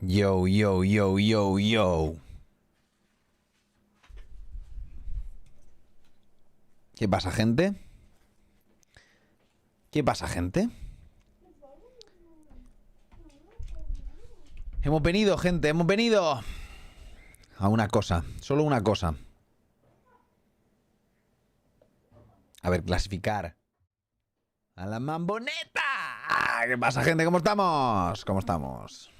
Yo, yo, yo, yo, yo. ¿Qué pasa, gente? ¿Qué pasa, gente? Hemos venido, gente, hemos venido a una cosa, solo una cosa. A ver, clasificar a la mamboneta. ¿Qué pasa, gente? ¿Cómo estamos? ¿Cómo estamos?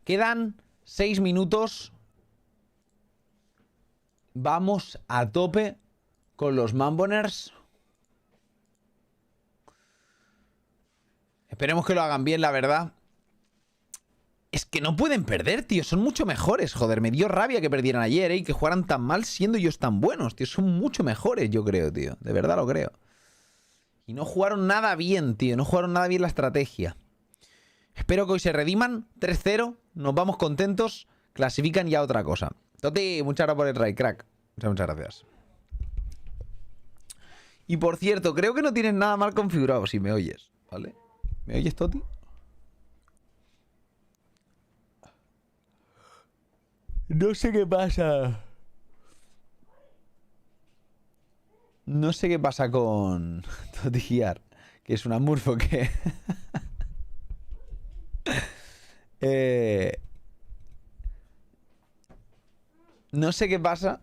Quedan 6 minutos. Vamos a tope con los mamboners. Esperemos que lo hagan bien, la verdad. Es que no pueden perder, tío. Son mucho mejores, joder. Me dio rabia que perdieran ayer, y que jugaran tan mal siendo ellos tan buenos, tío. Son mucho mejores, yo creo, tío. De verdad lo creo. Y no jugaron nada bien, tío. No jugaron nada bien la estrategia. Espero que hoy se rediman. 3-0. Nos vamos contentos. Clasifican ya otra cosa. Toti, muchas gracias por el raid, crack. Muchas gracias. Y por cierto, creo que no tienes nada mal configurado, si me oyes, ¿vale? ¿Me oyes, Toti? No sé qué pasa. No sé qué pasa con Totigiar, que es una murfo que... No sé qué pasa.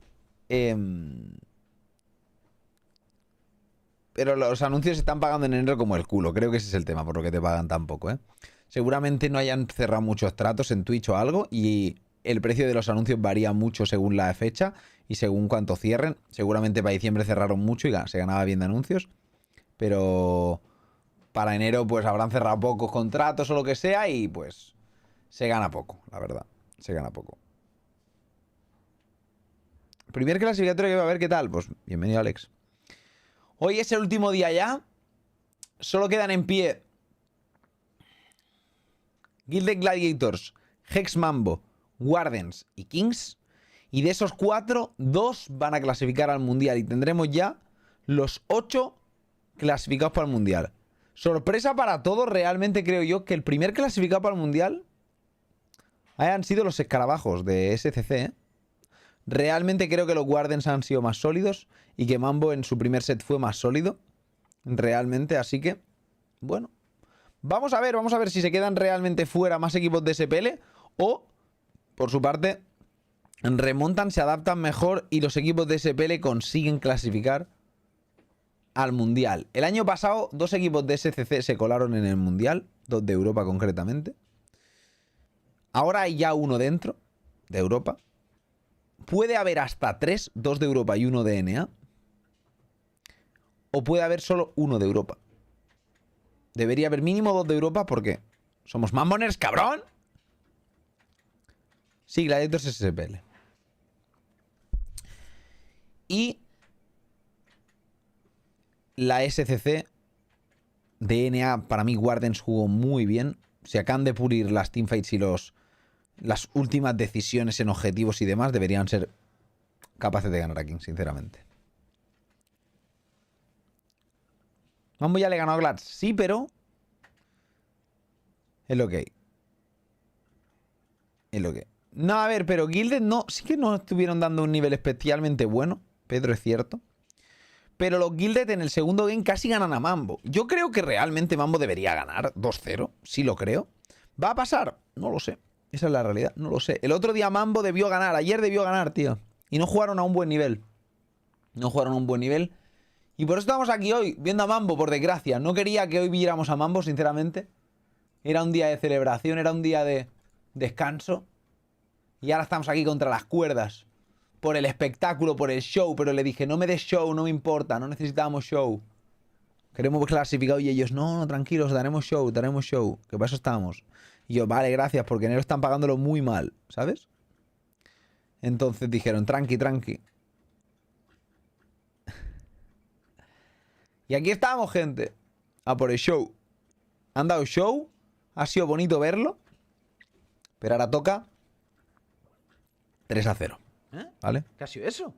Pero los anuncios se están pagando en enero como el culo. Creo que ese es el tema, por lo que te pagan tan poco, ¿eh? Seguramente no hayan cerrado muchos tratos en Twitch o algo, y el precio de los anuncios varía mucho según la fecha y según cuánto cierren. Seguramente para diciembre cerraron mucho y se ganaba bien de anuncios. Pero para enero pues habrán cerrado pocos contratos o lo que sea y pues se gana poco, la verdad. Se gana poco. Primer clasificatorio que va a ver qué tal. Pues bienvenido, Alex. Hoy es el último día ya. Solo quedan en pie Guilded Gladiators, Hex Mambo, Wardens y Kings. Y de esos 4, 2 van a clasificar al Mundial. Y tendremos ya los 8 clasificados para el Mundial. Sorpresa para todos, realmente creo yo, que el primer clasificado para el Mundial hayan sido los escarabajos de SCC, ¿eh? Realmente creo que los Wardens han sido más sólidos y que Mambo en su primer set fue más sólido. Realmente, así que, bueno. Vamos a ver si se quedan realmente fuera más equipos de SPL o, por su parte, remontan, se adaptan mejor y los equipos de SPL consiguen clasificar al Mundial. El año pasado, 2 equipos de SCC se colaron en el Mundial, 2 de Europa concretamente. Ahora hay ya 1 dentro de Europa. Puede haber hasta 3, 2 de Europa y 1 de NA. O puede haber solo 1 de Europa. Debería haber mínimo 2 de Europa porque somos mamboners, cabrón. Sí, Directos SPL. Y la SCC de NA, para mí, Wardens jugó muy bien. Se acaban de pulir las teamfights y las últimas decisiones en objetivos y demás. Deberían ser capaces de ganar aquí, sinceramente. Mambo ya le ganó a Glads. Sí, pero... es lo que hay. Es lo que hay. No, a ver, pero Gilded no... sí que no estuvieron dando un nivel especialmente bueno. Pedro, es cierto. Pero los Gilded en el segundo game casi ganan a Mambo. Yo creo que realmente Mambo debería ganar 2-0. Sí lo creo. ¿Va a pasar? No lo sé. Esa es la realidad. No lo sé. El otro día Mambo debió ganar. Ayer debió ganar, tío. Y no jugaron a un buen nivel. No jugaron a un buen nivel. Y por eso estamos aquí hoy, viendo a Mambo, por desgracia. No quería que hoy viéramos a Mambo, sinceramente. Era un día de celebración, era un día de descanso. Y ahora estamos aquí contra las cuerdas. Por el espectáculo, por el show. Pero le dije, no me des show, no me importa. No necesitamos show. Queremos clasificado. Y ellos, no, tranquilos, daremos show, daremos show. Que para eso estamos. Y yo, vale, gracias, porque enero están pagándolo muy mal, ¿sabes? Entonces dijeron, tranqui, tranqui. Y aquí estamos, gente. A por el show. Han dado show. Ha sido bonito verlo. Pero ahora toca 3-0. ¿Eh? ¿Vale? ¿Qué ha sido eso?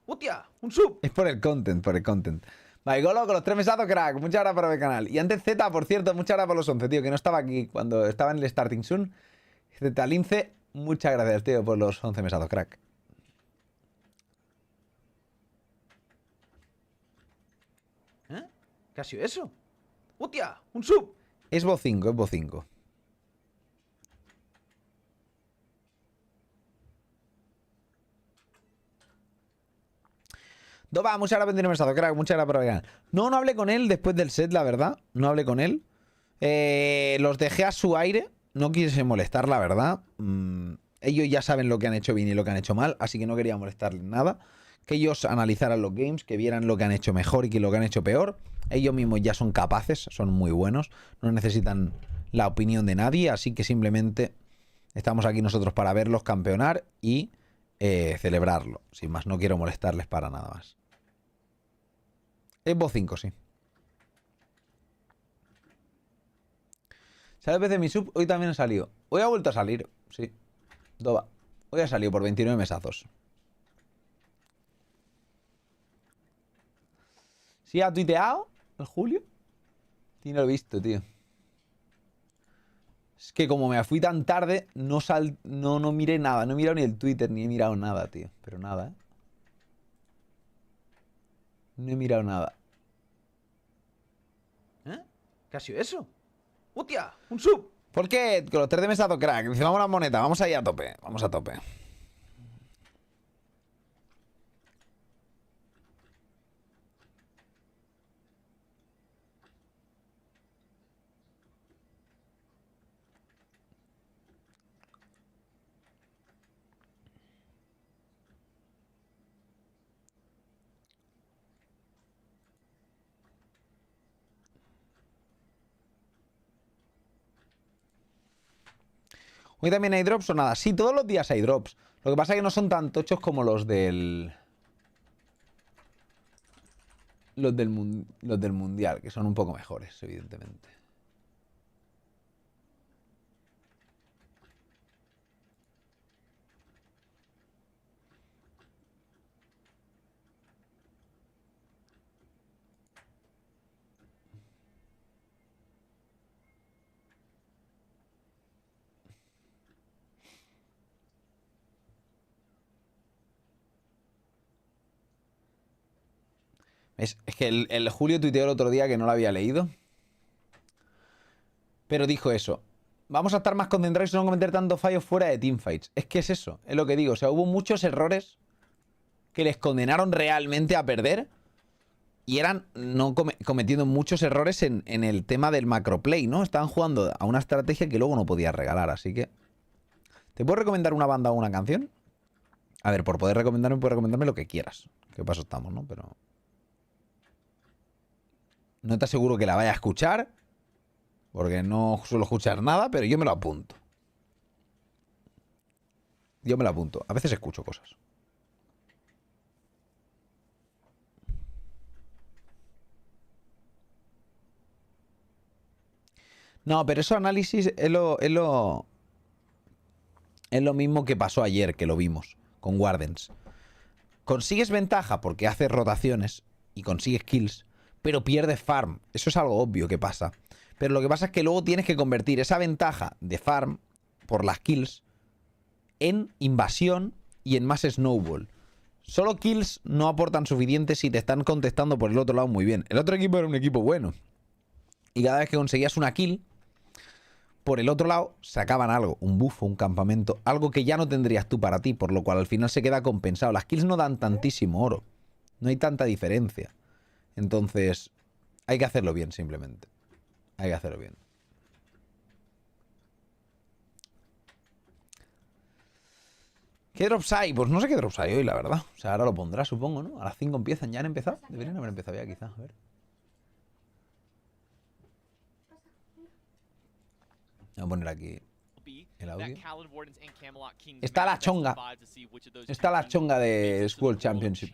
¡Hostia! ¡Un sub! Es por el content, por el content. Maigolo con los 3 mesazos, crack. Muchas gracias por ver el canal. Y antes Z, por cierto, muchas gracias por los 11, tío. Que no estaba aquí cuando estaba en el Starting Soon. Z Lince, muchas gracias, tío, por los 11 mesazos, crack. ¿Eh? ¿Qué ha sido eso? ¡Hostia! ¡Un sub! Es voz 5, es voz 5. Doba, muchas gracias por el mesado, crack. Muchas gracias por el canal. No hablé con él después del set, la verdad. No hablé con él. Los dejé a su aire. No quise molestar, la verdad. Ellos ya saben lo que han hecho bien y lo que han hecho mal, así que no quería molestarles nada. Que ellos analizaran los games, que vieran lo que han hecho mejor y que lo que han hecho peor. Ellos mismos ya son capaces, son muy buenos. No necesitan la opinión de nadie, así que simplemente estamos aquí nosotros para verlos campeonar y celebrarlo. Sin más, no quiero molestarles para nada más. Es voz 5, sí. ¿Sabes veces mi sub? Hoy también ha salido. Hoy ha vuelto a salir, sí. Doba. Hoy ha salido por 29 mesazos. ¿Sí ha tuiteado el Julio? Sí, no lo he visto, tío. Es que como me fui tan tarde, no miré nada. No he mirado ni el Twitter, ni he mirado nada, tío. Pero nada, ¿eh? No he mirado nada. ¿Eh? ¿Qué ha sido eso? ¡Hostia! ¡Un sub! ¿Por qué? Con los 3 de mesazo, crack. Necesitamos una moneta. Vamos ahí a tope. Vamos a tope. ¿Hoy también hay drops o nada? Sí, todos los días hay drops. Lo que pasa es que no son tan tochos como los del... Los del mundial, que son un poco mejores, evidentemente. Es que el Julio tuiteó el otro día que no lo había leído. Pero dijo eso. Vamos a estar más concentrados y no cometer tantos fallos fuera de teamfights. Es que es eso, es lo que digo. O sea, hubo muchos errores que les condenaron realmente a perder. Y eran no cometiendo muchos errores en el tema del macroplay, ¿no? Estaban jugando a una estrategia que luego no podías regalar, así que... ¿Te puedo recomendar una banda o una canción? A ver, por poder recomendarme, puedes recomendarme lo que quieras. Qué paso estamos, ¿no? Pero... No te aseguro que la vaya a escuchar, porque no suelo escuchar nada, pero yo me lo apunto. Yo me lo apunto. A veces escucho cosas. No, pero eso análisis es lo mismo que pasó ayer, que lo vimos con Wardens. Consigues ventaja porque haces rotaciones y consigues kills, pero pierdes farm. Eso es algo obvio que pasa. Pero lo que pasa es que luego tienes que convertir esa ventaja de farm por las kills en invasión y en más snowball. Solo kills no aportan suficiente si te están contestando por el otro lado muy bien. El otro equipo era un equipo bueno. Y cada vez que conseguías una kill, por el otro lado sacaban algo, un buffo, un campamento, algo que ya no tendrías tú para ti, por lo cual al final se queda compensado. Las kills no dan tantísimo oro. No hay tanta diferencia. Entonces, hay que hacerlo bien, simplemente. Hay que hacerlo bien. ¿Qué drops hay? Pues no sé qué drops hay hoy, la verdad. O sea, ahora lo pondrá, supongo, ¿no? A las 5 empiezan. ¿Ya han empezado? Deberían haber empezado ya, quizá. A ver. Voy a poner aquí el audio. Está la chonga. Está la chonga de World Championship.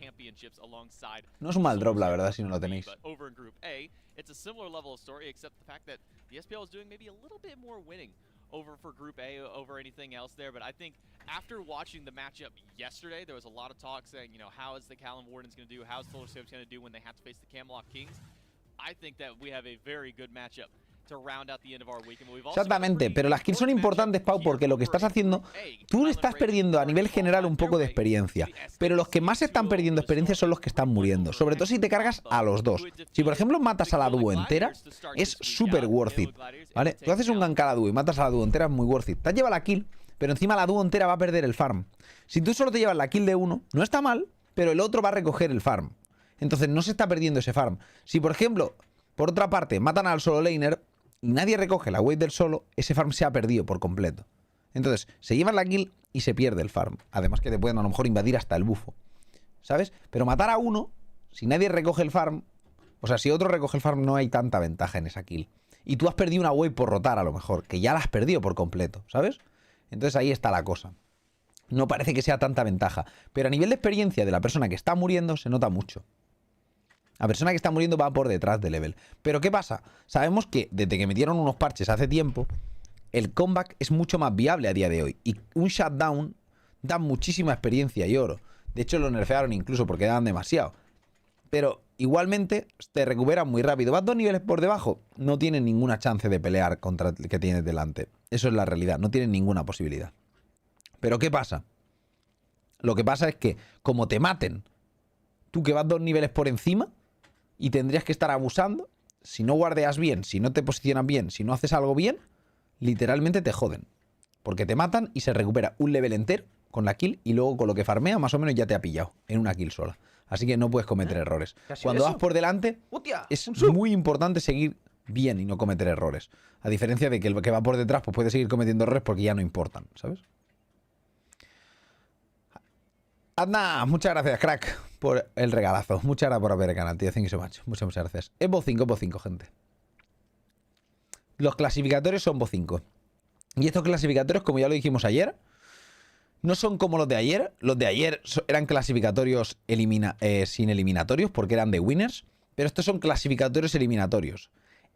No es un mal drop, la verdad, si no lo tenéis. over for Group A over anything else there, but I think after watching the matchup yesterday, there was a lot of talk saying, you know, how is the Callan Wardens going to do? How's Solar Scope's going to do when they have to face the Camelot Kings? I think that we have a very good matchup to round out the end of our weekend. Exactamente, pero las kills son importantes, Pau, porque lo que estás haciendo, tú estás perdiendo a nivel general un poco de experiencia, pero los que más están perdiendo experiencia son los que están muriendo, sobre todo si te cargas a los dos. Si por ejemplo matas a la dúo entera, es súper worth it, ¿vale? Tú haces un gank a la dúo y matas a la dúo entera, es muy worth it. Te has llevado la kill, pero encima la dúo entera va a perder el farm. Si tú solo te llevas la kill de uno, no está mal, pero el otro va a recoger el farm. Entonces no se está perdiendo ese farm. Si por ejemplo, por otra parte, matan al solo laner y nadie recoge la wave del solo, ese farm se ha perdido por completo. Entonces, se llevan la kill y se pierde el farm. Además que te pueden a lo mejor invadir hasta el bufo, ¿sabes? Pero matar a uno, si nadie recoge el farm, o sea, si otro recoge el farm, no hay tanta ventaja en esa kill. Y tú has perdido una wave por rotar a lo mejor, que ya la has perdido por completo, ¿sabes? Entonces ahí está la cosa. No parece que sea tanta ventaja. Pero a nivel de experiencia de la persona que está muriendo, se nota mucho. La persona que está muriendo va por detrás de level. Pero ¿qué pasa? Sabemos que desde que metieron unos parches hace tiempo, el comeback es mucho más viable a día de hoy. Y un shutdown da muchísima experiencia y oro. De hecho lo nerfearon incluso porque daban demasiado. Pero igualmente te recuperan muy rápido. Vas 2 niveles por debajo, no tienes ninguna chance de pelear contra el que tienes delante. Eso es la realidad, no tienes ninguna posibilidad. Pero ¿qué pasa? Lo que pasa es que como te maten, tú que vas 2 niveles por encima, y tendrías que estar abusando, si no guardeas bien, si no te posicionas bien, si no haces algo bien, literalmente te joden. Porque te matan y se recupera un level entero con la kill y luego con lo que farmea más o menos ya te ha pillado en una kill sola. Así que no puedes cometer errores. Cuando vas por delante, es muy importante seguir bien y no cometer errores. A diferencia de que el que va por detrás pues puede seguir cometiendo errores porque ya no importan, ¿sabes? Adna, muchas gracias, crack, por el regalazo. Muchas gracias por ver el canal, tío. Thank you so much. Muchas gracias. Es Evo 5, gente. Los clasificatorios son Evo 5. Y estos clasificatorios, como ya lo dijimos ayer, no son como los de ayer. Los de ayer eran clasificatorios sin eliminatorios porque eran de winners. Pero estos son clasificatorios eliminatorios.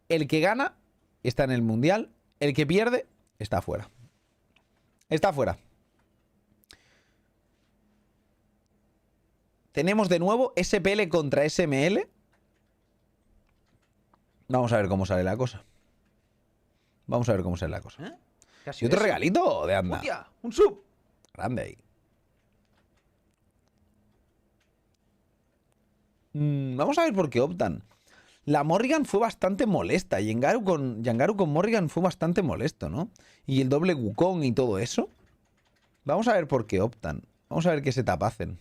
El que gana está en el mundial. El que pierde está fuera. Está fuera. Tenemos de nuevo SPL contra SML. Vamos a ver cómo sale la cosa. Vamos a ver cómo sale la cosa. Casi ¿Y otro eso. regalito de anda? ¡Hostia! ¡Un sub! Grande ahí. Vamos a ver por qué optan. La Morrigan fue bastante molesta. Y Yangaru con Morrigan fue bastante molesto, ¿no? Y el doble Wukong y todo eso. Vamos a ver por qué optan. Vamos a ver qué setup hacen.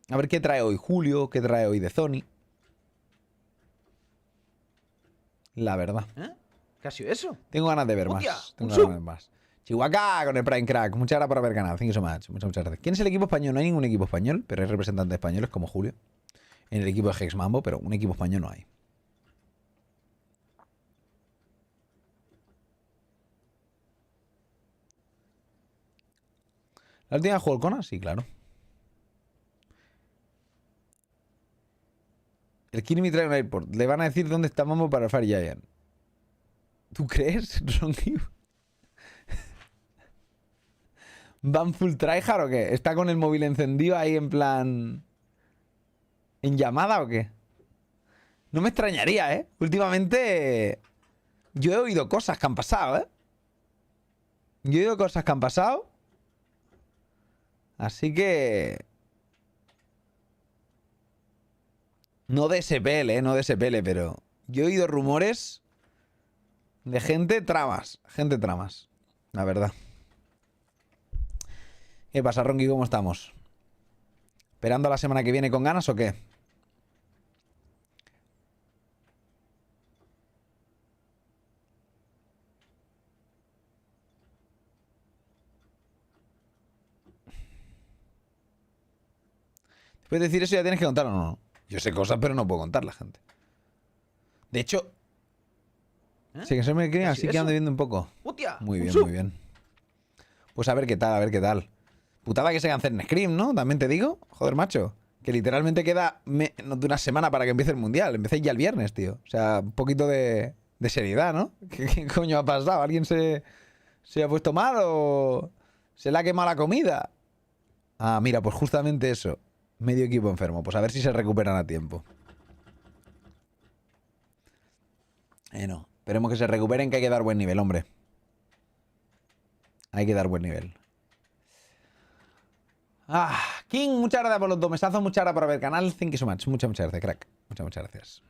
A ver qué trae hoy Julio, qué trae hoy de Zoni. La verdad. Casi eso. Tengo ganas de ver ¡Hostia! más. Tengo ¡Un ganas de sub! ver más. Chihuahua con el Prime Crack. Muchas gracias por haber ganado. Thank you so much. Muchas gracias. ¿Quién es el equipo español? No hay ningún equipo español, pero hay representantes españoles como Julio. En el equipo de Hex Mambo, pero un equipo español no hay. ¿La última jugó el Kona? Sí, claro. El Kirby trae un airport. Le van a decir dónde está Mambo para el Fire Giant. ¿Tú crees, Ronky? ¿Van full tryhard o qué? ¿Está con el móvil encendido ahí en plan... ¿en llamada o qué? No me extrañaría, ¿eh? Últimamente... yo he oído cosas que han pasado, ¿eh? Yo he oído cosas que han pasado. Así que... no de SPL, ¿eh? No de SPL, pero... yo he oído rumores de gente tramas. Gente tramas. La verdad. ¿Qué pasa, Ronky? ¿Cómo estamos? ¿Esperando a la semana que viene con ganas o qué? Después de decir eso ya tienes que contarlo, no. Yo sé cosas, pero no puedo contarlas, gente. De hecho... sí que se me crea, así que ando viendo un poco. ¡Hostia! Muy ¡Un bien, sub! muy bien. Pues a ver qué tal, a ver qué tal. Putada que se cancelen Scream, ¿no? También te digo. Joder, macho. Que literalmente queda menos de una semana para que empiece el mundial. Empecé ya el viernes, tío. O sea, un poquito de de seriedad, ¿no? ¿Qué coño ha pasado? ¿Alguien se ha puesto mal o se le ha quemado la comida? Ah, mira, pues justamente eso. Medio equipo enfermo. Pues a ver si se recuperan a tiempo. No. Esperemos que se recuperen, que hay que dar buen nivel, hombre. Hay que dar buen nivel. Ah, King, muchas gracias por los 2 mesazos. Muchas gracias por ver el canal. Thank you so much. Muchas gracias, crack. Muchas gracias.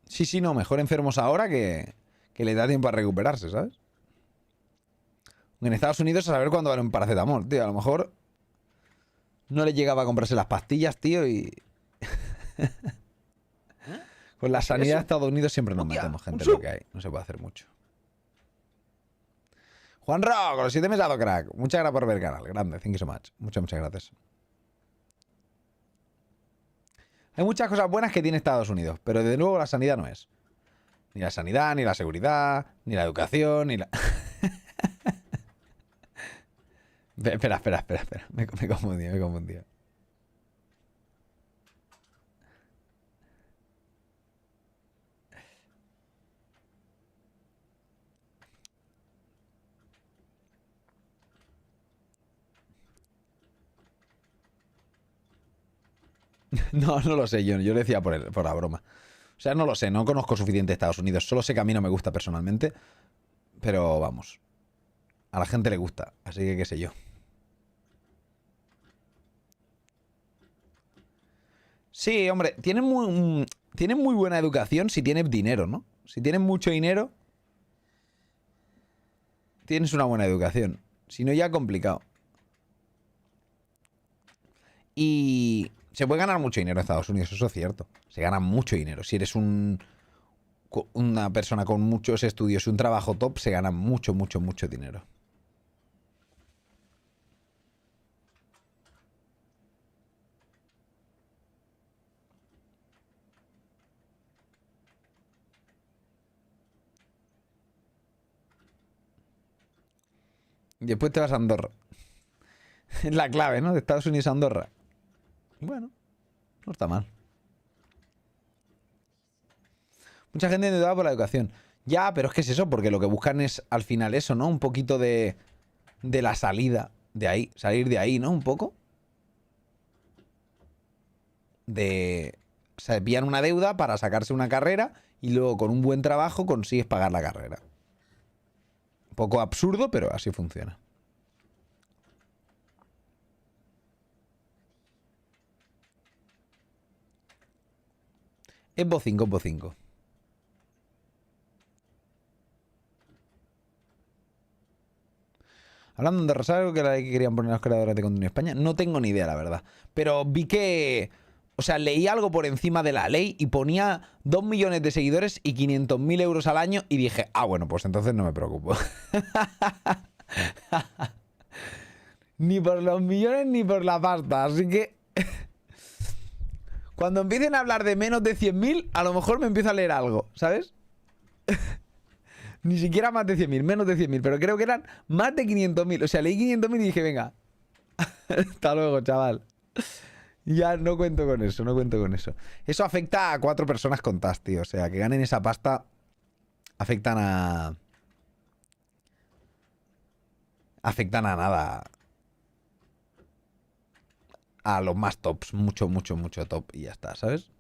Sí, no. Mejor enfermos ahora que le da tiempo a recuperarse, ¿sabes? En Estados Unidos a saber cuándo vale un paracetamol, tío. A lo mejor no le llegaba a comprarse las pastillas, tío, y... Con la sanidad de Estados Unidos siempre nos metemos, gente, lo que hay. No se puede hacer mucho. Juan Rock, con los 7 mesados, crack. Muchas gracias por ver el canal. Grande, thank you so much. Muchas gracias. Hay muchas cosas buenas que tiene Estados Unidos, pero desde luego la sanidad no es. Ni la sanidad, ni la seguridad, ni la educación, ni la... Espera. Me he confundido. No lo sé, yo lo decía por la broma. O sea, no lo sé, no conozco suficiente Estados Unidos. Solo sé que a mí no me gusta personalmente. Pero vamos, a la gente le gusta, así que qué sé yo. Sí, hombre, tienen muy buena educación si tienes dinero, ¿no? Si tienes mucho dinero, tienes una buena educación. Si no, ya complicado. Y se puede ganar mucho dinero en Estados Unidos, eso es cierto. Se gana mucho dinero. Si eres una persona con muchos estudios y un trabajo top, se gana mucho dinero. Y después te vas a Andorra. Es la clave, ¿no? De Estados Unidos a Andorra. Bueno, no está mal. Mucha gente endeudada por la educación. Ya, pero es que es eso, porque lo que buscan es al final eso, ¿no? Un poquito de la salida de ahí. Salir de ahí, ¿no? Un poco. O sea, pillan una deuda para sacarse una carrera y luego con un buen trabajo consigues pagar la carrera. Un poco absurdo, pero así funciona. Es Bo 5. Hablando de Rosario, que era la que querían poner los creadores de contenido en España, no tengo ni idea, la verdad. Pero vi que... O sea, leí algo por encima de la ley y ponía 2 millones de seguidores y 500.000 euros al año y dije, bueno, pues entonces no me preocupo. Ni por los millones ni por la pasta, así que... Cuando empiecen a hablar de menos de 100.000, a lo mejor me empiezo a leer algo, ¿sabes? Ni siquiera más de 100.000, menos de 100.000, pero creo que eran más de 500.000. O sea, leí 500.000 y dije, venga, hasta luego, chaval. Ya no cuento con eso, no cuento con eso. Eso afecta a 4 personas contadas, tío. O sea, que ganen esa pasta afectan a... Afectan a nada. A los más tops. Mucho top. Y ya está, ¿sabes?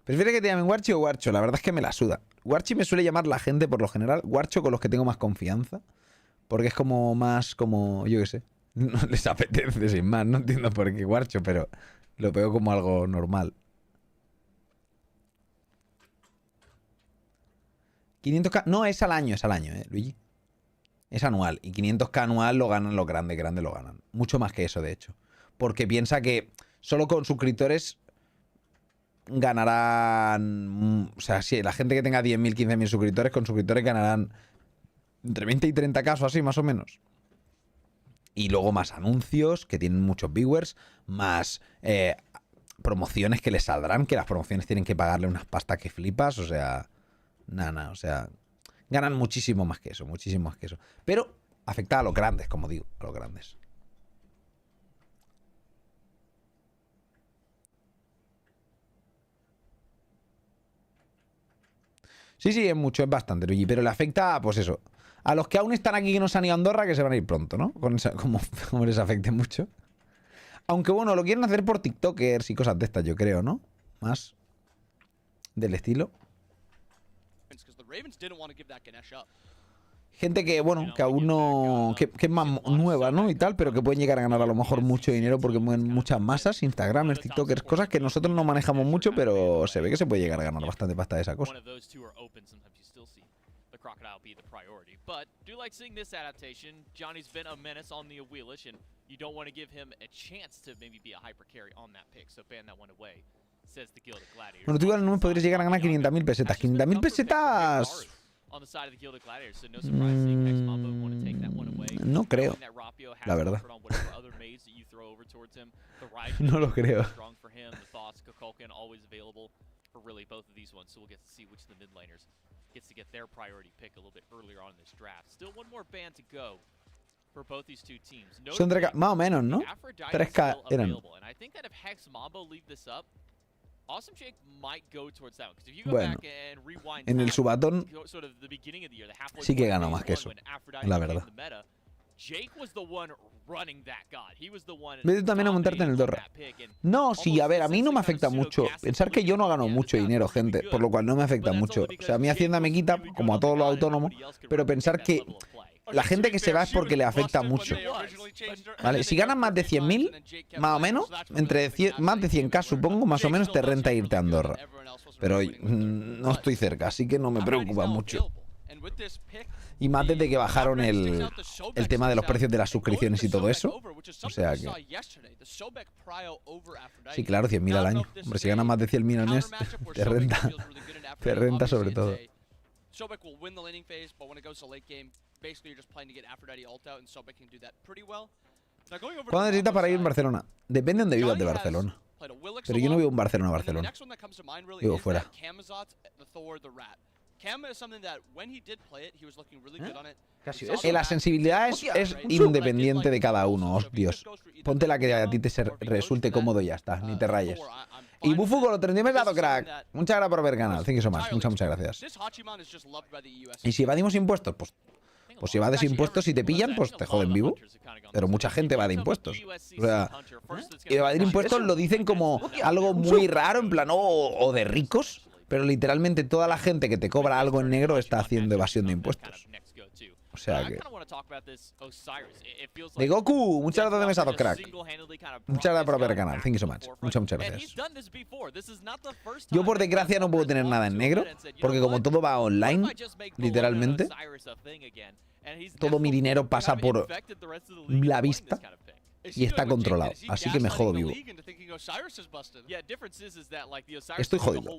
¿Prefiere que te llamen Warchi o Warcho? La verdad es que me la suda. Warchi me suele llamar la gente por lo general. Warcho con los que tengo más confianza. Porque es como más como... Yo qué sé. No les apetece sin más. No entiendo por qué Warcho, pero lo veo como algo normal. 500k... No, es al año, Luigi. Es anual. Y 500k anual lo ganan los grandes lo ganan. Mucho más que eso, de hecho. Porque piensa que solo con suscriptores ganarán... O sea, sí, la gente que tenga 10.000, 15.000 suscriptores, con suscriptores ganarán entre 20 y 30 casos así, más o menos. Y luego más anuncios, que tienen muchos viewers, más promociones que les saldrán, que las promociones tienen que pagarle unas pastas que flipas, o sea... Nada, o sea... Ganan muchísimo más que eso, muchísimo más que eso. Pero afecta a los grandes, como digo, a los grandes. Sí, sí, es mucho, es bastante, Luigi, pero le afecta, pues eso, a los que aún están aquí que no se han ido a Andorra, que se van a ir pronto, ¿no? Como les afecte mucho. Aunque bueno, lo quieren hacer por TikTokers y cosas de estas, yo creo, ¿no? Más del estilo. Gente que, bueno, que aún no... Que es más nueva, ¿no? Y tal, pero que pueden llegar a ganar a lo mejor mucho dinero porque mueven muchas masas, Instagramers, TikTokers, cosas que nosotros no manejamos mucho, pero se ve que se puede llegar a ganar bastante pasta de esa cosa. Crocodile be the priority. But do like seeing this adaptation. Johnny's been a menace on the Wheelish, and you don't want to give him a chance to maybe be a hyper carry on that pick. So ban that one away, says the Guild of Gladiators. Bueno, tú igual no podrías llegar a ganar 500.000 pesetas. 500.000 pesetas... No creo, la verdad. No lo creo. Gets to get their priority pick a little bit earlier on in this draft. Still one more ban to go for both these two teams. Son 3K, más o menos, ¿no? 3K eran. And I think that if Hex Mambo leave this up, Awesome Jake might go towards that one. Because if you go back and rewind en el subatón sort of the beginning of the year, the halfway sí que ganó más que eso, la verdad. Jake was the one running that god. He was the one. Vete también a montarte en el Dorra. No, sí, a ver, a mí no me afecta mucho. Pensar que yo no gano mucho dinero, gente, por lo cual no me afecta mucho. O sea, a mi Hacienda me quita, como a todos los autónomos, pero pensar que la gente que se va es porque le afecta mucho. ¿Vale? Si ganas más de 100.000, más o menos, entre más de 100k supongo, más o menos te renta irte a Andorra. Pero no estoy cerca, así que no me preocupa mucho. Y más desde que bajaron el tema de los precios de las suscripciones y todo eso. O sea que... Sí, claro, 100.000 al año. Hombre, si ganas más de 100.000 al mes, te renta. Te renta sobre todo. ¿Cuándo necesitas para ir en Barcelona? Depende de dónde vivas de Barcelona. Pero yo no vivo en Barcelona, Vivo fuera. La sensibilidad es independiente de cada uno, oh, Dios. Ponte la que a ti te resulte cómodo y ya está, ni te rayes. Y Bufu con los 30 me dado crack. Muchas gracias por ver el canal, thank you so much. Muchas gracias. Y si evadimos impuestos, pues si evades impuestos y te pillan, pues te joden vivo. Pero mucha gente va de impuestos. O sea, evadir impuestos lo dicen como algo muy raro, en plan, o de ricos. Pero literalmente toda la gente que te cobra algo en negro está haciendo evasión de impuestos. O sea que... De Goku, muchas gracias de mesado, crack. Muchas gracias por ver el canal. Thank you so much. Muchas gracias. Yo por desgracia no puedo tener nada en negro, porque como todo va online, literalmente, todo mi dinero pasa por la vista y está controlado, así que me jodo vivo. Estoy jodido.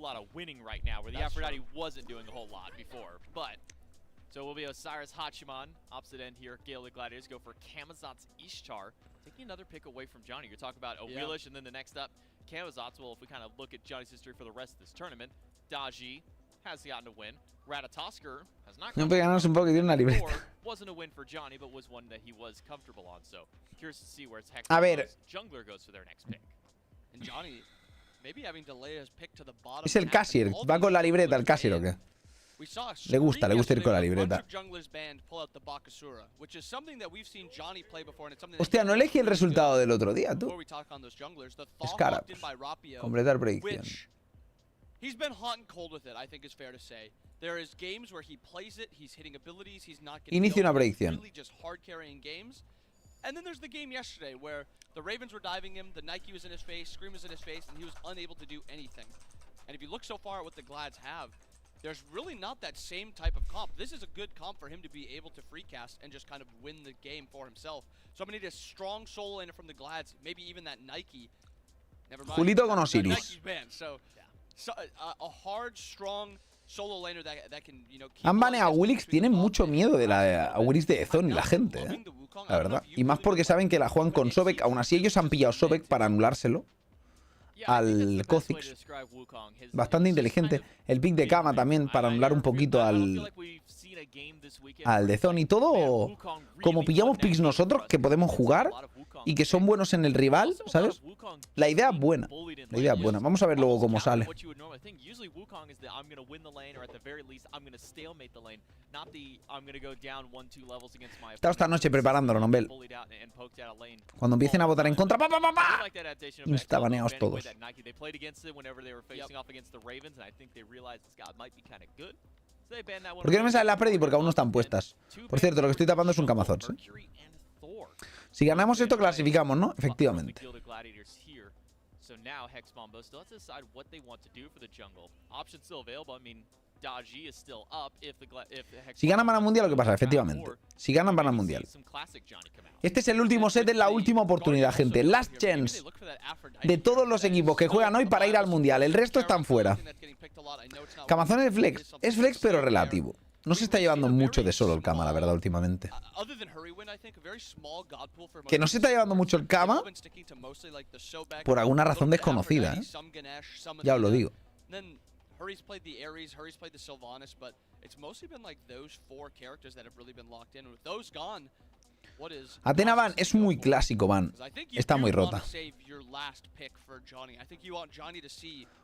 So will be Osiris Hachiman, opposite end here. Gale the Gladiators go for Kamazot's Ishtar, taking another pick away from Johnny. You're talking about Wheelish, and then the next up, Kamazot's. Well, if we kind of look at Johnny's history for the rest of this tournament, Daji has gotten a win. Ratatosker has not gotten a win. Wasn't a win for Johnny, but was one that he was comfortable on. So curious to see where his Hex Jungler goes for their next pick. And Johnny maybe having delayed his pick to the bottom. Es el Cassier, va con la libreta el Cassier o qué. Le gusta ir con la libreta. Hostia, no elegí el resultado del otro día, tú. Scarab. Completar predicción. He's been hot and cold with it, I think is fair to say. There is games where he plays it, he's hitting abilities, he's not getting Inicio una predicción. Really just hard carrying games. And then there's the game yesterday where the Ravens were diving him, the Nike was in his face, Scream was in his face, and he was unable to do anything. And if you look so far at what the Glads have, there's really not that same type of comp. This is a good comp for him to be able to free cast and just kind of win the game for himself. So I'm going to need a strong solo laner from the Glads, maybe even that Nike. Never mind. Julito con Osiris. Nike's banned, so a hard, strong solo laner that can, you know, keep Han baneado a Willix, tienen mucho miedo de la Willix de Ezone y la gente, la verdad. Y más porque saben que la juegan con Sobek. Aún así ellos han pillado Sobek para anulárselo al Kha'Zix. Bastante inteligente. El pick de Kama también para anular un poquito al al de zone y todo. Como pillamos picks nosotros, que podemos jugar y que son buenos en el rival, ¿sabes? La idea es buena. La idea es buena. Vamos a ver luego cómo sale. He estado esta noche preparándolo, Nombel. Cuando empiecen a votar en contra, ¡pa, pa, pa, pa! Instabaneados todos. ¿Por qué no me sale la Predi? Porque aún no están puestas. Por cierto, lo que estoy tapando es un Camazotz, ¿eh? Si ganamos esto, clasificamos, ¿no? Efectivamente. Si ganan van al mundial, lo que pasa, efectivamente. Si ganan van al mundial. Este es el último set, es la última oportunidad, gente. Last chance de todos los equipos que juegan hoy para ir al mundial. El resto están fuera. Camazón es flex. Es flex, pero relativo. No se está llevando mucho de solo el Kama, la verdad, últimamente. Que no se está llevando mucho el Kama por alguna razón desconocida, ¿eh? Ya os lo digo. Hurry's played the Ares, Hurry's played the Sylvanas, but it's mostly been like those four characters that have really been locked in. With those gone, what is Athena Van es muy clásico, Van. Está muy rota.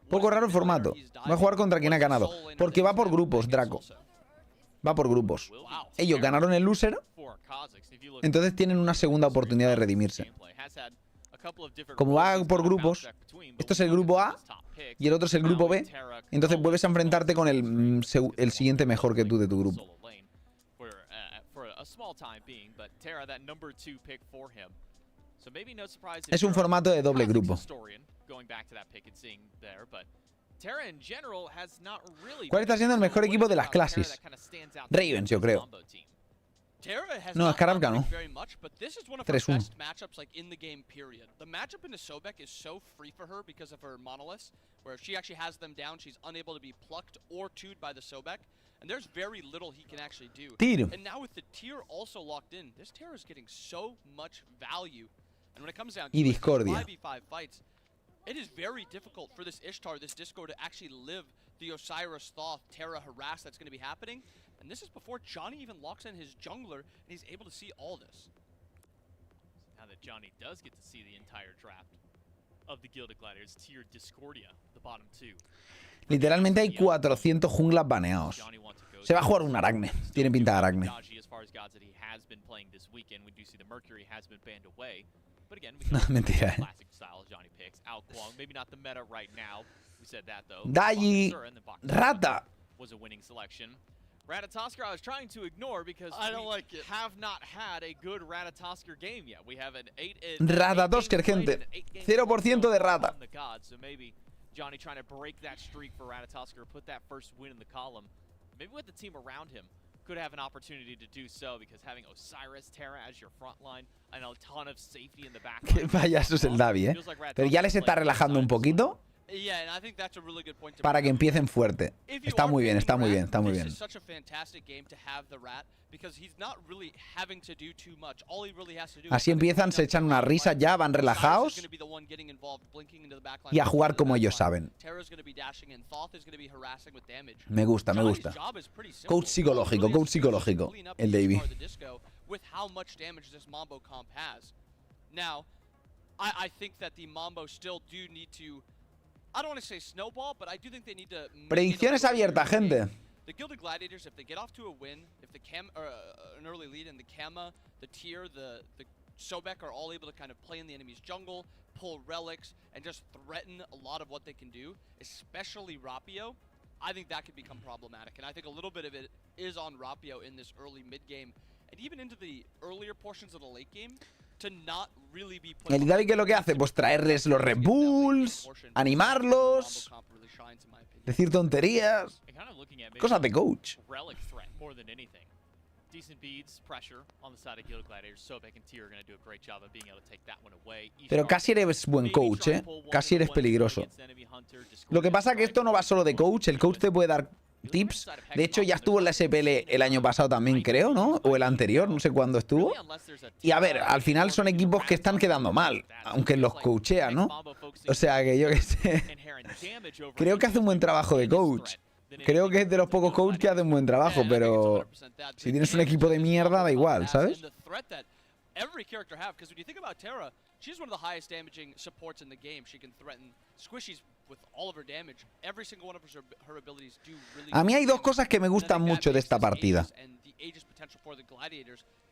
Poco raro el formato. Va a jugar contra quien ha ganado. Porque va por grupos, Draco. Va por grupos. Ellos ganaron el loser, entonces tienen una segunda oportunidad de redimirse. Como va por grupos, esto es el grupo A y el otro es el grupo B, entonces vuelves a enfrentarte con el siguiente mejor que tú de tu grupo. Es un formato de doble grupo. ¿Cuál está siendo el mejor equipo de las clases? Ravens, yo creo. No, Scarab ganó. 3-1. The matchup into Sobek is so free for her because of her monoliths, where if she actually has them down, she's unable to be plucked or two'd by the Sobek, and there's very little he can actually do. Tiro. And now with the tier also locked in, this Terra is getting so much value. And when it comes down to Y Discordia. 5v5 fights, it is very difficult for this Ishtar, this Disco, to actually live the Osiris Thoth Terra harass that's going to be happening. And this is before Johnny even locks in his jungler, and he's able to see all this. Now that Johnny does get to see the entire draft of the Gilded Gladiators, tier Discordia, the bottom two. Literalmente hay 400 junglas baneados. Se va a jugar un Aracne. Tiene pinta de Aracne. No, mentira, Dayi. Rata. Ratatosker I was trying to ignore because we have not had a good Ratatosker game yet. We have an 8 Ratatosker, gente. 0% de rata. So maybe Johnny trying to break that streak for Ratatosker, put that first win in the column. Maybe with the team around him could have an opportunity to do so because having Osiris, Terra as your front line and a ton of safety in the back. Qué payaso es el Davi, ¿eh? Pero ya les está relajando un poquito. Para que empiecen fuerte. Está muy bien, está muy bien, está muy bien. Así empiezan, se echan una risa ya, van relajados y a jugar como ellos saben. Me gusta, me gusta. Coach psicológico, el Davey. Predicciones abiertas, gente. The Gilded Gladiators, if they get off to a win, if the an early lead in the Kama, the Tier, the Sobek are all able to kind of play in the enemy's jungle, pull relics, and just threaten a lot of what they can do, especially Rapio, I think that could become problematic. And I think a little bit of it is on Rapio in this early mid-game, and even into the earlier portions of the late game, to not really be put. El Davi, ¿qué es lo que hace? Pues traerles los Red Bulls, animarlos, decir tonterías, cosas de coach. Pero casi eres buen coach, ¿eh? Casi eres peligroso. Lo que pasa es que esto no va solo de coach. El coach te puede dar tips. De hecho, ya estuvo en la SPL el año pasado también, creo, ¿no? O el anterior, no sé cuándo estuvo. Y a ver, al final son equipos que están quedando mal, aunque los coachea, ¿no? O sea, que yo qué sé. Creo que hace un buen trabajo de coach. Creo que es de los pocos coaches que hacen buen trabajo, pero si tienes un equipo de mierda, da igual, ¿sabes? Every character have, because when you think about Terra, she's one of the highest damaging supports in the game. She can threaten squishies with all of her damage. Every single one of her abilities do really. A mí hay dos cosas que me gustan mucho de esta partida.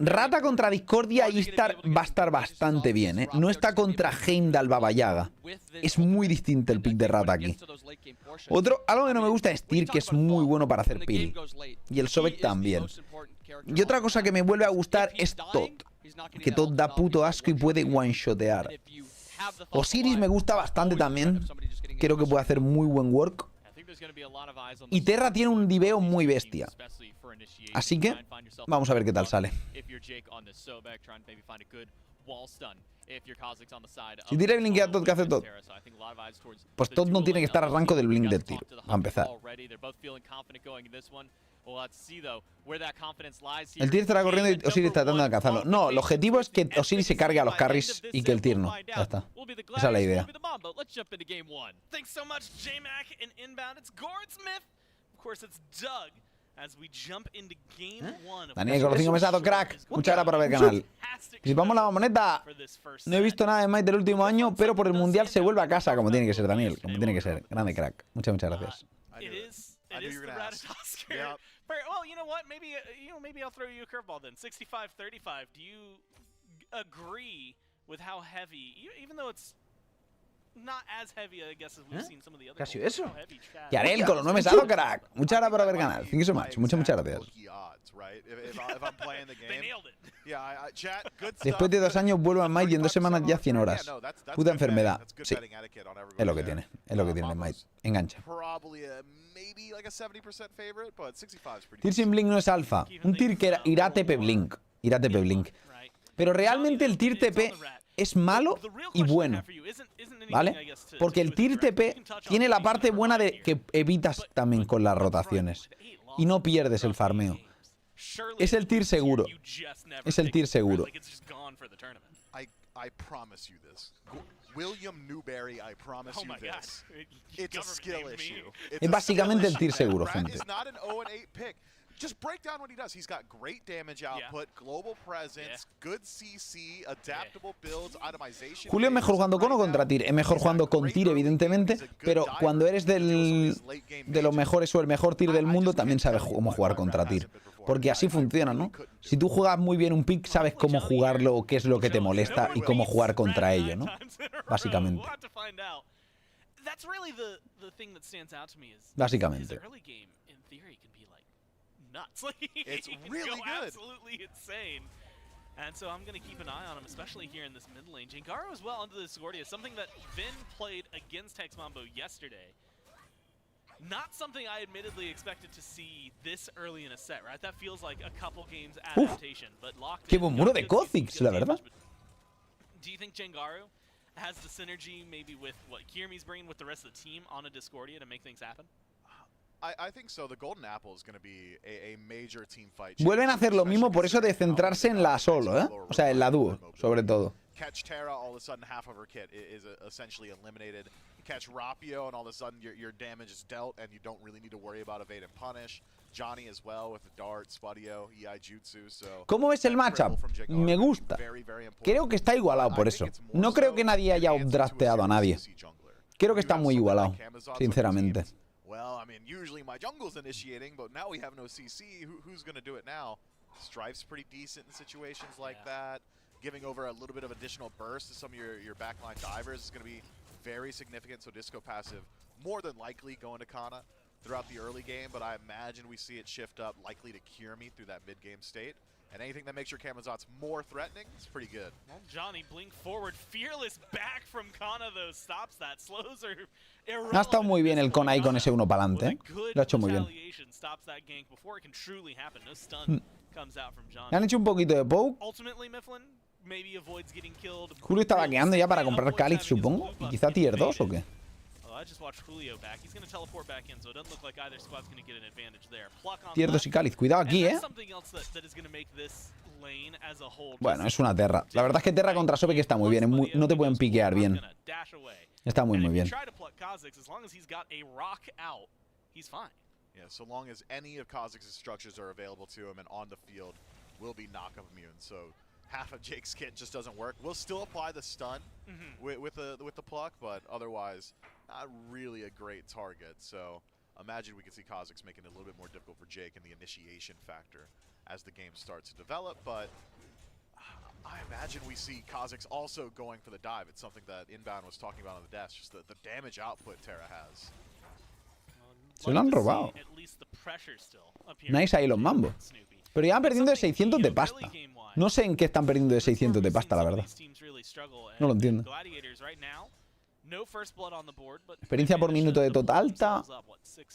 Rata contra Discordia y Istar va a estar bastante bien, ¿eh? No está contra Heimdall Baba Yaga. Es muy distinto el pick de Rata aquí. Algo que no me gusta es Tyr, que es muy bueno para hacer peel. Y el Sobek también. Y otra cosa que me vuelve a gustar es Todd. Que Todd da puto asco y puede one-shotear. Osiris me gusta bastante también. Creo que puede hacer muy buen work. Y Terra tiene un diveo muy bestia. Así que vamos a ver qué tal sale. Si tira el blink a Todd, ¿qué hace Todd? Pues Todd no tiene que estar a rango del blink del tiro, a empezar. El Tyr estará corriendo y Osiris tratando de alcanzarlo. No, el objetivo es que Osiris se cargue a los carries y que el Tyr no. Ya está. Esa es la idea. Daniel, con los 5 mesados, crack. Muchas gracias por ver el canal. Participamos la moneta. No he visto nada de Smite del último año, pero por el mundial se vuelve a casa, como tiene que ser, Daniel. Como tiene que ser. Grande crack. Muchas gracias. Well, you know what? Maybe I'll throw you a curveball then. 65-35. Do you agree with how heavy, even though it's not as heavy, I guess, as we've seen some of the other. ¿Qué ha sido eso? Yarel, con los 9 mesados, crack. Muchas gracias por ver el canal. Thank you so much. Muchas gracias. Después de 2 años vuelvo a Smite y en 2 semanas ya 100 horas. Puta enfermedad. Sí. Es lo que tiene. Es lo que tiene Smite. Engancha. Tyr sin Blink no es alfa. Un Tyr que irá a TP Blink. Irá a TP Blink. Pero realmente el Tyr TP es malo y bueno. ¿Vale? Porque el Tyr TP tiene la parte buena de que evitas también con las rotaciones. Y no pierdes el farmeo. Es el Tyr seguro. Es el Tyr seguro. Es básicamente el Tyr seguro, gente. Just break down what he does. He's got great damage output, global presence, good CC, adaptable builds, itemization. Julio es mejor jugando con o contra Tyr. Es mejor jugando con Tyr, evidentemente, pero cuando eres de los mejores o el mejor Tyr del mundo, también sabes cómo jugar contra Tyr. Porque así funciona, ¿no? Si tú juegas muy bien un pick, sabes cómo jugarlo, qué es lo que te molesta y cómo jugar contra ello, ¿no? Básicamente. Básicamente. Nuts. Like, it's really good. Absolutely insane. And so I'm going to keep an eye on him, especially here in this mid lane. Jangaro as well into the Discordia, something that Vin played against Hexmambo yesterday. Not something I admittedly expected to see this early in a set, right? That feels like a couple games adaptation, but locked in. Qué buen muro de Kha'Zix, la verdad. Do you think Jangaro has the synergy maybe with what Kiermy's bringing with the rest of the team on a Discordia to make things happen? Vuelven a hacer lo mismo, por eso de centrarse en la solo, ¿eh? O sea, en la dúo, sobre todo. Catch Terra, all of a sudden half of her kit is essentially eliminated. Catch Rapio, and all of a sudden your damage is dealt, and you don't really need to worry about evade and punish. Johnny as well with the dart, Spudio, EI Jutsu, so. ¿Cómo ves el matchup? Me gusta. Creo que está igualado por eso. No creo que nadie haya updrafteado a nadie. Creo que está muy igualado, sinceramente. Well, I mean, usually my jungle's initiating, but now we have no CC. Who's going to do it now? Strife's pretty decent in situations like that. Giving over a little bit of additional burst to some of your backline divers is going to be very significant. So Disco passive more than likely going to Kana throughout the early game, but I imagine we see it shift up likely to Kiermy through that mid-game state. And anything that makes your Camazotz more threatening is pretty good. Well, Johnny blink forward, fearless back from Kana though, stops that, slows her. Ha estado muy bien el Con ahí con ese uno para adelante, ¿eh? Lo ha hecho muy bien. Le han hecho un poquito de poke. Julio está vaqueando ya para comprar Cáliz, supongo. ¿Y quizá tier 2 o qué? Tier 2 y Cáliz. Cuidado aquí, ¿eh? Bueno, es una Terra. La verdad es que Terra contra Sobe que está muy bien. No te pueden piquear bien. Está muy bien. Yeah, so long as any of Kha'Zix's structures are available to him and on the field, will be knockup immune. So half of Jake's kit just doesn't work. We'll still apply the stun with the pluck, but otherwise, not really a great target. So imagine we could see Kha'Zix making it a little bit more difficult for Jake in the initiation factor as the game starts to develop. But I imagine we see Kha'Zix also going for the dive. It's something that Inbound was talking about on the desk, just the damage output Terra has. Se lo han robado. Nice ahí los mambos. Pero ya van perdiendo de 600 de pasta. No sé en qué están perdiendo de 600 de pasta, la verdad. No lo entiendo. Experiencia por minuto de tota alta.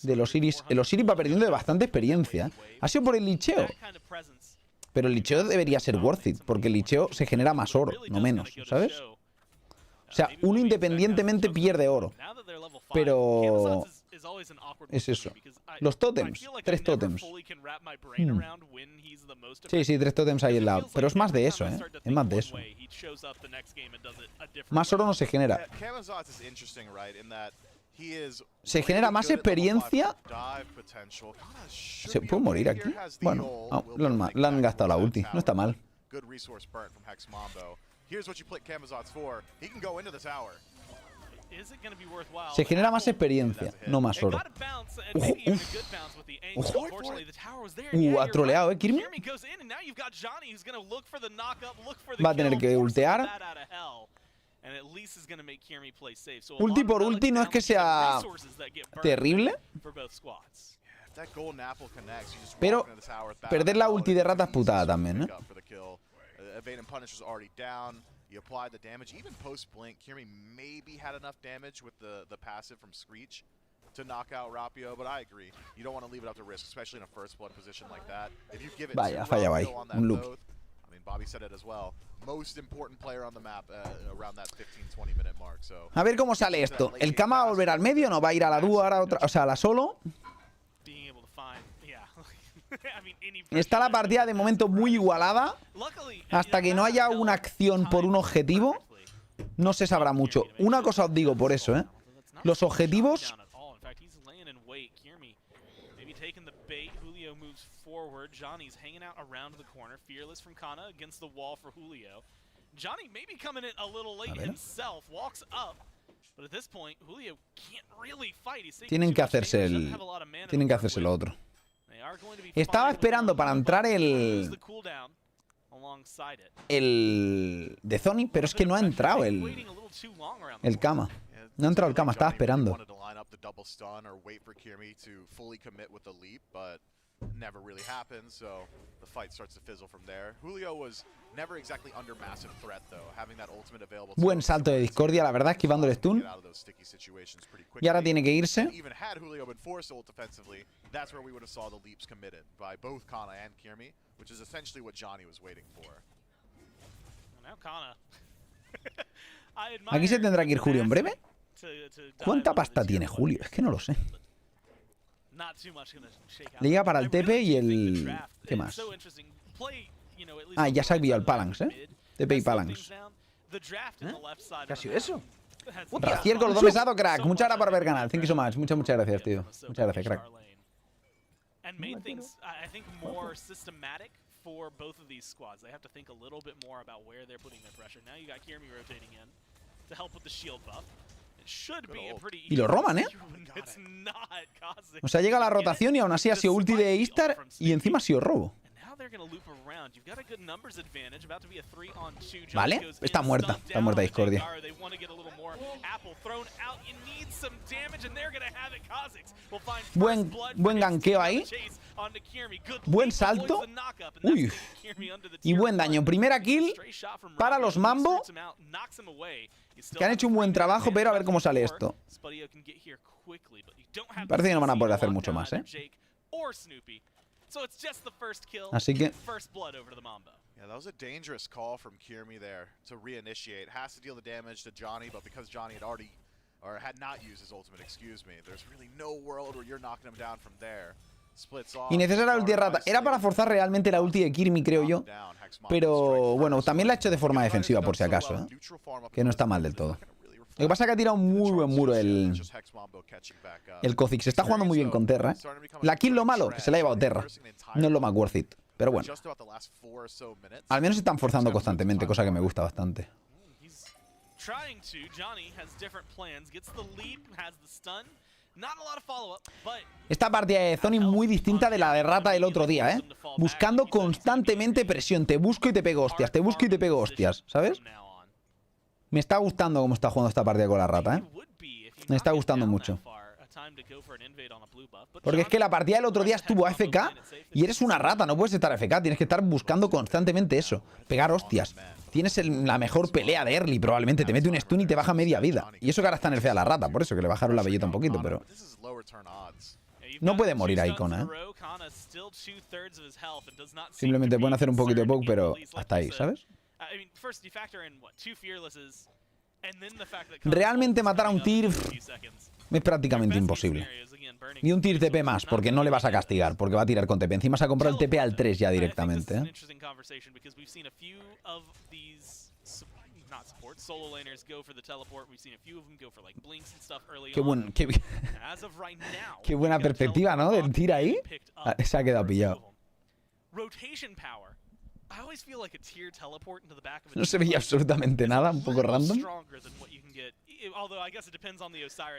De los Iris. El Osiris va perdiendo de bastante experiencia. Ha sido por el licheo. Pero el licheo debería ser worth it, porque el licheo se genera más oro, no menos, ¿sabes? O sea, uno independientemente pierde oro. Pero es eso. Los tótems, 3 tótems. Sí, sí, 3 tótems ahí en lado. Pero es más de eso, ¿eh? Es más de eso. Más oro no se genera. Se genera más experiencia. ¿Se puede morir aquí? Bueno, le han gastado la ulti. No está mal. Se genera más experiencia, no más oro. Ha troleado, Kirmi. Va a tener que ultear. Ulti por ulti no es que sea terrible, pero perder la ulti de rata es putada también, ¿eh? You apply the damage. Even post-blink, Kirmi maybe had enough damage with the passive from Screech to knock out Rapio, but I agree. You don't want to leave it up to risk, especially in a first blood position like that. If you give it Vaya, fallado ahí. Un loop. I mean, Bobby said it as well. Most important player on the map around that 15-20 minute mark. So a ver cómo sale esto. ¿El Kama va a volver al medio? ¿No va a ir a la dúo ahora otra? O sea, a la solo. Está la partida de momento muy igualada. Hasta que no haya una acción por un objetivo, no se sabrá mucho. Una cosa os digo por eso, ¿eh? Los objetivos... Tienen que hacerse el... Tienen que hacerse lo otro. Estaba esperando para entrar el de Zoni, pero es que no ha entrado el Kama. No ha entrado el Kama, estaba esperando. Never really happened, so the fight starts to fizzle from there. Julio was never exactly under massive threat though, having that ultimate available. Buen salto de discordia, la verdad, esquivando el stun. Y ahora tiene que irse. Even had Julio been forced ult defensively, that's where we would have saw the leaps committed by both Kana and Kirmi, which is essentially what Johnny was waiting for. Aquí se tendrá que ir Julio en breve. ¿Cuánta pasta tiene Julio? Es que no lo sé. Le llega para el TP y el... ¿Qué más? Ah, ya se ha enviado el Palanx, ¿eh? TP y Palanx. ¿Qué ha sido eso? Raciel con los 2 mesados, crack. Muchas gracias por ver el canal. Thank you so much. Muchas gracias, tío. Muchas gracias, crack. Y lo roban, ¿eh? O sea, llega la rotación y aún así ha sido ulti de Istar y encima ha sido robo. Vale, está muerta Discordia. Buen ganqueo ahí. Buen salto. Uy. Y buen daño. Primera kill para los Mambo, que han hecho un buen trabajo, pero a ver cómo sale esto. Parece que no van a poder hacer mucho más, ¿eh? Así que... Yeah, that was a dangerous call from Kirmi there to reinitiate. Has to deal the damage to Johnny, but because Johnny had already, or had not used his ultimate, excuse me, there's really no world where you're knocking him down from there. Innecesaria la ulti de rata. Era para forzar realmente la ulti de Kirmi, creo yo. Pero bueno, también la ha hecho de forma defensiva por si acaso, ¿eh? Que no está mal del todo. Lo que pasa es que ha tirado un muy buen muro el Kha'Zix. Se está jugando muy bien con Terra, ¿eh? La kill lo malo, que se la ha llevado Terra. No es lo más worth it. Pero bueno. Al menos se están forzando constantemente, cosa que me gusta bastante. Esta partida de Zoni muy distinta de la de Rata del otro día, ¿eh? Buscando constantemente presión. Te busco y te pego hostias, te busco y te pego hostias, ¿sabes? Me está gustando cómo está jugando esta partida con la Rata, ¿eh? Me está gustando mucho. Porque es que la partida del otro día estuvo AFK y eres una rata, no puedes estar AFK. Tienes que estar buscando constantemente eso. Pegar hostias. Tienes la mejor pelea de early, probablemente. Te mete un stun y te baja media vida. Y eso que ahora está nerfeada la Rata, por eso que le bajaron la bellota un poquito, pero... No puede morir ahí, Kona, ¿eh? Simplemente pueden hacer un poquito de poke, pero hasta ahí, ¿sabes? Realmente matar a un Tyr es prácticamente imposible. Y un Tyr TP más, porque no le vas a castigar, porque va a tirar con TP. Encima se ha comprado el TP al 3 ya directamente, ¿eh? Qué buena perspectiva, ¿no? Del Tyr ahí. Se ha quedado pillado. No se veía absolutamente nada, un poco random.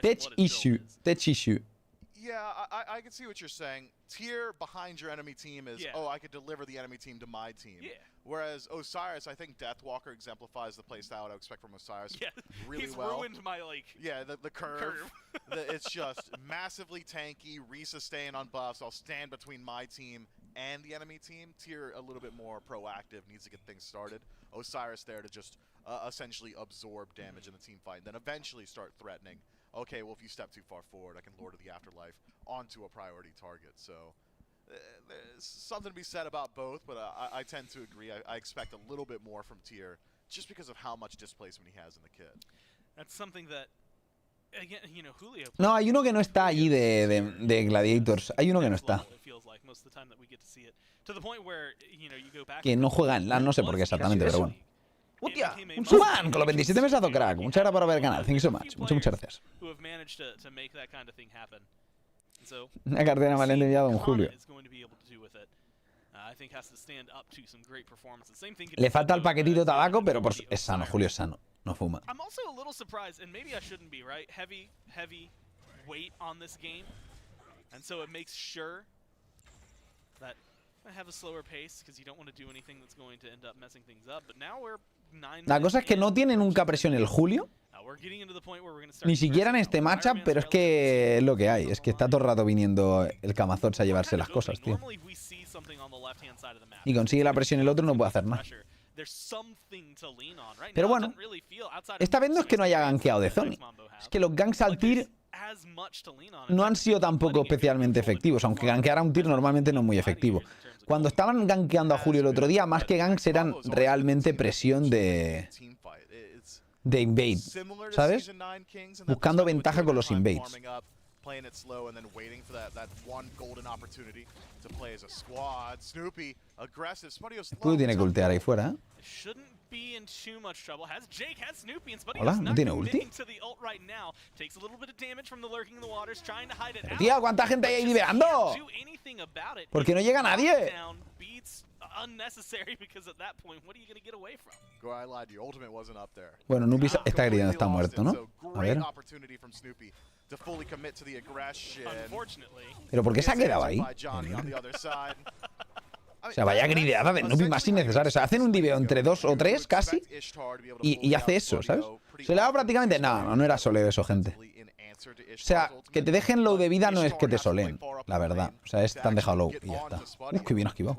Tech issue. Tech issue. Yeah, I can see what you're saying. Tier behind your enemy team is, oh, I could deliver the enemy team to my team. Yeah. Whereas Osiris, I think Deathwalker exemplifies the playstyle I would expect from Osiris really well. He's ruined my, like, the curve. It's just massively tanky, re-sustain on buffs. I'll stand between my team and the enemy team. Tier a little bit more proactive, needs to get things started. Osiris there to just essentially absorb damage in the team fight, and then eventually start threatening. Okay, well, if you step too far forward, I can Lord of the Afterlife onto a priority target. So there's something to be said about both, but I tend to agree. I expect a little bit more from Tier just because of how much displacement he has in the kit. That's something that, again, you know, Julio. No, hay uno que no está allí de Gladiators. Hay uno que no está. Que no juega en LAN, no sé por qué exactamente, pero bueno. ¡Hostia! ¡Un Suban! Con los 27 mesazos, crack. Muchas gracias por ver el canal. Thank you so much. Muchas gracias. Una cartera mal enviada a don Julio. Le falta el paquetito de tabaco, pero es sano. Julio es sano. No fuma. La cosa es que no tiene nunca presión el Julio. Ni siquiera en este matchup, pero es que es lo que hay. Es que está todo el rato viniendo el Camazotz a llevarse las cosas, tío. Y consigue la presión el otro, no puede hacer nada. Pero bueno, esta vez no es que no haya gankeado de Zoni. Es que los ganks al Tyr no han sido tampoco especialmente efectivos. Aunque gankear a un Tyr normalmente no es muy efectivo. Cuando estaban gankeando a Julio el otro día, más que ganks eran realmente presión de invade, ¿sabes? Buscando ventaja con los invades. Pudo tiene que ultear ahí fuera, ¿eh? Hola, ¿no tiene ulti? Pero, tío, ¿cuánta gente hay ahí liberando? ¿Por qué no llega nadie? Bueno, Snoopy está gritando, está muerto, ¿no? A ver. ¿Pero por qué se ha quedado ahí? O sea, vaya grideada de Snoopy más innecesaria. O sea, hacen un diveo entre 2 o 3 casi y hace eso, ¿sabes? Se le ha dado prácticamente... No era soleo eso, gente. O sea, que te dejen low de vida no es que te soleen, la verdad. O sea, te han dejado low y ya está. Qué bien esquivado.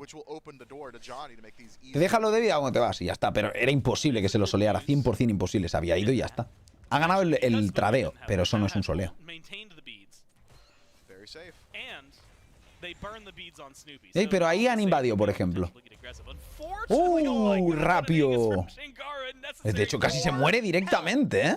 Te deja low de vida o te vas y ya está. Pero era imposible que se lo soleara. 100% imposible. Se había ido y ya está. Ha ganado el tradeo, pero eso no es un soleo. Pero ahí han invadido, por ejemplo. Rápido. De hecho, casi se muere directamente, ¿eh?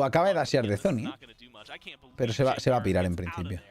Acaba de dashear de Zoni. Pero se va a pirar en principio.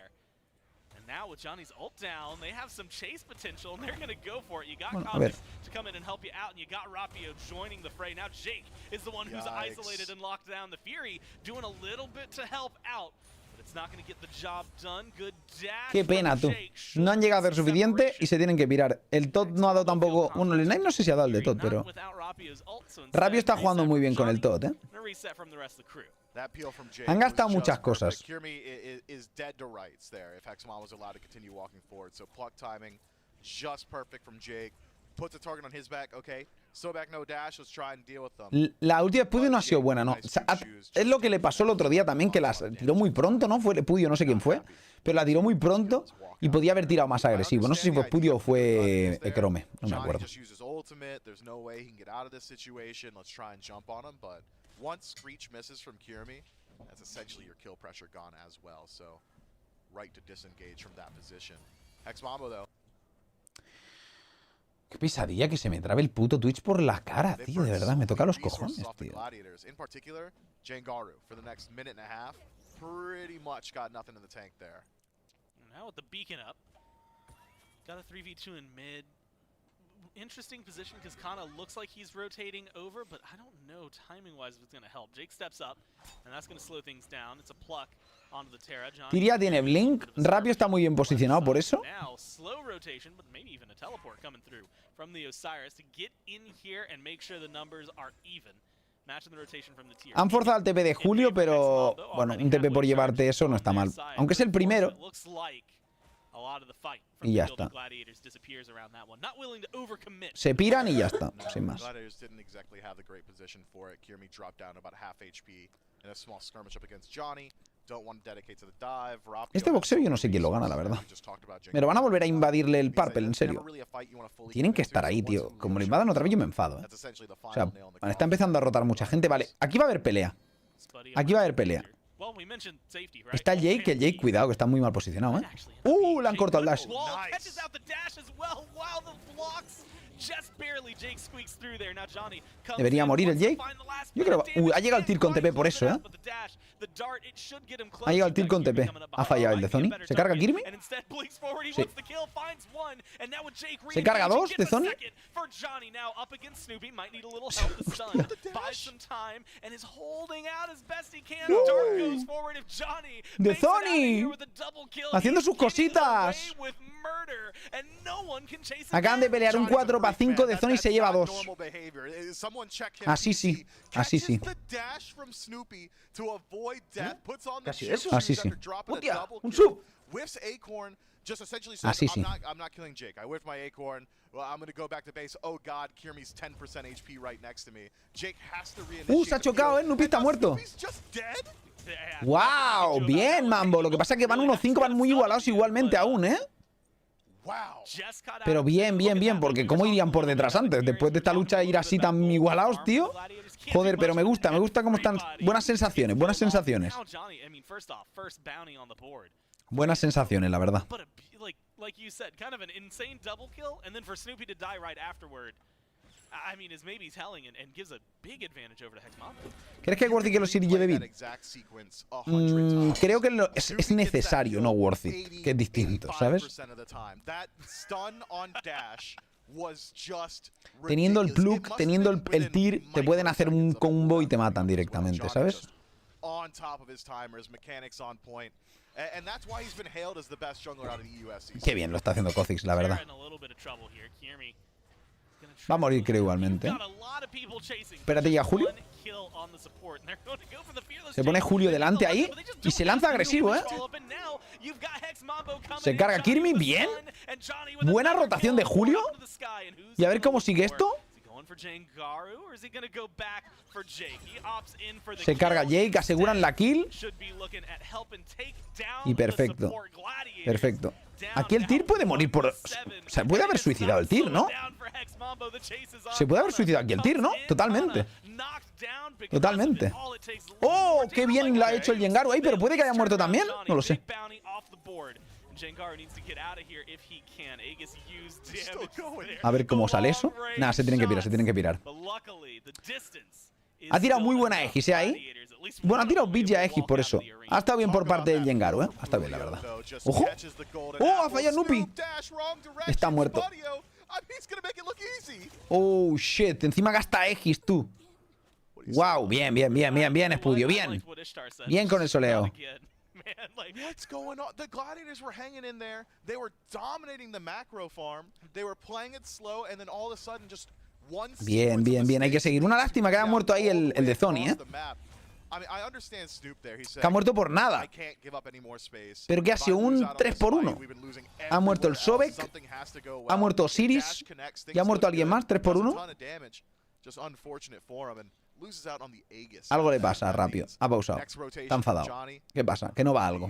now with Johnny's ult down, they have some chase potential, and they're going to go for it. You got Bueno, a ver. Codigo to come in and help you out, and you got Rapio joining the fray. Now Jake is the one who's Yikes. isolated and locked down. The Fury doing a little bit to help out, but it's not going to get the job done. Good dash. Qué pena, from tú. Jake. No han llegado a hacer Some suficiente y separation. se tienen que pirar. El Todd no ha dado tampoco... Bueno, el Knight no sé si ha dado el de Todd, Not pero... without Rapio's ult, so Rapio instead, está jugando reset muy from bien con el Johnny, Todd, ¿eh? and a reset from the rest of the crew. That peel from Jake Han gastado was muchas just perfect. cosas. Kirmi is dead to rights there if Hexamon was allowed to continue walking forward. So pluck timing, just perfect from Jake. Puts a target on his back. Okay, so back no dash. Let's try and deal with them. La última de Pudio no ha sido buena, ¿no? O sea, es lo que le pasó el otro día también, que las tiró muy pronto, ¿no? Fue Pudio, no sé quién fue, pero la tiró muy pronto y podía haber tirado más agresivo. No sé si fue Pudio o fue Chrome, no me acuerdo. Just uses ultimate. There's no way he can get out of this situation. Let's try and jump on him, but once Screech misses from Kirmi, that's essentially your kill pressure gone as well. So right to disengage from that position. Hexmambo though. Qué pesadilla que se me trabe el puto Twitch por la cara, They tío. De burn verdad, me so toca many los resources cojones, off the tío. Gladiators. In particular, Jangaru for the next minute and a half. Pretty much got nothing in the tank there. Now with the beacon up, got a 3v2 in mid. Interesting position because Kana looks like he's rotating over, but I don't know timing-wise if it's going to help. Jake steps up, and that's going to slow things down. It's a pluck onto the Terra. Johnny Tiria tiene Blink, Rapio está muy bien posicionado por eso. Now, slow rotation, but maybe even a teleport coming through from the Osiris to get in here and make sure the numbers are even. Matching the rotation from the tier. Han forzado el TP de Julio, pero bueno, un TP por llevarte eso no está mal. Aunque es el primero. Y ya está. Se piran y ya está, sin más. Gladiators didn't exactly have the great position for it. Kirmi dropped down about half HP in a small skirmish up against Johnny. Don't want to dedicate to the dive. Rapio Este boxeo yo no sé quién lo gana, la verdad. Pero van a volver a invadirle el Purple, en serio. Tienen que estar ahí, tío. Como lo invadan otra vez yo me enfado, ¿eh? O sea, está empezando a rotar mucha gente. Vale, aquí va a haber pelea. Aquí va a haber pelea. Está Jake, que el Jake, cuidado, que está muy mal posicionado, ¿eh? Le han cortado el dash. Debería morir el Jake. Yo creo... ha llegado el tier con TP por eso, ¿eh? Ha llegado el tier con TP. Ha fallado el de Zoni. ¿Se carga Kirmi? Sí. ¿Se carga dos de Zoni? ¡De Zoni! Haciendo sus cositas. Acaban de pelear un 4-5 de Zoni y se lleva 2. Así sí, así sí. Casi eso. Así sí. ¡Hostia! ¡Un sub! Así sí. I'm not killing Jake. I whiffed my acorn. Well, I'm going to go back to base. Oh god, Kirmi's 10% HP right next to me. Jake has to reinitiate. Se ha chocado, ¿eh? Nupi está muerto. ¡Wow! Bien, Mambo. Lo que pasa es que van 1-5, van muy igualados igualmente aún, ¿eh? Pero bien, bien, bien, porque ¿cómo irían por detrás antes? Después de esta lucha ir así tan igualados, tío. Joder, pero me gusta cómo están. Buenas sensaciones, buenas sensaciones. Buenas sensaciones, la verdad. ¿Crees que Worthy que lo sí lleve bien? Creo que es necesario, no Worthy, que es distinto, ¿sabes? Teniendo el plug, teniendo el tir, te pueden hacer un combo y te matan directamente, ¿sabes? Qué bien lo está haciendo Kha'Zix, la verdad. Va a morir, creo, igualmente. Espérate, ya Julio. Se pone Julio delante ahí y se lanza agresivo, ¿eh? Se carga Kirmi, bien. Buena rotación de Julio. Y a ver cómo sigue esto. Se carga Jake, aseguran la kill. Y perfecto. Perfecto. Aquí el Tyr puede morir por... O sea, puede haber suicidado el Tyr, ¿no? Se puede haber suicidado aquí el Tyr, ¿no? Totalmente. Totalmente. ¡Oh! ¡Qué bien la ha hecho el Jengaru ahí! Pero puede que haya muerto también. No lo sé. A ver cómo sale eso. Nada, se tienen que pirar, se tienen que pirar. is Ha tirado still muy buena enough X, ahí. Gladiators, at least Bueno, ha one tirado of them Villa will X walk por out of eso. the arena. Ha estado bien por parte del Jengaru, Ha estado bien, la verdad. ¡Ojo! ¡Oh, ha fallado Nupi! Está muerto. Oh, shit. Encima gasta X, tú. Wow, bien, bien, bien, bien, bien, Spudio, bien. Bien con el soleo. What's going on? The Gladiators were hanging in there. They were dominating the macro farm. They were playing it slow, and then all of a sudden, just one. Bien, bien, bien. Hay que seguir. Una lástima que haya muerto ahí el de Zoni, ¿eh? Que ha muerto por nada. Pero que ha sido un 3-1. Ha muerto el Sobek. Ha muerto Osiris. Y ha muerto alguien más, 3-1. Algo le pasa, Rapio. Ha pausado. Está enfadado. ¿Qué pasa? Que no va algo.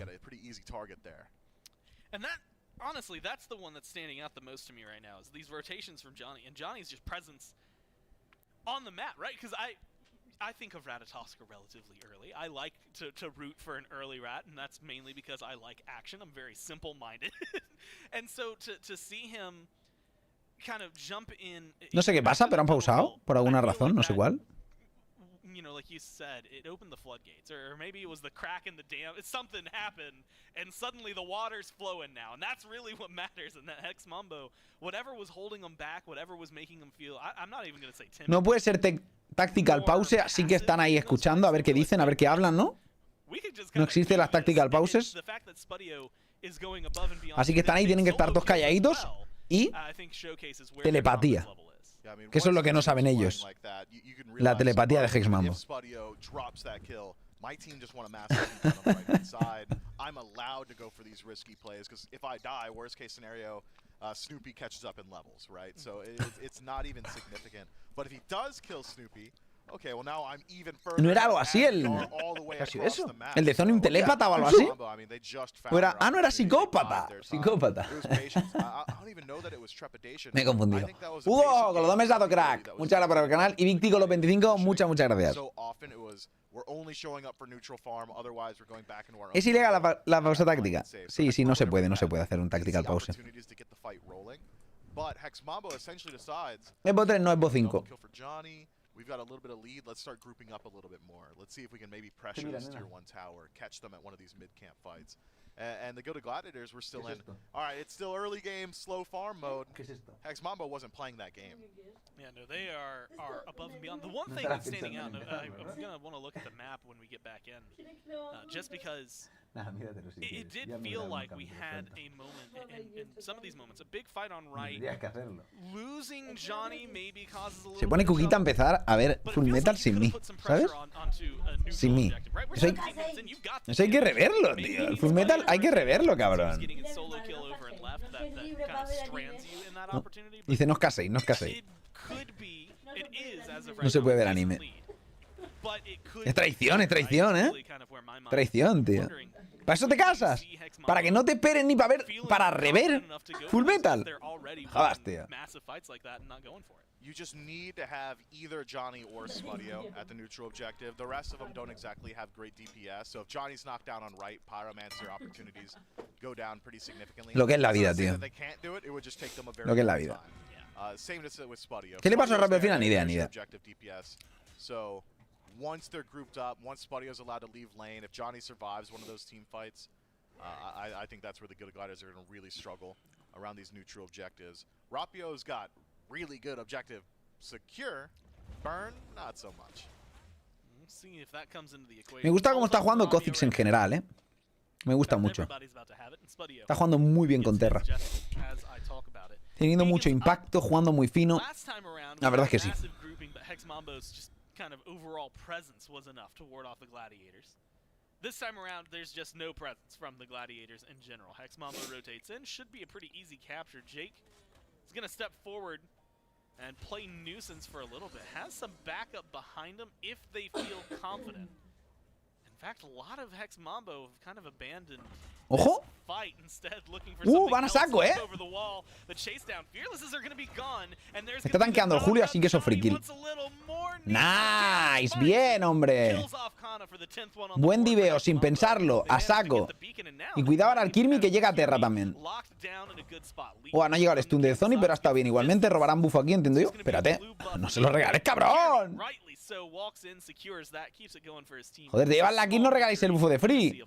And that, honestly, that's the one that's standing out the most to me right now, is these rotations from Johnny. And Johnny's just presence on the map, right? Because I think of Ratatoska relatively early. I like to root for an early rat, and that's mainly because I like action. I'm very simple-minded. And so to see him kind of jump in... No sé qué pasa, pero han pausado. Por alguna razón, no sé cuál. You know, like you said, it opened the floodgates, or maybe it was the crack in the dam. Something happened, and suddenly the water's flowing now, and that's really what matters. And that Hex Mambo, whatever was holding him back, whatever was making him feel, I'm not even going to say timid. No puede ser Tactical Pause, así que están ahí escuchando a ver qué dicen, a ver qué hablan, ¿no? No existen las Tactical Pauses. Así que están ahí, tienen que estar todos calladitos y telepatía. Que eso es lo que no saben ellos. La telepatía de Hex Mambo. My team just want to mass on the right side. I'm allowed to go for these risky plays because if I die, worst case scenario, Snoopy catches up in levels, right? So it's not even significant. But if he does kill Snoopy, okay, well now I'm even further. ¿No era algo así el...? ¿Qué ha sido eso? ¿El de Zoni un telépata o algo así? No era psicópata. Psicópata. Me he confundido. Hugo, con los 2 meses dado crack. Muchas gracias por el canal. Y Victi con los 25, muchas gracias. ¿Es ilegal la pausa táctica? Sí, sí, no se puede hacer un tactical pause. Es bot 3, no es bot 5. We've got a little bit of lead. Let's start grouping up a little bit more. Let's see if we can maybe pressure this tier 1 tower, catch them at one of these mid-camp fights. And the Gilda Gladiators, we're still in. All right, it's still early game, slow farm mode. Hex Mambo wasn't playing that game. Yeah, no, they are above and beyond. The one thing that's standing out, I'm going to want to look at the map when we get back in, just because it did feel like we had a moment, in some of these moments, a big fight on right. Losing Johnny maybe causes a little. Se pone Cuquita a empezar a ver Full Metal sin mí, ¿sabes? Sin mí. Eso hay que reverlo, tío. El Full Metal hay que reverlo, cabrón. No. Dice, no os caséis, no os caséis. No se puede ver anime. Es traición, ¿eh? Traición, tío. ¿Para eso te casas? ¿Para que no te esperen ni para ver, para rever Full Metal? Jodas, tío. You just need to have either Johnny or Spudio at the neutral objective. The rest of them don't exactly have great DPS. So if Johnny's knocked down on right, Pyromancer opportunities go down pretty significantly. Lo que es la vida, tío. Lo que es la vida. ¿Qué le pasó a Rapio al final? Ni idea, ni idea. So once they're grouped up, once Spudio's allowed to leave lane, if Johnny survives one of those team fights, I think that's where the Gilda Gliders are going to really struggle around these neutral objectives. Rapio's got really good objective secure. Burn, not so much. Me gusta cómo está jugando Kha'Zix en general, ¿eh? Me gusta mucho. Está jugando muy bien con Terra. Teniendo mucho impacto, jugando muy fino. La verdad es que sí. This time around, there's just no presence from the Gladiators in general. Hex Mambo rotates in. Should be a pretty easy capture. Jake is going to step forward and play nuisance for a little bit. Has some backup behind him if they feel confident. In fact, a lot of Hex Mambo have kind of abandoned ¡Ojo! fight instead, looking for something van a saco, else over the wall. The chase down. Fearlesses are going to be gone, and there's Está tanqueando el Julio, así que eso free kill. Nice, bien, hombre. Buen diveo, sin pensarlo, a saco. Y cuidado ahora al Kirmi que llega a Terra también. Oh, no ha llegado el stun de Zoni, pero ha estado bien. Igualmente robarán buffo aquí, entiendo yo. Espérate. No se lo regales, cabrón. Joder, te llevas la kill, no regaléis el buffo de free.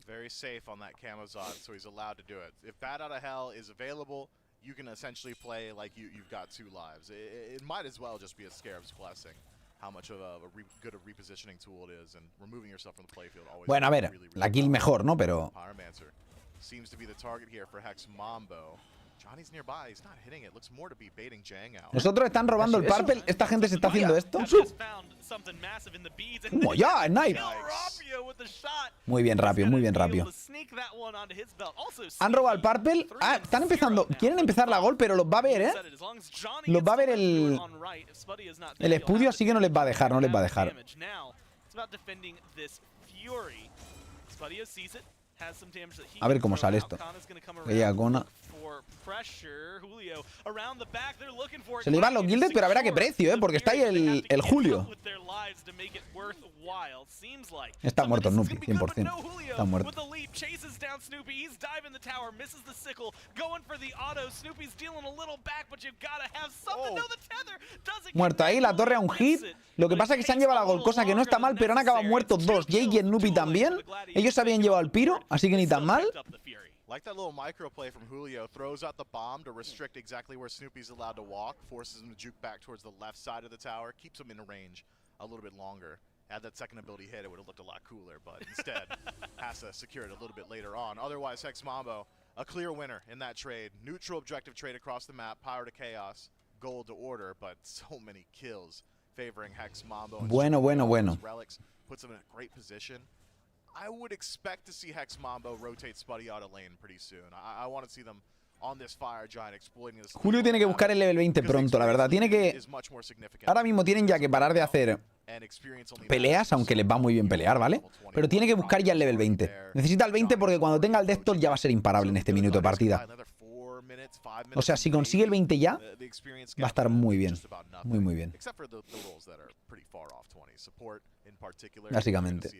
Very safe on that Camazon, so he's allowed to do it. If Bat Out of Hell is available, you can essentially play like you've got 2 lives. It might as well just be a Scarab's Blessing. How much of a good repositioning tool it is, and removing yourself from the playfield always. Bueno, a ver, la kill mejor, ¿no? Pero Pyromancer seems to be the target here for Hex Mambo. Johnny's nearby, he's not hitting it. Looks more to be baiting Jang out. nosotros están robando el Purple. Esta gente se está haciendo esto. ¡Como ya! ¡Snipe! Muy bien, rápido, muy bien, rápido. Han robado el Purple. Ah, están empezando. Quieren empezar la gol, pero los va a ver, ¿eh? Los va a ver el Spudio, así que no les va a dejar, no les va a dejar. A ver cómo sale esto. Que llega Kona. Se le iban los Gilded, pero a ver a qué precio, porque está ahí el Julio. Está muerto Snoopy, 100%. Está muerto. Muerto ahí, la torre a un hit. Lo que pasa es que se han llevado la gol, cosa que no está mal, pero han acabado muertos 2. Jake y Snoopy también. Ellos se habían llevado el piro, así que ni tan mal. Like that little microplay from Julio, throws out the bomb to restrict exactly where Snoopy's allowed to walk, forces him to juke back towards the left side of the tower, keeps him in range a little bit longer. Had that second ability hit, it would have looked a lot cooler, but instead has to secure it a little bit later on. Otherwise, Hex Mambo, a clear winner in that trade. Neutral objective trade across the map, power to chaos, gold to order, but so many kills favoring Hex Mambo. Bueno. Relics puts him in a great position. I would expect to see Hex Mambo rotate Spuddy out of lane pretty soon. I want to see them on this Fire Giant exploiting this. Julio tiene que buscar el level 20 pronto, la verdad. Tiene que... Ahora mismo tienen ya que parar de hacer peleas, aunque les va muy bien pelear, ¿vale? Pero tiene que buscar ya el level 20. Necesita el 20 porque cuando tenga el Directos ya va a ser imparable en este minuto de partida. O sea, si consigue el 20 ya, va a estar muy bien. Muy bien. Básicamente.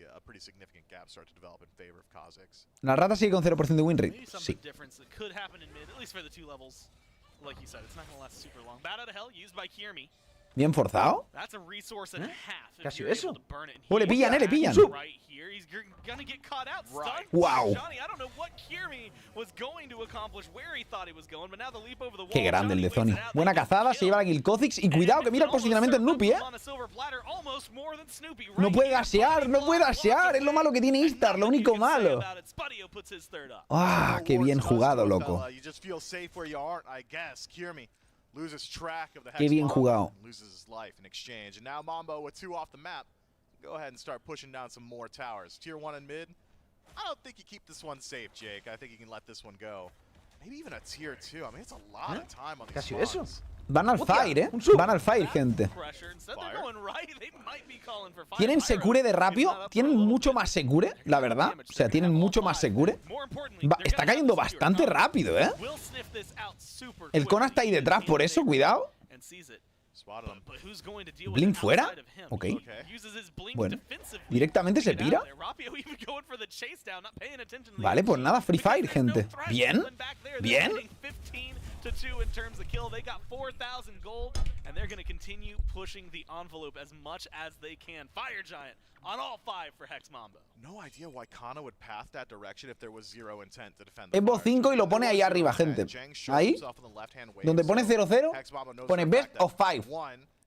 ¿La rata sigue con 0% de win rate? Sí. Bien forzado. ¿Qué ha sido eso? Oh, le pillan, le pillan. ¡Wow! Qué grande el de Zoni. Buena cazada, se lleva la kill Kha'Zix. Y cuidado que mira el posicionamiento de Snoopy, No puede gasear, no puede gasear. Es lo malo que tiene Istar, lo único malo. ¡Ah! ¡Qué bien jugado, loco! Qué bien jugado. Go ahead and start pushing down some more towers. Tier 1 and mid. I don't think you keep this one safe, Jake. I think you can let this one go. Maybe even a tier 2. I mean, it's a lot of time on these spawns. Van al fire, Van al fire, gente. ¿Tienen secure de rápido? ¿Tienen mucho más secure, la verdad? O sea, tienen mucho más secure. Está cayendo bastante rápido, El Kona está ahí detrás, por eso, cuidado. ¿Blink fuera? Ok. Bueno, directamente se pira. Vale, pues nada, Free Fire, gente. Bien. Bien. To 2 in terms of kill. They got 4,000 gold, and they're going to continue pushing the envelope as much as they can. Fire Giant on all 5 for Hex Mambo. No idea why Kana would path that direction if there was zero intent to defend. Evo 5 y lo pone ahí arriba, gente. Ahí, donde pone 0-0, pone best of 5.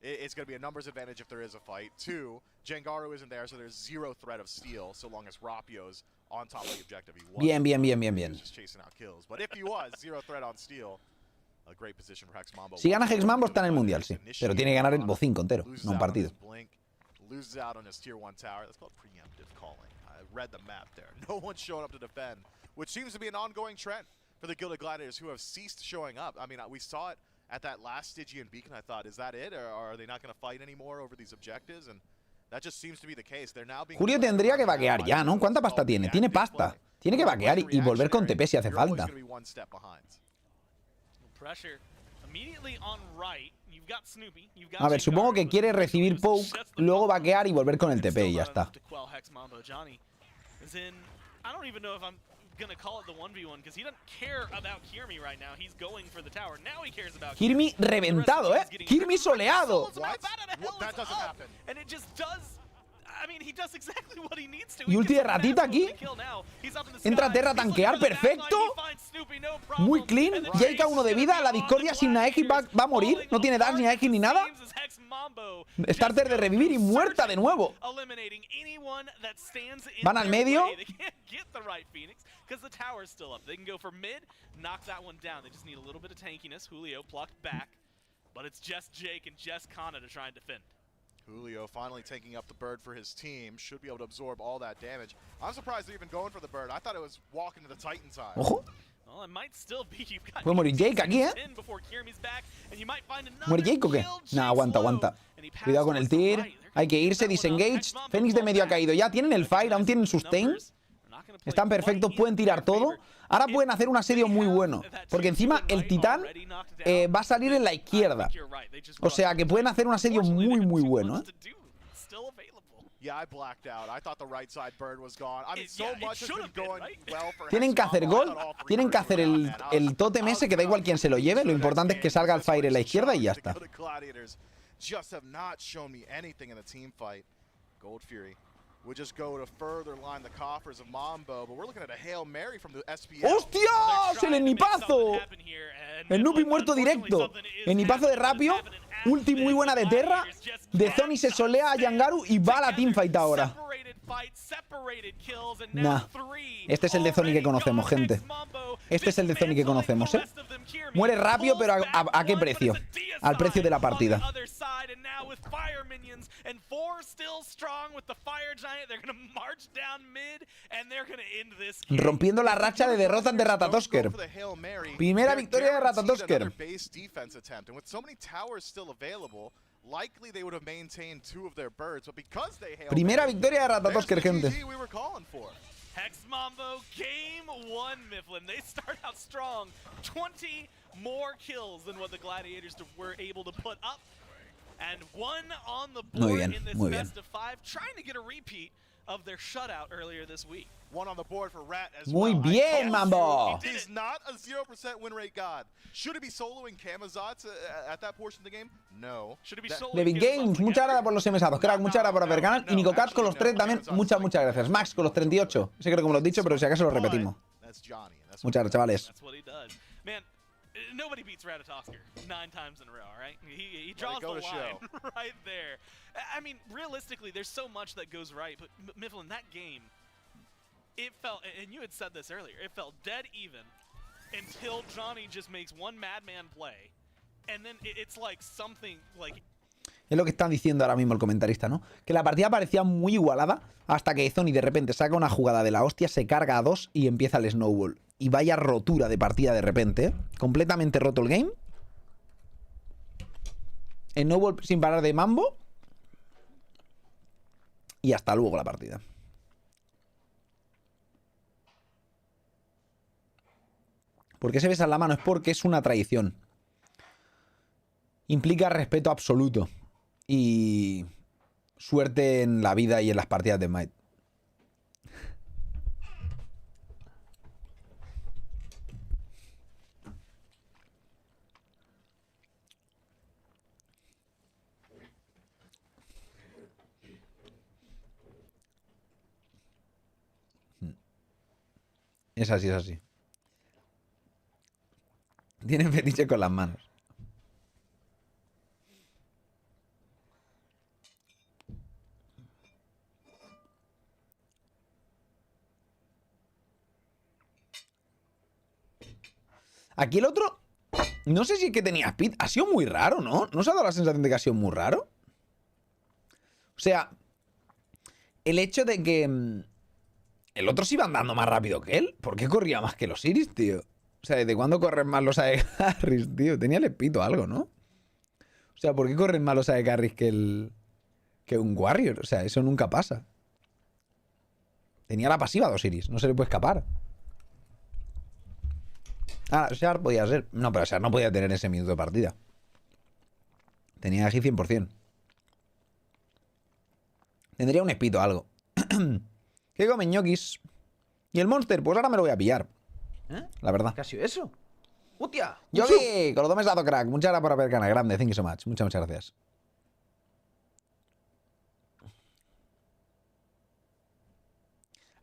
It's going to be a numbers advantage if there is a fight. 2, Jangaru isn't there, so there's zero threat of steal so long as Rapio's on top of the objective. Bien. Just chasing out kills. But if he was zero threat on steal, a great position for Hex Mambo. Si gana Hex Mambo está en el mundial, sí. Pero tiene que ganar el Evo 5 entero, no un partido. Loses out on his tier 1 tower. That's called preemptive calling. I read the map there. No one's showing up to defend, which seems to be an ongoing trend for the Gilded Gladiators who have ceased showing up. I mean, we saw it at that last Stygian beacon. I thought, is that it, or are they not going to fight anymore over these objectives? And that just seems to be the case. They're now being Julio tendría que vaquear ya, ¿no? ¿Cuánta pasta tiene? Tiene pasta. Tiene que vaquear y volver con TP si hace falta. Pressure immediately on right. A ver, supongo que quiere recibir poke, luego vaquear y volver con el TP y ya está. Kirmi reventado, Kirmi soleado. Y ulti de ratita aquí. Entra Terra a tanquear, perfecto. Muy clean. Jake 1 de vida. La discordia sin Naegi va a morir. No tiene dash ni Naegi ni nada. Starter de revivir y muerta de nuevo. Van al medio. Julio finally taking up the bird for his team. Should be able to absorb all that damage. I'm surprised they're even going for the bird. I thought it was walking to the Titan side. Ojo. Puede morir Jake aquí, ¿Muere Jake o qué? Nah, aguanta. Cuidado con el tir. Hay que irse, disengage. Fénix de medio ha caído ya. Tienen el fire, aún tienen sustain. Están perfectos, pueden tirar todo. Ahora pueden hacer un asedio muy bueno. Porque encima el titán va a salir en la izquierda. O sea que pueden hacer un asedio muy bueno, Tienen que hacer gol. Tienen que hacer el tótem ese, que da igual quién se lo lleve. Lo importante es que salga el fire en la izquierda y ya está. Would just go to further line the coffers of Mambo, but we're looking at a Hail Mary from the SPL. ¡Hostias! ¡El enipazo! El Nupi muerto directo. Enipazo de Rapio. Ulti muy buena de Terra. De Zoni se solea a Yangaru y va a la teamfight ahora. Nah. Este es el de Zoni que conocemos, gente. Este es el de Zoni que conocemos, Muere rápido, pero ¿a qué precio? Al precio de la partida. Rompiendo la racha de derrotas de Ratatosker. Primera victoria de Ratatosker. Primera victoria de Ratatosker, gente. Hex Mambo, game 1, Mifflin. They start out strong. 20 more kills than what the Gladiators were able to put up. And one on the board in this best of 5, trying to get a repeat of their shutout earlier this week. One on the board for Rat as Muy bien, Mambo. He's not a 0% win rate god. Should he be soloing Camazotz at that portion of the game? No. Should he be soloing David Games, muchas gracias por los mesados. Crack, muchas gracias por haber canal. Y Nico Cat con los 3 también, muchas gracias. Max con los 38. Sé que como lo he dicho, pero si acaso lo repetimos. Muchas gracias, chavales. Nobody beats Ratatosker 9 times in a row, all right? He draws the line right there. I mean, realistically, there's so much that goes right, but Mifflin, that game, it felt, and you had said this earlier, it felt dead even until Johnny just makes one madman play, and then it's like something like... Es lo que están diciendo ahora mismo el comentarista, ¿no? Que la partida parecía muy igualada hasta que Zoni de repente saca una jugada de la hostia, se carga a 2 y empieza el snowball. Y vaya rotura de partida de repente, completamente roto el game. Snowball sin parar de Mambo. Y hasta luego la partida. ¿Por qué se besan la mano? Es porque es una traición. Implica respeto absoluto. Y suerte en la vida y en las partidas de Smite. Es así, es así. Tienen fetiche con las manos. Aquí el otro... No sé si es que tenía speed. Ha sido muy raro, ¿no? ¿No os ha dado la sensación de que ha sido muy raro? O sea... El hecho de que... El otro se iba andando más rápido que él. ¿Por qué corría más que los Iris, tío? O sea, ¿desde cuándo corren más los AD-Carries, tío? Tenía el espito algo, ¿no? O sea, ¿por qué corren más los AD-Carries que un Warrior? O sea, eso nunca pasa. Tenía la pasiva de Osiris. No se le puede escapar. Ah, Shard podía ser. No, pero Shard no podía tener ese minuto de partida. Tenía agi 100%. Tendría un espito o algo. ¿Qué comen ñoquis? Y el Monster, pues ahora me lo voy a pillar. La verdad. ¿Qué ha sido eso? ¡Hostia! Yogi, con lo tomes dado, crack. Muchas gracias por haber canal. Grande, thank you so much. Muchas gracias.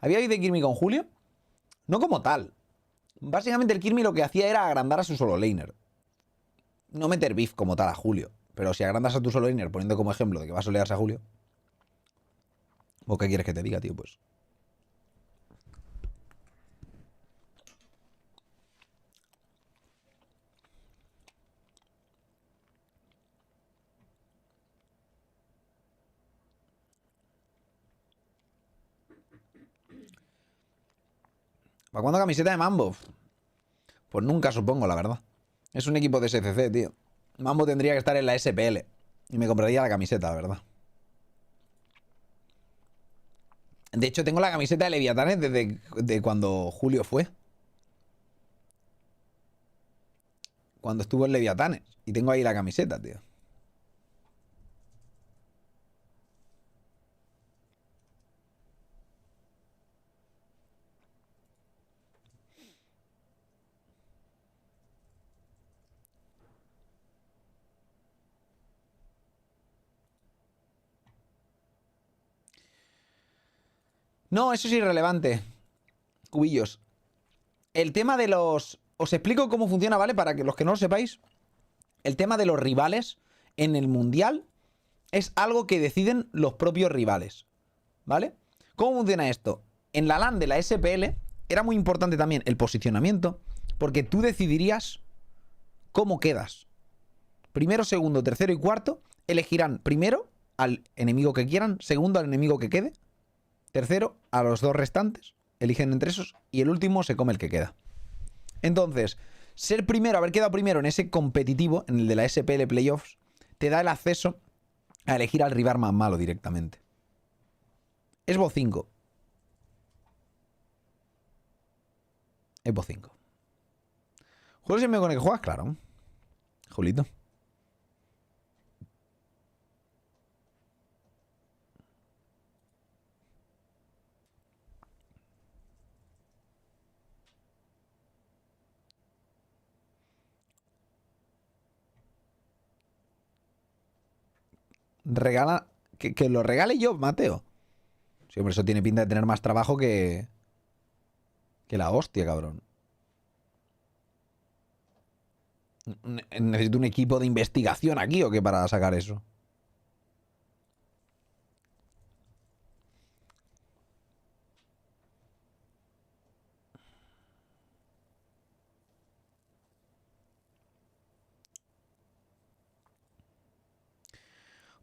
¿Había habido Kirmi con Julio? No como tal. Básicamente el Kirmi lo que hacía era agrandar a su solo laner. No meter beef como tal a Julio. Pero si agrandas a tu solo laner poniendo como ejemplo de que va a solearse a Julio. ¿O qué quieres que te diga, tío? Pues. ¿Para cuándo camiseta de Mambo? Pues nunca, supongo, la verdad. Es un equipo de SCC, tío. Mambo tendría que estar en la SPL. Y me compraría la camiseta, la verdad. De hecho, tengo la camiseta de Leviatanes desde cuando Julio fue. Cuando estuvo en Leviatanes. Y tengo ahí la camiseta, tío. No, eso es irrelevante. Cubillos. El tema de los... Os explico cómo funciona, ¿vale? Para que los que no lo sepáis. El tema de los rivales en el Mundial es algo que deciden los propios rivales, ¿vale? ¿Cómo funciona esto? En la LAN de la SPL era muy importante también el posicionamiento, porque tú decidirías cómo quedas. Primero, segundo, tercero y cuarto elegirán primero al enemigo que quieran, segundo al enemigo que quede, tercero a los dos restantes, eligen entre esos y el último se come el que queda. Entonces, ser primero, haber quedado primero en ese competitivo, en el de la SPL Playoffs, te da el acceso a elegir al rival más malo directamente. Es Bo 5. Es Bo 5. ¿Juegas siempre con el que juegas? Claro. Julito. Regala... Que lo regale yo, Mateo. Sí, hombre, eso tiene pinta de tener más trabajo que la hostia, cabrón. Necesito un equipo de investigación aquí o qué para sacar eso.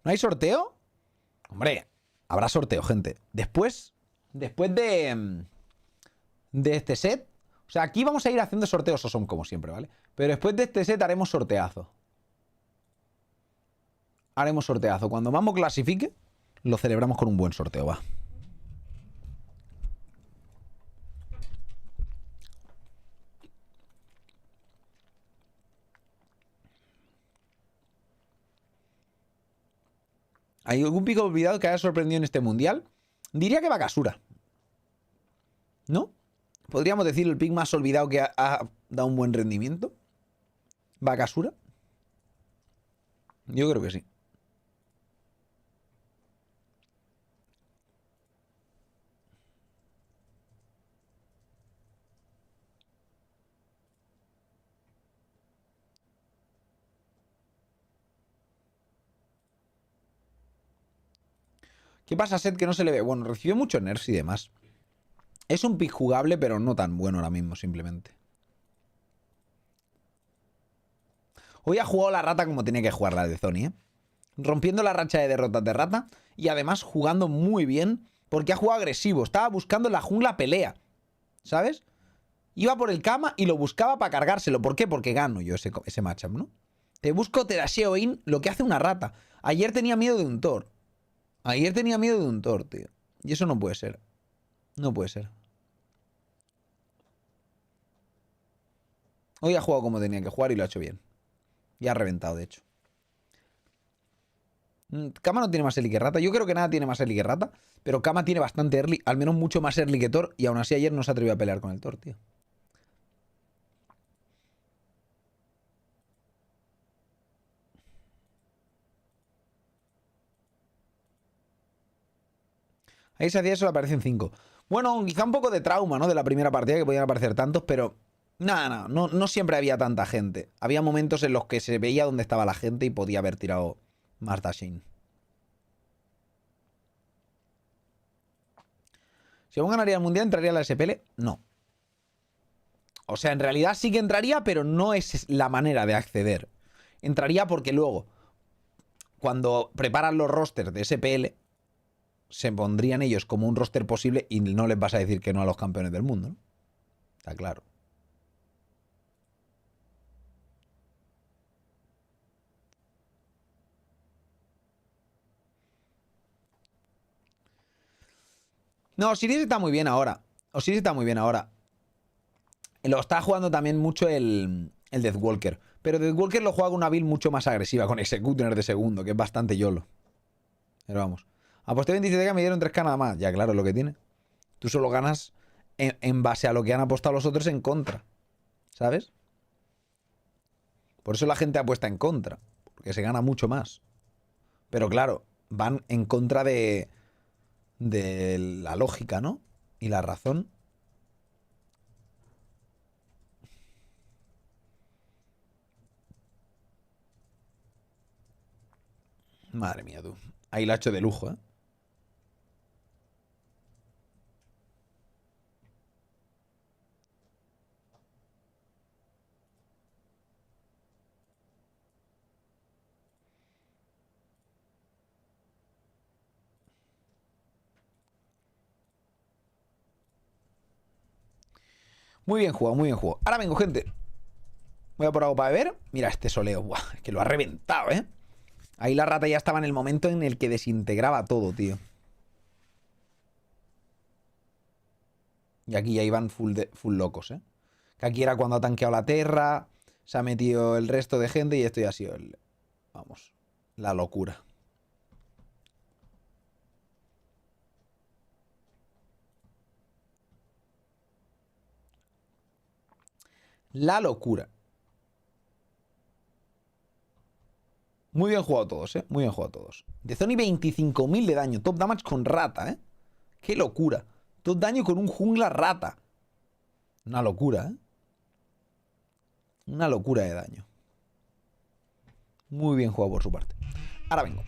¿No hay sorteo? Hombre, habrá sorteo, gente. Después de este set... O sea, aquí vamos a ir haciendo sorteos o son como siempre, ¿vale? Pero después de este set haremos sorteazo. Haremos sorteazo. Cuando Mambo clasifique, lo celebramos con un buen sorteo, va. ¿Hay algún pico olvidado que haya sorprendido en este mundial? Diría que Bakasura. ¿No? ¿Podríamos decir el pick más olvidado que ha dado un buen rendimiento? ¿Bakasura? Yo creo que sí. ¿Qué pasa, Seth, que no se le ve? Bueno, recibió mucho nerfs y demás. Es un pick jugable, pero no tan bueno ahora mismo, simplemente. Hoy ha jugado la rata como tenía que jugar la de Zoni, ¿eh? Rompiendo la racha de derrotas de rata y además jugando muy bien porque ha jugado agresivo. Estaba buscando en la jungla pelea, ¿sabes? Iba por el Kama y lo buscaba para cargárselo. ¿Por qué? Porque gano yo ese matchup, ¿no? Te busco, te dasheo in, lo que hace una rata. Ayer tenía miedo de un Thor. Ayer tenía miedo de un Thor, tío. Y eso no puede ser. No puede ser. Hoy ha jugado como tenía que jugar y lo ha hecho bien. Y ha reventado, de hecho. Kama no tiene más early que Rata. Yo creo que nada tiene más early que Rata. Pero Kama tiene bastante early. Al menos mucho más early que Thor. Y aún así ayer no se atrevió a pelear con el Thor, tío. Ahí se hacía eso, le aparecen 5. Bueno, quizá un poco de trauma, ¿no? De la primera partida, que podían aparecer tantos, pero... Nada, no siempre había tanta gente. Había momentos en los que se veía dónde estaba la gente y podía haber tirado más dashing. Si aún ganaría el Mundial, ¿entraría a la SPL? No. O sea, en realidad sí que entraría, pero no es la manera de acceder. Entraría porque luego, cuando preparan los rosters de SPL, se pondrían ellos como un roster posible y no les vas a decir que no a los campeones del mundo, ¿no? Está claro. No, Osiris está muy bien ahora. Osiris está muy bien ahora. Lo está jugando también mucho el Deathwalker. Pero Deathwalker lo juega con una build mucho más agresiva, con Executioner de segundo, que es bastante YOLO. Pero vamos. Aposté 27k, me dieron 3k nada más. Ya, claro, es lo que tiene. Tú solo ganas en base a lo que han apostado los otros en contra. ¿Sabes? Por eso la gente apuesta en contra. Porque se gana mucho más. Pero claro, van en contra de la lógica, ¿no? Y la razón. Madre mía, tú. Ahí la ha hecho de lujo, ¿eh? Muy bien jugado, muy bien jugado. Ahora vengo, gente. Voy a por algo para beber. Mira este soleo. Buah, es que lo ha reventado, ¿eh? Ahí la rata ya estaba en el momento en el que desintegraba todo, tío. Y aquí ya iban full locos, ¿eh? Que aquí era cuando ha tanqueado la Terra, se ha metido el resto de gente y esto ya ha sido vamos, la locura. La locura. Muy bien jugado todos, ¿eh? Muy bien jugado todos. De Zoni 25.000 de daño. Top damage con rata, ¿eh? Qué locura. Top daño con un jungla rata. Una locura, ¿eh? Una locura de daño. Muy bien jugado por su parte. Ahora vengo.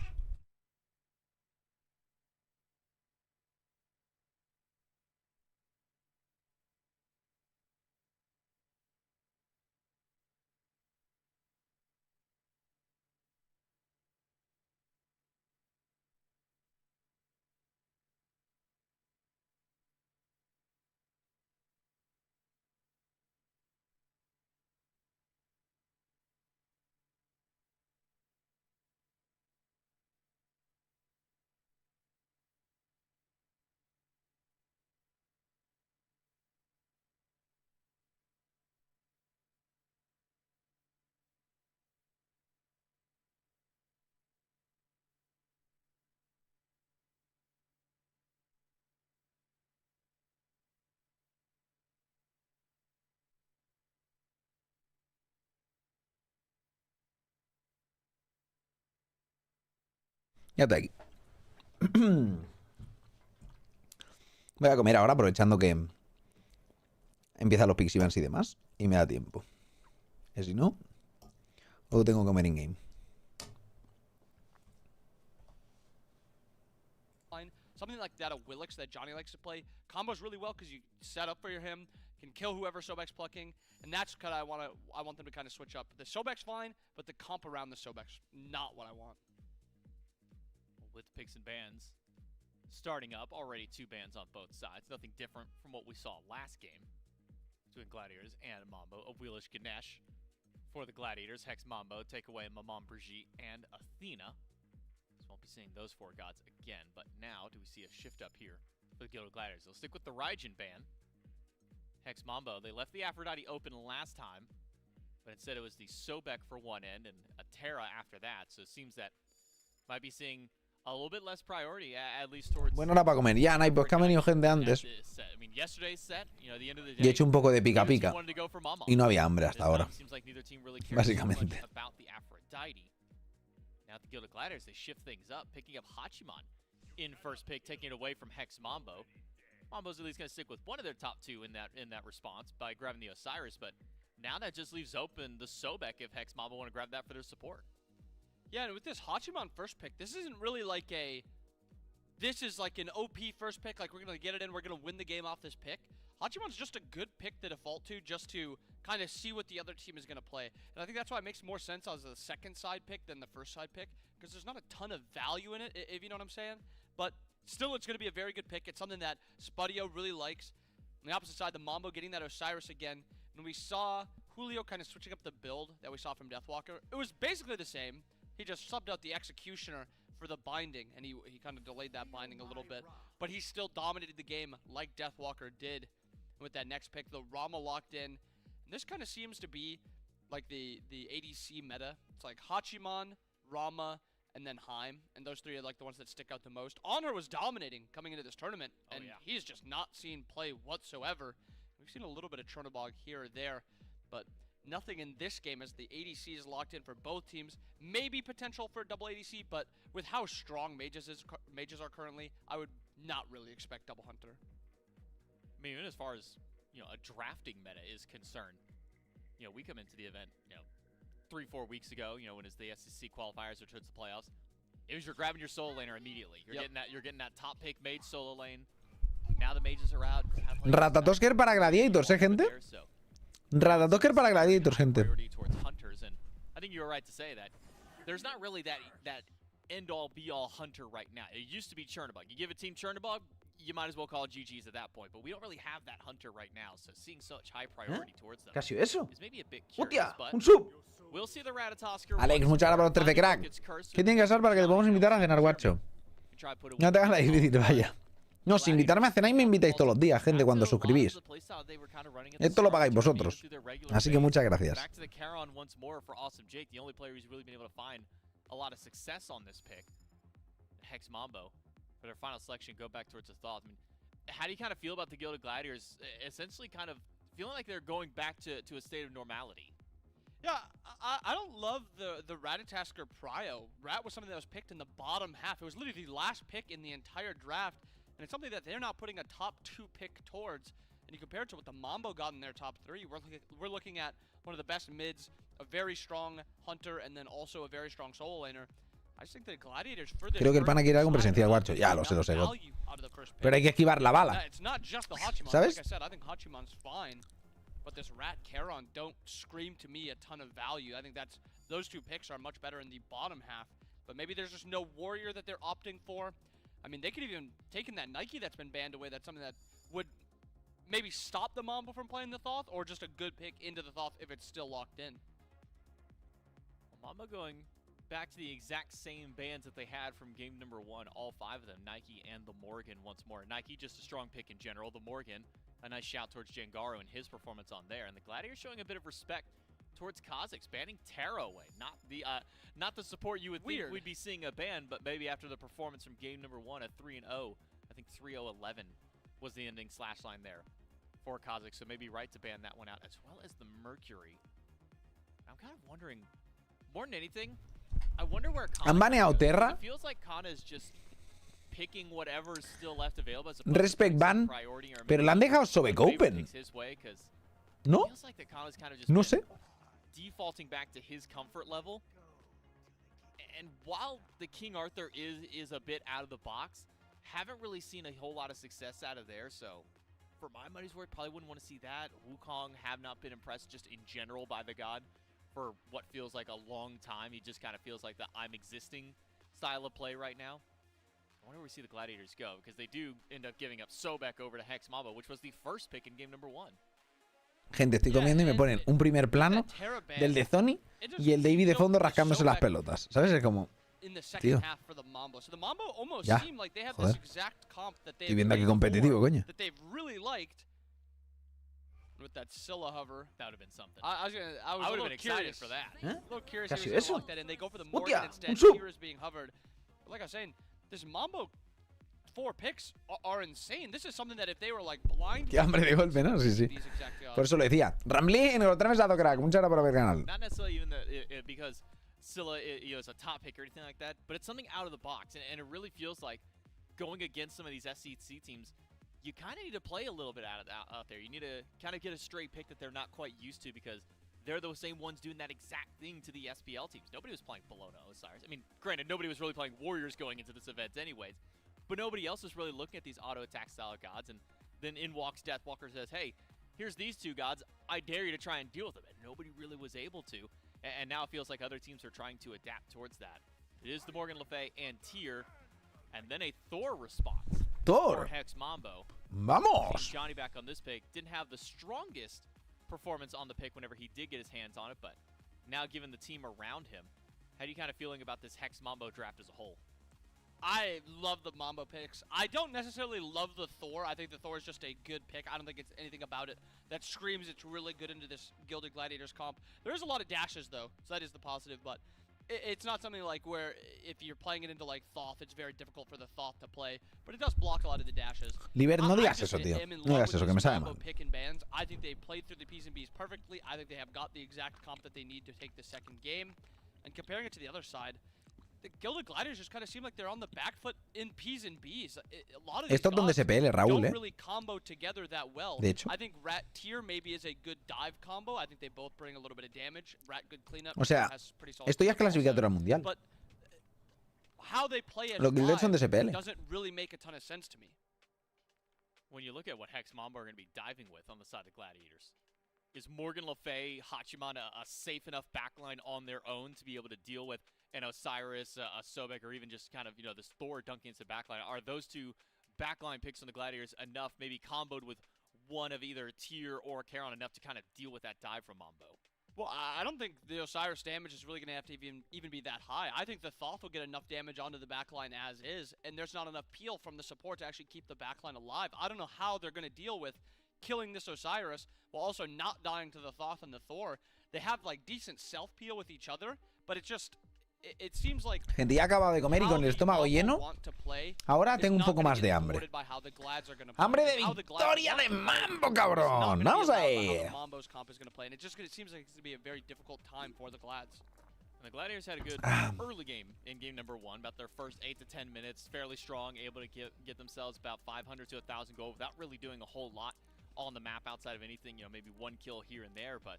Ya está aquí. Voy a comer ahora, aprovechando que empiezan los Pixie Bands y demás. Y me da tiempo. Y si no, luego tengo que comer in-game. Something like that, a Willix that Johnny likes to play, combos really well because you set up for him, can kill whoever Sobek's plucking, and that's kind of I want them to kind of switch up. The Sobek's fine, but the comp around the Sobek's not what I want. With picks and bans starting up, already 2 bans on both sides. Nothing different from what we saw last game between Gladiators and Mambo. A Wheelish Ganesh for the Gladiators. Hex Mambo take away Maman Brigitte and Athena. Won't be seeing those 4 gods again, but now do we see a shift up here for the Guild of Gladiators? They'll stick with the Raijin ban. Hex Mambo, they left the Aphrodite open last time, but instead it was the Sobek for one end and a Terra after that, so it seems that might be seeing a little bit less priority, at least towards. Buena hora para comer. Ya, Nay, pues que ha venido gente antes. I mean, yesterday's set, you know, the end of the Y he day, hecho un poco de pica neither team pica. wanted to go for Mama. Y no había hambre This hasta ahora. time, seems like neither team really cares too much Básicamente. about the Aphrodite. Now at the Guild of Gladiators, they shift things up, picking up Hachiman in first pick, taking it away from Hex Mambo. Mambo's at least going to stick with one of their top two in that response by grabbing the Osiris, but now that just leaves open the Sobek if Hex Mambo want to grab that for their support. Yeah, and with this Hachiman first pick, this isn't really like a... This is like an OP first pick, like we're going to get it in, we're going to win the game off this pick. Hachiman's just a good pick to default to, just to kind of see what the other team is going to play. And I think that's why it makes more sense as a second side pick than the first side pick, because there's not a ton of value in it, if you know what I'm saying. But still, it's going to be a very good pick. It's something that Spudio really likes. On the opposite side, the Mambo getting that Osiris again. And we saw Julio kind of switching up the build that we saw from Deathwalker. It was basically the same. He just subbed out the Executioner for the binding, and he kind of delayed that binding a little bit. But he still dominated the game like Deathwalker did. And with that next pick, the Rama locked in. And this kind of seems to be like the ADC meta. It's like Hachiman, Rama, and then Heim, and those three are like the ones that stick out the most. Honor was dominating coming into this tournament, and he's just not seen play whatsoever. We've seen a little bit of Chernobog here or there, but nothing in this game as the ADC is locked in for both teams. Maybe potential for a double ADC, but with how strong mages are currently, I would not really expect double Hunter. I mean, even as far as, you know, a drafting meta is concerned, you know, we come into the event, you know, 3-4 weeks ago, you know, when it's the SWC Qualifiers or towards the playoffs, it was you're grabbing your solo laner immediately. You're getting that top pick mage solo lane. Now the mages are out. Ratatosker para Gladiators, gente. Ratatosker para Gladiators, gente. Towards Hunters, and I think you were right to say that there's not really that end-all be-all Hunter right now. It used to be Chernobog. You give a team Chernobog, you might as well call it GG's at that point, but we don't really have that Hunter right now, so seeing such high priority towards them ¿Qué ha sido eso? is maybe a bit curious, ¡Hostia! but ¡Un sub! we'll see the Ratatosker. Alex, muchas gracias por los 13 crack. ¿Qué tiene que hacer para que te podamos invitar a cenar, guacho? No te hagas la difícil, vaya. No, si invitarme a cenar me invitáis todos los días, gente, cuando suscribís. Esto lo pagáis vosotros. Así que muchas gracias. Hex Mambo, for their final selection, go back towards the Thought. I mean, how do you kind of feel about the Guild of Gladiators essentially kind of feeling like they're going back to a state of normality? Yeah, I don't love the Ratatosker Prio. Rat was something that was picked in the bottom half. It was literally the last pick in the entire draft, and it's something that they're not putting a top 2 pick towards. And you compare it to what the Mambo got in their top 3, we're looking at one of the best mids, a very strong Hunter, and then also a very strong solo laner. Creo que el pana quiere algo presencial, guacho. Ya, lo sé, God. Pero hay que esquivar la bala. ¿Sabes? But this Rat Charon don't scream to me a ton of value. I think those 2 picks are much better in the bottom half. But maybe there's just no warrior that they're opting for. I mean, they could even taken that Nike that's been banned away. That's something that would maybe stop the Mambo from playing the Thoth, or just a good pick into the Thoth if it's still locked in. Well, Mambo going back to the exact same bands that they had from game number 1, all 5 of them, Nike and the Morgan once more. Nike just a strong pick in general. The Morgan, a nice shout towards Jangaro and his performance on there. And the Gladiators showing a bit of respect towards Kha'Zix, banning Taro away. Not the support you would think we'd be seeing a ban, but maybe after the performance from game number 1 at 3-0, I think 3-0-11 was the ending slash line there for Kha'Zix. So maybe right to ban that one out, as well as the Mercury. I'm kind of wondering, more than anything, I wonder where ¿Han baneado Terra? It feels like Kana is just picking whatever is still left available as Respect ban, pero le han dejado Sobek open. ¿No? No sé. Defaulting back to his comfort level. And while the King Arthur is a bit out of the box, haven't really seen a whole lot of success out of there, so for my money's worth, probably wouldn't want to see that. Wukong have not been impressed just in general by the god for what feels like a long time. He just kind of feels like the I'm existing style of play right now. I wonder where we see the Gladiators go, because they do end up giving up Sobek over to Hex Mambo, which was the first pick in game number 1. Gente, estoy comiendo y me ponen un primer plano del de Zoni y el David de fondo rascándose las pelotas. ¿Sabes? Es como... Tío. Ya. Joder. Estoy viendo aquí competitivo, coño. With that Scylla hover, that would have been something. I would have been excited for that. ¿Eh? ¿Qué ha sido eso? They go for the Morgan ¡Hostia! instead. ¡Un sub! Here is being hovered. But like I was saying, this Mambo 4 picks are insane. This is something that if they were like blind. Qué hambre de golpe, ¿no? Sí, sí. These exact, Por eso lo decía. Ramlin, otra vez dado crack. Muchas gracias por ver el canal. Not necessarily even because Scylla is a top pick or anything like that, but it's something out of the box, and it really feels like going against some of these SWC teams, you kind of need to play a little bit out there. You need to kind of get a straight pick that they're not quite used to, because they're those same ones doing that exact thing to the SPL teams. Nobody was playing Bologna Osiris. I mean, granted, nobody was really playing Warriors going into this event anyways, but nobody else was really looking at these auto attack style gods, and then in walks Deathwalker, says, hey, here's these 2 gods, I dare you to try and deal with them, and nobody really was able to, and now it feels like other teams are trying to adapt towards that. It is the Morgan Le Fay and Tier, and then a Thor response. Thor. Hex Mambo. Vamos. Johnny back on this pick. Didn't have the strongest performance on the pick whenever he did get his hands on it, but now given the team around him, how are you kind of feeling about this Hex Mambo draft as a whole? I love the Mambo picks. I don't necessarily love the Thor. I think the Thor is just a good pick. I don't think it's anything about it that screams it's really good into this Gilded Gladiators comp. There is a lot of dashes, though, so that is the positive, but it's not something like where if you're playing it into like Thoth, it's very difficult for the Thoth to play, but it does block a lot of the dashes. Liber, no digas eso, tío. No digas eso, que me sabe mal. Pick and bans. I think they played through the P's and B's perfectly. I think they have got the exact comp that they need to take the second game. And comparing it to the other side, the Gilded Gladiators just kind of seem like they're on the back foot in P's and B's. A lot of these Esto es donde se pele, Raúl, don't really combo together that well. De hecho. I think Rat Tier maybe is a good dive combo. I think they both bring a little bit of damage. Rat good cleanup. O sea, esto ya es clasificatoria mundial. But how they play as Los Gilded son de SPL. doesn't really make a ton of sense to me. When you look at what Hex Mambo are going to be diving with on the side of the Gladiators, is Morgan Le Fay, Hachiman a safe enough backline on their own to be able to deal with an Osiris, a Sobek, or even just kind of, you know, this Thor dunking into the backline? Are those 2 backline picks on the Gladiators enough, maybe comboed with one of either Tier or Charon, enough to kind of deal with that dive from Mambo? Well, I don't think the Osiris damage is really going to have to even be that high. I think the Thoth will get enough damage onto the backline as is, and there's not enough peel from the support to actually keep the backline alive. I don't know how they're going to deal with killing this Osiris while also not dying to the Thoth and the Thor. They have like decent self-peel with each other, but it just... It seems like Gente, ya he acabado de comer y con el estómago lleno. Ahora tengo un poco más de hambre. ¡Hambre de victoria de Mambo, cabrón! ¡Vamos ahí! And it just seems like it's going to be a very difficult time for the Glads. And the Gladiators had a good early game in game number 1, about their first 8 to 10 minutes, fairly strong, able to get themselves about 500 to 1,000 gold without really doing a whole lot on the map outside of anything, you know, maybe 1 kill here and there, but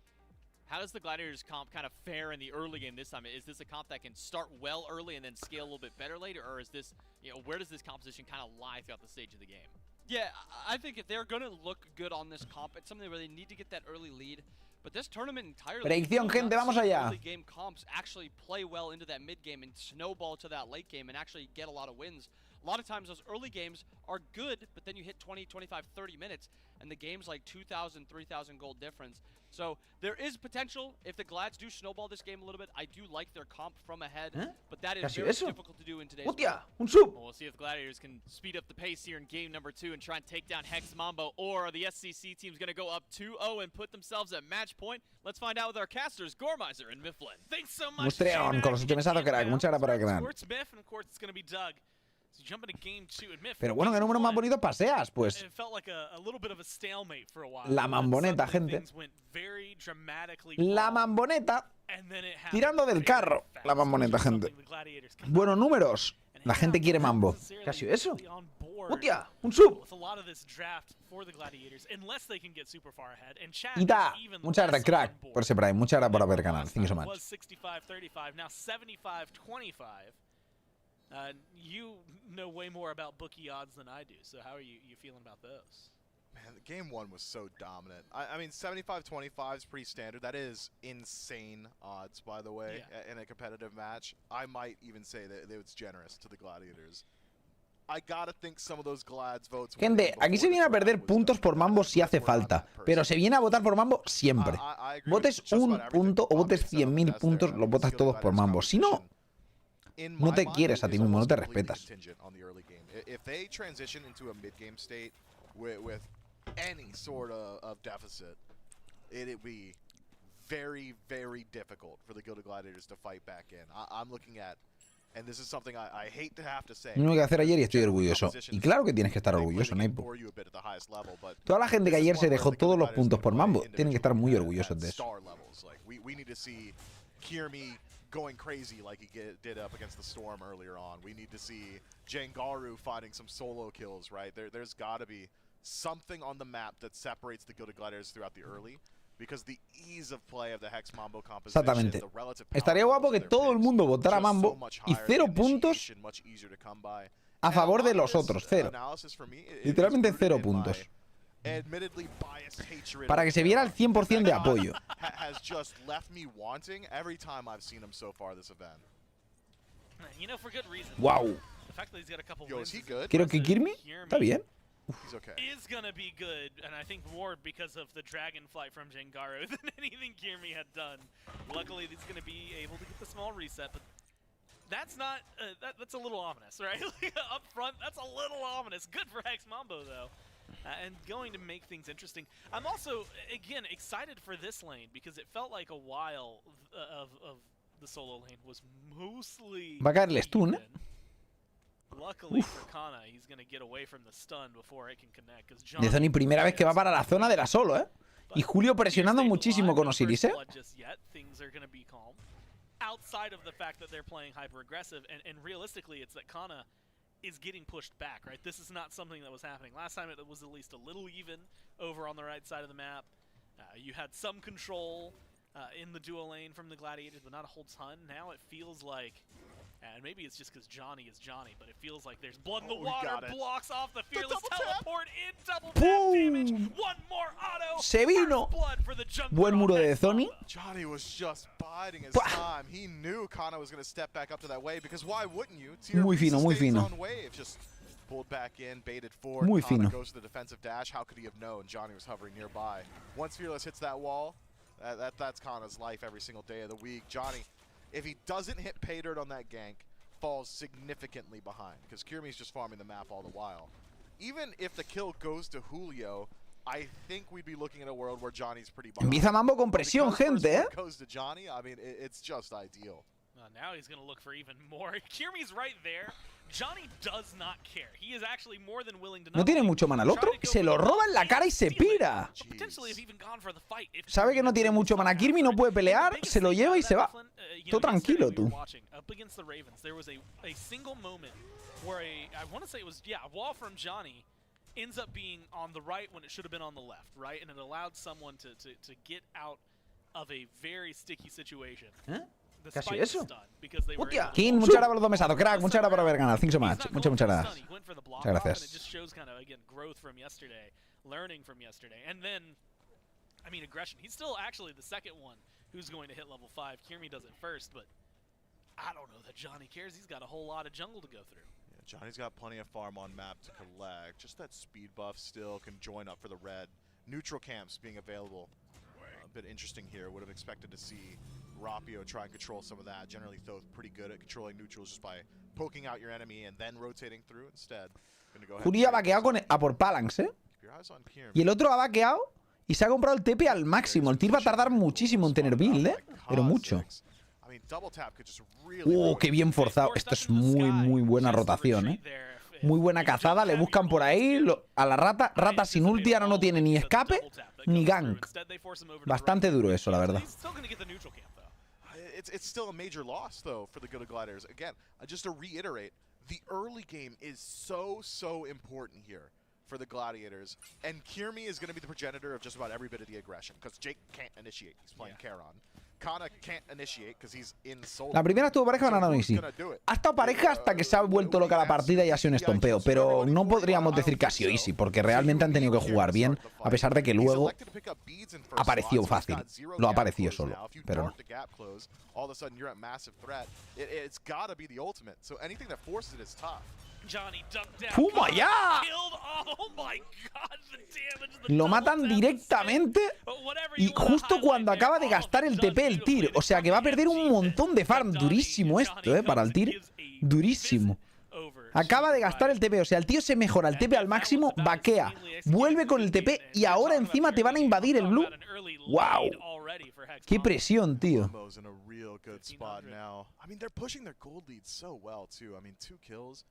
how does the Gladiators comp kind of fare in the early game this time? Is this a comp that can start well early and then scale a little bit better later, or is this, you know, where does this composition kind of lie throughout the stage of the game? Yeah, I think if they're going to look good on this comp, it's something where they need to get that early lead. But this tournament entirely, predicción, gente, vamos allá. Early game comps actually play well into that mid game and snowball to that late game and actually get a lot of wins. A lot of times those early games are good, but then you hit 20, 25, 30 minutes, and the game's like 2,000, 3,000 gold difference. So there is potential if the Glads do snowball this game a little bit. I do like their comp from ahead, but that is very difficult to do in today's ¡Hostia! ¡Un sub! Well, we'll see if the Gladiators can speed up the pace here in game number 2 and try and take down Hex Mambo, or are the SCC teams going to go up 2-0 and put themselves at match point? Let's find out with our casters, Gormizer and Mifflin. Thanks so much, Mustreon, con los 8 meses crack. Muchas gracias por el canal. Smith, and of course it's going to be Doug. So jump into game 2 and Miff. Pero bueno, ¿qué número más bonito paseas? Pues It felt like a little bit of a stalemate for a while. La Mamboneta, gente. Things went very dramatically la wrong, Mamboneta and then it happened tirando del very carro. fast, La Mamboneta, which is gente. something the Gladiators cannot Buenos números. and La gente quiere Mambo. necessarily ¿Qué ha sido eso? on board ¡Hostia! ¡Un sub! with a lot of this draft for the Gladiators, unless they can get super far ahead. And Chad Y ta, is even muchas gracias, less crack, on board. por ese Prime. Muchas gracias por ver el canal. Last Thank you so time much. it was 65-35, now 75-25. You know way more about bookie odds than I do, so how are you feeling about those? Man, game 1 was so dominant. I mean, 75-25 is pretty standard. That is insane odds, by the way, in a competitive match. I might even say that it's generous to the Gladiators. I gotta think some of those Glads votes. Gente, aquí se viene a perder puntos por Mambo si hace falta, pero se viene a votar por Mambo siempre. Votes un punto o votes 100.000 puntos, los votas todos por Mambo. Si no, no te quieres a ti mismo, no te respetas. If they transition into a mid-game state with any sort of deficit, it'd be very, very difficult for the Gilded Gladiators to fight back in. I'm looking at And this is something I hate to have to say. Lo único que hacer ayer y estoy orgulloso. Y claro que tienes que estar orgulloso, Naipo. Toda la gente que ayer se dejó todos los puntos por Mambo tienen que estar muy orgullosos de eso. We need to see Kirmi going crazy like he did up against the Storm earlier on. We need to see Jengaru finding some solo kills, right? There's got to be something on the map that separates the Gilded Gladiators throughout the early. Because the ease of play of the Hex Mambo composition, Exactamente. Estaría guapo que todo el mundo votara Mambo y 0 puntos a favor de los otros. 0. Literalmente 0 puntos. Para que se viera el 100% de apoyo. Wow. Creo que Kirmi está bien. He's okay. Is gonna be good, and I think more because of the dragonfly from Jengaru than anything Kirmi had done. Luckily, he's gonna be able to get the small reset, but that's not that's a little ominous, right? Up front, that's a little ominous. Good for Hex Mambo though, and going to make things interesting. I'm also again excited for this lane because it felt like a while of the solo lane was mostly. Va a caerle stun, Luckily for Kana, he's going to get away from the stun before it can connect. De Zoni, primera vez que va para la zona de la solo, ¿eh? Y Julio presionando muchísimo con Osiris, ¿eh? Outside of the fact that they're playing hyper aggressive, and realistically, it's that Kana is getting pushed back, right? This is not something that was happening last time. It was at least a little even over on the right side of the map. You had some control in the duo lane from the Gladiators, but not a whole ton. Now it feels like. And maybe it's just because Johnny is Johnny, but it feels like there's blood in the water, blocks off the fearless teleport in, double tap damage, one more auto, se vino. Buen muro de Zoni. Johnny was just biding his time. He knew Kana was going to step back up to that wave, because why wouldn't you? Muy fino, muy fino. Just pulled back in, baited forward. Muy Kana fino. goes to the defensive dash. How could he have known Johnny was hovering nearby? Once Fearless hits that wall, that's Kana's life every single day of the week. Johnny, if he doesn't hit pay dirt on that gank, falls significantly behind, because Kirmi's just farming the map all the while. Even if the kill goes to Julio, I think we'd be looking at a world where Johnny's pretty behind. Empieza Mambo con presión, gente, ¿eh? Goes to Johnny, I mean, it's just ideal. Now he's going to look for even more. Kirmi's right there. Johnny does not care. He is actually more than willing to. No tiene mucho mana el otro, se lo roba en la cara y se pira. Sabe que no tiene mucho mana Kirmi, no puede pelear, se lo lleva y se va. Todo tranquilo, tú. Up against the Ravens, there was a single moment where I want to say it was a wall from Johnny ends up being on the right when it should have been on the left, right? And it allowed someone to get out of a very sticky situation. Casi eso. King, muchas gracias por los 2 mesados, crack. Muchas gracias por haber ganado. Thanks so much. Muchas gracias. Muchas gracias. Growth from yesterday, learning from yesterday, and then, I mean, aggression. He's still actually the second one who's going to hit level 5. Kirmi does it first, but I don't know that Johnny cares. He's got a whole lot of jungle to go through. Yeah, Johnny's got plenty of farm on map to collect. Just that speed buff still can join up for the red. Neutral camps being available. A bit interesting here. Would have expected to see Rapio try and control some of that. Generally, Thoth pretty good at controlling neutrals just by poking out your enemy and then rotating through instead. Julio ha vaqueado a por Phalanx, ¿eh? Y el otro ha vaqueado y se ha comprado el TP al máximo. El Tyr va a tardar muchísimo en tener build, ¿eh? Pero mucho. Qué bien forzado. Esto es muy buena rotación, ¿eh? Muy buena cazada. Le buscan por ahí a la rata. Rata sin ulti, ahora no tiene ni escape ni gank. Bastante duro eso, la verdad. It's still a major loss, though, for the Gilded Gladiators. Again, just to reiterate, the early game is so important here for the Gladiators. And Kirmi is going to be the progenitor of just about every bit of the aggression, because Jake can't initiate. He's playing Charon. Kana can't initiate because he's in solo. La primera estuvo pareja con Anonisi. Ha estado pareja hasta que se ha vuelto loca la partida y ha sido un estompeo. Pero no podríamos decir que ha sido easy, porque realmente han tenido que jugar bien, a pesar de que luego ha parecido fácil. Lo ha parecido solo, pero no. ¡Fuma ya! Lo matan directamente y justo cuando acaba de gastar el TP el Tyr. O sea que va a perder un montón de farm. Durísimo esto, para el Tyr. Durísimo. Acaba de gastar el TP. O sea, el tío se mejora el TP al máximo, vaquea, vuelve con el TP y ahora encima te van a invadir el blue. ¡Wow! ¡Qué presión, tío! Mambo's in a real good spot now. I mean, they're pushing their gold lead so well, too. I mean, 2 kills.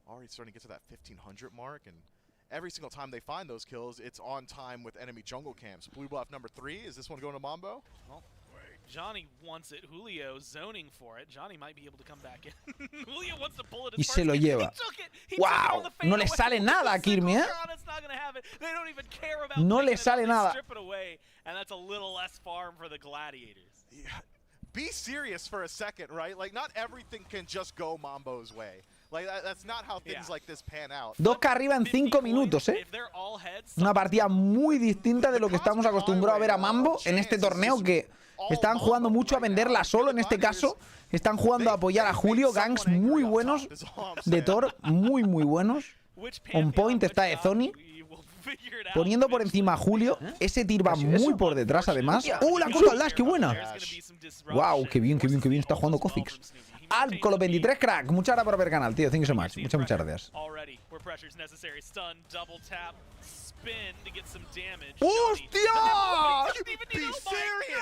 Already starting to get to that 1500 mark, and every single time they find those kills, it's on time with enemy jungle camps. Blue buff number 3. Is this one going to Mambo? Well, Johnny wants it. Julio zoning for it. Johnny might be able to come back in. Julio wants to pull it. Y se lo lleva. ¡Wow! No le sale nada a Kirmi, ¿eh? No le sale nada. And that's a little less farm for the Gladiators. Yeah. Be serious for a second, right? Like, not everything can just go Mambo's way. Like, that's not how things like this pan out. 2K arriba en 5 minutos, ¿eh? Una partida muy distinta de lo que estamos acostumbrados a ver a Mambo en este torneo, que están jugando mucho a venderla solo en este caso. Están jugando a apoyar a Julio. Ganks muy buenos de Thor, muy buenos. On point está de Zoni. Poniendo por encima a Julio. Ese tir va muy por detrás, además. ¡Oh, la cosa al dash! ¡Qué buena! ¡Wow! ¡Qué bien, qué bien, qué bien está jugando Kha'Zix! Alp con los 23, crack. Muchas gracias por ver el canal, tío. Thank you so much. Muchas gracias. ¡Hostia!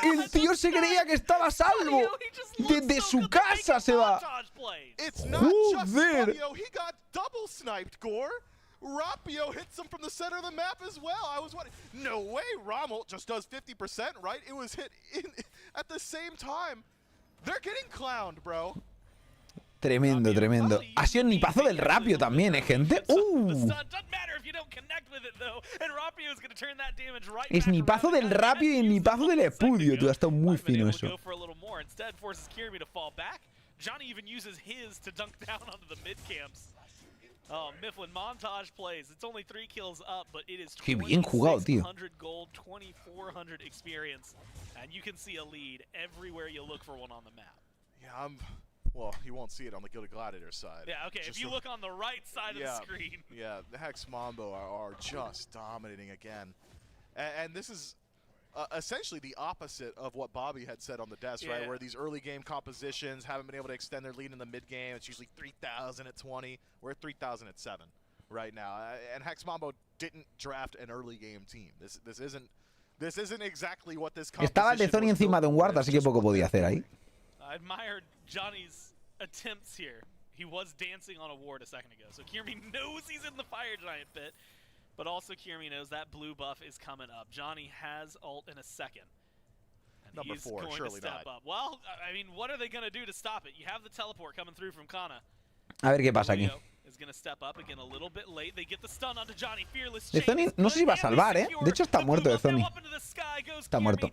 El tío se creía que estaba a salvo. Desde su casa se va. ¡Joder! Rapio hits him from the center of the map as well. I was wondering, no way, Rommel just does 50%, right? It was hit at the same time. They're getting clowned, bro. Tremendo, tremendo. Ha sido el nipazo del Rapio también, gente. Es nipazo del Rapio y el nipazo del Epudio, tío. Ha estado muy fino eso. Johnny even uses his to dunk down onto the mid camps. Oh, Mifflin montage plays. It's only 3 kills up, but it is 2600 gold, 2400 experience, and you can see a lead everywhere you look for one on the map. Yeah, well, you won't see it on the Gilded Gladiator side. Yeah, okay. If you look on the right side of the screen. Yeah, the Hex Mambo are just dominating again, and this is essentially the opposite of what Bobby had said on the desk, right? Where these early game compositions haven't been able to extend their lead in the mid game. It's usually 3,000 at 20. We're at 3,000 at 7 right now. And Hex Mambo didn't draft an early game team. This isn't exactly what this composition. Estaba el de Zoni encima de un guard, así que poco podía hacer ahí. I admired Johnny's attempts here. He was dancing on a ward a second ago, so Kirmi knows he's in the Fire Giant pit. But also Kirmi knows that blue buff is coming up. Johnny has ult in a second. And Number he's 4, going surely to step not. Up. Well, I mean, what are they going to do to stop it? You have the teleport coming through from Kana. A ver qué pasa aquí. De Zoni no sé si va a salvar, ¿eh? De hecho está muerto de Zoni. Está muerto.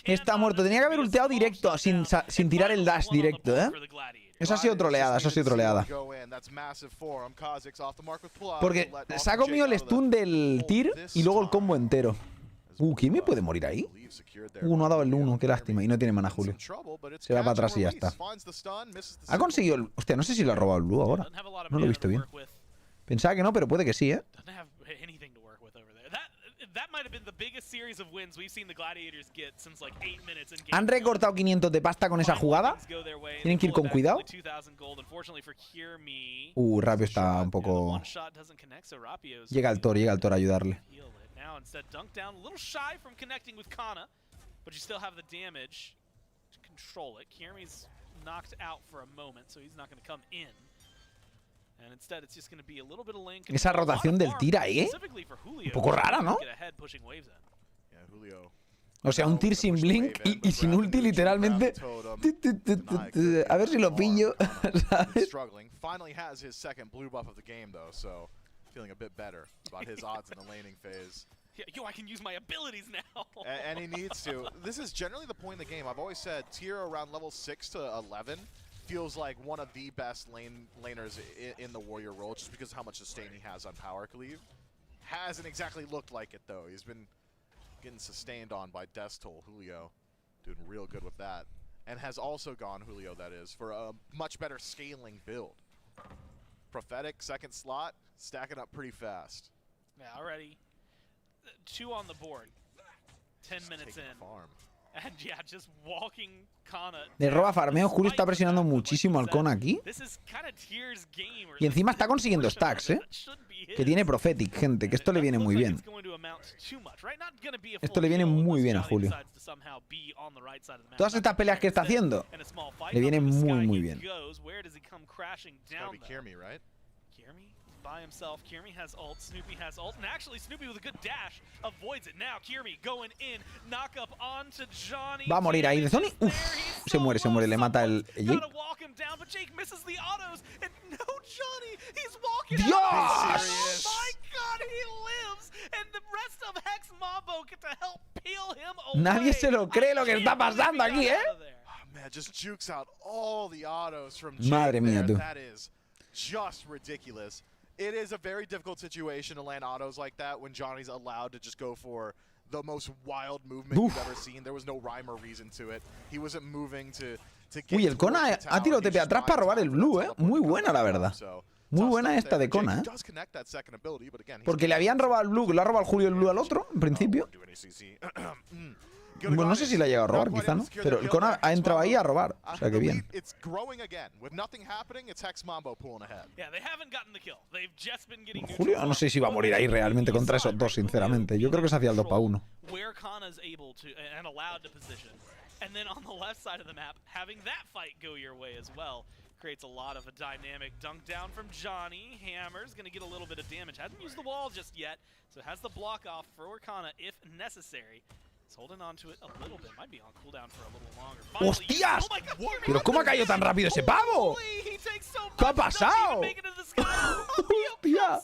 Está muerto. Tenía que haber ulteado directo sin tirar el dash directo, ¿eh? Eso ha sido troleada, eso ha sido troleada. Porque se ha comido el stun del tir y luego el combo entero. ¿Quién me puede morir ahí? No ha dado el 1, qué lástima. Y no tiene mana Julio. Se va para atrás y ya está. Ha conseguido el... Hostia, no sé si lo ha robado el blue ahora. No lo he visto bien. Pensaba que no, pero puede que sí, ¿eh? Han recortado 500 de pasta con esa jugada. Tienen que ir con cuidado. Rapio está un poco... Llega el Thor a ayudarle. Now instead dunk down, a little shy from connecting with Kana, but you still have the damage to control it. Kirmi's knocked out for a moment, so he's not going to come in. And instead it's just going to be a little bit of lane. Esa rotación del tir ahí, ¿eh? Un poco rara, ¿no? O sea, un tir sin blink y sin ulti literalmente. A ver si lo pillo, ¿sabes? Finally has his second blue buff of the game though, so feeling a bit better about his odds in the laning phase. Yeah, yo, I can use my abilities now. And he needs to. This is generally the point in the game. I've always said tier around level 6 to 11 feels like one of the best laners in the warrior role, just because of how much sustain he has on power cleave. Hasn't exactly looked like it though. He's been getting sustained on by Death Toll. Julio doing real good with that, and has also gone Julio, that is, for a much better scaling build. Prophetic second slot, stacking up pretty fast. Yeah, already 2 on the board. 10 minutes in. Farm. And yeah, just walking Kana. Le roba farmeo. Julio está presionando muchísimo al Con aquí. Y encima está consiguiendo stacks, ¿eh? Que tiene Prophetic, gente. Que esto le viene muy bien. Esto le viene muy bien a Julio. Todas estas peleas que está haciendo le vienen muy bien. By himself. Kiermi has ult, Snoopy has ult, and actually Snoopy with a good dash avoids it. Now Kiermi going in, knock up onto Johnny. Va a morir ahí de Zoni. Uf, se muere, le mata el Jake. ¡Dios! Nadie se lo cree lo que está pasando aquí, ¿eh? Madre mía, tú. Just ridiculous. It is a very difficult situation to land autos like that when Johnny's allowed to just go for the most wild movement you've ever seen. There was no rhyme or reason to it. He wasn't moving to get. Uy, el Kona ha tirado TP atrás para robar el blue, ¿eh? Muy buena, la verdad. Muy buena esta de Kona, ¿eh? Porque le habían robado el blue, que lo ha robado el Julio el blue al otro, en principio. Bueno, no sé si la ha llegado a robar, quizá, ¿no? Pero el Kona ha entrado ahí a robar. O sea, que bien. Julio no sé si va a morir ahí realmente contra esos dos, sinceramente. Yo creo que se hacía el 2 para 1. And then on the left side of the map, having that fight go your way as well creates a lot of a dynamic dunk down from Johnny. Hammer's going to get a little bit of damage. Hasn't used the wall just yet, so has the block off for Wakana if necessary. He's holding on to it a little bit. Might be on cooldown for a little longer. ¡Hostias! ¿Pero cómo ha caído tan rápido ese pavo? ¿Qué ha pasado? ¡Hostia!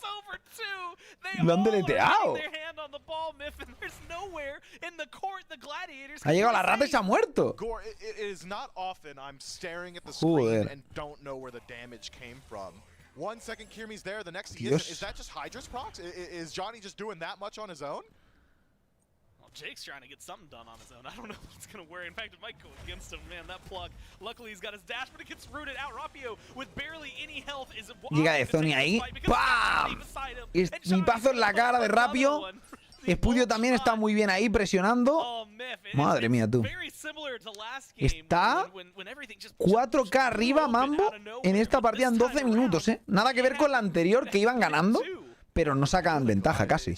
Lo han deleteado. Ha llegado la rata y se ha muerto. Joder. 1 second Kiermi's there, the next he is that just hi-rez procs? Is Johnny just doing that much on his own? Well, Jake's trying to get something done on his own. I don't know if it's going to work. In fact, it might go against him. Man, that plug. Luckily, he's got his dash, but it gets rooted out. Rapio, with barely any health, is llega de Zoni ahí. ¡Pam! Snipazo en la cara de Rapio. Espudio también está muy bien ahí presionando. Madre mía, tú. Está 4K arriba Mambo en esta partida en 12 minutos, ¿eh? Nada que ver con la anterior que iban ganando, pero no sacan ventaja casi.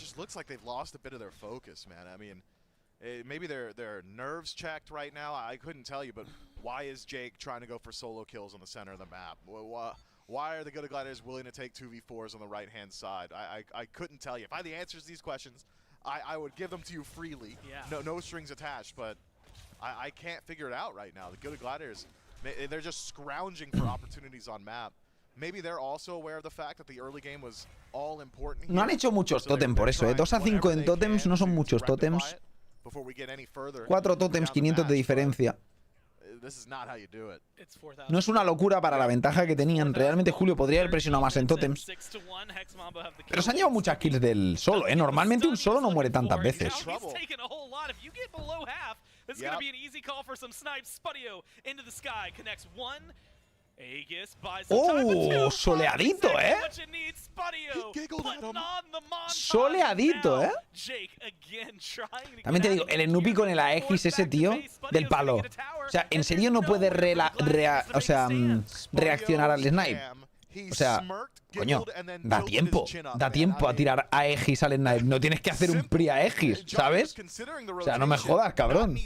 Maybe their nerves checked right now. I couldn't tell you, but why is Jake trying to go for solo kills on the center of the map? Why are the Good Gladiators willing to take 2v4s on the right-hand side? I couldn't tell you. If I had the answers to these questions, I would give them to you freely. Yeah. No strings attached, but I can't figure it out right now. The Good Gladiators, they're just scrounging for opportunities on map. Maybe they're also aware of the fact that the early game was all important. No han hecho muchos totems por eso, ¿eh? 2-5 en totems no son muchos totems. 4 totems, 500 de diferencia. No es una locura para la ventaja que tenían. Realmente Julio podría haber presionado más en totems. Pero se han llevado muchas kills del solo, ¿eh? Normalmente un solo no muere tantas veces. ¡Oh! Soleadito, ¿eh? Soleadito, ¿eh? También te digo, el Snoopy con el AX, ese tío del palo. O sea, en serio no puede reaccionar al snipe. O sea, coño, da tiempo a tirar AX al snipe. No tienes que hacer un pre-AX, ¿sabes? O sea, no me jodas, cabrón.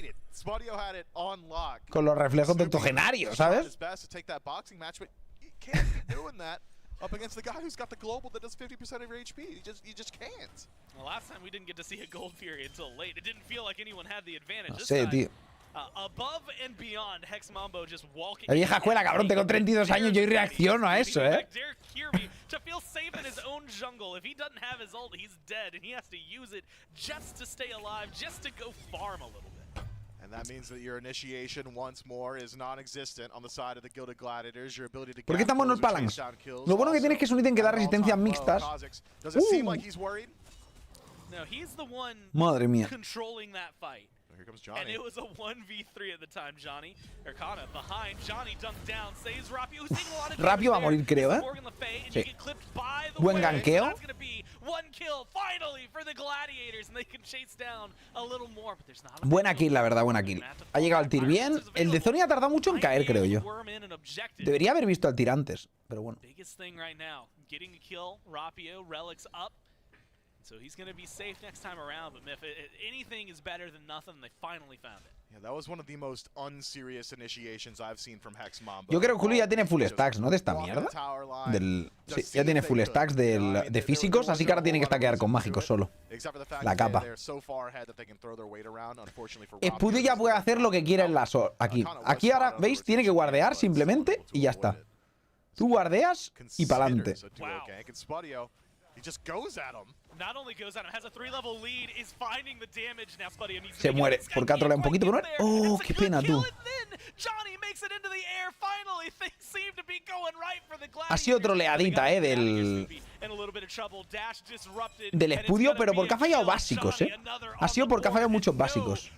Con los reflejos de octogenario, ¿sabes? Up against the guy who's got the global that does 50% of your HP. You just can't. Well, last time we didn't get to see a gold fury until late. It didn't feel like anyone had the advantage. No sé, tío. Above and beyond, Hex Mambo just walking. La vieja escuela, cabrón, tengo 32 años, yo reacciono a eso, ¿eh? To feel safe in his own jungle. If he doesn't have his ult, he's dead, and he has to use it just to stay alive, just to go farm a little bit. And that means that your initiation once more is non-existent on the side of the Gilded Gladiators. Your ability to ¿Por qué tan bueno el Phalanx? Lo bueno que tiene es que es un ítem que da resistencias mixtas. Madre mía. Here comes Johnny. And it was a 1v3 at the time, Johnny. Erkana behind, Johnny dunked down, saves Rapio, who's seeing a lot of Rapio va a morir, creo, ¿eh? Sí. Buen ganqueo. kill finally for the Gladiators, and they can chase down a little more, but there's not a Buena kill, la verdad, buena kill. Ha llegado el tir bien. El de Zoni ha tardado mucho en caer, creo yo. Debería haber visto al tir antes, pero bueno. Biggest thing right now, getting a kill, Rapio, Relics up. So he's going to be safe next time around, but Miff, anything is better than nothing. They finally found it. Yeah, that was one of the most unserious initiations I've seen from Hex Mambo. Yo creo que Julio ya tiene full stacks, ¿no? De esta mierda. Sí, ya tiene full stacks de físicos, así que ahora tiene que stackear con mágicos solo. La capa. Spudio ya puede hacer lo que quiera en la aquí. Aquí ahora, ¿veis? Tiene que guardear simplemente y ya está. Tú guardeas y pa'lante. Wow. He just goes at him. Not only goes at him, has a 3-level lead, is finding the damage. Now Spudio needs to Se muere, porque ha troleado un poquito, pero ¡oh, qué pena, tú! Ha sido troleadita, del Spudio, pero porque ha fallado básicos, Ha sido porque ha fallado muchos básicos.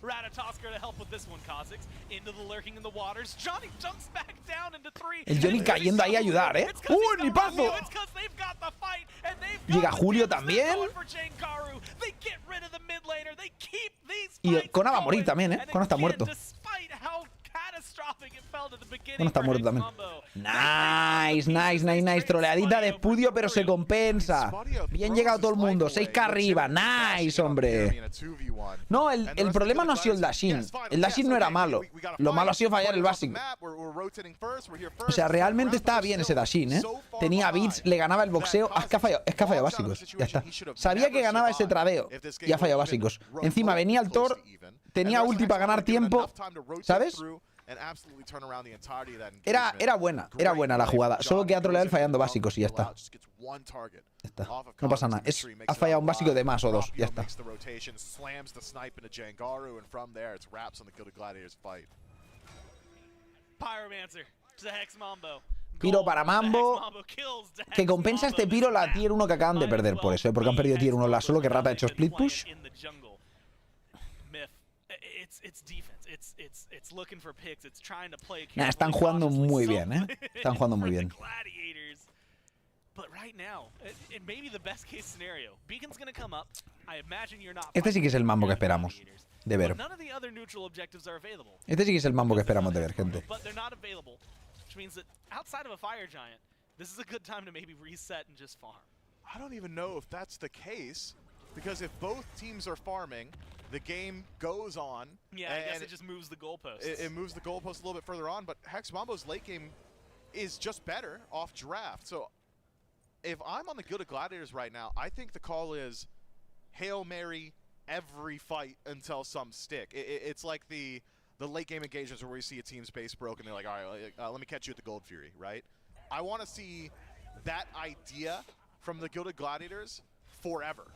El Johnny cayendo ahí a ayudar, ¡uh, ni paso! Llega Julio también. Y Kona va a morir también, Kona está muerto. Kona está muerto también. Nice. Troleadita de Spudio, pero se compensa. Bien llegado todo el mundo. 6K arriba. Nice, hombre. No, el problema no ha sido el dashin. El dashin no era malo. Lo malo ha sido fallar el básico. O sea, realmente estaba bien ese dashin, Tenía beats, le ganaba el boxeo. Es que ha fallado básicos. Ya está. Sabía que ganaba ese tradeo y ha fallado básicos. Encima venía el Thor, tenía ulti para ganar tiempo, ¿sabes? Era buena la jugada. Solo que ha troleado el fallando básicos y ya está. No pasa nada. Ha fallado un básico de más o dos. Ya está. Piro para Mambo. Que compensa este piro la tier 1 que acaban de perder por eso, porque han perdido tier 1 la solo que Rata ha hecho split push. Nah, están jugando muy bien, Están jugando muy bien. Este sí que es el mambo que esperamos de ver. Este sí que es el mambo que esperamos de ver, gente. I don't even know if that's the case, because if both teams are farming, the game goes on. Yeah, I guess it just moves the goalposts. It moves the goalposts a little bit further on, but Hex Mambo's late game is just better off draft. So if I'm on the Guild of Gladiators right now, I think the call is Hail Mary every fight until some stick. It's like the late game engagements where we see a team's base broken. They're like, all right, let me catch you at the Gold Fury, right? I want to see that idea from the Guild of Gladiators forever.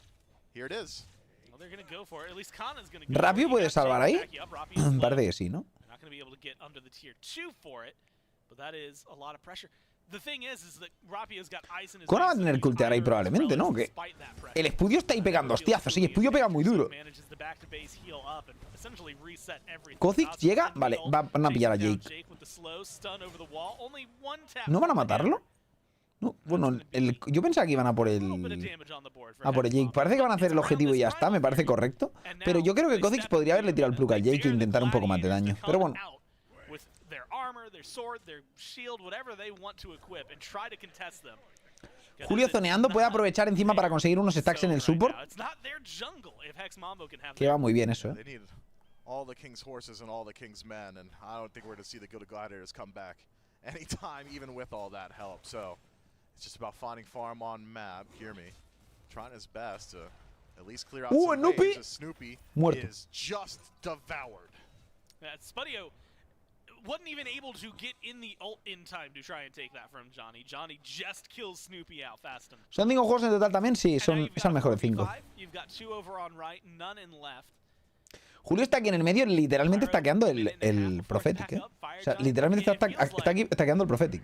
Here it is. Well, they're going to go for it. At least Kana's going to Rapio puede salvar ahí. Parece que sí, ¿no? Not going to be able to get under the tier 2 for it, but that is a lot of pressure. The thing is that Rapio's got ice in his Kona va a tener que ultear ahí probablemente, ¿no? Que el Spudio está ahí pegando hostiazos. Sí, Spudio pega muy duro. Kha'Zix llega. Vale, van a pillar a Jake. ¿No van a matarlo? No, bueno, yo pensaba que iban a por el Jake. Parece que van a hacer el objetivo y ya está, me parece correcto. Pero yo creo que Kha'Zix podría haberle tirado el plug al Jake e intentar un poco más de daño. Pero bueno. Julio zoneando puede aprovechar encima para conseguir unos stacks en el support. Que va muy bien eso, All the King's horses and all the King's men, and I don't think we're going to see the Guild of Gladiators come back anytime, even with all that help. So it's just about finding farm on map. Hear me, trying his best to at least clear out some waves as Snoopy is just devoured. Spudio wasn't even able to get in the ult in time to try and take that from Johnny. Johnny just kills Snoopy out fast. ¿Son 5 juegos en total también? Sí, es el mejor de 5. Julio está aquí en el medio, literalmente está quedando el Prophetic, O sea, literalmente está aquí quedando el Prophetic.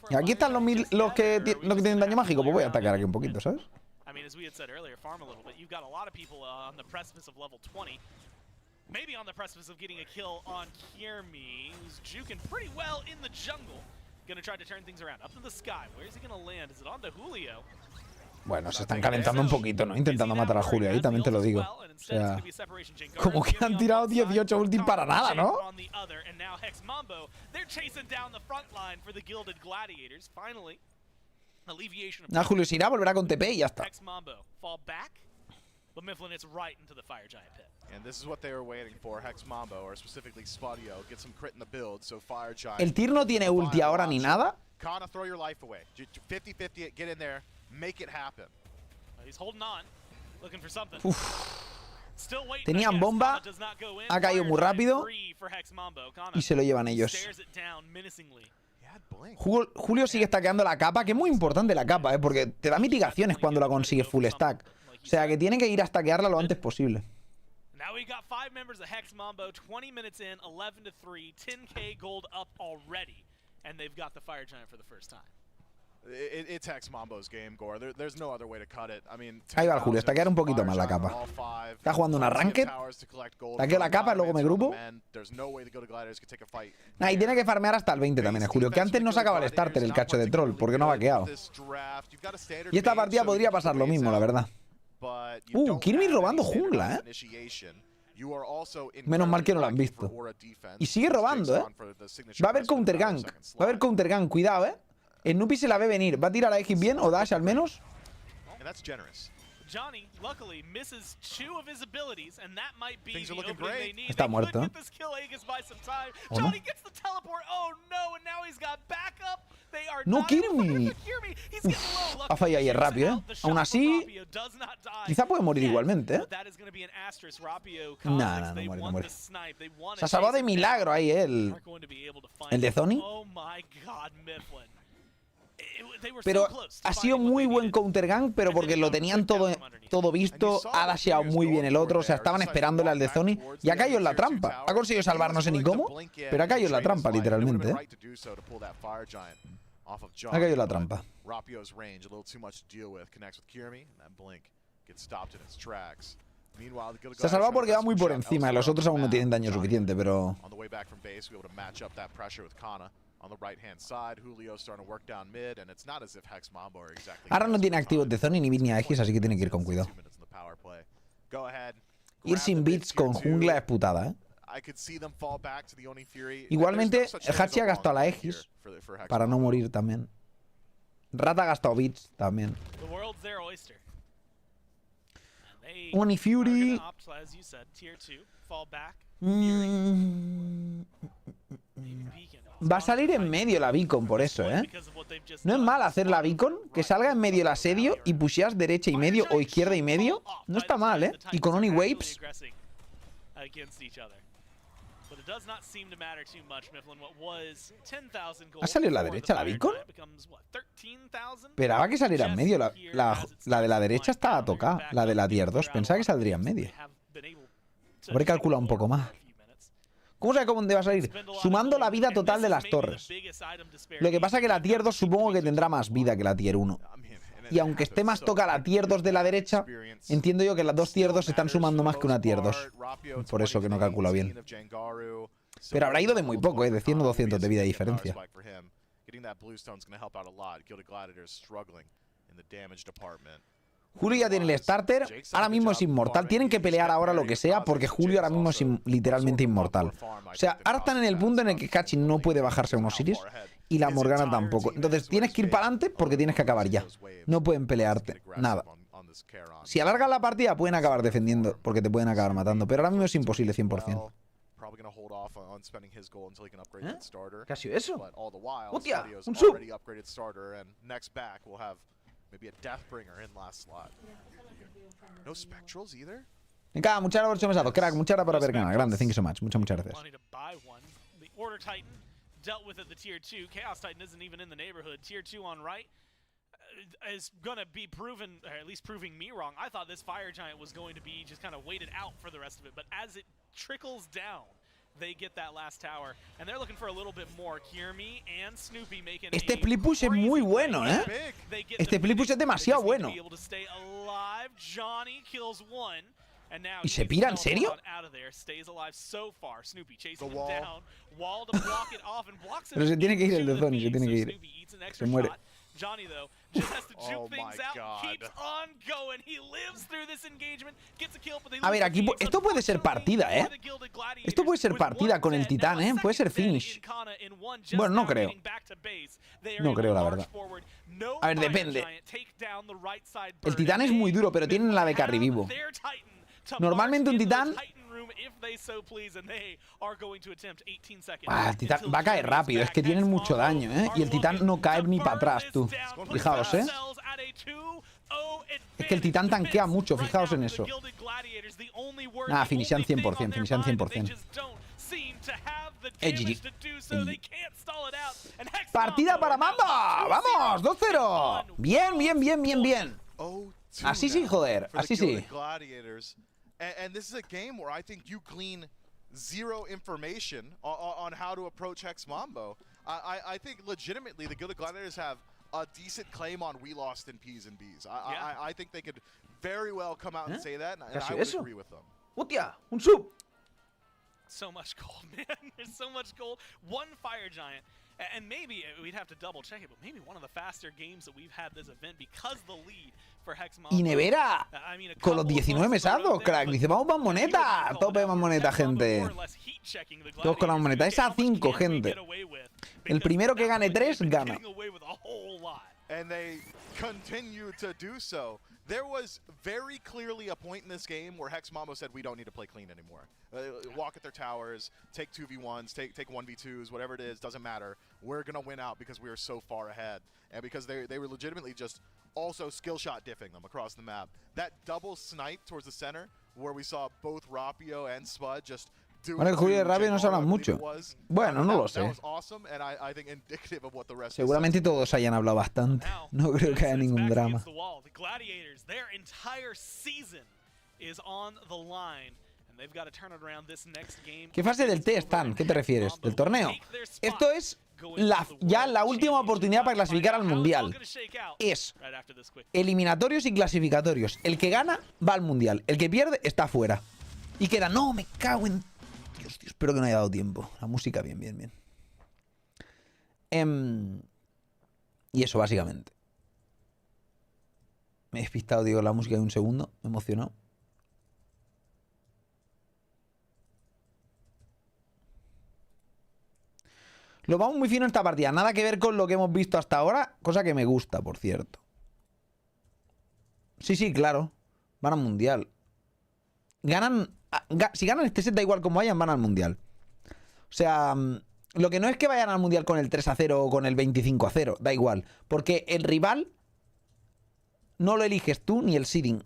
Y aquí están los que tienen daño mágico, pues voy a atacar aquí un poquito, ¿sabes? I mean, as we had said earlier, farm a little bit. You've got a lot of people on the precipice of level 20. Maybe on the precipice of getting a kill on Kiermi, who's juking pretty well in the jungle. Gonna try to turn things around. Up to the sky. Where is he gonna land? Is it onto Julio? Bueno, se están calentando un poquito, ¿no? Intentando matar a Julio ahí, también te lo digo. O sea, como que han tirado 18 ultis para nada, ¿no? Ah, Julio se irá, volverá con TP y ya está. El Tyr no tiene ulti ahora ni nada. Kana, throw your life away. 50-50, get in there, make it happen. He's holding on, looking for something. Still waiting. Tenían bomba, ha caído muy rápido y se lo llevan ellos. Julio sigue stackeando la capa, que es muy importante la capa, porque te da mitigaciones cuando la consigues full stack. O sea que tiene que ir a stackearla lo antes posible. Now we got 5 members of Hex Mambo, 20 minutes in, 11-3, 10k gold up already, and they've got the Fire Giant for the first time. It's Hex Mambo's game, Gore. There's no other way to cut it. I mean, ahí va el Julio, stackear un poquito más la capa. Está jugando una ranked. Stackeo la capa, luego me grupo. Nah, y tiene que farmear hasta el 20 también el Julio, que antes no sacaba el starter el cacho de troll, porque no ha vaqueado. Y esta partida podría pasar lo mismo, la verdad. Kirby robando jungla, Menos mal que no lo han visto. Y sigue robando, Va a haber counter gank. Va a haber counter gank, cuidado, El Nupi se la ve venir. ¿Va a tirar a X bien o Dash al menos? Está muerto. ¿O no? No, Kirby. Ha fallado ahí rápido, Aún así, quizá puede morir igualmente, No muere, no muere. Se ha salvado de milagro ahí, el de Zoni. Pero ha sido muy buen counter gank, pero porque lo tenían todo visto. Ha dasheado muy bien el otro. O sea, estaban esperándole al de Zoni. Y ha caído en la trampa. Ha conseguido salvar no sé ni cómo, pero ha caído en la trampa, literalmente. Ha caído en la trampa. Se ha salvado porque va muy por encima. Los otros aún no tienen daño suficiente, pero... Ahora no tiene activos de Zoni ni Bit ni Aegis, así que tiene que ir con cuidado. Ir sin bits con jungla es putada, Igualmente, el Hachi ha gastado la Aegis para no morir también. Rata ha gastado bits también. Oni Fury. Va a salir en medio la beacon por eso, No es mal hacer la beacon, que salga en medio el asedio y pusheas derecha y medio o izquierda y medio. No está mal, Y con Oni Waves. ¿Ha salido la derecha la beacon? Esperaba que saliera en medio. La de la derecha estaba tocada. La de la tier 2. Pensaba que saldría en medio. Habré calculado un poco más. ¿Cómo sabe dónde va a salir? Sumando la vida total de las torres. Lo que pasa es que la tier 2 supongo que tendrá más vida que la tier 1. Y aunque esté más toca la tier 2 de la derecha, entiendo yo que las dos tier 2 están sumando más que una tier 2. Por eso que no calcula bien. Pero habrá ido de muy poco, de 100 o 200 de vida de diferencia. Julio ya tiene el starter, ahora mismo es inmortal. Tienen que pelear ahora lo que sea, porque Julio ahora mismo es literalmente inmortal. O sea, ahora están en el punto en el que Kachi no puede bajarse a un Osiris y la Morgana tampoco. Entonces tienes que ir para adelante porque tienes que acabar ya. No pueden pelearte, nada. Si alargan la partida pueden acabar defendiendo, porque te pueden acabar matando, pero ahora mismo es imposible 100%. ¿Qué ha sido eso? ¡Hostia! ¡Un sub! Venga, muchas gracias por su mesado, crack. Muchas gracias por haber ganado. Grande, thank you so much. Muchas gracias. Dealt with at the tier 2. Chaos Titan isn't even in the neighborhood. Tier 2 on right is gonna be proven, or at least proving me wrong. I thought this Fire Giant was going to be just kind of waited out for the rest of it, but as it trickles down, they get that last tower, and they're looking for a little bit more. Kirmi and Snoopy making este split push es muy bueno, Este split push es demasiado bueno. Johnny kills one, ¿Y se pira? ¿En serio? Pero se tiene que ir el de Zoni, se tiene que ir. Se muere. Johnny, though, just has to juke Oh things my out, God. keeps on going. He lives through this engagement, gets a kill, but they A ver, lose aquí the game. esto puede ser partida, ¿eh? Esto puede ser partida con el titán, ¿eh? Puede ser finish. Bueno, no creo. No creo, la verdad. A ver, depende. El titán es muy duro, pero tienen la de carry vivo. Normalmente un titán... el titán va a caer rápido, es que tienen mucho daño, ¿eh? Y el titán no cae ni para atrás, tú. Fijaos, ¿eh? Es que el titán tanquea mucho, fijaos en eso. Nada, finishan 100%, finishan 100%. GG. ¡Partida para Mamba! ¡Vamos! ¡2-0! Bien, bien, bien, bien, bien. Así sí, joder. Así sí. And this is a game where I think you glean zero information on how to approach Hex Mambo. I think legitimately the Gilded Gladiators have a decent claim on we lost in P's and B's. I think they could very well come out and say that, and I would agree with them. ¡Hostia! ¡Un sub! So much gold, man. There's so much gold. One Fire Giant. And maybe we'd have to double check it, but maybe one of the faster games that we've had this event because the lead for Hex Mambo. Y Nevera con los 19 mesazos, crack. Dice, vamos más moneta. Tope más moneta, gente. Todos con la moneta. Es a 5, gente. El primero que gane 3, gana. And they continue to do so. There was very clearly a point in this game where Hex Mambo said, we don't need to play clean anymore. Walk at their towers, take 2v1s, take 1v2s, whatever it is, doesn't matter. We're going to win out because we are so far ahead. And because they were legitimately just also skill shot diffing them across the map. That double snipe towards the center, where we saw both Rapio and Spud just Bueno, el Julio de Rapio no se hablan mucho. Bueno, no lo sé. Seguramente todos hayan hablado bastante. No creo que haya ningún drama. ¿Qué fase del T están? ¿Qué te refieres? ¿Del torneo? Esto es ya la última oportunidad para clasificar al Mundial. Es eliminatorios y clasificatorios. El que gana va al Mundial. El que pierde está fuera. Y queda, no, me cago en... Dios, tío, espero que no haya dado tiempo. La música, bien, bien, bien. Y eso, básicamente. Me he despistado, digo, la música de un segundo. Me he emocionado. Lo vamos muy fino en esta partida. Nada que ver con lo que hemos visto hasta ahora. Cosa que me gusta, por cierto. Sí, sí, claro. Van al Mundial. Ganan... Si ganan este set, da igual como vayan, van al Mundial. O sea, lo que no es que vayan al Mundial con el 3-0 o con el 25-0, da igual. Porque el rival no lo eliges tú ni el seeding.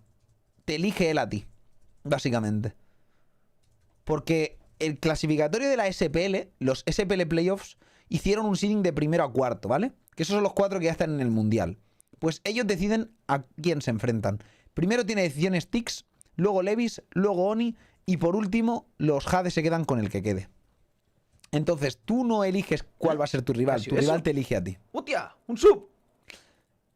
Te elige él a ti, básicamente. Porque el clasificatorio de la SPL, los SPL Playoffs, hicieron un seeding de primero a cuarto, ¿vale? Que esos son los 4 que ya están en el Mundial. Pues ellos deciden a quién se enfrentan. Primero tiene decisión Styx, luego Levis, luego Oni... Y por último, los Hades se quedan con el que quede. Entonces, tú no eliges cuál va a ser tu rival. Tu rival te elige a ti. ¡Hostia! ¡Un sub!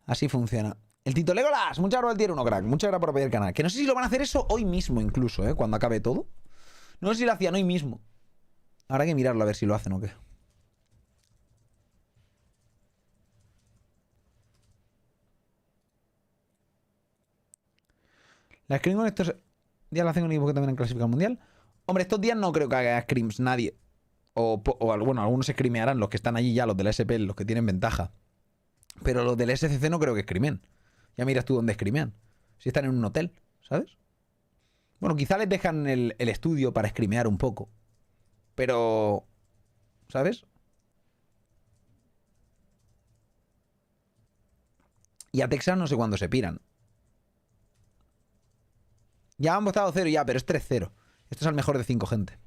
Así funciona. El Tito Legolas, muchas gracias al tier 1, crack. Muchas gracias por apoyar el canal. Que no sé si lo van a hacer eso hoy mismo incluso, cuando acabe todo. No sé si lo hacían hoy mismo. Habrá que mirarlo a ver si lo hacen o qué. La screen con estos... ¿Días la hacen un equipo que también han clasificado al Mundial? Hombre, estos días no creo que haga scrims nadie. O bueno, algunos scrimearán, los que están allí ya, los del SPL, los que tienen ventaja. Pero los del SCC no creo que scrimen. Ya miras tú dónde scrimean. Si están en un hotel, ¿sabes? Bueno, quizá les dejan el estudio para scrimear un poco. Pero... ¿sabes? Y a Texas no sé cuándo se piran. Ya han votado 0 ya, pero es 3-0. Esto es al mejor de 5, gente.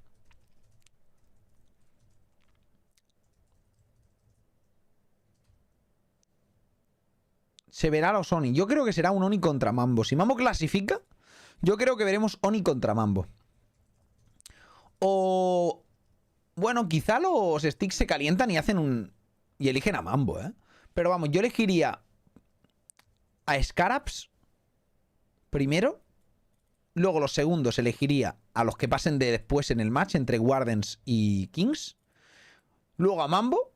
Se verá los Oni. Yo creo que será un Oni contra Mambo. Si Mambo clasifica, yo creo que veremos Oni contra Mambo. O... bueno, quizá los Sticks se calientan y hacen un... y eligen a Mambo, ¿eh? Pero vamos, yo elegiría a Scaraps primero. Luego los segundos elegiría a los que pasen de después en el match entre Wardens y Kings. Luego a Mambo.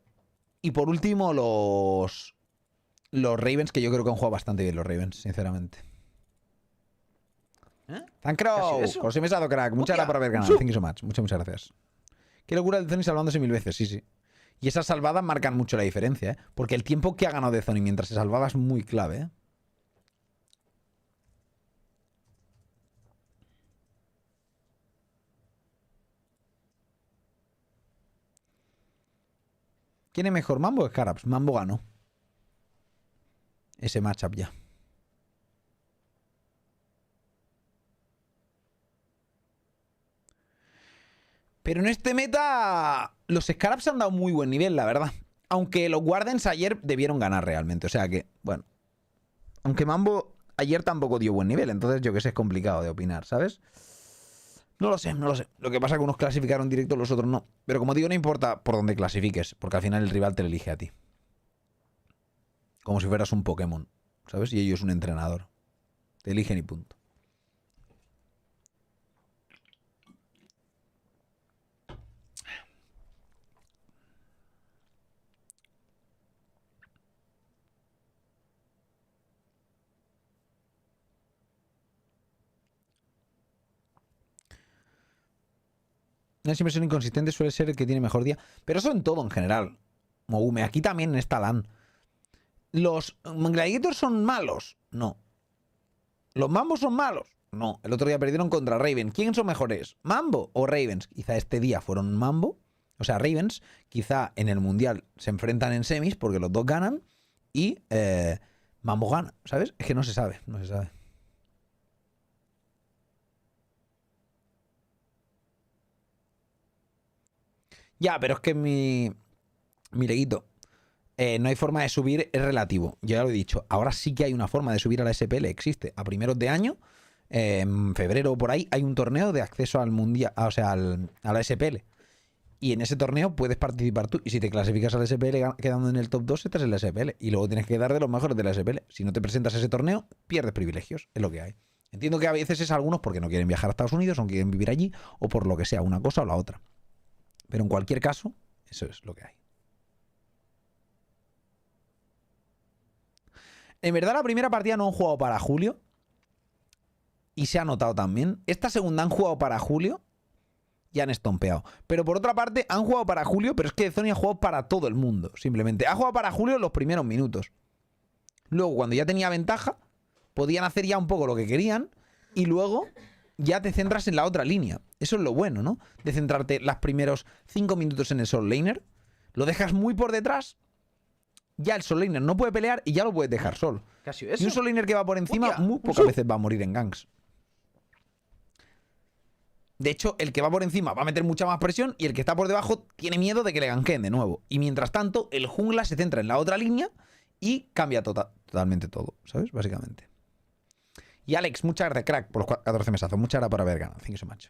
Y por último los Ravens, que yo creo que han jugado bastante bien los Ravens, sinceramente. Thancrow, José Mesado, crack. Muchas gracias por haber ganado. Thank you so much. Muchas gracias. Qué locura el Zony salvándose 1000 veces, sí, sí. Y esas salvadas marcan mucho la diferencia, ¿eh? Porque el tiempo que ha ganado de Zony mientras se salvaba es muy clave, ¿eh? ¿Quién es mejor, Mambo o Scarabs? Mambo ganó ese matchup ya. Pero en este meta los Scarabs han dado muy buen nivel, la verdad. Aunque los Wardens ayer debieron ganar realmente. O sea que, bueno. Aunque Mambo ayer tampoco dio buen nivel. Entonces yo que sé, es complicado de opinar, ¿sabes? No lo sé, no lo sé. Lo que pasa es que unos clasificaron directo, los otros no. Pero como digo, no importa por dónde clasifiques. Porque al final el rival te lo elige a ti. Como si fueras un Pokémon, ¿sabes? Y ellos un entrenador. Te eligen y punto. Una inversión inconsistente suele ser el que tiene mejor día. Pero eso en todo en general. Mogume, aquí también en esta LAN. ¿Los Gladiators son malos? No. ¿Los Mambos son malos? No. El otro día perdieron contra Raven. ¿Quién son mejores? ¿Mambo o Ravens? Quizá este día fueron Mambo. O sea, Ravens. Quizá en el Mundial se enfrentan en semis porque los dos ganan. Y Mambo gana. ¿Sabes? Es que no se sabe. No se sabe. Ya, pero es que mi leguito, no hay forma de subir, es relativo. Yo ya lo he dicho. Ahora sí que hay una forma de subir a la SPL. Existe. A primeros de año, en febrero o por ahí, hay un torneo de acceso al mundial, o sea, a la SPL. Y en ese torneo puedes participar tú. Y si te clasificas a la SPL quedando en el top 2, estás en la SPL. Y luego tienes que dar de los mejores de la SPL. Si no te presentas a ese torneo, pierdes privilegios. Es lo que hay. Entiendo que a veces es algunos porque no quieren viajar a Estados Unidos, no quieren vivir allí, o por lo que sea, una cosa o la otra. Pero en cualquier caso, eso es lo que hay. En verdad, la primera partida no han jugado para julio. Y se ha notado también. Esta segunda han jugado para julio y han estompeado. Pero por otra parte, han jugado para julio, pero es que Zony ha jugado para todo el mundo, simplemente. Ha jugado para julio los primeros minutos. Luego, cuando ya tenía ventaja, podían hacer ya un poco lo que querían. Y luego ya te centras en la otra línea. Eso es lo bueno, ¿no? De centrarte los primeros 5 minutos en el solo laner. Lo dejas muy por detrás. Ya el solo laner no puede pelear y ya lo puedes dejar solo. Casi eso. Y un solo laner que va por encima muy pocas veces va a morir en ganks. De hecho, el que va por encima va a meter mucha más presión y el que está por debajo tiene miedo de que le ganqueen de nuevo. Y mientras tanto, el jungla se centra en la otra línea y cambia totalmente todo, ¿sabes? Básicamente. Y Alex, muchas gracias, crack, por los 14 mesazos. Muchas gracias por haber ganado. Thank you so much.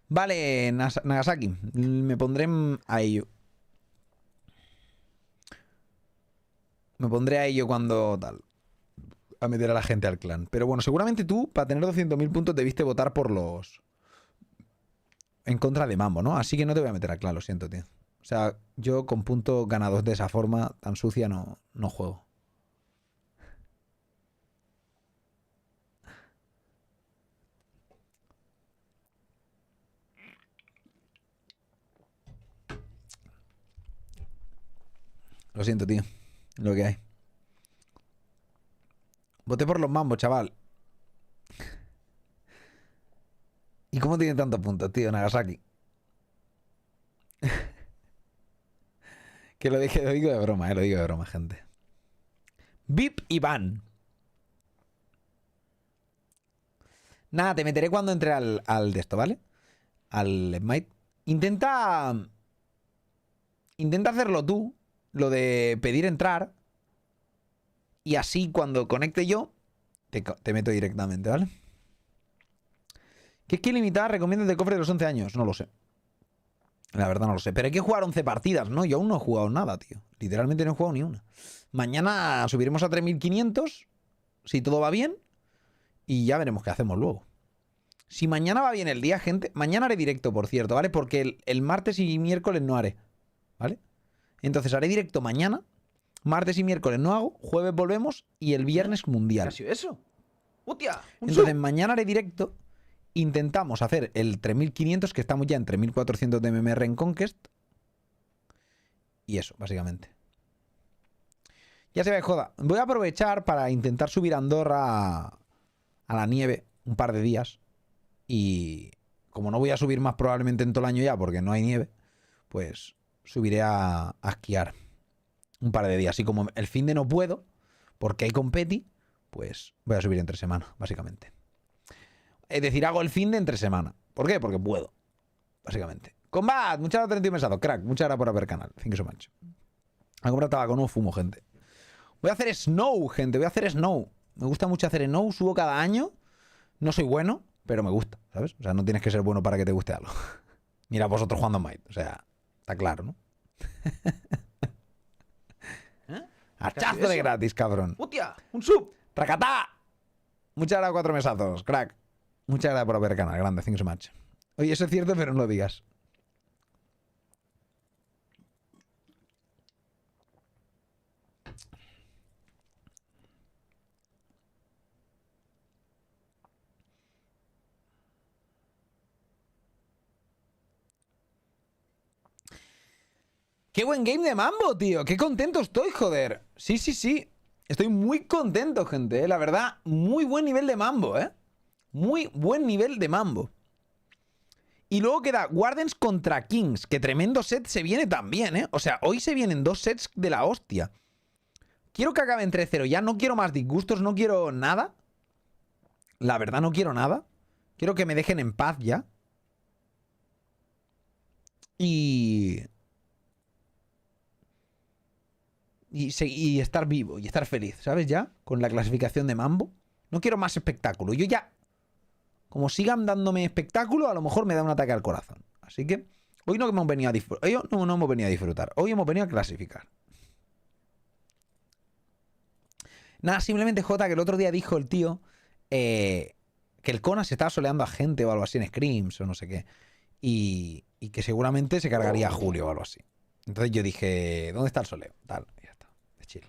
Vale, Nagasaki. Me pondré a ello. Me pondré a ello cuando tal. A meter a la gente al clan. Pero bueno, seguramente tú, para tener 200.000 puntos, debiste votar por los... en contra de Mambo, ¿no? Así que no te voy a meter al clan, lo siento, tío. O sea, yo con puntos ganados de esa forma tan sucia no juego. Lo siento, tío. Lo que hay. Voté por los Mambos, chaval. ¿Y cómo tiene tantos puntos, tío, Nagasaki? Que lo digo de broma, lo digo de broma, gente. VIP y Van. Nada, te meteré cuando entre al de esto, ¿vale? Al Smite. Intenta hacerlo tú, lo de pedir entrar. Y así cuando conecte yo, te meto directamente, ¿vale? ¿Qué skin limitada recomiendas del cofre de los 11 años? No lo sé. La verdad no lo sé. Pero hay que jugar 11 partidas, ¿no? Yo aún no he jugado nada, tío. Literalmente no he jugado ni una. Mañana subiremos a 3500, si todo va bien, y ya veremos qué hacemos luego. Si mañana va bien el día, gente, mañana haré directo, por cierto, ¿vale? Porque el martes y miércoles no haré, ¿vale? Entonces haré directo mañana, martes y miércoles no hago, jueves volvemos y el viernes mundial. ¿Qué ha sido eso? ¡Hostia! Entonces mañana haré directo, intentamos hacer el 3500, que estamos ya en 3400 de MMR en Conquest. Y eso, básicamente. Ya se ve, joda. Voy a aprovechar para intentar subir a Andorra a la nieve un par de días. Y como no voy a subir más probablemente en todo el año ya, porque no hay nieve, pues subiré a esquiar un par de días. Y como el fin de no puedo, porque hay competi, pues voy a subir entre semana, básicamente. Es decir, hago el fin de entre semana. ¿Por qué? Porque puedo, básicamente. Combat, muchas gracias por 31 mesados. Crack, muchas gracias por ver canal. Thank you so much. A comprar tabaco, no fumo, gente. Voy a hacer snow, gente. Voy a hacer snow. Me gusta mucho hacer snow. Subo cada año. No soy bueno, pero me gusta, ¿sabes? O sea, no tienes que ser bueno para que te guste algo. Mira vosotros jugando Might. O sea, está claro, ¿no? Hachazo de gratis, cabrón. ¡Hostia! ¡Un sub! ¡Tracatá! Muchas gracias, 4 mesazos, crack. Muchas gracias por ver canal. Grande, thank you so much. Oye, eso es cierto, pero no lo digas. ¡Qué buen game de Mambo, tío! ¡Qué contento estoy, joder! Sí, sí, sí. Estoy muy contento, gente, ¿eh? La verdad, muy buen nivel de Mambo, ¿eh? Muy buen nivel de Mambo. Y luego queda Wardens contra Kings. Que tremendo set se viene también, ¿eh? O sea, hoy se vienen 2 sets de la hostia. Quiero que acabe en 3-0 ya. No quiero más disgustos, no quiero nada. La verdad, no quiero nada. Quiero que me dejen en paz ya. Y estar vivo y estar feliz, ¿sabes? Ya, con la clasificación de Mambo. No quiero más espectáculo. Yo ya, como sigan dándome espectáculo, a lo mejor me da un ataque al corazón. Así que hoy no hemos venido a disfrutar. Hoy no hemos venido a disfrutar. Hoy hemos venido a clasificar. Nada, simplemente J, que el otro día dijo el tío que el Kona se estaba soleando a gente o algo así en scrims o no sé qué. Y que seguramente se cargaría a Julio o algo así. Entonces yo dije, ¿dónde está el soleo? Tal, y ya está. De chill.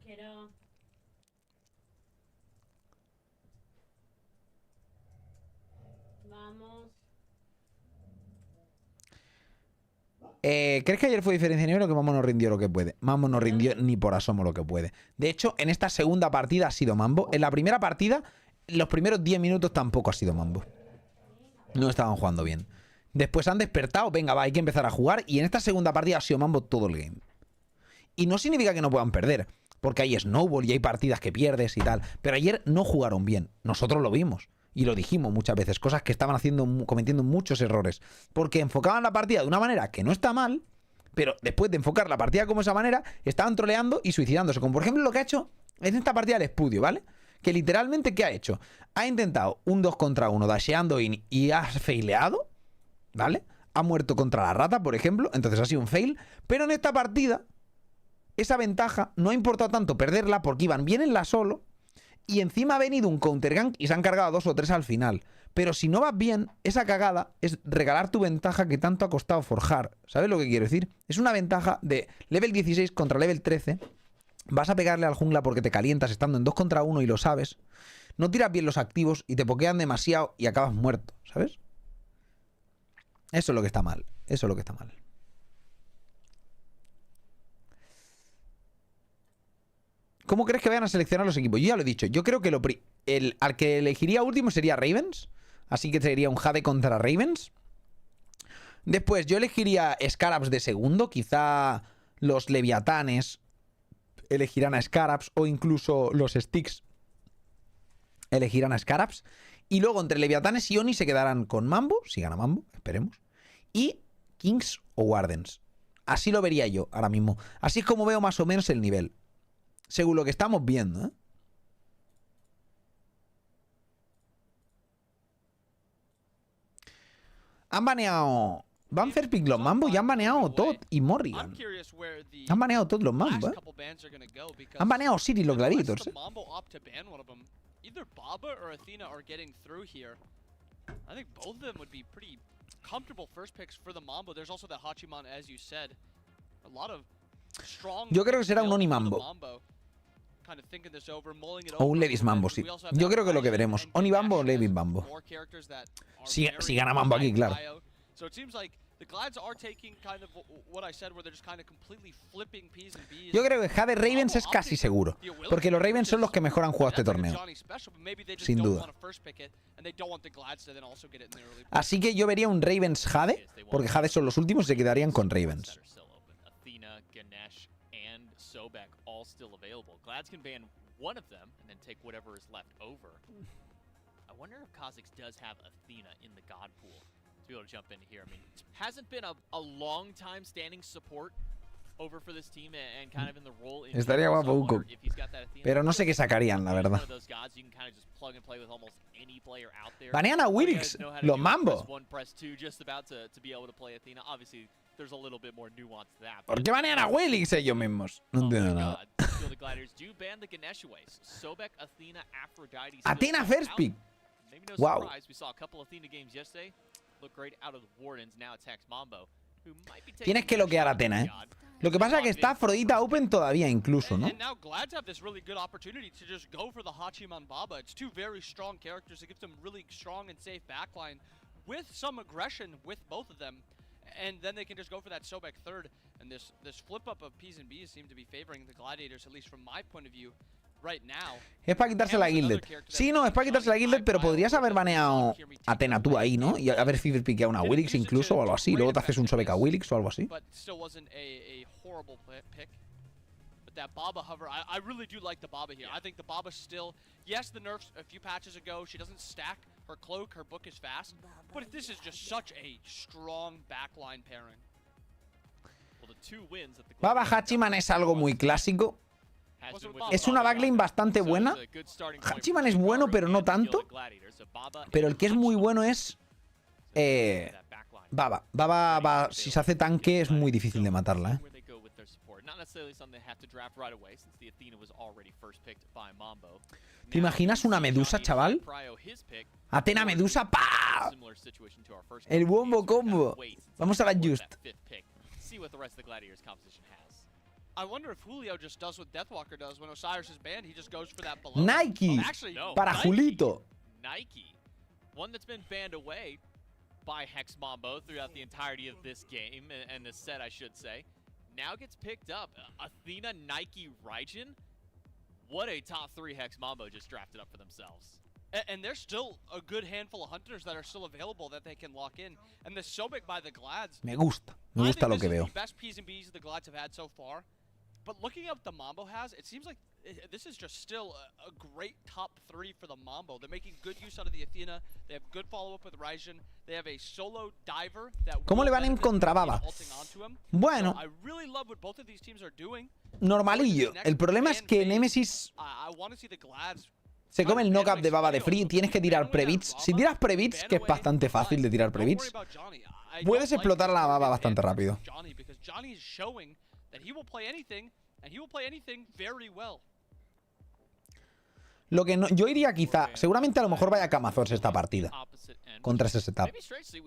Quiero... Vamos. ¿Crees que ayer fue diferencia de nivel o que Mambo no rindió lo que puede? Mambo no rindió ni por asomo lo que puede. De hecho, en esta segunda partida ha sido Mambo. En la primera partida, los primeros 10 minutos tampoco ha sido Mambo. No estaban jugando bien. Después han despertado, venga, va, hay que empezar a jugar. Y en esta segunda partida ha sido Mambo todo el game. Y no significa que no puedan perder, porque hay snowball y hay partidas que pierdes y tal. Pero ayer no jugaron bien. Nosotros lo vimos. Y lo dijimos muchas veces. Cosas que estaban cometiendo muchos errores. Porque enfocaban la partida de una manera que no está mal, pero después de enfocar la partida como esa manera, estaban troleando y suicidándose. Como por ejemplo lo que ha hecho en esta partida el Spudio, ¿vale? Que literalmente, ¿qué ha hecho? Ha intentado un 2 contra 1 dasheando in y ha faileado, ¿vale? Ha muerto contra la rata, por ejemplo. Entonces ha sido un fail. Pero en esta partida, esa ventaja no ha importado tanto perderla porque iban bien en la solo. Y encima ha venido un counter gank y se han cargado 2 o 3 al final. Pero si no vas bien, esa cagada es regalar tu ventaja que tanto ha costado forjar. ¿Sabes lo que quiero decir? Es una ventaja de level 16 contra level 13. Vas a pegarle al jungla porque te calientas estando en 2 contra 1 y lo sabes. No tiras bien los activos y te pokean demasiado y acabas muerto, ¿sabes? Eso es lo que está mal. Eso es lo que está mal. ¿Cómo crees que vayan a seleccionar los equipos? Yo ya lo he dicho. Yo creo que al que elegiría último sería Ravens. Así que sería un Jade contra Ravens. Después yo elegiría Scarabs de segundo. Quizá los Leviatanes elegirán a Scarabs. O incluso los Sticks elegirán a Scarabs. Y luego entre Leviatanes y Oni se quedarán con Mambo. Si gana Mambo, esperemos. Y Kings o Wardens. Así lo vería yo ahora mismo. Así es como veo más o menos el nivel. Según lo que estamos viendo, ¿eh? Han baneado Van first pick los Mambo y han baneado Todd y I'm Morrigan. curious where the Han baneado todos los Mambo, last ¿eh? couple bans are gonna go because Han baneado Siri y los unless Gladiators, the ¿eh? Mambo opt to ban one of them, either Baba or Athena are getting through here. I think both of them would be pretty comfortable first picks for the Mambo. There's also the Hachiman, as you said. A lot of strong. Yo creo que será un picks Oni available Mambo. for the Mambo. Kind of thinking this over, mulling it O over un a Levis little Mambo, bit. sí. We also have Yo that creo que lo que Ryzen veremos. and Oni Mambo o Ganesh Levis as Mambo. more characters that are Si very gana Mambo aquí, high claro. prio. So it seems like the Glads are taking kind of what I said, where they're just kind of completely flipping P's and B's. Yo creo que Jade Ravens es casi seguro. Porque los Ravens son los que mejor han jugado este torneo. Sin duda. Así que yo vería un Ravens Jade, porque Jade son los últimos y se quedarían con Ravens. Athena, Ganesh, and Sobek all still available. Glads can ban one of them and then take whatever is left over. I wonder if Kha'Zix does have Athena in the God pool to be able to jump in here. I mean, hasn't been a long time standing support over for this team and kind of in the role. Estaría guapo Uko. Pero no sé qué sacarían, la verdad. Banean a Wilix, los Mambo. ¿Por qué banean a Wilix ellos mismos? No entiendo nada. Athena first pick. Wow. Tienes que loquear a Athena, ¿eh? Lo que pasa es que está Afrodita Open todavía incluso, ¿no? And now Glads have this really good opportunity to just go for the Hachiman Baba. It's two very strong characters. It gives them really strong and safe backline with some aggression with both of them. And then they can just go for that Sobek third. And this flip up of P's and B's seem to be favoring the Gladiators, at least from my point of view. Right now. Es para quitarse la Gilded. Sí, no, es para quitarse la Gilded, pero podrías haber baneado a Athena tú ahí, ¿no? Y haber fever piqueado una Wilix incluso o algo así. Luego te haces un Sobek a Wilix o algo así. But still wasn't a horrible pick. But that Baba hover, I really do like the Baba here. I think the Baba still, yes, the nerfs a few patches ago, she doesn't stack her cloak, her book is fast. But this is just such a strong backline pairing. Baba Hachiman es algo muy clásico. Es una backline bastante buena. Hachiman es bueno, pero no tanto. Pero el que es muy bueno es Baba. Baba, si se hace tanque, es muy difícil de matarla, ¿eh? ¿Te imaginas una Medusa, chaval? Athena Medusa, ¡pa! El bombo combo. Vamos a la Just. I wonder if Julio just does what Deathwalker does when Osiris is banned. He just goes for that below. Nike. Actually, no. Para Julito. Nike. One that's been banned away by Hex Mambo throughout the entirety of this game, and this set, I should say. Now gets picked up. Athena, Nike, Raijin. What a top 3 Hex Mambo just drafted up for themselves. And there's still a good handful of hunters that are still available that they can lock in. And the Sobek by the Glads. Me gusta lo que veo. The best P's and B's the Glads have had so far. But looking at what the Mambo has, it seems like this is just still a great top 3 for the Mambo. They're making good use out of the Athena. They have good follow-up with Raijin. They have a solo diver that ¿Cómo le van en contra Baba? Bueno, I really love what both of these teams are doing. Normalillo. El problema es que Nemesis I want to see the Glads se come el knock-up de Baba de free. Tienes que tirar pre-bits. Si tiras pre-bits, que es bastante fácil de tirar pre-bits, puedes explotar a la Baba bastante rápido. Lo que no, yo iría quizá, seguramente a lo mejor vaya Camazors esta partida contra ese setup.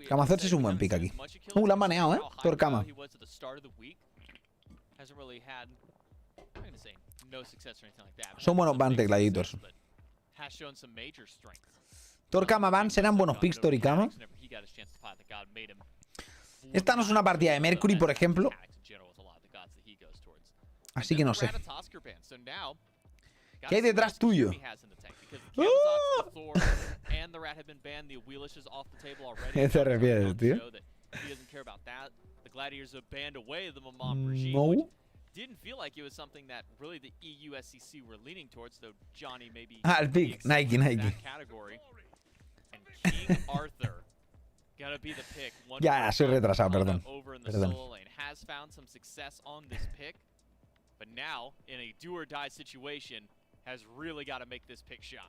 Camazors es un buen pick aquí. La han baneado, Torcama. Son buenos bans de Gladiators. Torcama van, serán buenos picks Toricama. Esta no es una partida de Mercury, por ejemplo. Así que no sé. ¿Qué hay detrás tuyo? ¿Qué te refieres, tío? No. Didn't feel like it was something that really the EU SCC were leaning towards, though Johnny maybe el pick, Nike. Category. And King Arthur gotta be the pick. Ya, soy retrasado, perdón. Over in the solo lane has found some success on this pick, but now in a do or die situation has really got to make this pick shine.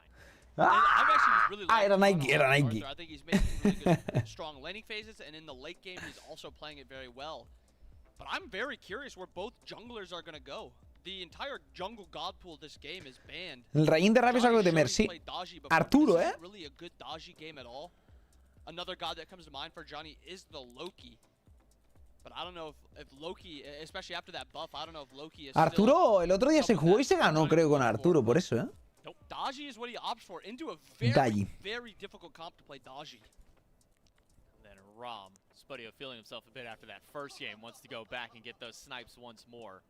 I've actually really liked era Nike, Toronto era on Nike. Arthur. I think he's making really good, strong laning phases, and in the late game, he's also playing it very well. But I'm very curious where both junglers are going to go. The entire jungle god pool this game is banned. El Rayín de Rabia es algo de temer, sí. Arturo, This isn't really a good Daji game at all. Another god that comes to mind for Johnny is the Loki. But I don't know if Loki, especially after that buff, I don't know if Loki is Arturo, el otro día se jugó y se ganó, creo, con Arturo, por eso, ¿eh? Nope. Daji is what he opts for into a Daji. very difficult comp to play Daji. And then Rom, Spudio feeling himself a bit after that first game, wants to go back and get those snipes once more.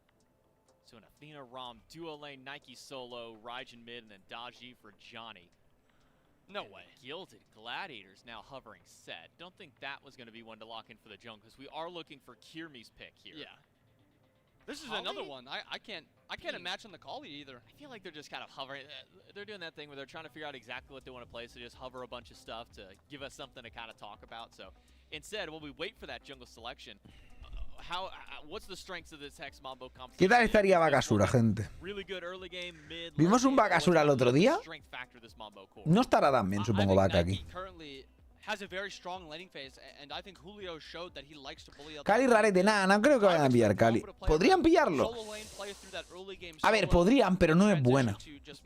So an Athena Rom, duo lane, Nike solo, Raijin mid, and then Daji for Johnny. No And way. Gilded Gladiators now hovering set. Don't think that was going to be one to lock in for the jungle, because we are looking for Kirmi's pick here. Yeah. This is Kali? another one. I can't imagine the Kali either. I feel like they're just kind of hovering. They're doing that thing where they're trying to figure out exactly what they want to play, so just hover a bunch of stuff to give us something to kind of talk about. So instead, while we wait for that jungle selection, what's the strengths of this Hex Mambo competition? ¿Qué tal estaría Bakasura, gente? Really good early game, mid, Vimos un Bakasura el otro día. strength factor this Mambo core. No estará tan bien, supongo, I think Baka Nike aquí. currently has a very strong laning phase, and I think Julio showed that he likes to bully other Cali rarete, nada, no creo que vayan a pillar Cali. ¿Podrían pillarlo? A ver, podrían, pero no es buena.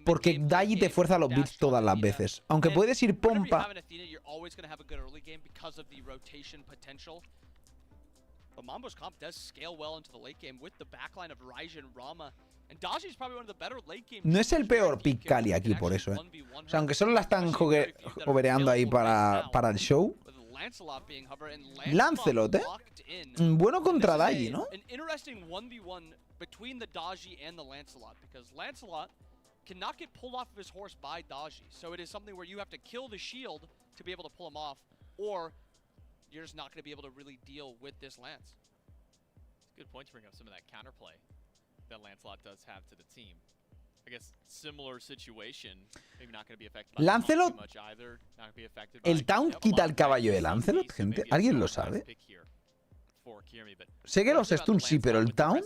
Porque Daji te fuerza los beats todas las veces. Aunque puedes ir pompa. But Mambo's comp does scale well into the late game with the backline of Raijin, Rama, and Daji is probably one of the better late game. No es el peor pick Cali aquí por eso, O sea, aunque solo la están hovereando ahí para el show. Lancelot, Bueno contra Daji, ¿no? An interesting 1v1 between the Daji and the Lancelot, because Lancelot cannot get pulled off of his horse by Daji. So it is something where you have to kill the shield to be able to pull him off, or you're just not going to be able to really deal with this Lance. It's a good point to bring up some of that counterplay that Lancelot does have to the team. I guess similar situation, maybe not going to be affected by Lancelot, too much either. Not going to be affected by ¿el Taunt quita el caballo de Lancelot, gente? ¿Alguien lo sabe? Sé que los stuns sí, pero el Taunt...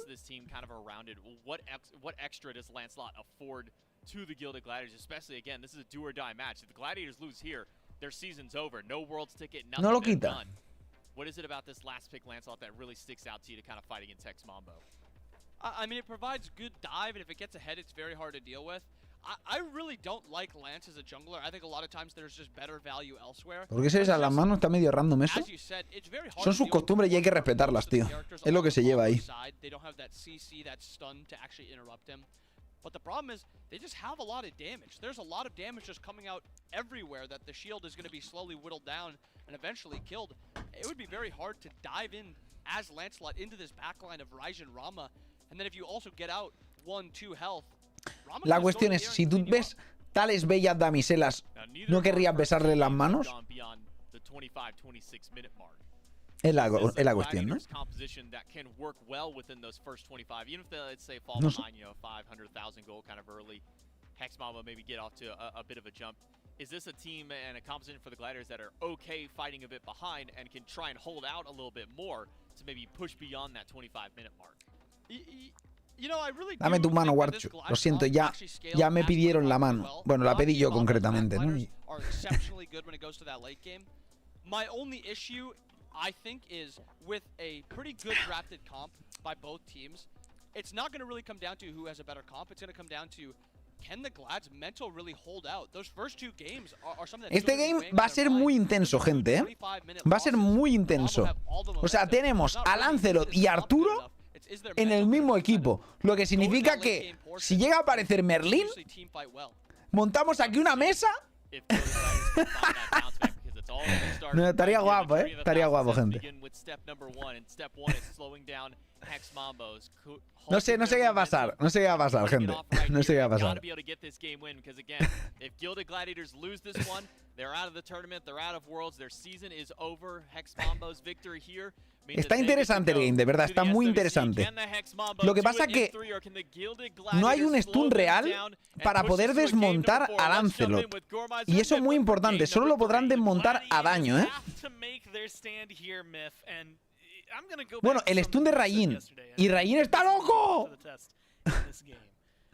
What extra does Lancelot afford to the Gilded Gladiators? Especially, again, this is a do-or-die match. If the Gladiators lose here, their season's over. No Worlds ticket, nothing. No lo been quita. done. What is it about this last pick, Lancelot, that really sticks out to you to kind of fight against Hex Mambo? I mean, it provides good dive, and if it gets ahead, it's very hard to deal with. I really don't like Lance as a jungler. I think a lot of times there's just better value elsewhere. ¿Por qué se les a las manos? Está medio random eso. As you said, it's very hard Son to sus deal with costumbres y hay que respetarlas, tío. Es lo que se lleva ahí. They don't have that CC, that stun to actually interrupt him. But the problem is, they just have a lot of damage. There's a lot of damage just coming out everywhere that the shield is going to be slowly whittled down and eventually killed. It would be very hard to dive in as Lancelot into this backline of Raijin Rama. And then if you also get out 1-2 health, Rama La can just go cuestión in es, the air si and tú clean you ves up. tales bellas damiselas, ¿no querrías besarle las manos? Es la cuestión, ¿no? Composition that can work well within those first 25, even if they, let's say, fall No sé. behind, 500,000 gold kind of early. Hex Mambo maybe get off to a bit of a jump. Is this a team and a composition for the Gladiators that are okay fighting a bit behind and can try and hold out a little bit more to maybe push beyond that 25-minute mark? You know, I really Dame tu do mano, think that this Warchi. Glad Lo siento, comp ya actually scales me as pidieron la well. mano. Bueno, la pedí yo Glad concretamente, ¿no? backliners are exceptionally good when it goes to that late game. My only issue, I think, is with a pretty good drafted comp by both teams. It's not going to really come down to who has a better comp. It's going to come down to, can the Glad's mental really hold out? Those first two games are something that Este game va a ser muy intenso, gente, ¿eh? Va a ser muy intenso. O sea, tenemos a Lancelot y Arturo en el mismo equipo. Lo que significa que si llega a aparecer Merlín, montamos aquí una mesa. No, estaría guapo, ¿eh? Estaría guapo, gente. No sé qué va a pasar. No sé qué va a pasar, gente. No sé qué va a pasar. Está interesante el game, de verdad, está muy interesante. Lo que pasa es que no hay un stun real para poder desmontar a Lancelot. Y eso es muy importante, solo lo podrán desmontar a daño, ¿eh? Bueno, el stun de Raijin. Y Raijin está loco.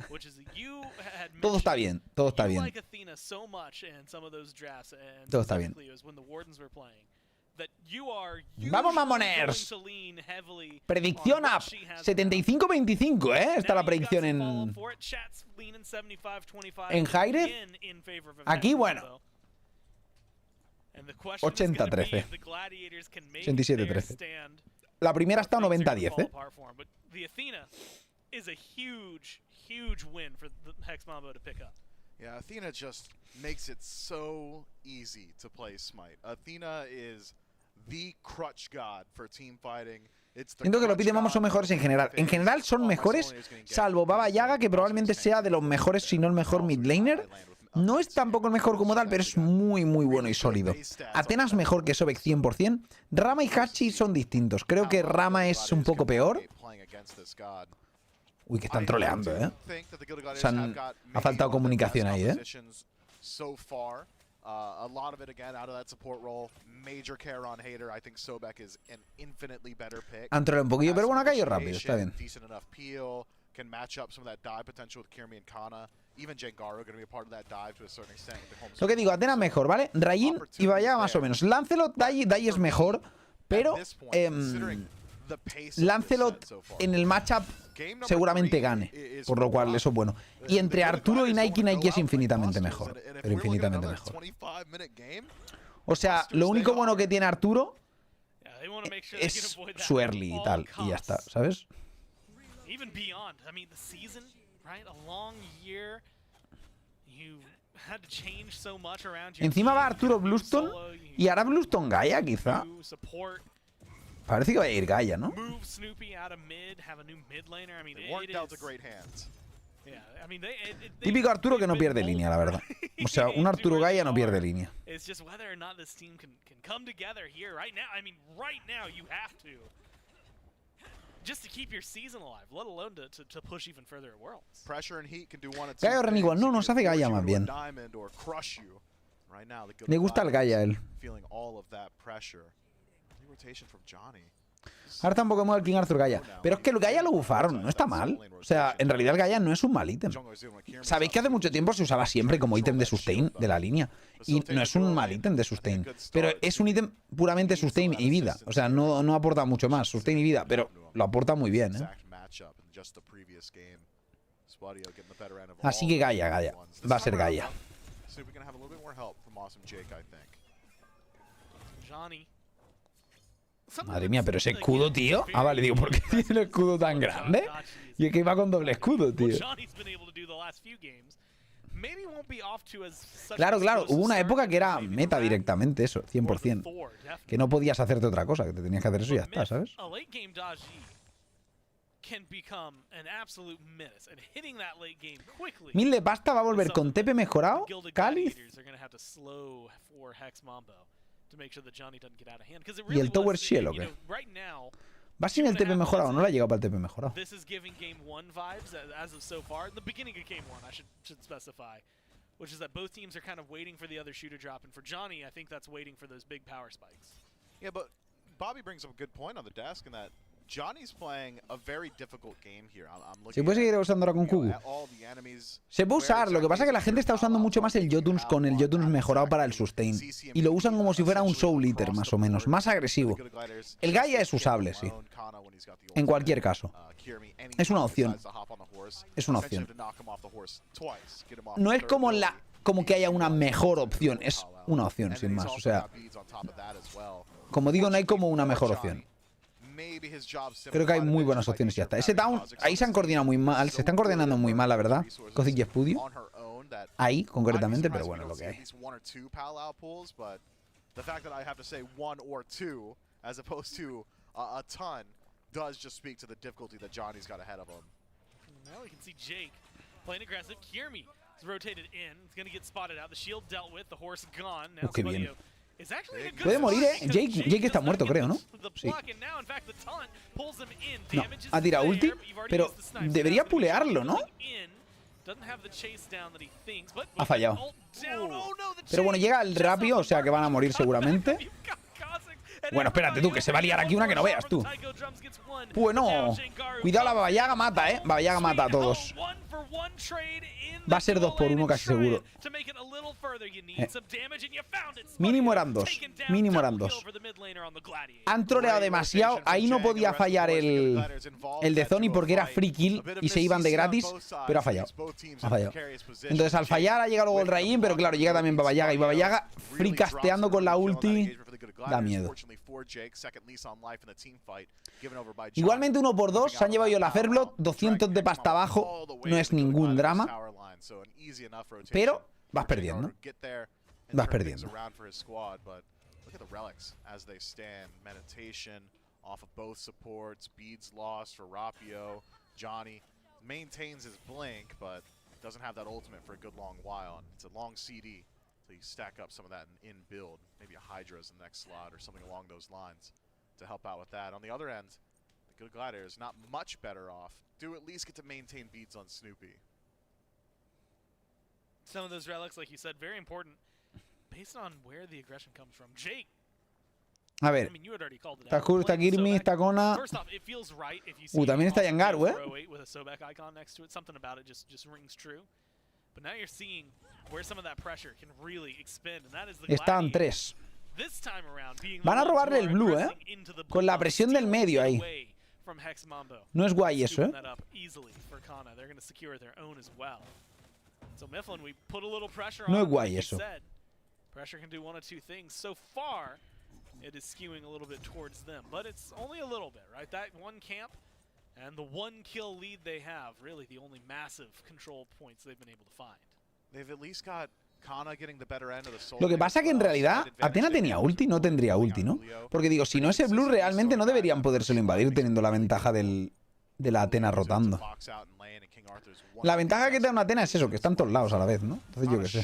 which is you had Todo está bien, todo está you bien. like Athena so much in some of those drafts, and Todo está bien. specifically it was when the Wardens were playing, that you are ¡Vamos, usually mamoners! going to lean heavily Predicción on what up. she has 75-25, ¿eh? Está la now. predicción You got some en... follow for it. Chat's leaning 75-25 En hi-rez. again in favor of Aquí, Athena, bueno. though. And the question is gonna be 80-13. if the Gladiators can make 87-13. their stand. La primera está Things are gonna 90-10, fall ¿eh? apart for 'em, but the Athena is a huge, huge win for the Hex Mambo to pick up. Yeah, Athena just makes it so easy to play Smite. Athena is the crutch god for team fighting. Siento que los beat'em son mejores en general. En general son mejores, salvo Baba Yaga, que probablemente sea de los mejores, si no el mejor mid laner. No es tampoco el mejor como tal, pero es muy, muy bueno y sólido. Atenas mejor que Sobek 100%. Rama y Hachi son distintos. Creo que Rama es un poco peor. Uy, que están troleando, ¿eh? O sea, ha faltado comunicación ahí, ¿eh? A lot of it again out of that support role. Major care on Hater. I think Sobek is an infinitely better pick. Han troleado un poquillo, pero bueno, ha caído rápido, está bien. Decent enough peel. Can match up some of that dive potential with Kirmi and Kana. Even Jangaro going to be a part of that dive to a certain extent. Lo que digo, Atenas mejor, ¿vale? Rayin y Bayaga más o menos. Lancelot, Dai es mejor, pero Lancelot en el matchup seguramente gane, por lo cual eso es bueno. Y entre Arturo y Nike es infinitamente mejor, pero infinitamente mejor. O sea, lo único bueno que tiene Arturo es su early y tal, y ya está, ¿sabes? Even beyond, I mean, the season, right? A long year. You had to change so much around your Encima va team. Arturo Bluestone y hará Bluestone Gaia, quizá. Support. Parece que va a ir Gaia, ¿no? Move Snoopy out of mid, have a new mid laner. I mean, They weren't it dealt is, to great hands. yeah, I mean, they Típico Arturo que no pierde línea, la verdad. O sea, un Arturo Gaia no pierde línea. It's just whether or not this team can come together here right now. I mean, right now you have to. Just to keep your season alive, let alone to push even further at Worlds. Pressure and heat can do one of two Gaia o Ren things. igual, no, nos Either hace Gaia force más you to a bien. diamond or crush you. Right now, the Le gusta el Gaia a él. feeling all of that pressure. Rotation from Johnny. Ahora tampoco mueve el King Arthur Gaia. Pero es que el Gaia lo bufaron, no está mal. O sea, en realidad el Gaia no es un mal ítem. Sabéis que hace mucho tiempo se usaba siempre como ítem de sustain de la línea. Y no es un mal ítem de sustain. Pero es un ítem puramente sustain y vida. O sea, no aporta mucho más. Sustain y vida, pero lo aporta muy bien, ¿eh? Así que Gaia. Va a ser Gaia. Johnny. Madre mía, pero ese escudo, tío. Ah, vale, digo, ¿por qué tiene el escudo tan grande? Y es que iba con doble escudo, tío. Claro, hubo una época que era meta directamente eso, 100%. Que no podías hacerte otra cosa, que te tenías que hacer eso y ya está, ¿sabes? Mil de pasta va a volver con TP mejorado, Cáliz y el Tower Shell, ¿o qué? Va sin el TP mejorado, no le ha llegado para el TP mejorado. This is giving game 1 vibes as of so far. The beginning of game 1, I should specify, which is that both teams are kind of waiting for the other shoe to drop, and for Johnny, I think that's waiting for those big power spikes. Yeah, but Bobby brings up a good point on the desk in that Johnny's playing a very difficult game here. ¿Se puede seguir usando ahora con Kugu? Se puede usar, lo que pasa es que la gente está usando mucho más el Jotuns con el Jotuns mejorado para el sustain. Y lo usan como si fuera un Soul Eater, más o menos, más agresivo. El Gaia es usable, sí. En cualquier caso. Es una opción. Es una opción. No es como que haya una mejor opción, es una opción, sin más. O sea, como digo, no hay como una mejor opción. Creo que hay muy buenas opciones y ya está. Ese down, ahí se han coordinado muy mal. Se están coordinando muy mal, la verdad. Codigo y Spudio. Ahí, concretamente, pero bueno, lo que hay. Does just speak to the difficulty that Johnny's got ahead of him. Now we can see Jake playing aggressive. Kirmi is rotated in. It's going to get spotted out. The shield dealt with. The horse gone. Now Qué bien. is actually a good Puede morir, ¿eh? because Jake está does muerto, not get creo, ¿no? the Sí. block, and now, in fact, the taunt pulls him in. No, Damage is ha tirado there, ulti, but you've already pero used the snipe, so debería now it's gonna be pulearlo, ¿no? coming in. Doesn't have the chase down that he thinks, but Ha fallado. ult down. Oh, no, the Pero bueno, chase llega el just rápido, off o sea que van a morir seguramente. You've got Cossack and Bueno, espérate tú, que se va a liar aquí una que no veas tú. Bueno, cuidado, la Baba Yaga mata, ¿eh? Baba Yaga mata a todos. Va a ser 2 por 1 casi seguro. Mínimo eran 2. Mínimo eran 2. Han troleado demasiado. Ahí no podía fallar el de Zoni porque era free kill y se iban de gratis, pero ha fallado. Ha fallado. Entonces al fallar ha llegado luego el Rayin, pero claro, llega también Baba Yaga. Y Baba Yaga free casteando con la ulti da miedo. Igualmente 1 por 2, se han llevado yo la Fairblood, 200 de pasta abajo, no es ningún drama, pero vas perdiendo. Vas perdiendo. Doesn't have that ultimate for a good long while, and it's a long CD, so you stack up some of that in build, maybe a Hydra's in the next slot or something along those lines to help out with that. On the other end, the Good Gladiators not much better off. Do at least get to maintain beats on Snoopy. Some of those relics, like you said, very important based on where the aggression comes from. Jake. A ver, está Kur, está Kirmi, está Kona. También está Yangaru, Están 3. Van a robarle el blue, con la presión del medio ahí. No es guay eso, No es guay eso. It is skewing a little bit towards them, but it's only a little bit, right? That one camp and the 1 kill lead they have, really the only massive control points they've been able to find. They've at least got Kana getting the better end of the soul. Lo que pasa que en realidad Athena tenía ulti, no tendría ulti, ¿no? Porque digo, si no es el blue realmente no deberían podérselo invadir teniendo la ventaja de la Athena rotando. La ventaja que te da una Athena es eso, que está en todos lados a la vez, ¿no? Entonces yo qué sé.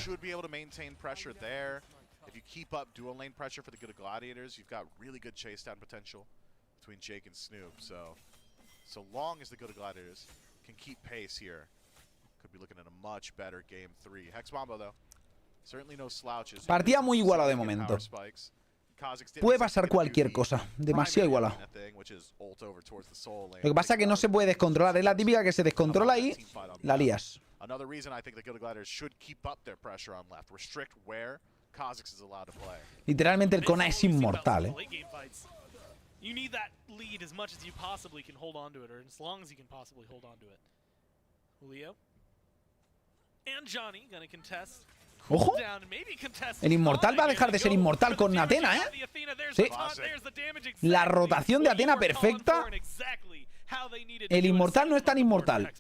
If you keep up dual lane pressure for the Good Gladiators, you've got really good chase down potential between Jake and Snoop. So long as the Good Gladiators can keep pace here, could be looking at a much better game 3. Hexmambo though, certainly no slouches. Partida muy igualada de momento. Puede pasar cualquier cosa, demasiado igualado. Lo que pasa es que no se puede descontrolar, es la típica que se descontrola y la lías. Another reason I think the Good Gladiators should keep up their pressure on left, restrict where Kha'Zix is allowed to play. Literalmente el Kona es inmortal, You need that lead as much as you possibly can hold on to it, or as long as you can possibly hold on to it. Julio and Johnny gonna contest. ¡Ojo! El inmortal va a dejar de ser inmortal con Athena, Sí. La rotación de Athena perfecta. El inmortal no es tan inmortal.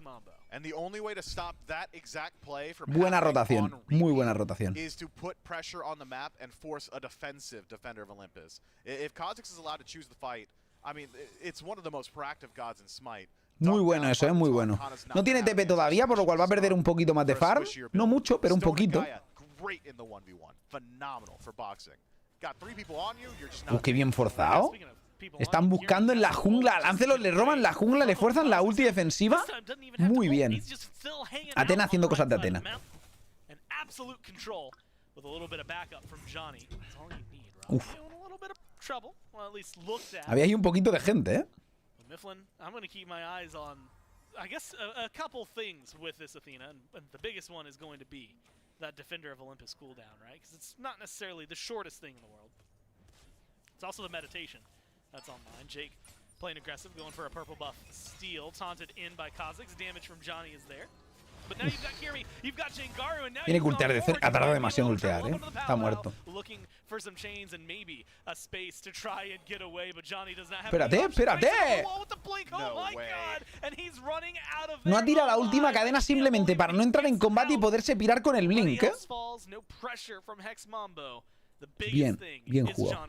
Buena rotación, muy buena rotación. Muy bueno eso, muy bueno. No tiene TP todavía, por lo cual va a perder un poquito más de farm. No mucho, pero un poquito. Qué bien forzado. Están buscando en la jungla. Lancelot le roban la jungla, le fuerzan la ulti defensiva. Muy bien. Athena haciendo cosas de Athena. Uf. Había ahí un poquito de gente, Mifflin, I'm going to keep my eyes on, I guess, a couple things with this Athena, and the biggest one is going to be that Defender of Olympus cooldown, right? Because it's not necessarily the shortest thing in the world. It's also the meditation that's online. Jake playing aggressive, going for a purple buff steal, taunted in by Kha'Zix. Damage from Johnny is there. But now you've got Kirmi, you've got Jangaru, and now tiene que ultear de cerca. Ha tardado demasiado en ultear, Está muerto. Espérate. No ha tirado la última cadena simplemente para no entrar en combate y poderse pirar con el blink, Bien, bien jugado.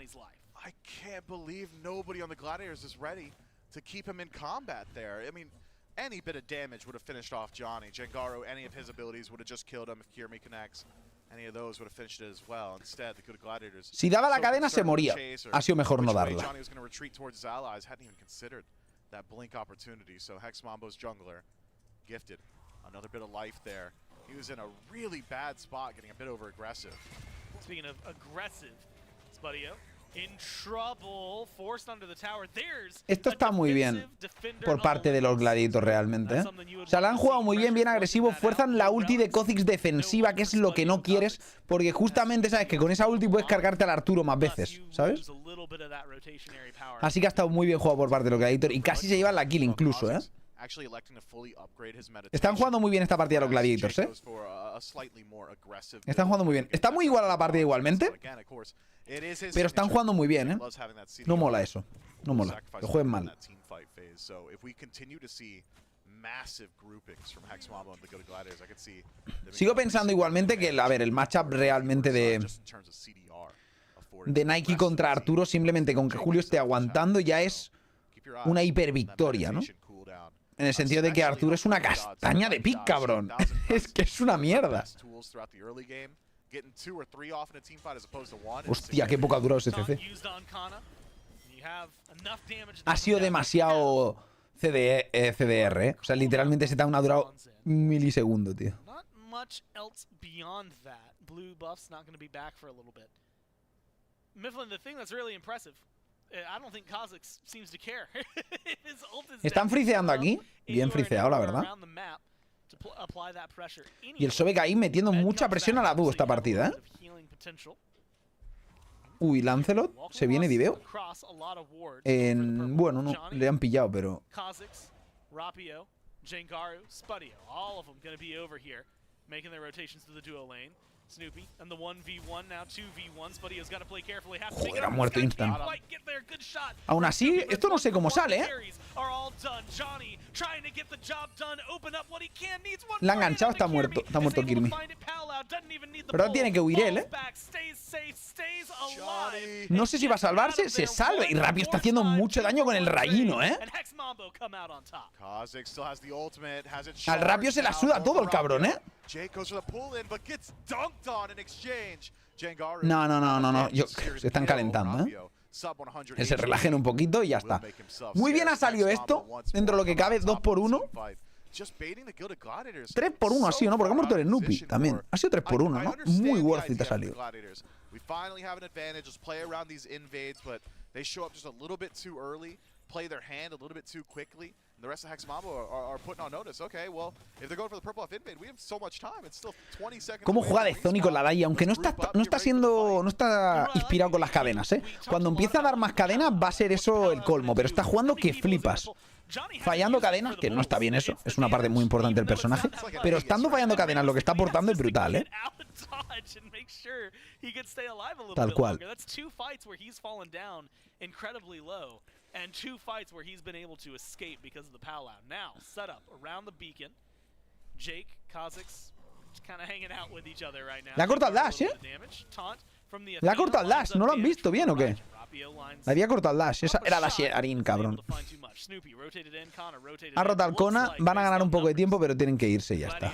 I can't believe nobody on the Gladiators is ready to keep him in combat there. I mean, any bit of damage would have finished off Johnny. Jangaru, any of his abilities would have just killed him if Kirmi connects. Any of those would have finished it as well. Instead, the Good Gladiators. Si daba la cadena se moría. Ha sido mejor no darla. Johnny was going to retreat towards his allies. Hadn't even considered that blink opportunity. So Hexmambo's jungler gifted another bit of life there. He was in a really bad spot, getting a bit over aggressive. Speaking of aggressive, Spudio Esto está muy bien por parte de los Gladiators realmente, ¿eh? O sea, la han jugado muy bien, bien agresivo. Fuerzan la ulti de Kha'Zix defensiva, que es lo que no quieres, porque justamente sabes que con esa ulti puedes cargarte al Arturo más veces, ¿sabes? Así que ha estado muy bien jugado por parte de los Gladiators y casi se llevan la kill incluso, ¿eh? Están jugando muy bien esta partida los Gladiators, ¿eh? Están jugando muy bien. Está muy igual a la partida igualmente, pero están jugando muy bien, ¿eh? No mola eso. No mola. Que jueguen mal. Sigo pensando igualmente que, a ver, el matchup realmente de Nike contra Arturo, simplemente con que Julio esté aguantando, ya es una hiper victoria, ¿no? En el sentido de que Arturo es una castaña de pick, cabrón. Es que es una mierda. Hostia, qué poco ha durado ese CC. Ha sido demasiado CDR, ¿eh? O sea, literalmente se te ha durado un milisegundo, tío. Están friseando aquí. Bien friseado, la verdad. Y el Sobek ahí metiendo mucha presión a la dúo esta partida, ¿eh? Uy, Lancelot. Se viene Diveo. Bueno, no. Le han pillado, pero... Snoopy and the 1v1 now 2v1. Spudio's got to play carefully. Joder, ha muerto instant. Aún así, esto no sé cómo sale, ¿eh? La ha enganchado, está muerto. Está muerto Kirby. Pero ahora tiene que huir él, ¿eh? No sé si va a salvarse. Se salva. Y Rapio está haciendo mucho daño con el rayino, ¿eh? Al Rapio se la suda todo el cabrón, ¿eh? No. Se están calentando, ¿eh? Que se relajen un poquito y ya está. Muy bien ha salido esto. Dentro de lo que cabe, 2 por 1. 3 por 1 ha sido, ¿no? Porque ha muerto el Snoopy también. Ha sido 3 por 1, ¿no? Muy worth it ha salido. The rest of Hex Mambo are putting on notice. Okay, well, if they're going for the purple off invade, we have so much time. It's still 20 seconds. ¿Cómo juega de Zoni con la Dai? Aunque no está inspirado con las cadenas, ¿eh? Cuando empieza a dar más cadenas va a ser eso el colmo, pero está jugando que flipas. Fallando cadenas, que no está bien eso, es una parte muy importante del personaje, pero estando fallando cadenas lo que está aportando es brutal, ¿eh? Tal cual. And 2 fights where he's been able to escape because of the pow out. Now, set up around the beacon. Jake, Kha'Zix, kind of hanging out with each other right now. Le ha cortado el dash, ¿eh? Le ha cortado el dash. ¿No lo han visto bien o qué? Le había cortado el dash. Esa era dash Arin, cabrón. Ha roto al Kona. Van a ganar un poco de tiempo, pero tienen que irse y ya está.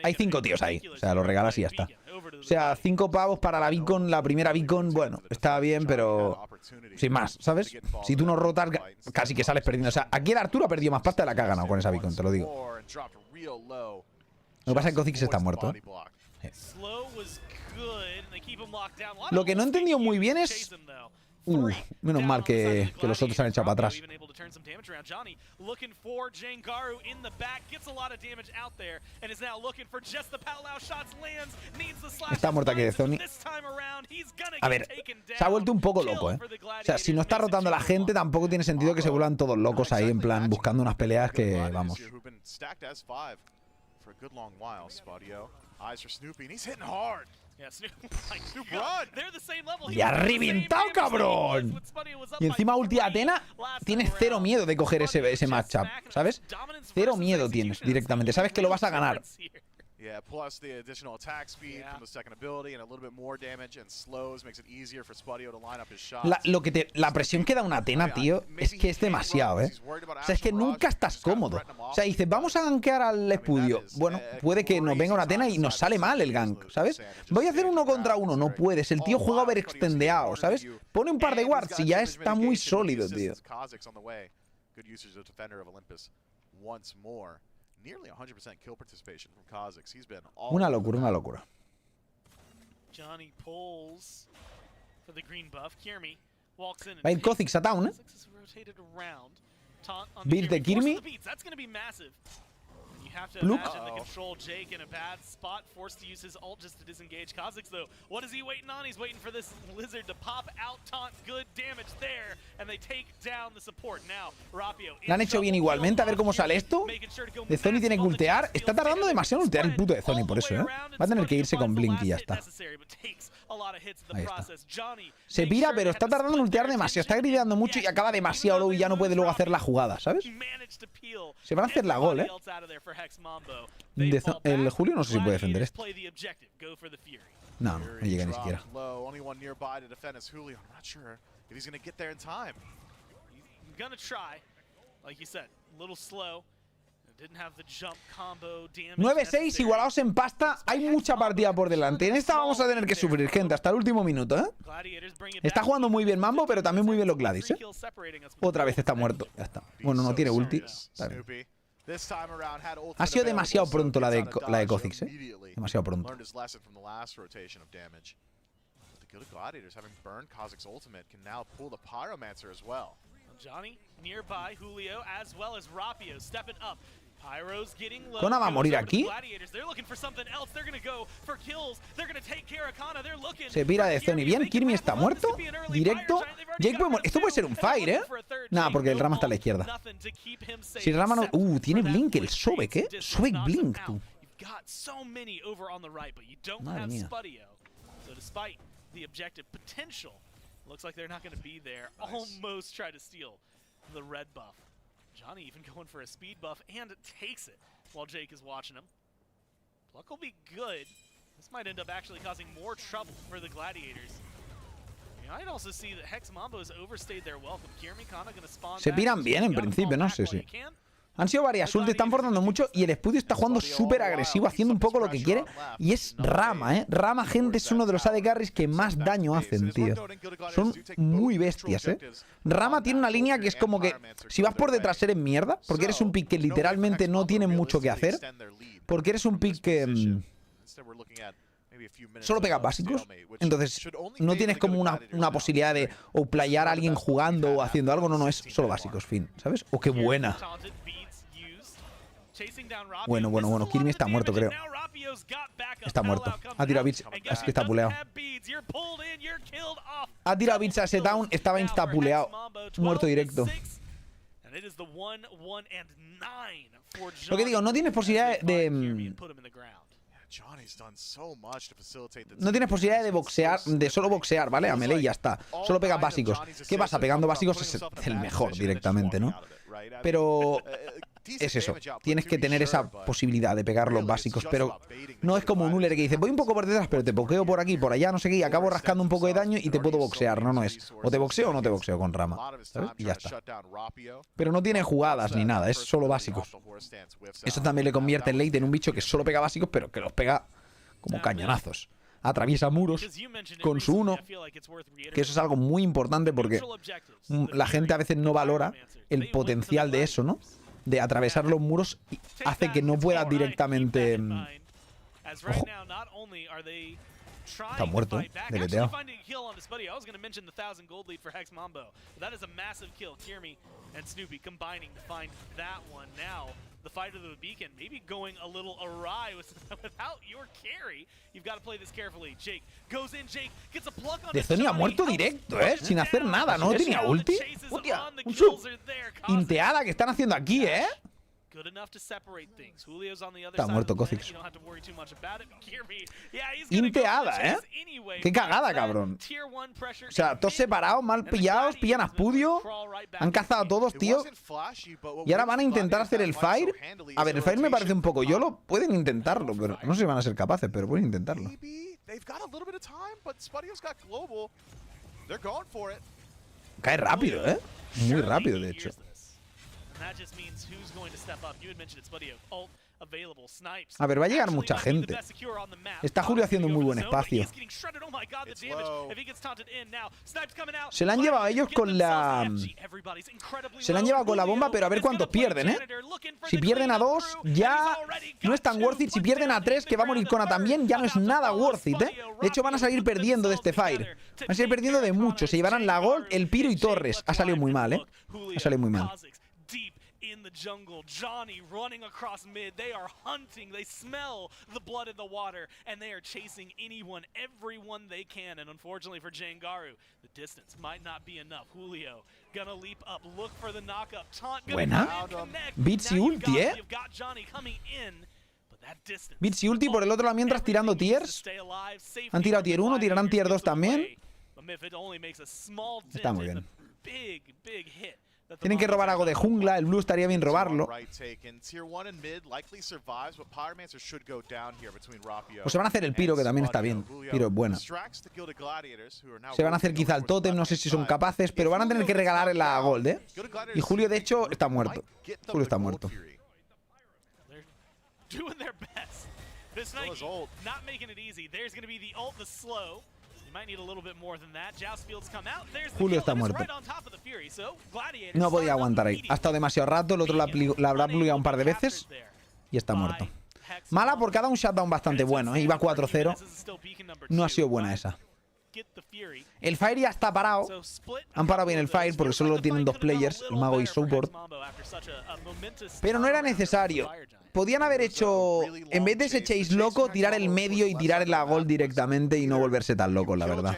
Hay 5 tíos ahí, o sea, los regalas y ya está. O sea, 5 pavos para la beacon, la primera beacon, bueno, está bien, pero sin más, ¿sabes? Si tú no rotas, casi que sales perdiendo. O sea, aquí el Arturo ha perdido más pasta de la que ha ganado con esa beacon, te lo digo. Lo que pasa es que Kha'Zix está muerto, ¿eh? Lo que no he entendido muy bien es... menos mal que los otros han echado para atrás. Está muerta aquí de Zoni. A ver, se ha vuelto un poco loco, ¿eh? O sea, si no está rotando a la gente, tampoco tiene sentido que se vuelvan todos locos ahí, en plan, buscando unas peleas que, vamos. ¡Y ha reventado, cabrón! Y encima ulti Athena, tienes 0 miedo de coger ese matchup, ¿sabes? 0 miedo tienes directamente, sabes que lo vas a ganar. La presión que da una Athena, tío, es que es demasiado, ¿eh? O sea, es que nunca estás cómodo. O sea, dices, vamos a gankear al Espudio. Bueno, puede que nos venga una Athena y nos sale mal el gank, ¿sabes? Voy a hacer 1 contra 1, no puedes. El tío juega overextendeado, ¿sabes? Pone un par de wards y ya está muy sólido, tío. Una locura, una locura. Johnny pulls for the green buff. Kirmi walks in and Va a ir Kha'Zix a town, ¿eh? Kha'Zix is rotated around. Taunt on Beat de Kirmi. Kirmi. Forces the beats. That's going to be massive. You have to Look. imagine the control Jake in a bad spot, forced to use his ult just to disengage Kha'Zix though. What is he waiting on? He's waiting for this lizard to pop out, taunt, good damage there, and they take down the support. Now, Rapio. Lo han hecho bien igualmente, a ver cómo sale esto. De Zoni tiene que ultear. Está tardando demasiado en ultear el puto de Zoni por eso, ¿eh? Va a tener que irse con Blink y ya está. Ahí está. Se pira, pero está tardando en ultear demasiado. Está grideando mucho y acaba demasiado low y ya no puede luego hacer la jugada, ¿sabes? Se van a hacer la gol, ¿eh? El Julio no sé si puede defender esto. No, no llega ni siquiera. Gonna try, like you said, a little slow. Didn't have the jump combo damage. 9-6 igualados en pasta. Hay mucha partida por delante. En esta vamos a tener que sufrir, gente, hasta el último minuto, ¿eh? Está jugando muy bien Mambo, pero también muy bien los Gladys, ¿eh? Otra vez está muerto. Ya está. Bueno, no tiene ulti. Está bien. Ha sido demasiado pronto la de Kha'Zix, ¿eh? Demasiado pronto. Johnny nearby, Julio as well as Rapio stepping up. Pyro's getting low. ¿Kona va a morir aquí? Se pira de Zoni bien. Kirmi está muerto. Directo. Jake puede morir. Esto puede ser un fire, ¿eh? Nada, porque el Rama está a la izquierda. Si el Rama no... tiene Blink el Sobek, ¿eh? Sobek Blink, tú. Madre mía. Looks like they're not going to be there. Nice. Almost try to steal the red buff. Johnny even going for a speed buff and takes it while Jake is watching him. Luck will be good. This might end up actually causing more trouble for the Gladiators. You might also see that Hex Mambo has overstayed their welcome. Kirmi Kana going to spawn. Se piran bien en principio, no sé si. Han sido varias ultis, están forzando mucho y el Spudio está jugando súper agresivo, haciendo un poco lo que quiere. Y es Rama, ¿eh? Rama, gente, es uno de los AD carries que más daño hacen, tío. Son muy bestias, ¿eh? Rama tiene una línea que es como que si vas por detrás eres mierda, porque eres un pick que literalmente no tiene mucho que hacer, porque eres un pick que solo pegas básicos, entonces no tienes como una posibilidad de o playar a alguien jugando o haciendo algo, no, es solo básicos, fin, ¿sabes? ¡Oh, qué buena! Bueno, Kirmi está muerto, creo. Está muerto. Ha tirado bits, es que está puleado. Ha tirado bits a ese down, estaba instapuleado. Muerto directo. Lo que digo, no tienes posibilidad de... No tienes posibilidad de boxear, de solo boxear, ¿vale? A melee y ya está. Solo pegas básicos. ¿Qué pasa? Pegando básicos es el mejor directamente, ¿no? Pero es eso, tienes que tener esa posibilidad de pegar los básicos, pero no es como un Uller que dice voy un poco por detrás, pero te pokeo por aquí, por allá, no sé qué, y acabo rascando un poco de daño y te puedo boxear. No es o te boxeo o no te boxeo con Rama, ¿sabes? Y ya está. Pero no tiene jugadas ni nada, es solo básicos. Eso también le convierte en late en un bicho que solo pega básicos, pero que los pega como cañonazos. Atraviesa muros con su 1, que eso es algo muy importante porque la gente a veces no valora el potencial de eso, ¿no? De atravesar los muros y hace que no puedas directamente... Ojo. Está muerto, deleteado. The fight of the beacon maybe going a little awry without your carry. You've got to play this carefully. Jake goes in, Jake gets a pluck on De Zoni ha muerto directo, sin hacer nada, no tenía ulti. Hostia, un sub. Inteada que están haciendo aquí, Está muerto Kha'Zix. Inteada, Qué cagada, cabrón. O sea, todos separados, mal pillados, pillan a Spudio. Han cazado a todos, tío. Y ahora van a intentar hacer el fire. A ver, el fire me parece un poco YOLO. Pueden intentarlo, pero no sé si van a ser capaces, pero pueden intentarlo. Cae rápido, Muy rápido, de hecho. That just means who's going to step up. You had mentioned it's Buddy ult A ver, va a llegar mucha gente. Está Julio haciendo un muy buen espacio. Se la han llevado a ellos con la... Se la han llevado con la bomba, pero a ver cuántos pierden, ¿eh? Si pierden a 2, ya no es tan worth it. Si pierden a 3, que va a morir Kona también, ya no es nada worth it, ¿eh? De hecho, van a salir perdiendo de este fire. Van a salir perdiendo de mucho. Se llevarán la Gold, el Piro y Torres. Ha salido muy mal, ¿eh? Ha salido muy mal. In the jungle, Johnny running across mid. They are hunting. They smell the blood in the water, and they are chasing everyone they can. And unfortunately for Jangaru, the distance might not be enough. Julio gonna leap up, look for the knock-up. Taunt Buena. Bits y ulti, ¿eh? Bits y ulti por el otro lado mientras tirando tiers. Han tirado tier 1, tirarán tier 2 también. Está muy bien. Tienen que robar algo de jungla, el blue estaría bien robarlo. O se van a hacer el Piro, que también está bien. Piro es buena. Se van a hacer quizá el tótem, no sé si son capaces, pero van a tener que regalar la gold, ¿eh? Y Julio, de hecho, está muerto. Julio está muerto. Julio está muerto. No podía aguantar ahí. Ha estado demasiado rato. El otro la habrá plugueado un par de veces. Y está muerto. Mala porque ha dado un shutdown bastante bueno, ¿eh? Iba 4-0. No ha sido buena esa. El Fire ya está parado. Han parado bien el Fire porque solo lo tienen 2 players, el mago y support. Pero no era necesario. Podían haber hecho, en vez de ese chase loco, tirar el medio y tirar la gold directamente y no volverse tan locos, la verdad.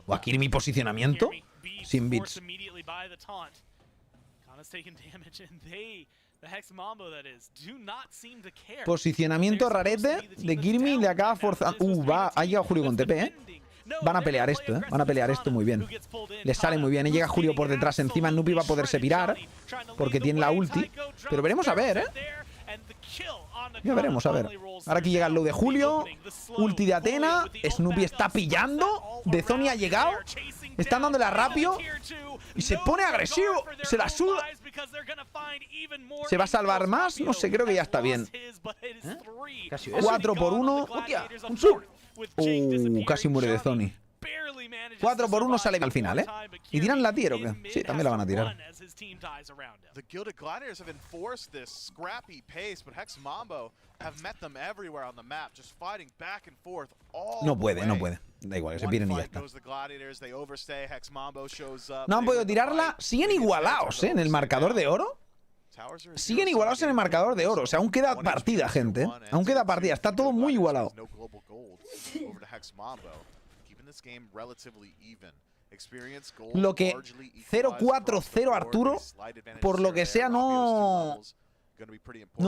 O aquí mi posicionamiento sin bits. Posicionamiento rarete de Kirmi, le acaba forzando. Ha llegado Julio con TP, ¿eh? Van a pelear esto, ¿eh? Van a pelear esto muy bien. Les sale muy bien. Y llega Julio por detrás. Encima Nupi va a poderse pirar porque tiene la ulti. Pero veremos a ver, ¿eh? Ya veremos, a ver. Ahora aquí llega el low de Julio. Ulti de Athena. Snoopy está pillando. De Zoni ha llegado. Están dándole a Rapio. Y se pone agresivo. Se la suda. ¿Se va a salvar más? No sé, creo que ya está bien. ¿Eh? Casi 4 por 1. ¡Hostia! ¡Un sub! Casi muere de Zoni. 4 por 1 sale al final, ¿eh? ¿Y tiran la tier o qué? Sí, también la van a tirar. No puede, no puede. Da igual, que se piren y ya está. No han podido tirarla. Siguen igualados, ¿eh? En el marcador de oro. Siguen igualados en el marcador de oro. O sea, aún queda partida, gente. Aún queda partida. Está todo muy igualado. Lo que 0-4-0 Arturo, por lo que sea, no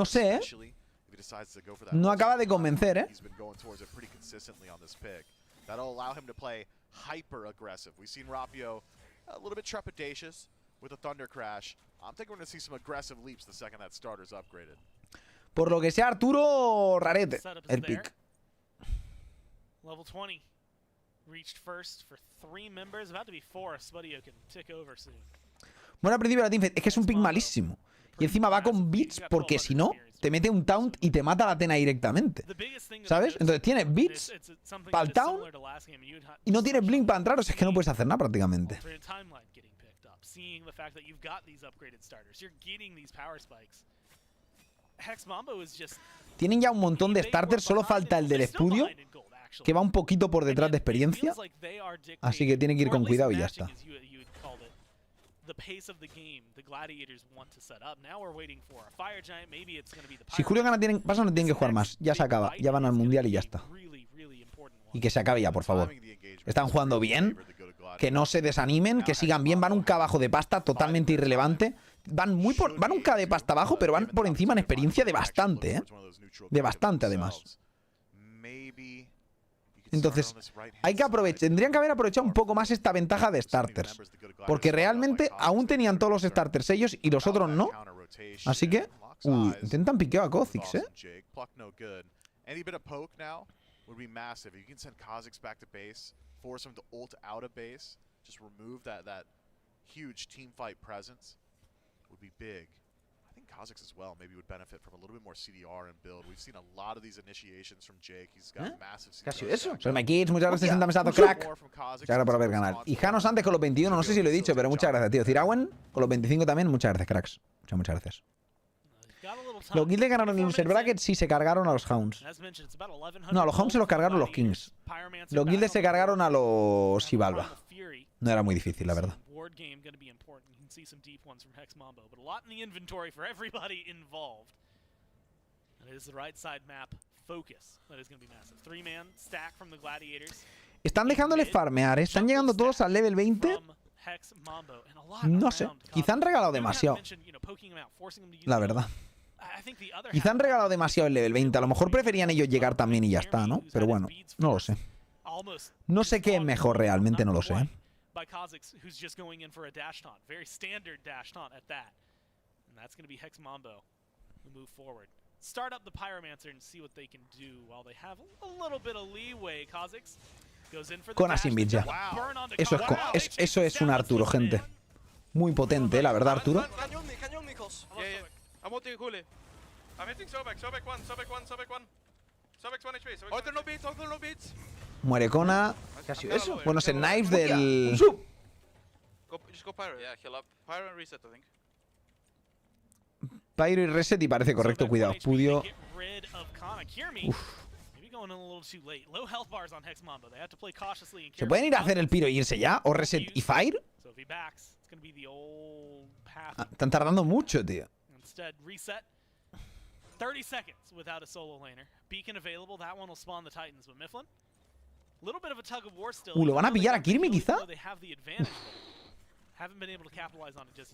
sé, ¿eh? No acaba de convencer, ¿eh? Por lo que sea, Arturo, rarete el pick. Level 20. Reached first for 3 members, about to be 4 if Spudio can tick over soon. Bueno, al principio de la teamfight es que es un pick malísimo. Y encima va con bits porque si no, te mete un taunt y te mata la Athena directamente. ¿Sabes? Entonces tiene bits para el taunt y no tiene blink para entrar, o sea, es que no puedes hacer nada prácticamente. Tienen ya un montón de starters, solo falta el del estudio, que va un poquito por detrás de experiencia. Así que tiene que ir con cuidado y ya está. Si Julio gana, pasa, no tienen que jugar más. Ya se acaba, ya van al mundial y ya está. Y que se acabe ya, por favor. Están jugando bien, que no se desanimen, que sigan bien. Van un K abajo de pasta, totalmente irrelevante. Van un K de pasta abajo, pero van por encima en experiencia de bastante, ¿eh? De bastante, además. Entonces, hay que tendrían que haber aprovechado un poco más esta ventaja de starters. Porque realmente aún tenían todos los starters ellos y los otros no. Así que, intentan piqueo a Kha'Zix, ¿eh? Any bit of poke now would be massive. You can send Kha'Zix back to base, force him to ult out of base, just remove that huge team fight presence would be big. I think Kha'Zix as well maybe would benefit from a little bit more CDR and build. We've seen a lot of these initiations from Jake. He's got massive CDR. ¿Qué ha sido eso? Pero me quits, muchas gracias, 60 mesados, crack. Muchas gracias por haber ganado. Y Janos antes con los 21, no sé si lo he dicho, pero muchas gracias, tío. Zirawen con los 25 también, muchas gracias, cracks. Muchas gracias. Los guilds ganaron en loser bracket sí se cargaron a los Hounds. No, a los Hounds se los cargaron los Kings. Los guilds se cargaron a los Xibalba. No era muy difícil, la verdad. See some deep ones from Hex Mambo, but a lot in the inventory for everybody involved. And it is the right side map focus that is going to be massive. 3-man stack from the Gladiators. Están dejándole farmear, ¿eh? Están llegando todos al level 20. No sé, quizá han regalado demasiado. La verdad. Quizá han regalado demasiado el level 20. A lo mejor preferían ellos llegar también y ya está, ¿no? Pero bueno, no lo sé. No sé qué es mejor realmente, no lo sé. By Kha'Zix, who's just going in for a dash taunt. Very standard dash taunt at that. And that's going to be Hex Mambo who move forward. Start up the Pyromancer and see what they can do while they have a little bit of leeway. Kha'Zix goes in for the Kona sin beat ya. Eso es un Arturo, gente. Muy potente, la verdad, Arturo. Muere Kona. ¿Qué ha sido eso? Bueno, es el knife del... Pyro y reset y parece correcto, cuidado. Pudio. ¿Se pueden ir a hacer el Pyro y irse ya? ¿O reset y fire? Están tardando mucho, tío. 30 seconds without a solo laner. Beacon available, that one will spawn the Titans, but Mifflin, a little bit of a tug of war still. ¿Lo van a pillar a Kirmi quizá?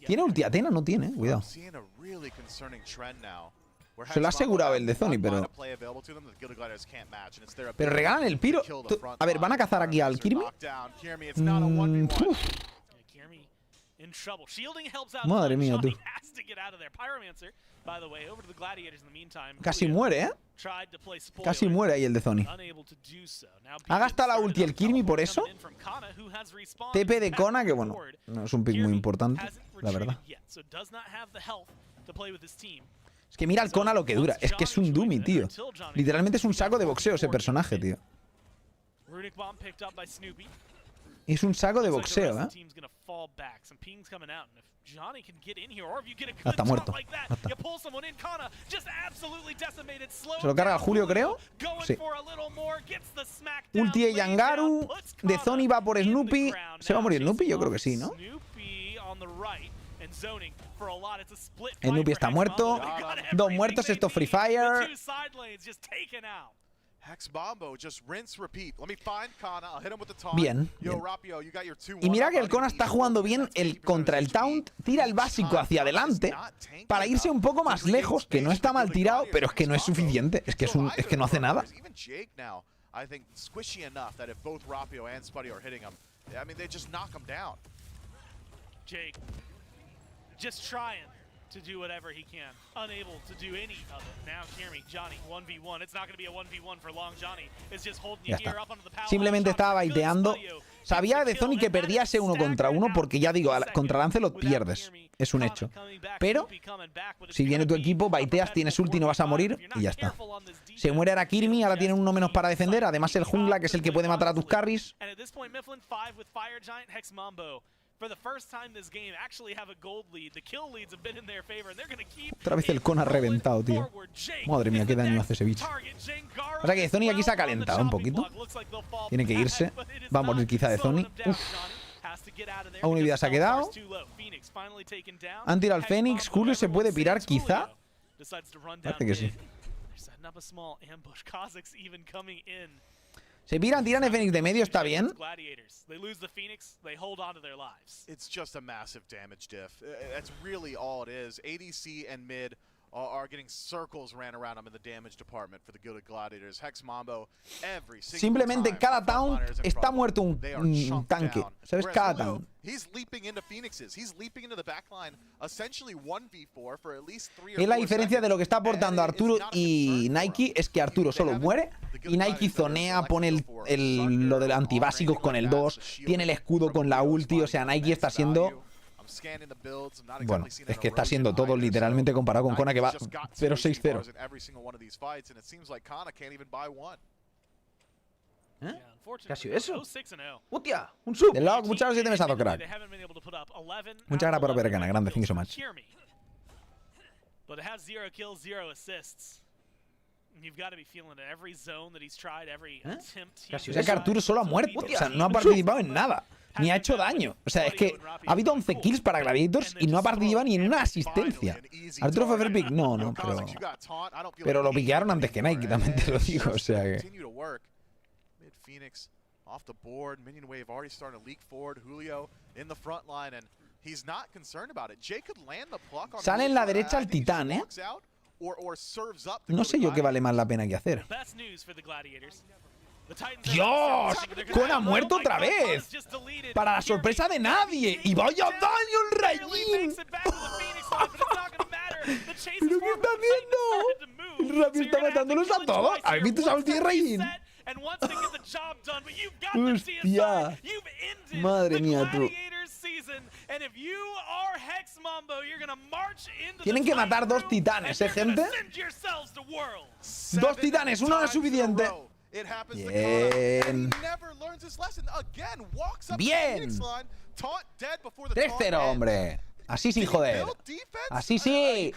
¿Tiene ulti Athena? No tiene, cuidado. Se lo ha asegurado el de Zoni, pero... Pero regalan el Pyro. A ver, ¿van a cazar aquí al Kirmi? Madre mía, tú. Casi muere, ¿eh? Casi muere ahí el de Zoni. Ha gastado la ulti el Kirmi por eso. TP de Kona, que bueno, no es un pick muy importante, la verdad. Es que mira el Kona lo que dura. Es que es un dummy, tío. Literalmente es un saco de boxeo ese personaje, tío. Es un saco de boxeo, ¿eh? Ah, está muerto. Ah, está. Se lo carga Julio, creo. Sí. Ulti de Yangaru. De Zoni va por Snoopy. ¿Se va a morir Snoopy? Yo creo que sí, ¿no? Snoopy está muerto. Dos muertos, esto Free Fire. Bien, bien. Y mira que el Kona está jugando bien contra el Taunt. Tira el básico hacia adelante para irse un poco más lejos, que no está mal tirado, pero es que no es suficiente. Es que no hace nada. Jake, just trying to do whatever he can, unable to do any of it. Now Kirmi, Johnny, 1v1. It's not going to be a 1v1 for long. Johnny is just holding you here up onto the power. Simplemente estaba baiteando. Sabía de Zoni que perdía ese 1 contra 1 porque ya digo, contra Lancelot pierdes. Es un hecho. Pero si viene tu equipo, baiteas, tienes ulti, no vas a morir y ya está. Se muere ahora Kirmi, ahora tienen uno menos para defender. Además el jungla, que es el que puede matar a tus carries. Otra vez el Kona reventado, tío. Madre mía, qué daño hace ese bicho. O sea que Zoni aquí se ha calentado un poquito. Tiene que irse. Va a morir quizá de Zoni. Uf. A una vida se ha quedado. Han tirado al Fénix. Julio se puede pirar quizá. Parece que sí. Se piran, tiran el Fénix de medio, está bien. It's just a massive damage diff. That's really all it is. ADC and mid are getting circles ran around them in the damage department for the Gilded Gladiators. Hex Mambo, every single Simplemente time cada the town frontliners in está front of muerto them, un they are chunked tanque. down. ¿Sabes? Whereas Cada Julio, town. he's leaping into Phoenixes. He's leaping into the backline, essentially 1v4 for at least 3 or 4 Es la diferencia de lo que está seconds, aportando and it's Arturo not a y concern for Nike him. es que Arturo They solo haven't- muere the Gilded y Nike Gladiators that are zonea, pone selected for lo del Sunder, antibásicos Honor, con el anything like 2, that, the tiene el shield escudo from con la Julio ulti, o sea, spawning Nike está immense siendo... value. I'm scanning the builds. I'm not Bueno, exactly seeing es an que está erosion siendo todo either, literalmente so comparado con Kona que va Nike's just got 0-6-0. in every single one of these fights, and it seems like Kana can't even buy one. Yeah, ¿Qué ha unfortunately, sido eso? 0-6-0. ¡Hostia! ¡Un sub! De log, muchas gracias, 7 mesazos, crack. They haven't been able to put up 11 Muchas gracias por ver, Gana. Grande, thank you so kills much. for Kirmi. But it has 0 kills, 0 assists. And you've got to be feeling it. Every zone that he's tried, every attempt ¿Qué ha sido O sea, que Arturo solo ha muerto, o sea, no ha participado en nada, ni ha hecho daño. O sea, es que ha habido 11 kills para Gladiators y no ha participado ni en una asistencia. ¿Arturo fue fair pick? No, no, pero lo piquearon antes que Nike, también te lo digo, o sea que... Mid Phoenix off the board. Minion wave already starting to leak forward. Julio in the front line, and he's not concerned about it. Jay could land the pluck on Sale en la Julio. derecha I el think he titán, just walks out or serves up to No go sé to yo qué vale Gladiators. más la pena que hacer. Best news for the Gladiators. The Titans ¡Dios! Con ha muerto otra vez. Para la sorpresa de nadie. Y vaya daño el Rayín. ¿Pero qué está haciendo? El Rapi está matándolos a todos. ¿Habéis visto esa ulti de Rayín? Hostia. Madre mía, tú. Tienen que matar 2 titanes, gente. 2 titanes, uno no es suficiente. Bien. Bien. 3-0, hombre. Así sin joder. Así sí.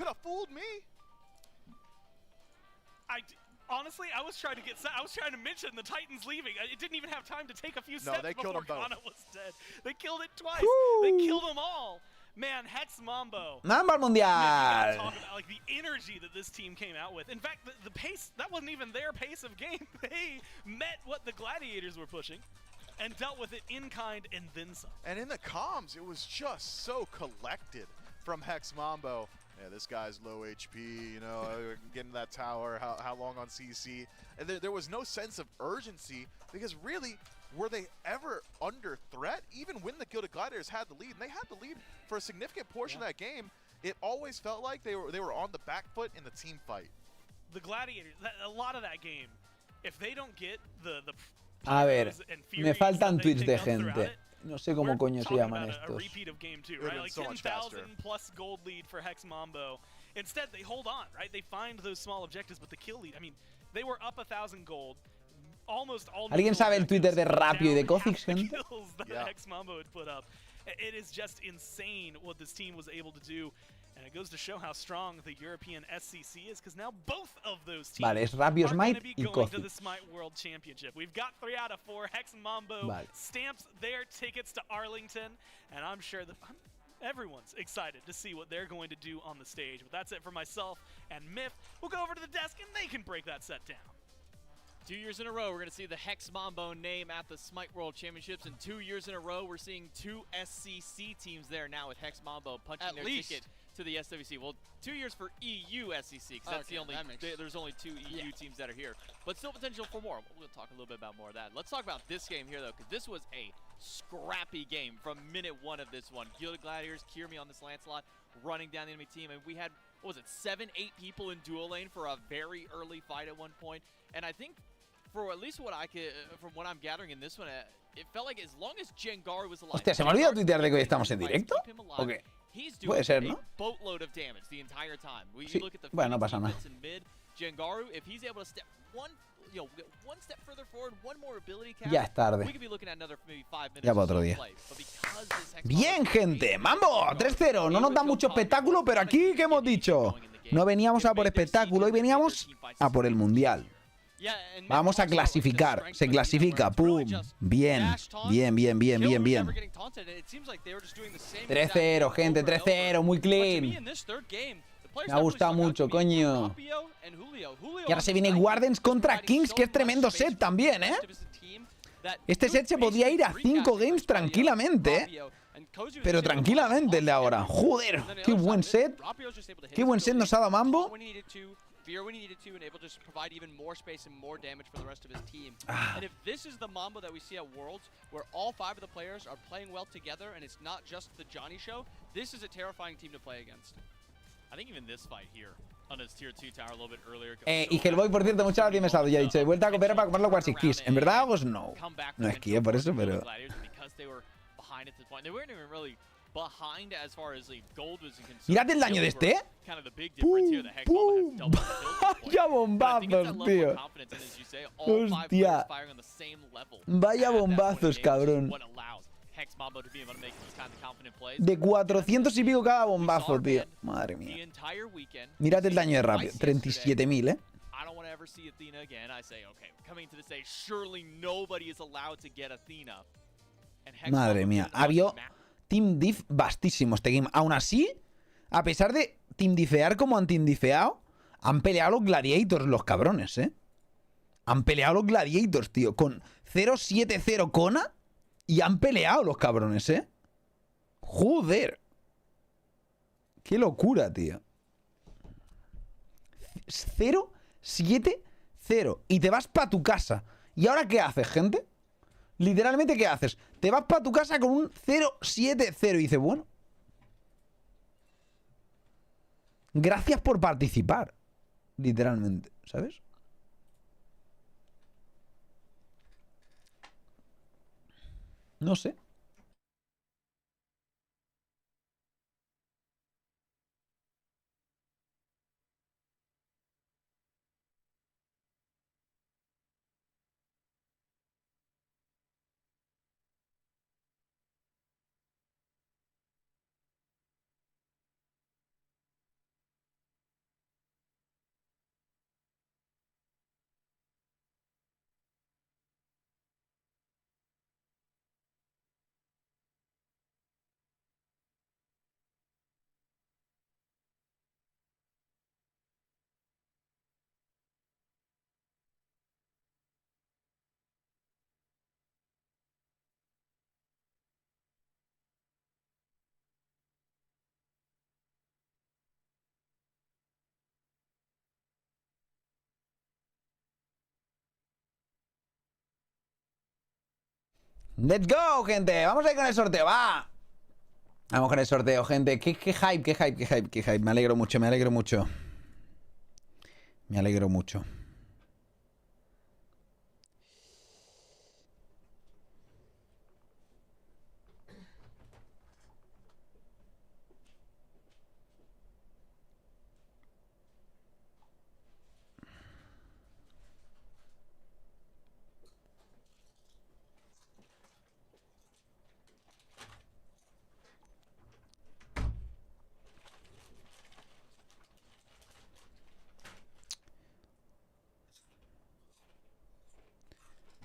Honestly, I was trying to mention the Titans leaving. It didn't even have time to take a few steps they killed before them both. Kana was dead. They killed it twice. Woo. They killed them all. Man, Hex Mambo. Nada al Man, you gotta mundial. talk about, like, the energy that this team came out with. In fact, the pace, that wasn't even their pace of game. They met what the Gladiators were pushing and dealt with it in kind and then some. And in the comms, it was just so collected from Hex Mambo. Yeah, this guy's low HP, you know, getting that tower, how long on CC. And there was no sense of urgency because really, were they ever under threat? Even when the Gilded Gladiators had the lead, and they had the lead for a significant portion of that game, it always felt like they were on the back foot in the team fight. The Gladiators, a lot of that game, if they don't get the A ver, pyros and me furies faltan that they tweets pick de up throughout gente. it, No sé cómo we're coño se talking llaman about a estos. repeat of game 2, It would've right? been Like so much 10,000 faster. plus gold lead for Hex Mambo. Instead, they hold on, right? They find those small objectives, but the kill lead, I mean, they were up 1,000 gold. Almost all ¿Alguien sabe el Twitter de Rapio y de Kha'Zix, down half the gente? kills that Yeah. Hex Mambo had put up. It is just insane what this team was able to do. And it goes to show how strong the European SCC is, because now both of those teams Vale, es Rapio, are going to Smite be y going to the Kha'Zix. Smite World Championship. We've got 3 out of 4. Hex Mambo Vale. stamps their tickets to Arlington, and I'm sure that everyone's excited to see what they're going to do on the stage. But that's it for myself and Myth. We'll go over to the desk, and they can break that set down. 2 years in a row, we're going to see the Hex Mambo name at the Smite World Championships, and 2 years in a row, we're seeing 2 SCC teams there now with Hex Mambo punching At their least. ticket to the SWC. Well, 2 years for EU SCC, because that's Okay, the only, that makes- there's only 2 EU teams that are here. But still potential for more. We'll talk a little bit about more of that. Let's talk about this game here, though, because this was a scrappy game from minute 1 of this one. Gilded Gladiators, Kirmi on this Lancelot, running down the enemy team, and we had, what was it, 7-8 people in dual lane for a very early fight at one point. And I think, for at least what I could, from what I'm gathering in this one, it felt like as long as Jengaru was alive. Hostia, se me ha olvidado tuitear de que hoy estamos en directo. ¿O qué? He's Puede doing ser, a ¿no? boatload of damage the entire time. We Sí. look at the Bueno, no Phoenix pasa nada. defense in mid. Jengaru, if he's able to step one step further forward, one more ability cap, Ya es tarde. we could be looking at another maybe 5 minutes Ya para or so otro of día. play. But because this Hex Bien, Mambo gente. is Mambo, 3-0. No nos da mucho espectáculo, pero aquí, ¿qué hemos dicho? No veníamos a por espectáculo, hoy veníamos a por el mundial. Yeah, and Vamos a also, clasificar. the strength Se of the team clasifica. where it's really Pum. just Bien. dash taunt, Bien, bien, bien, kill bien, who's bien. ever getting taunted, and it seems like they were just doing the same 3-0, exact thing gente. over and 3-0. over. Muy But to me, clean. in this third game, the players Me ha have really gustado stuck out mucho, to me. coño. Rapio and Julio. Julio Y ahora se viene on Wardens Nike, contra providing Kings, so que es much tremendo space set for the también, ¿eh? rest of his team that Este could set se podía ir a basically 5 3 games matches tranquilamente, ¿eh? Rapio Pero tranquilamente el de ahora. Joder, qué buen set. Qué buen set nos ha dado Mambo. Fear when he needed to, and able to just provide even more space and more damage for the rest of his team. And if this is the Mambo that we see at Worlds, where all 5 of the players are playing well together and it's not just the Johnny show, this is a terrifying team to play against. I think even this fight here on his tier 2 tower a little bit earlier. Y que el boy, por cierto, muchas gracias, ya he dicho, de vuelta a cooperar para comprarlo Warchi Kiss. ¿En verdad hago no? No es que por eso, pero... Mírate el daño de este. ¡Pum! Vaya bombazos, tío. Hostia. Vaya bombazos, cabrón. De 400 y pico cada bombazo, tío. Madre mía. Mírate el daño de rápido. 37.000, ¿eh? Madre mía. Había team diff vastísimo este game. Aún así, a pesar de team diffear como han team diffeado, han peleado los gladiators, los cabrones, ¿eh? Han peleado los gladiators, tío. Con 0-7-0 Kona. Y han peleado los cabrones, ¿eh? Joder. Qué locura, tío. 0-7-0. Y te vas para tu casa. ¿Y ahora qué haces, gente? Literalmente, ¿qué haces? Te vas para tu casa con un 0-7-0. Y dices, bueno. Gracias por participar. Literalmente, ¿sabes? No sé. Let's go, gente. Vamos a ir con el sorteo, va. Vamos con el sorteo, gente. Qué hype, qué hype, qué hype, qué hype. Me alegro mucho, me alegro mucho. Me alegro mucho.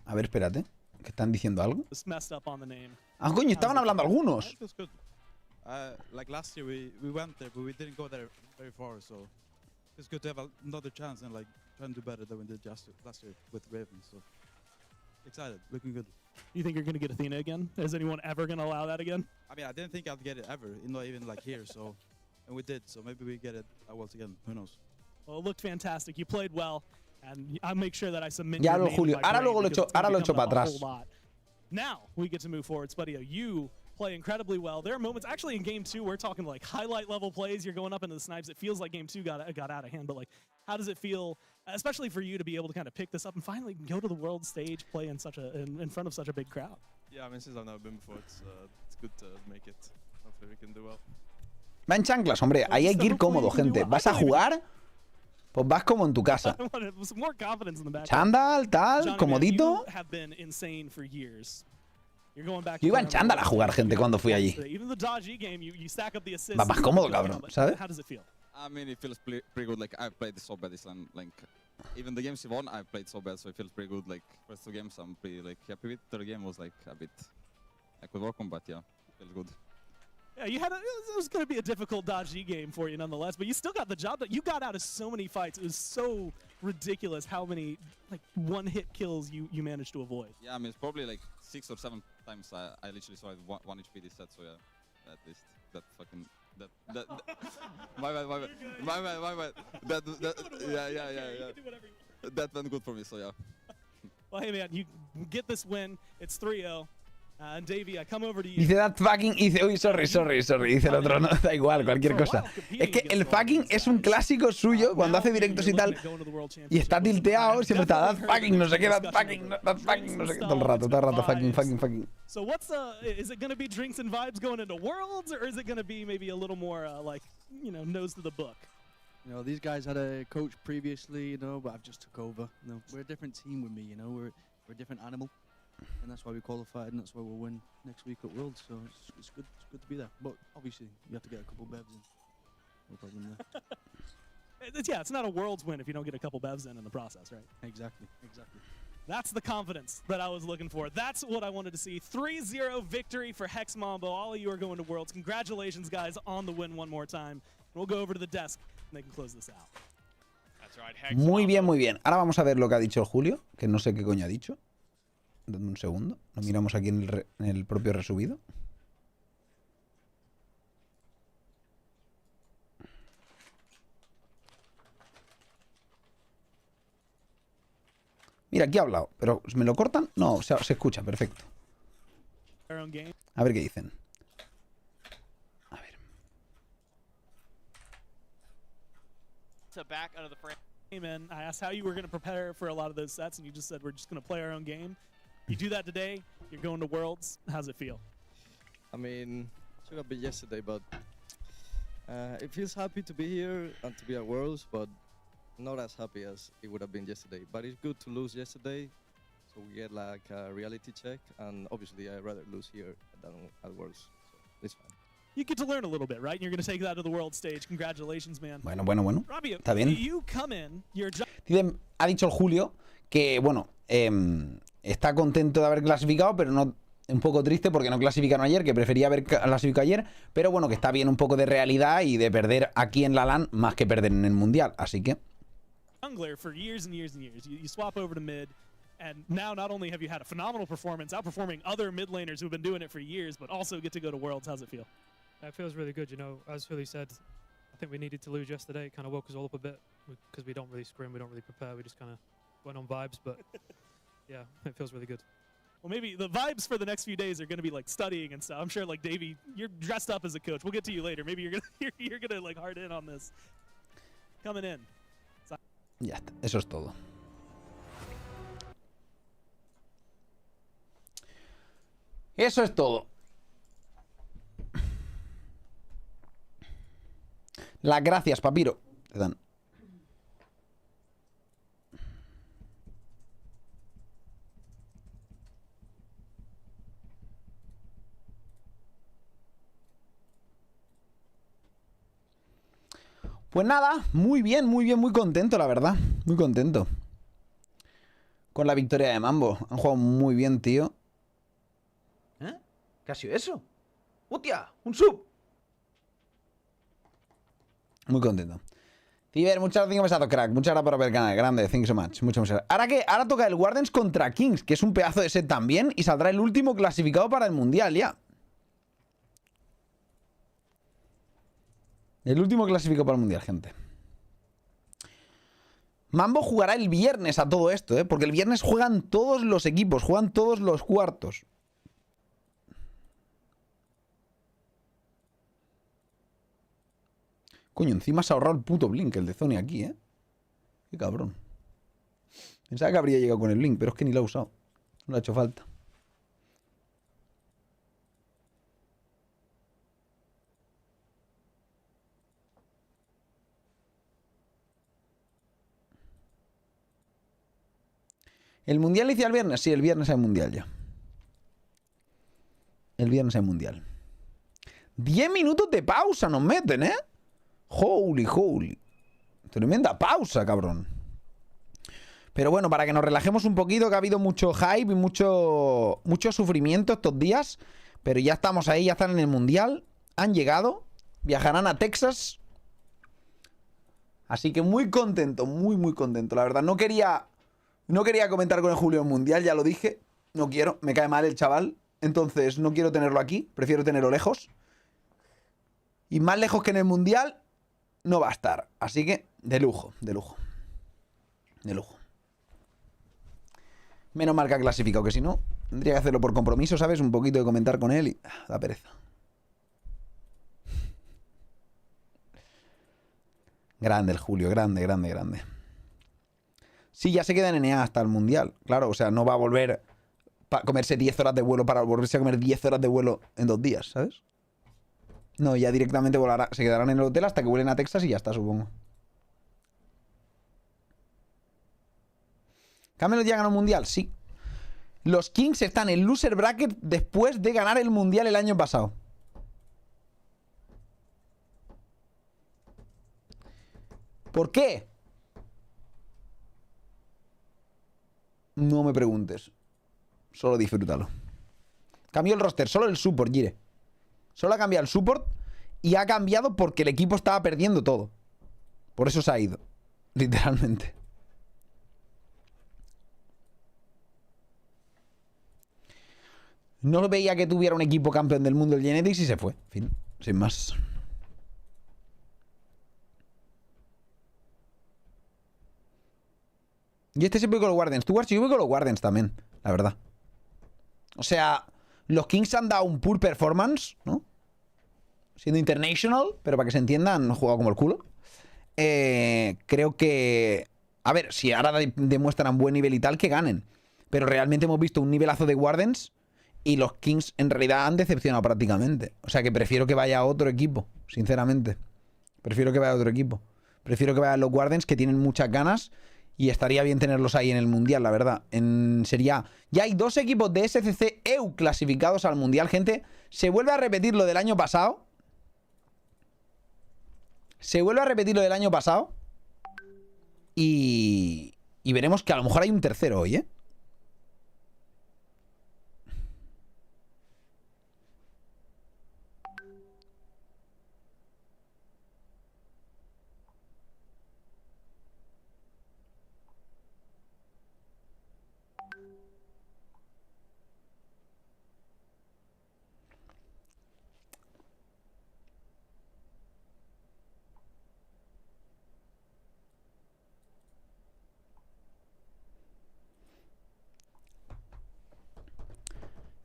A ver, espérate. ¿Que están diciendo algo? Ah, coño, estaban hablando algunos. Like last year, we went there, but we didn't go there very far. So it's good to have another chance and like try and do better than we did last year with Ravens. So excited, looking good. You think you're gonna get Athena again? Is anyone ever gonna allow that again? I mean, I didn't think I'd get it ever, not even like here. So, and we did. So maybe we get it at Worlds again. Who knows? Well, it looked fantastic. You played well, and I'll make sure that I submit. Ya lo Julio. Ahora luego lo echo para atrás. Now we get to move forward. Spudio, you play incredibly well. There are moments, actually in Game 2, we're talking like highlight level plays. You're going up into the snipes. It feels like Game 2 got out of hand, but like, how does it feel, especially for you to be able to kind of pick this up and finally go to the world stage, play in front of such a big crowd? Yeah, I mean, since I've never been before, it's good to make it. Hopefully we can do well. Va en chanclas, hombre. Ahí hay que ir cómodo, gente. ¿Vas a jugar? Pues vas como en tu casa. Chándal, tal, comodito. Yo iba en chándal a jugar, gente, cuando fui allí. Va más cómodo, cabrón, ¿sabes? I mean, it feels pretty good. Like, I've played so bad this land. Like, even the games you won, I've played so bad, so it feels pretty good. Like, first 2 games, I'm pretty like happy with. Third game was like a bit, I could work on, but yeah, it feels good. Yeah, you had it was going to be a difficult dodgy game for you nonetheless, but you still got the job done. You got out of so many fights. It was so ridiculous how many like one-hit kills you managed to avoid. Yeah, I mean, it's probably like 6 or 7 times I literally survived one HP this set, so yeah, at least that fucking... That my bad. Yeah. That went good for me, so yeah. Well, hey man, you get this win. It's 3-0. And Davey, I come over to you. Dice that fucking... Dice, uy, sorry. Dice el otro, no, da igual, cualquier cosa. Es que el fucking es un clásico suyo cuando hace directos y tal. Y está tilteado, siempre está that fucking, no sé qué, that fucking, no sé qué. Todo el rato, fucking. So what's is it going to be drinks and vibes going into Worlds, or is it going to be maybe a little more like, you know, nose to the book? You know, these guys had a coach previously, you know, but I've just took over. You know, we're a different team with me, you know, we're a different animal. And that's why we qualified, and that's why we'll win next week at Worlds. So it's good to be there. But obviously, you have to get a couple bevs in. No problem there. Yeah, it's not a Worlds win if you don't get a couple bevs in the process, right? Exactly. That's the confidence that I was looking for. That's what I wanted to see. 3-0 victory for Hex Mambo. All of you are going to Worlds. Congratulations, guys, on the win one more time. We'll go over to the desk, and they can close this out. That's right, Hex Muy Mambo. bien. Ahora vamos a ver lo que ha dicho el Julio, que no sé qué coño ha dicho. Dame un segundo. Lo miramos aquí en el propio resubido. Mira, aquí ha hablado. Pero ¿me lo cortan? No, o sea, se escucha, perfecto. A ver qué dicen. A ver. Back out of the frame. Hey man, I asked how you were going to prepare for a lot of those sets, and you just said we're just going to play our own game. You do that today, you're going to Worlds. How's it feel? I mean, it should have been yesterday, but it feels happy to be here and to be at Worlds, but not as happy as it would have been yesterday. But it's good to lose yesterday, so we get like a reality check, and obviously I'd rather lose here than at Worlds, so it's fine. You get to learn a little bit, right? And you're going to take that to the world stage. Congratulations, man. Bueno. Rabio, Está bien. you come in, your job... Ha dicho el Julio que, bueno, está contento de haber clasificado, pero no, un poco triste porque no clasificaron ayer, que prefería haber clasificado ayer, pero bueno, que está bien un poco de realidad y de perder aquí en la LAN más que perder en el Mundial, así que... Jungler for years and years and years. You swap over to mid, and now not only have you had a phenomenal performance, outperforming other mid laners who've been doing it for years, but also get to go to Worlds. How's it feel? It feels really good, you know. As Philly said, I think we needed to lose yesterday. It kind of woke us all up a bit because we don't really scrim, we don't really prepare, we just kind of went on vibes, but yeah, it feels really good. Well, maybe the vibes for the next few days are going to be like studying and stuff. I'm sure, like Davey, you're dressed up as a coach. We'll get to you later. Maybe you're gonna like hard in on this. Coming in. Ya está, eso es todo. Eso es todo. Las gracias, papiro. Te dan. Pues nada, muy bien, muy contento, la verdad. Muy contento. Con la victoria de Mambo. Han jugado muy bien, tío. ¿Eh? ¿Qué ha sido eso? ¡Hostia! ¡Un sub! Muy contento. Ciber, muchas gracias, besado, crack. Muchas gracias por ver el canal. Grande, thank you so much. Muchas gracias. ¿Ahora qué? Ahora toca el Wardens contra Kings, que es un pedazo de set también. Y saldrá el último clasificado para el Mundial, ya. El último clasificado para el Mundial, gente. Mambo jugará el viernes a todo esto, ¿eh? Porque el viernes juegan todos los equipos, juegan todos los cuartos. Coño, encima se ha ahorrado el puto Blink, el de Zony aquí, ¿eh? Qué cabrón. Pensaba que habría llegado con el Blink, pero es que ni lo ha usado. No le ha hecho falta. ¿El Mundial inicia el viernes? Sí, el viernes hay Mundial ya. El viernes hay Mundial. 10 minutos de pausa nos meten, ¿eh? Holy. Tremenda pausa, cabrón. Pero bueno, para que nos relajemos un poquito, que ha habido mucho hype y mucho sufrimiento estos días. Pero ya estamos ahí, ya están en el Mundial. han llegado. Viajarán a Texas. Así que muy contento, muy contento. La verdad, no quería comentar con el Julio en Mundial, ya lo dije. No quiero, me cae mal el chaval. Entonces no quiero tenerlo aquí, prefiero tenerlo lejos. Y más lejos que en el Mundial no va a estar. Así que, de lujo, de lujo. De lujo. Menos mal que ha clasificado, que si no, tendría que hacerlo por compromiso, ¿sabes? Un poquito de comentar con él y da pereza. Grande el Julio, grande. Sí, ya se queda en NA hasta el Mundial. Claro, o sea, no va a volver a comerse 10 horas de vuelo para volverse a comer 10 horas de vuelo en 2 días, ¿sabes? No, ya directamente volará, se quedarán en el hotel hasta que vuelen a Texas y ya está, supongo. ¿Camelot ya ganó el Mundial? Sí. Los Kings están en loser bracket después de ganar el Mundial el año pasado. ¿Por qué? No me preguntes. Solo disfrútalo. Cambió el roster, solo el support, Gire. Solo ha cambiado el support y ha cambiado porque el equipo estaba perdiendo todo. Por eso se ha ido. Literalmente. No veía que tuviera un equipo campeón del mundo el Genetics y se fue. En fin, sin más. Y este se fue con los Wardens. Tú, Warchi, yo voy con los Wardens también, la verdad. O sea, los Kings han dado un poor performance, ¿no? Siendo international, pero para que se entienda, han jugado como el culo. Creo que... A ver, si ahora demuestran buen nivel y tal, que ganen. Pero realmente hemos visto un nivelazo de Wardens y los Kings en realidad han decepcionado prácticamente. O sea que prefiero que vaya a otro equipo, sinceramente. Prefiero que vaya a otro equipo. Prefiero que vayan los Wardens, que tienen muchas ganas. Y estaría bien tenerlos ahí en el Mundial, la verdad. En Serie A. Ya hay 2 equipos de SCC EU clasificados al Mundial, gente. Se vuelve a repetir lo del año pasado. Y veremos que a lo mejor hay un tercero hoy, ¿eh?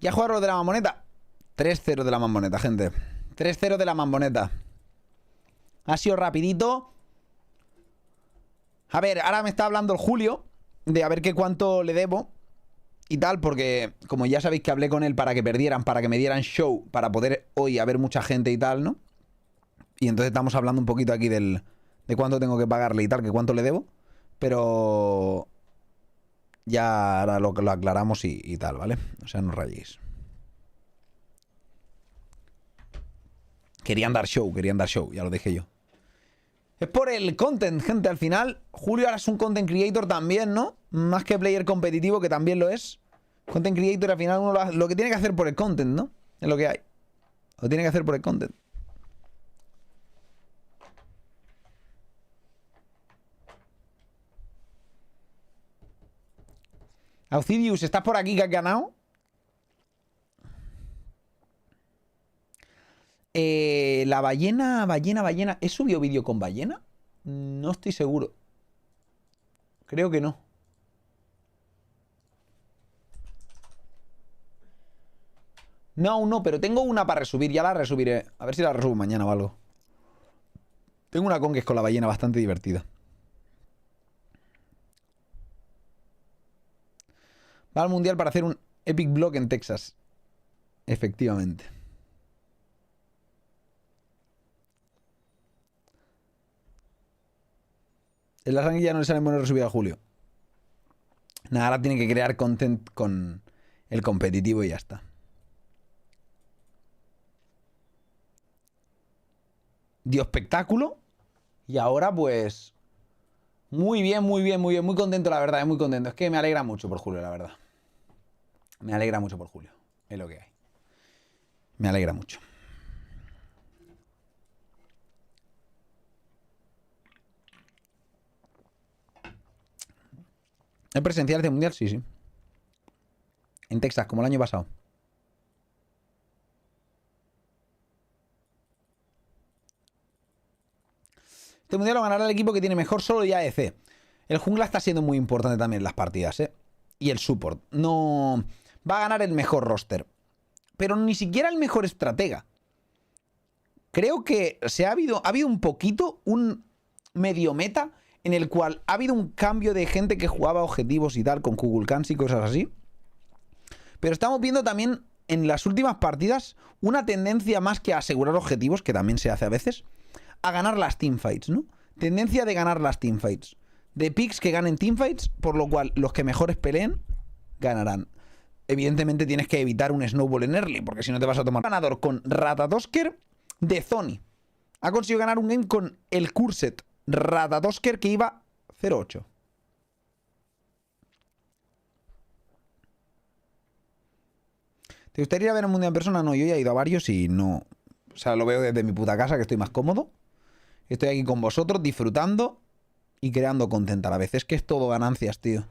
Ya jugaron lo de la Mamboneta. 3-0 de la Mamboneta, gente. 3-0 de la Mamboneta. Ha sido rapidito. A ver, ahora me está hablando el Julio de a ver qué cuánto le debo y tal, porque como ya sabéis que hablé con él para que perdieran, para que me dieran show, para poder hoy haber mucha gente y tal, ¿no? Y entonces estamos hablando un poquito aquí de cuánto tengo que pagarle y tal, que cuánto le debo. Pero... ya ahora lo aclaramos y tal, ¿vale? O sea, no rayéis. Querían dar show, ya lo dije yo. Es por el content, gente, al final. Julio ahora es un content creator también, ¿no? Más que player competitivo, que también lo es. Content creator, al final, uno lo que tiene que hacer por el content, ¿no? Es lo que hay. Lo tiene que hacer por el content. Auxidius, ¿estás por aquí que has ganado? La ballena. ¿He subido vídeo con ballena? No estoy seguro. Creo que no. No, pero tengo una para resubir. Ya la resubiré. A ver si la resubo mañana o algo. Tengo una con que es con la ballena bastante divertida. Va al Mundial para hacer un epic vlog en Texas. Efectivamente. En la sangre ya no le salen buenos resubidos a Julio. Nada, ahora tiene que crear content con el competitivo y ya está. Dio espectáculo. Y ahora pues... Muy bien. Muy contento, la verdad. Muy contento. Es que me alegra mucho por Julio, la verdad. Me alegra mucho por Julio. Es lo que hay. Me alegra mucho. ¿Es presencial este mundial? Sí, sí. En Texas, como el año pasado. Este mundial lo ganará el equipo que tiene mejor solo y ADC. El jungla está siendo muy importante también en las partidas, ¿eh? Y el support. No... Va a ganar el mejor roster. Pero ni siquiera el mejor estratega. Creo que ha habido un poquito, un medio meta, en el cual ha habido un cambio de gente que jugaba objetivos y tal, con Kukulkans y cosas así. Pero estamos viendo también en las últimas partidas una tendencia más que a asegurar objetivos, que también se hace a veces, a ganar las teamfights, ¿no? Tendencia de ganar las teamfights. De picks que ganen teamfights, por lo cual los que mejores peleen, ganarán. Evidentemente tienes que evitar un snowball en early, porque si no te vas a tomar... Ganador con Ratatosker de Zoni. Ha conseguido ganar un game con el Curset Ratatosker que iba 0-8. ¿Te gustaría ir a ver un mundial en persona? No, yo ya he ido a varios y no... O sea, lo veo desde mi puta casa, que estoy más cómodo. Estoy aquí con vosotros, disfrutando y creando content a la vez. Es que es todo ganancias, tío.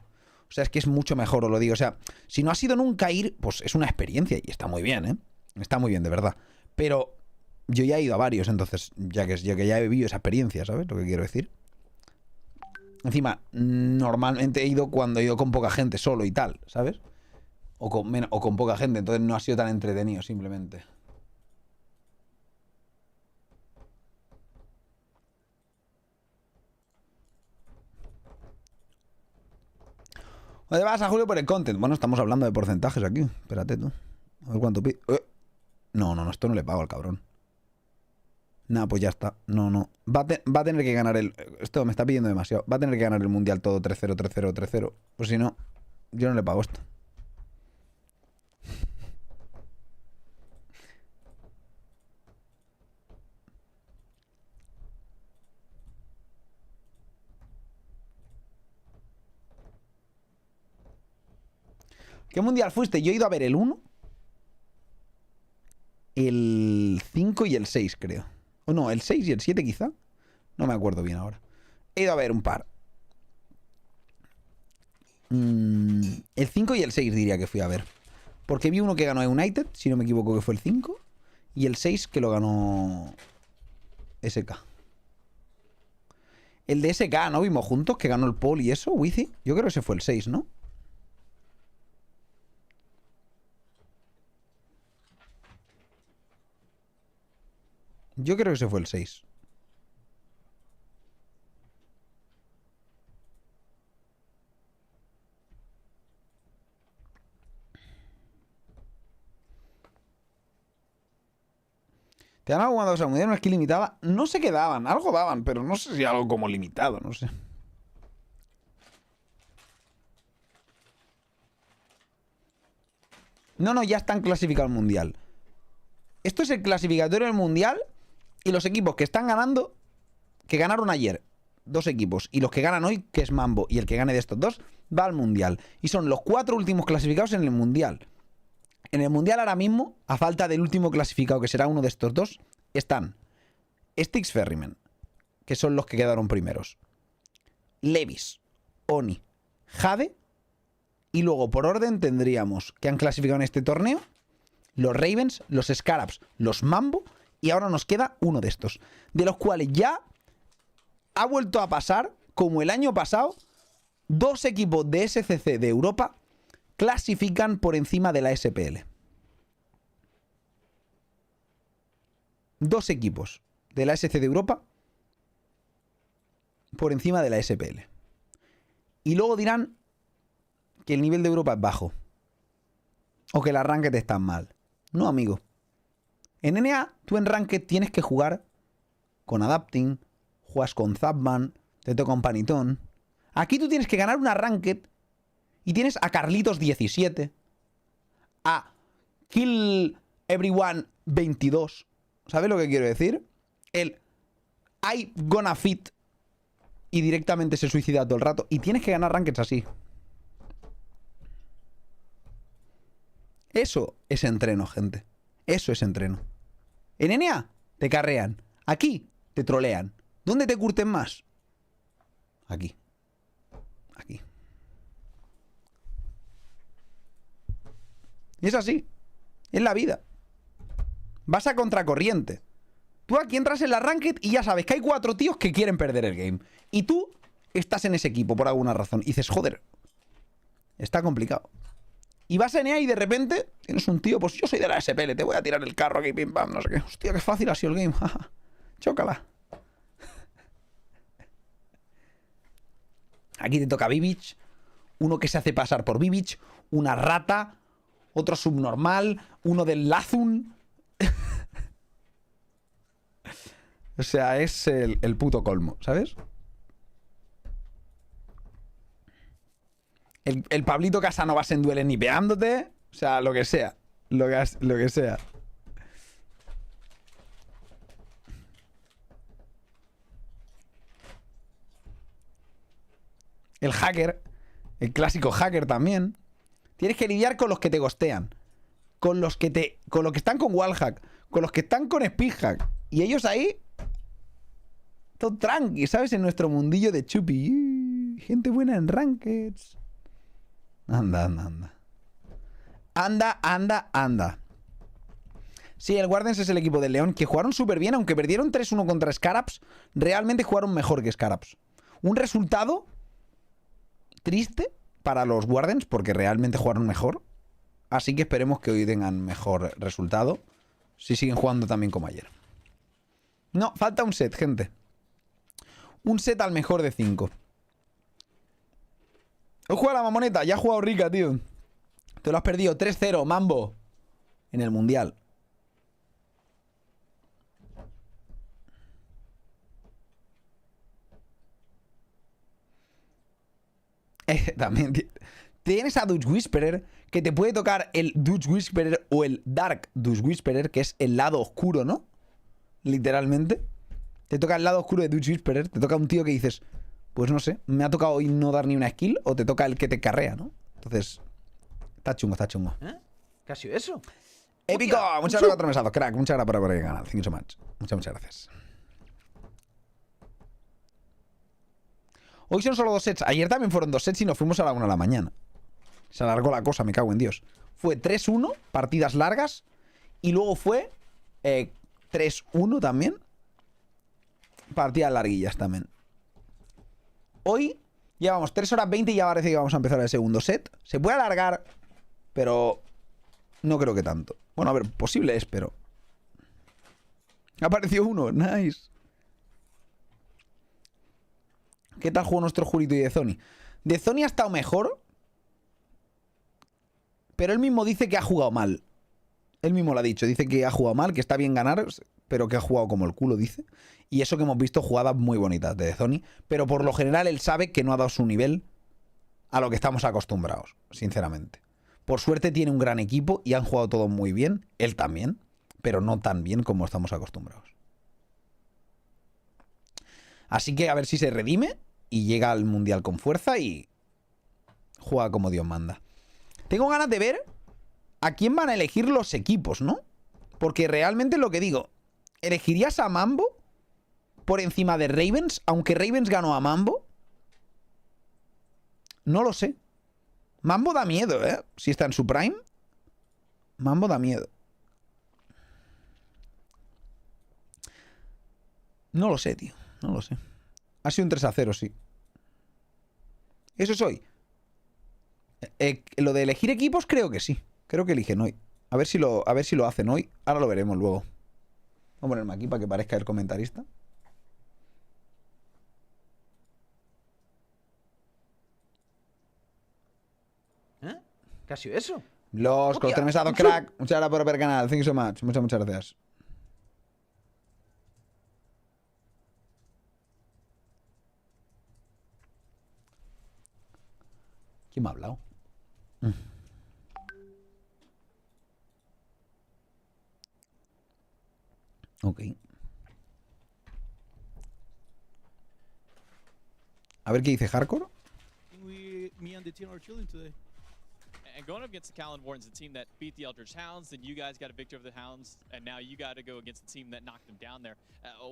O sea, es que es mucho mejor, os lo digo. O sea, si no ha sido nunca ir, pues es una experiencia y está muy bien, ¿eh? Está muy bien, de verdad. Pero yo ya he ido a varios, entonces, ya que ya he vivido esa experiencia, ¿sabes lo que quiero decir? Encima, normalmente he ido cuando he ido con poca gente, solo y tal, ¿sabes? O con poca gente, entonces no ha sido tan entretenido, simplemente. ¿Dónde vas a Julio por el content? Bueno, estamos hablando de porcentajes aquí. Espérate tú. A ver cuánto pide. No, esto no le pago al cabrón. Nah, pues ya está. No. Va a tener que ganar el... Esto me está pidiendo demasiado. Va a tener que ganar el mundial todo 3-0, 3-0, 3-0. Pues si no, yo no le pago esto. ¿Qué mundial fuiste? Yo he ido a ver el 1, el 5 y el 6, creo. O no, el 6 y el 7 quizá. No me acuerdo bien ahora. He ido a ver un par. El 5 y el 6 diría que fui a ver. Porque vi uno que ganó United, si no me equivoco que fue el 5. Y el 6 que lo ganó SK. El de SK, ¿no? Vimos juntos que ganó el Paul y eso, Wizzy. Yo creo que ese fue el 6, ¿no? Yo creo que ese fue el 6. ¿Te dan algo cuando se mundial una skill limitada? No sé qué daban, algo daban, pero no sé si algo como limitado, no sé. No, ya están clasificados al mundial. Esto es el clasificatorio del mundial y los equipos que están ganando, que ganaron ayer, 2 equipos, y los que ganan hoy, que es Mambo, y el que gane de estos 2, va al mundial. Y son los 4 últimos clasificados en el mundial. En el mundial ahora mismo, a falta del último clasificado, que será uno de estos 2, están Styx Ferryman, que son los que quedaron primeros, Levis, Oni, Jade, y luego por orden tendríamos que han clasificado en este torneo los Ravens, los Scarabs, los Mambo, y ahora nos queda uno de estos, de los cuales ya ha vuelto a pasar, como el año pasado, 2 equipos de SCC de Europa clasifican por encima de la SPL. 2 equipos de la SC de Europa por encima de la SPL. Y luego dirán que el nivel de Europa es bajo. O que el Ranked está mal. No, amigo. En NA, tú en Ranked tienes que jugar con Adapting, juegas con Zapman, te toca un panitón. Aquí tú tienes que ganar una Ranked y tienes a Carlitos 17, a Kill Everyone 22. ¿Sabes lo que quiero decir? El I gonna fit y directamente se suicida todo el rato. Y tienes que ganar Rankeds así. Eso es entreno, gente. Eso es entreno. En NA te carrean. Aquí te trolean. ¿Dónde te curten más? Aquí. Aquí. Y es así. Es la vida. Vas a contracorriente. Tú aquí entras en la ranked y ya sabes que hay 4 tíos que quieren perder el game. Y tú estás en ese equipo por alguna razón. Y dices, joder, está complicado. Y vas a NA y de repente tienes un tío, pues yo soy de la SPL, te voy a tirar el carro aquí, pim pam, no sé qué. Hostia, qué fácil ha sido el game. Chócala. Aquí te toca Vivich. Uno que se hace pasar por Vivich. Una rata. Otro subnormal. Uno del Lazun. O sea, es el puto colmo, ¿sabes? El Pablito Casanova se duele nipeándote. O sea, lo que sea. Lo que sea. El hacker. El clásico hacker también. Tienes que lidiar con los que te gostean. Con los que están con wallhack. Con los que están con speedhack. Y ellos ahí... todo tranqui, ¿sabes? En nuestro mundillo de chupi. Gente buena en rankeds. Anda. Anda. Sí, el Wardens es el equipo del León, que jugaron súper bien, aunque perdieron 3-1 contra Scaraps, realmente jugaron mejor que Scaraps. Un resultado triste para los Wardens, porque realmente jugaron mejor. Así que esperemos que hoy tengan mejor resultado, si siguen jugando también como ayer. No, falta un set, gente. Un set al mejor de 5. Hoy juega la mamoneta, ya ha jugado rica, tío. Te lo has perdido, 3-0, Mambo. En el Mundial. También tienes a Dutch Whisperer, que te puede tocar el Dutch Whisperer o el Dark Dutch Whisperer, que es el lado oscuro, ¿no? Literalmente. Te toca el lado oscuro de Dutch Whisperer. Te toca un tío que dices, pues no sé, me ha tocado hoy no dar ni una skill, o te toca el que te carrea, ¿no? Entonces, está chungo. ¿Eh? ¿Qué ha sido eso? Épico, muchas gracias por otro mesado, crack. Muchas gracias por apoyar el canal. Thank you so much. Muchas gracias. Hoy son solo 2 sets. Ayer también fueron 2 sets y nos fuimos a la 1 de la mañana. Se alargó la cosa, me cago en Dios. Fue 3-1, partidas largas. Y luego fue 3-1 también. Partidas larguillas también. Hoy llevamos 3 horas 20 y ya parece que vamos a empezar el segundo set. Se puede alargar, pero no creo que tanto. Bueno, a ver, posible es, pero... Apareció uno, nice. ¿Qué tal jugó nuestro Julito y Dezoni? Dezoni ha estado mejor, pero él mismo dice que ha jugado mal. Él mismo lo ha dicho, dice que ha jugado mal, que está bien ganar, pero que ha jugado como el culo, dice. Y eso que hemos visto jugadas muy bonitas de Dezoni, pero por lo general él sabe que no ha dado su nivel a lo que estamos acostumbrados, sinceramente. Por suerte tiene un gran equipo y han jugado todos muy bien, él también, pero no tan bien como estamos acostumbrados. Así que a ver si se redime y llega al Mundial con fuerza y juega como Dios manda. Tengo ganas de ver a quién van a elegir los equipos, ¿no? Porque realmente lo que digo, ¿elegirías a Mambo por encima de Ravens? Aunque Ravens ganó a Mambo. No lo sé. Mambo da miedo, ¿eh? Si está en su prime. Mambo da miedo. No lo sé, tío. No lo sé. Ha sido un 3-0, sí. Eso es hoy. Lo de elegir equipos creo que sí. Creo que eligen hoy. A ver si lo hacen hoy. Ahora lo veremos luego. Voy a ponerme aquí para que parezca el comentarista. ¿Eh? ¿Qué ha sido eso? Los coltremesados, crack. Muchas gracias por ver el canal. Thank you so much. Muchas gracias. ¿Quién me ha hablado? Ok. A ver qué dice Hardcore. Me and the team are chilling today. And going up against the Callan Wardens, a team that beat the Eldritch Hounds, then you guys got a victory over the Hounds, and now you got to go against the team that knocked them down there.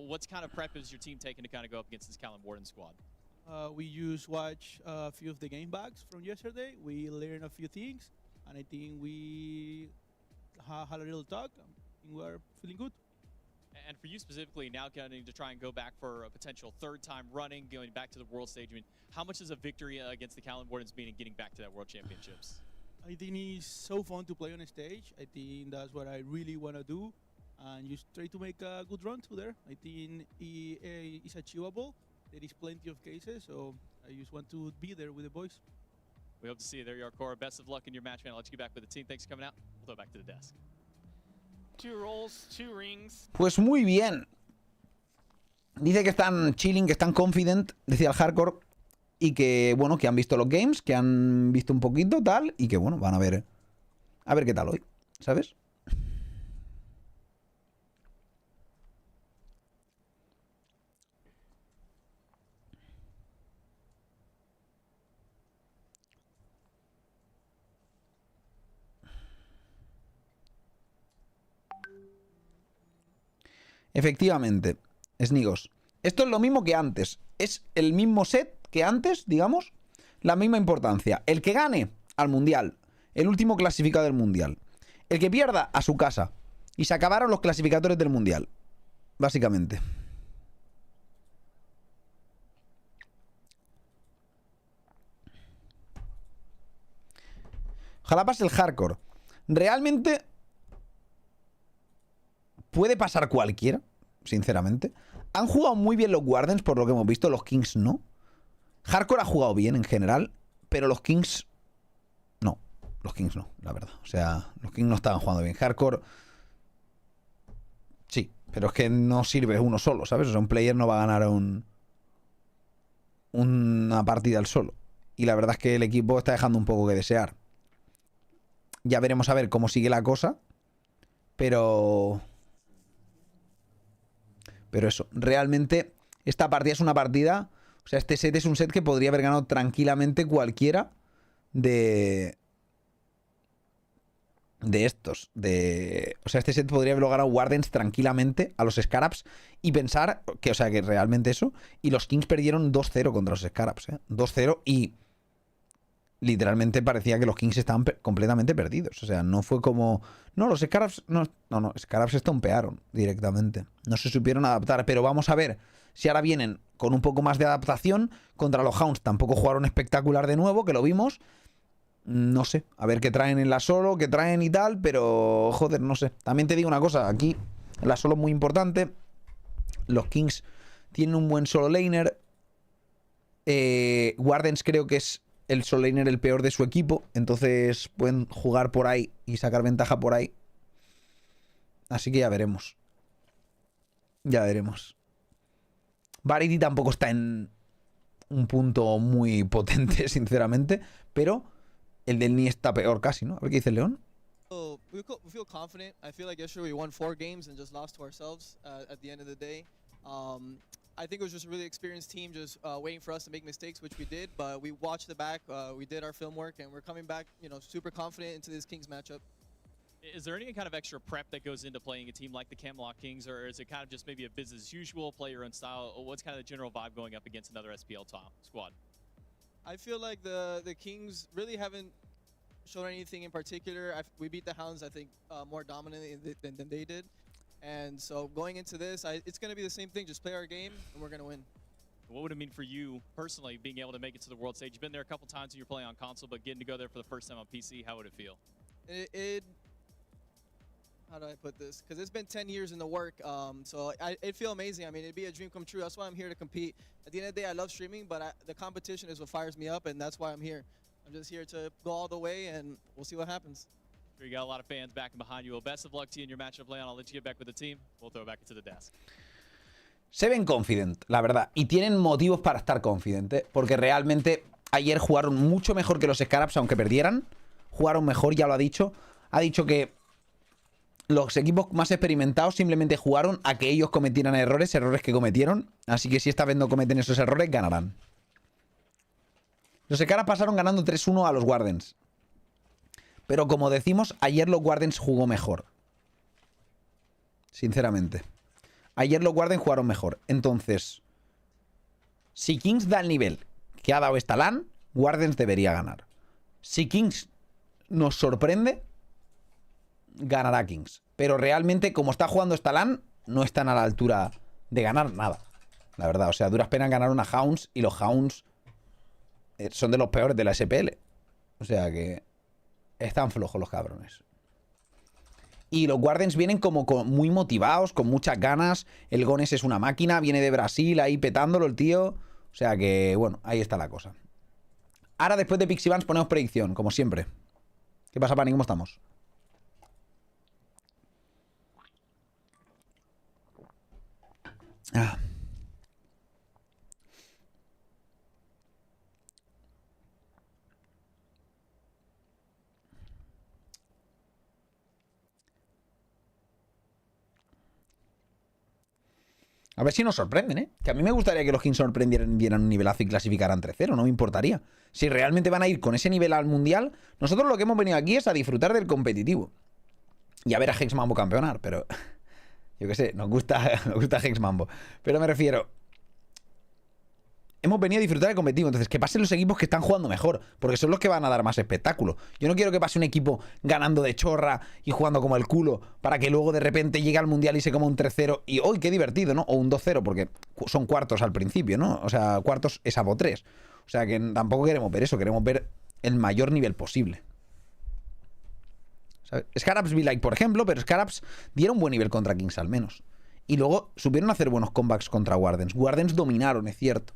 What's kind of prep is your team taking to kind of go up against this Callan Warden squad? We watch a few of the game bags from yesterday. We learn a few things, and I think we had a little talk, and we're feeling good. And for you specifically, now getting to try and go back for a potential third time running, going back to the world stage, I mean, how much does a victory against the Callan Wardens mean in getting back to that World Championships? I think it's so fun to play on a stage. I think that's what I really want to do, and just try to make a good run to there. I think it's achievable. There is plenty of cases, so I just want to be there with the boys. We hope to see you there, Cora. Best of luck in your match, man. I'll let you get back with the team. Thanks for coming out. We'll throw it back to the desk. 2 rolls, 2 rings. Pues muy bien. Dice que están chilling, que están confident, decía el hardcore, y que, bueno, que han visto los games, que han visto un poquito, tal, y que, bueno, van a ver qué tal hoy, ¿sabes? Efectivamente, Snigos. Esto es lo mismo que antes. Es el mismo set que antes, digamos. La misma importancia. El que gane al Mundial. El último clasificado del Mundial. El que pierda a su casa. Y se acabaron los clasificatorios del Mundial. Básicamente. Ojalá pase el hardcore. Realmente puede pasar cualquiera, sinceramente. Han jugado muy bien los Wardens, por lo que hemos visto. Los Kings no. Hardcore ha jugado bien en general, pero los Kings no. Los Kings no, la verdad. O sea, los Kings no estaban jugando bien. Hardcore sí, pero es que no sirve uno solo, ¿sabes? O sea, un player no va a ganar una partida al solo. Y la verdad es que el equipo está dejando un poco que desear. Ya veremos a ver cómo sigue la cosa. Pero eso, realmente esta partida es una partida... O sea, este set es un set que podría haber ganado tranquilamente cualquiera de estos. O sea, este set podría haberlo ganado Wardens tranquilamente a los Scarabs y pensar que, o sea, que realmente eso. Y los Kings perdieron 2-0 contra los Scarabs, ¿eh? 2-0 y literalmente parecía que los Kings estaban completamente perdidos. O sea, no fue como... No, los Scarabs... No, Scarabs se estompearon directamente. No se supieron adaptar, pero vamos a ver si ahora vienen con un poco más de adaptación. Contra los Hounds tampoco jugaron espectacular de nuevo, que lo vimos. No sé, a ver qué traen en la solo, qué traen y tal, pero joder, no sé. También te digo una cosa, aquí la solo es muy importante. Los Kings tienen un buen solo laner. Wardens creo que es el solo laner el peor de su equipo, entonces pueden jugar por ahí y sacar ventaja por ahí. Así que ya veremos. Ya veremos. Varity tampoco está en un punto muy potente, sinceramente, pero el del Ni está peor casi, ¿no? A ver qué dice el León. We feel confident. I feel like yesterday we won 4 games and just lost to ourselves at the end of the day. I think it was just a really experienced team just waiting for us to make mistakes, which we did, but we watched the back, we did our film work, and we're coming back, you know, super confident into this Kings matchup. Is there any kind of extra prep that goes into playing a team like the Camelot Kings, or is it kind of just maybe a business as usual, play your own style? What's kind of the general vibe going up against another SPL top squad? I feel like the Kings really haven't shown anything in particular. We beat the Hounds, I think, more dominantly than they did. And so going into this, it's going to be the same thing. Just play our game, and we're going to win. What would it mean for you personally, being able to make it to the world stage? You've been there a couple times when you're playing on console, but getting to go there for the first time on PC, how would it feel? How do I put this? Because it's been 10 years in the work, so it'd feel amazing. I mean, it'd be a dream come true. That's why I'm here to compete. At the end of the day, I love streaming, but the competition is what fires me up, and that's why I'm here. I'm just here to go all the way, and we'll see what happens. Sure, you got a lot of fans backing behind you. Well, best of luck to you in your matchup, Leon. I'll let you get back with the team. We'll throw it back into the desk. Se ven confident, la verdad. Y tienen motivos para estar confident, ¿eh? Porque realmente ayer jugaron mucho mejor que los Scarabs, aunque perdieran. Jugaron mejor, ya lo ha dicho. Ha dicho que los equipos más experimentados simplemente jugaron a que ellos cometieran errores que cometieron. Así que si esta vez no cometen esos errores, ganarán. Los Scarabs pasaron ganando 3-1 a los Wardens. Pero como decimos, ayer los Wardens jugó mejor. Sinceramente. Ayer los Wardens jugaron mejor. Entonces, si Kings da el nivel que ha dado esta LAN, Wardens debería ganar. Si Kings nos sorprende, ganará Kings. Pero realmente, como está jugando esta LAN, no están a la altura de ganar nada. La verdad, o sea, a duras penas ganar una Hounds y los Hounds son de los peores de la SPL. O sea que están flojos los cabrones. Y los Wardens vienen como muy motivados, con muchas ganas. El Gones es una máquina, viene de Brasil ahí petándolo el tío. O sea que, bueno, ahí está la cosa. Ahora, después de Pixie Vans, ponemos predicción, como siempre. ¿Qué pasa, Pani? ¿Cómo estamos? Ah. A ver si nos sorprenden, ¿eh? Que a mí me gustaría que los Kings sorprendieran, dieran un nivelazo y clasificaran 3-0, no me importaría. Si realmente van a ir con ese nivel al Mundial, nosotros lo que hemos venido aquí es a disfrutar del competitivo. Y a ver a Hex Mambo campeonar, pero... Yo qué sé, nos gusta Hex Mambo. Pero me refiero... Hemos venido a disfrutar del competitivo. Entonces, que pasen los equipos que están jugando mejor, porque son los que van a dar más espectáculo. Yo no quiero que pase un equipo ganando de chorra y jugando como el culo, para que luego de repente llegue al Mundial y se coma un 3-0 y ¡uy, qué divertido!, ¿no? O un 2-0, porque son cuartos al principio, ¿no? O sea, cuartos es a 3. O sea, que tampoco queremos ver eso. Queremos ver el mayor nivel posible. ¿Sabes? Scarabs be like, por ejemplo, pero Scarabs dieron buen nivel contra Kings al menos. Y luego supieron hacer buenos comebacks contra Wardens. Wardens dominaron, es cierto.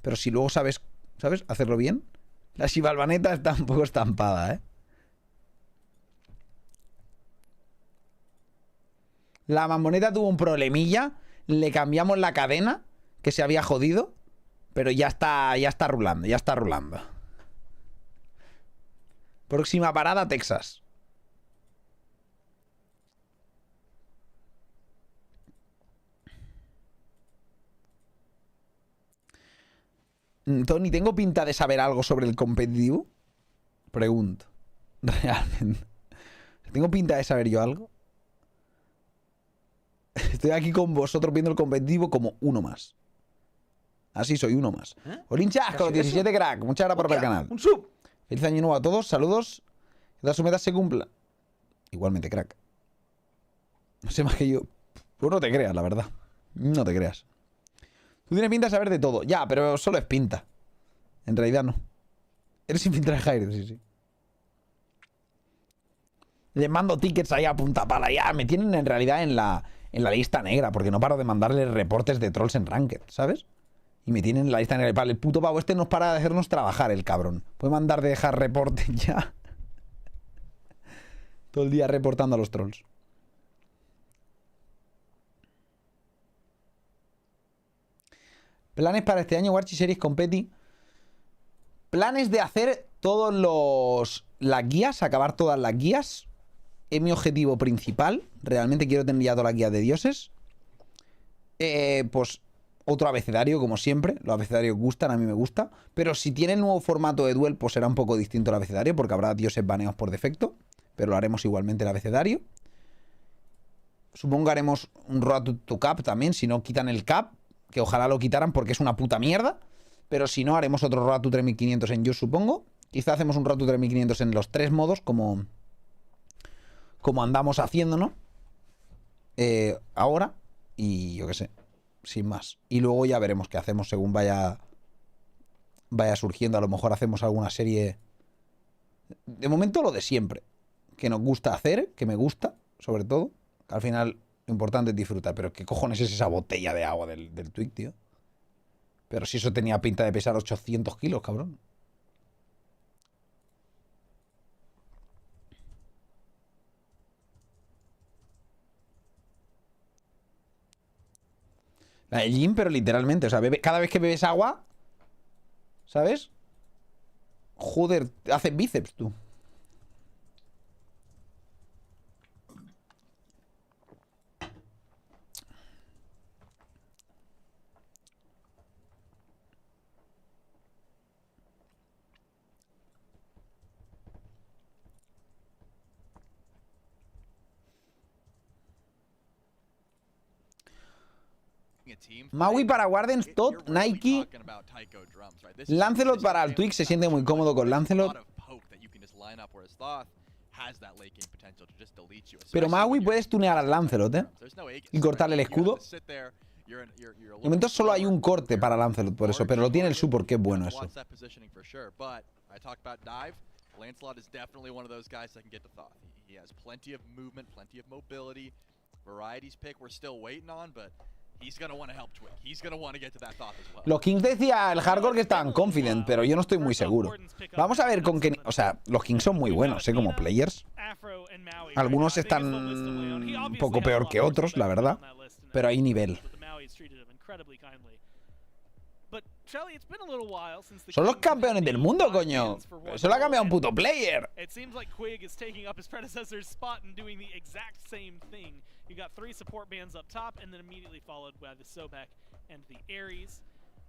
Pero si luego sabes hacerlo bien. La Shivalvaneta está un poco estampada, ¿eh? La Mamoneta tuvo un problemilla. Le cambiamos la cadena, que se había jodido. Pero ya está rulando, ya está rulando. Próxima parada, Texas. Tony, ¿tengo pinta de saber algo sobre el competitivo? Pregunto. Realmente. ¿Tengo pinta de saber yo algo? Estoy aquí con vosotros viendo el competitivo como uno más. Así soy, uno más. Olinchas con los 17 crack. Muchas gracias por ver el canal. Un sub. Feliz año nuevo a todos. Saludos. Que todas sus metas se cumplan. Igualmente, crack. No sé más que yo. Pues no te creas, la verdad. No te creas. Tú tienes pinta de saber de todo. Ya, pero solo es pinta. En realidad no. Eres infiltrado de hi-rez, sí. Les mando tickets ahí a punta pala. Ya, me tienen en realidad en la lista negra. Porque no paro de mandarles reportes de trolls en Ranked, ¿sabes? Y me tienen en la lista negra. Vale, el puto pavo este nos para de hacernos trabajar, el cabrón. Puede mandar de dejar reportes ya. Todo el día reportando a los trolls. Planes para este año, Warchi Series Competi. Planes de hacer las guías, acabar todas las guías. Es mi objetivo principal. Realmente quiero tener ya todas las guías de dioses. Pues otro abecedario, como siempre. Los abecedarios gustan, a mí me gusta. Pero si tiene el nuevo formato de duel, pues será un poco distinto el abecedario, porque habrá dioses baneados por defecto. Pero lo haremos igualmente el abecedario. Supongo que haremos un Road to Cap también, si no quitan el cap. Que ojalá lo quitaran porque es una puta mierda. Pero si no, haremos otro Road to 3500 en Yo, supongo. Quizá hacemos un Road to 3500 en los 3 modos, como andamos haciendo, ¿no? Ahora. Y yo qué sé. Sin más. Y luego ya veremos qué hacemos según vaya surgiendo. A lo mejor hacemos alguna serie. De momento lo de siempre. Que nos gusta hacer, que me gusta, sobre todo. Que al final lo importante es disfrutar. Pero ¿qué cojones es esa botella de agua del Twig, tío? Pero si eso tenía pinta de pesar 800 kilos, cabrón. La de gym, pero literalmente. O sea, cada vez que bebes agua, ¿sabes? Joder, haces bíceps, tú. Maui para Wardens, Todd, Nike. Lancelot para el Twig, se siente muy cómodo con Lancelot. poke that you can just line up, whereas Thoth has that late game potential to just delete you. Pero Maui puedes tunear al Lancelot, ¿eh? Y cortarle el escudo. De momento solo hay un corte para Lancelot por eso, pero lo tiene el support, que es bueno eso. Lancelot is definitely one of those guys that can get to Thoth. He has plenty of movement, plenty of mobility. Variety's pick we're still waiting on, but he's going to want to help Twig. He's going to want to get to that Thoth as well. Los Kings decía el hardcore que estaban confident, pero yo no estoy muy seguro. Vamos a ver con qué... O sea, los Kings son muy buenos, ¿eh? Como players. Algunos están un poco peor que otros, la verdad. Pero hay nivel. Son los campeones del mundo, coño. Eso lo ha cambiado un puto player. It seems like Quig is taking up his predecessor's spot and doing the exact same thing. You got 3 support bands up top and then immediately followed by the Sobek and the Ares.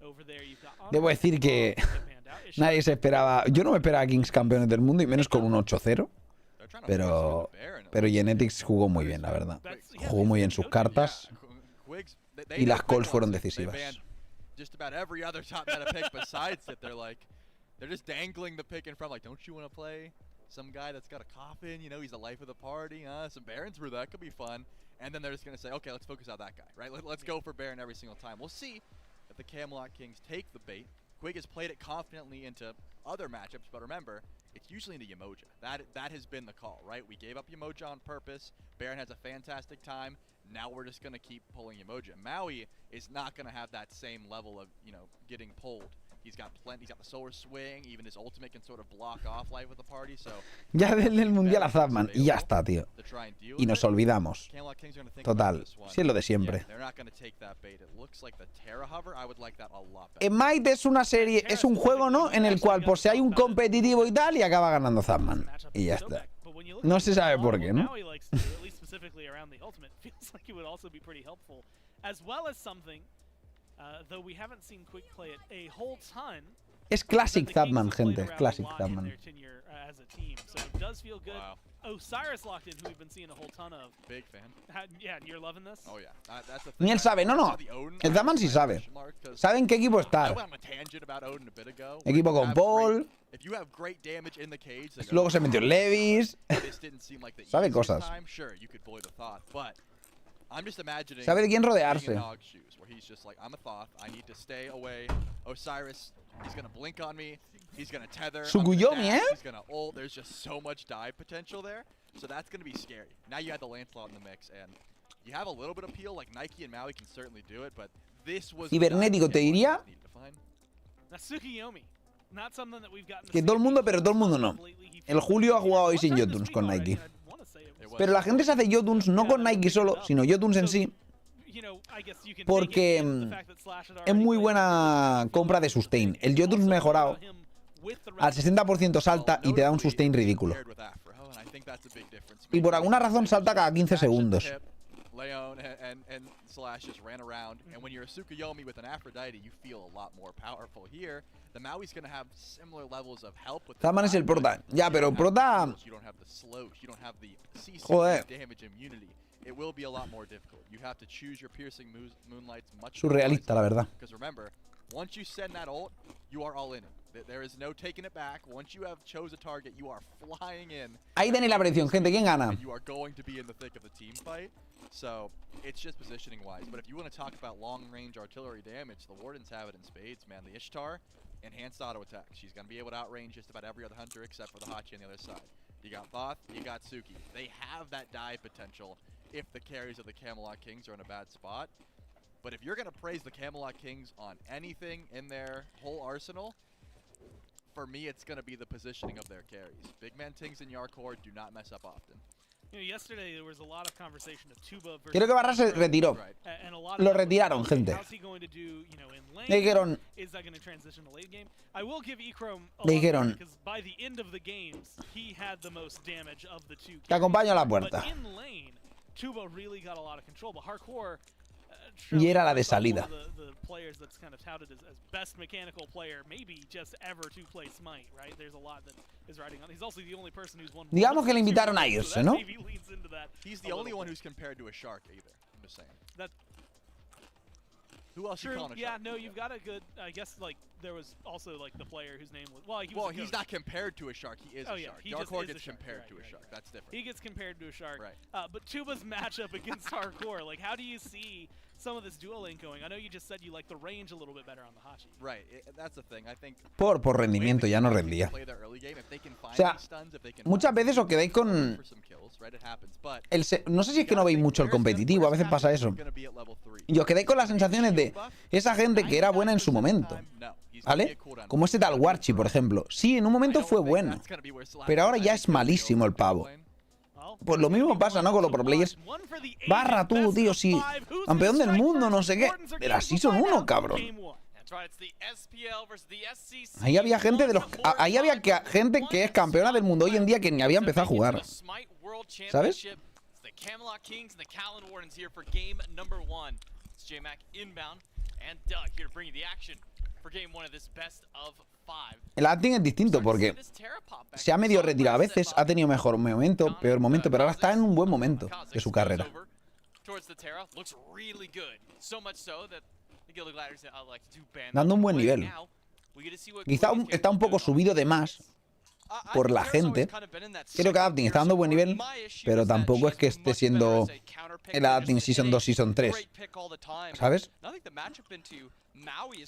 Over there you've got Debo decir que nadie se esperaba... Yo no me esperaba a Kings campeones del mundo y menos con un 8-0. Pero Genetics jugó muy bien, la verdad. Jugó muy bien sus cartas. Y las calls fueron decisivas. Just about every other top meta pick besides it, they're just dangling the pick in front, like, don't you want to play some guy that's got a coffin, you know, he's the life of the party, some Barons brew, that could be fun. And then they're just going to say, okay, let's focus on that guy, right? Let's go for Baron every single time. We'll see if the Camelot Kings take the bait. Quig has played it confidently into other matchups, but remember, it's usually into Yemoja. That has been the call, right? We gave up Yemoja on purpose. Baron has a fantastic time. Now we're just going to keep pulling Yemoja. Maui is not going to have that same level of, you know, getting pulled. He's got plenty. He's got the solar swing. Even his ultimate can sort of block off life with the party. So ya denle el mundial a Zapman y ya está, tío. Y nos olvidamos. Total, sí es lo de siempre. Smite es una serie, es un juego, ¿no? En el cual por si hay un competitivo y tal y acaba ganando Zapman. Y ya está. No se sabe por qué, ¿no? Es Classic Zapman, gente. Classic Zapman. Ni él sabe, no. El Zapman sí sabe. Sabe en qué equipo estar. Equipo con Paul. Luego se metió en Levis. Sabe cosas. Sabe de quién rodearse. Sukuyomi, ¿eh? Cibernético, te diría que todo el mundo, pero todo el mundo no. El Julio ha jugado hoy sin Jotuns con Nike. Pero la gente se hace Jotuns no con Nike solo, sino Jotuns en sí. Porque es muy buena compra de sustain. El Jotuns mejorado al 60% salta y te da un sustain ridículo. Y por alguna razón salta cada 15 segundos. Leon and Slash just ran around, and when you're a Tsukuyomi with an Aphrodite, you feel a lot more powerful here. The Maui's gonna have similar levels of help with Zaman es el prota. Ya, pero prota... You don't have the slow, you don't have the Joder. damage immunity. It will be a lot more difficult. You have to choose your piercing moonlights much surrealista, la verdad. Because remember, once you send that ult, you are all in it. There is no taking it back. Once you have chose a target, you are flying in. Ahí tenéis la predicción, gente. ¿Quién gana? You are going to be in the thick of the team fight. So it's just positioning wise. But if you want to talk about long range artillery damage, the Wardens have it in spades, man. The Ishtar, enhanced auto attack. She's going to be able to outrange just about every other hunter except for the Hachi on the other side. You got Thoth, you got Suki. They have that dive potential if the carries of the Camelot Kings are in a bad spot. But if you're going to praise the Camelot Kings on anything in their whole arsenal, for me, it's going to be the positioning of their carries. Big Man Tings and Yarkor do not mess up often. You know, yesterday there was a lot of conversation of Tuba versus Creo que Barra se retiró. Lo retiraron, gente. Le dijeron... Le dijeron... Te acompaño a la puerta. Y era la de salida. Digamos que le invitaron a irse, ¿no? He's the only one who's compared to a shark either. I'm just saying. Who else you True. calling a Yeah, shark? no, you've got a good. I guess like there was also like the player whose name was. Well, he was Well, a he's coach. not compared to a shark. He is Oh, a yeah, shark. he just Yarkor is a gets shark. compared Right, to a right, shark. right. That's different. He gets compared to a shark. Right. But Tuba's matchup against Hardcore, like how do you see some of this dual lane going? I know you just said you like the range a little bit better on the Hachi. Right. That's the thing. I think. Por rendimiento, ya no rendía. Play the early game. If they can find O sea, these stuns, if they can muchas veces os quedáis con... for some kills, right? It happens, but No sé si es que no veis mucho el competitivo, a veces pasa eso. Y os quedáis con las sensaciones de esa gente que era buena en su momento. ¿Vale? Como ese tal Warchi, por ejemplo. Sí, en un momento fue bueno, pero ahora ya es malísimo el pavo. Pues lo mismo pasa, ¿no? Con los pro players. Barra tú, tío, sí. Campeón del mundo, no sé qué. Pero así son uno, cabrón. Ahí había gente de los... Ahí había gente que es campeona del mundo hoy en día que ni había empezado a jugar. ¿Sabes? El acting es distinto porque se ha medio retirado. A veces ha tenido mejor momento, peor momento, pero ahora está en un buen momento de su carrera. Dando un buen nivel. Quizá está un poco subido de más por la gente. Creo que Adapting está dando buen nivel, pero tampoco es que esté siendo el Adapting Season 2, Season 3. ¿Sabes?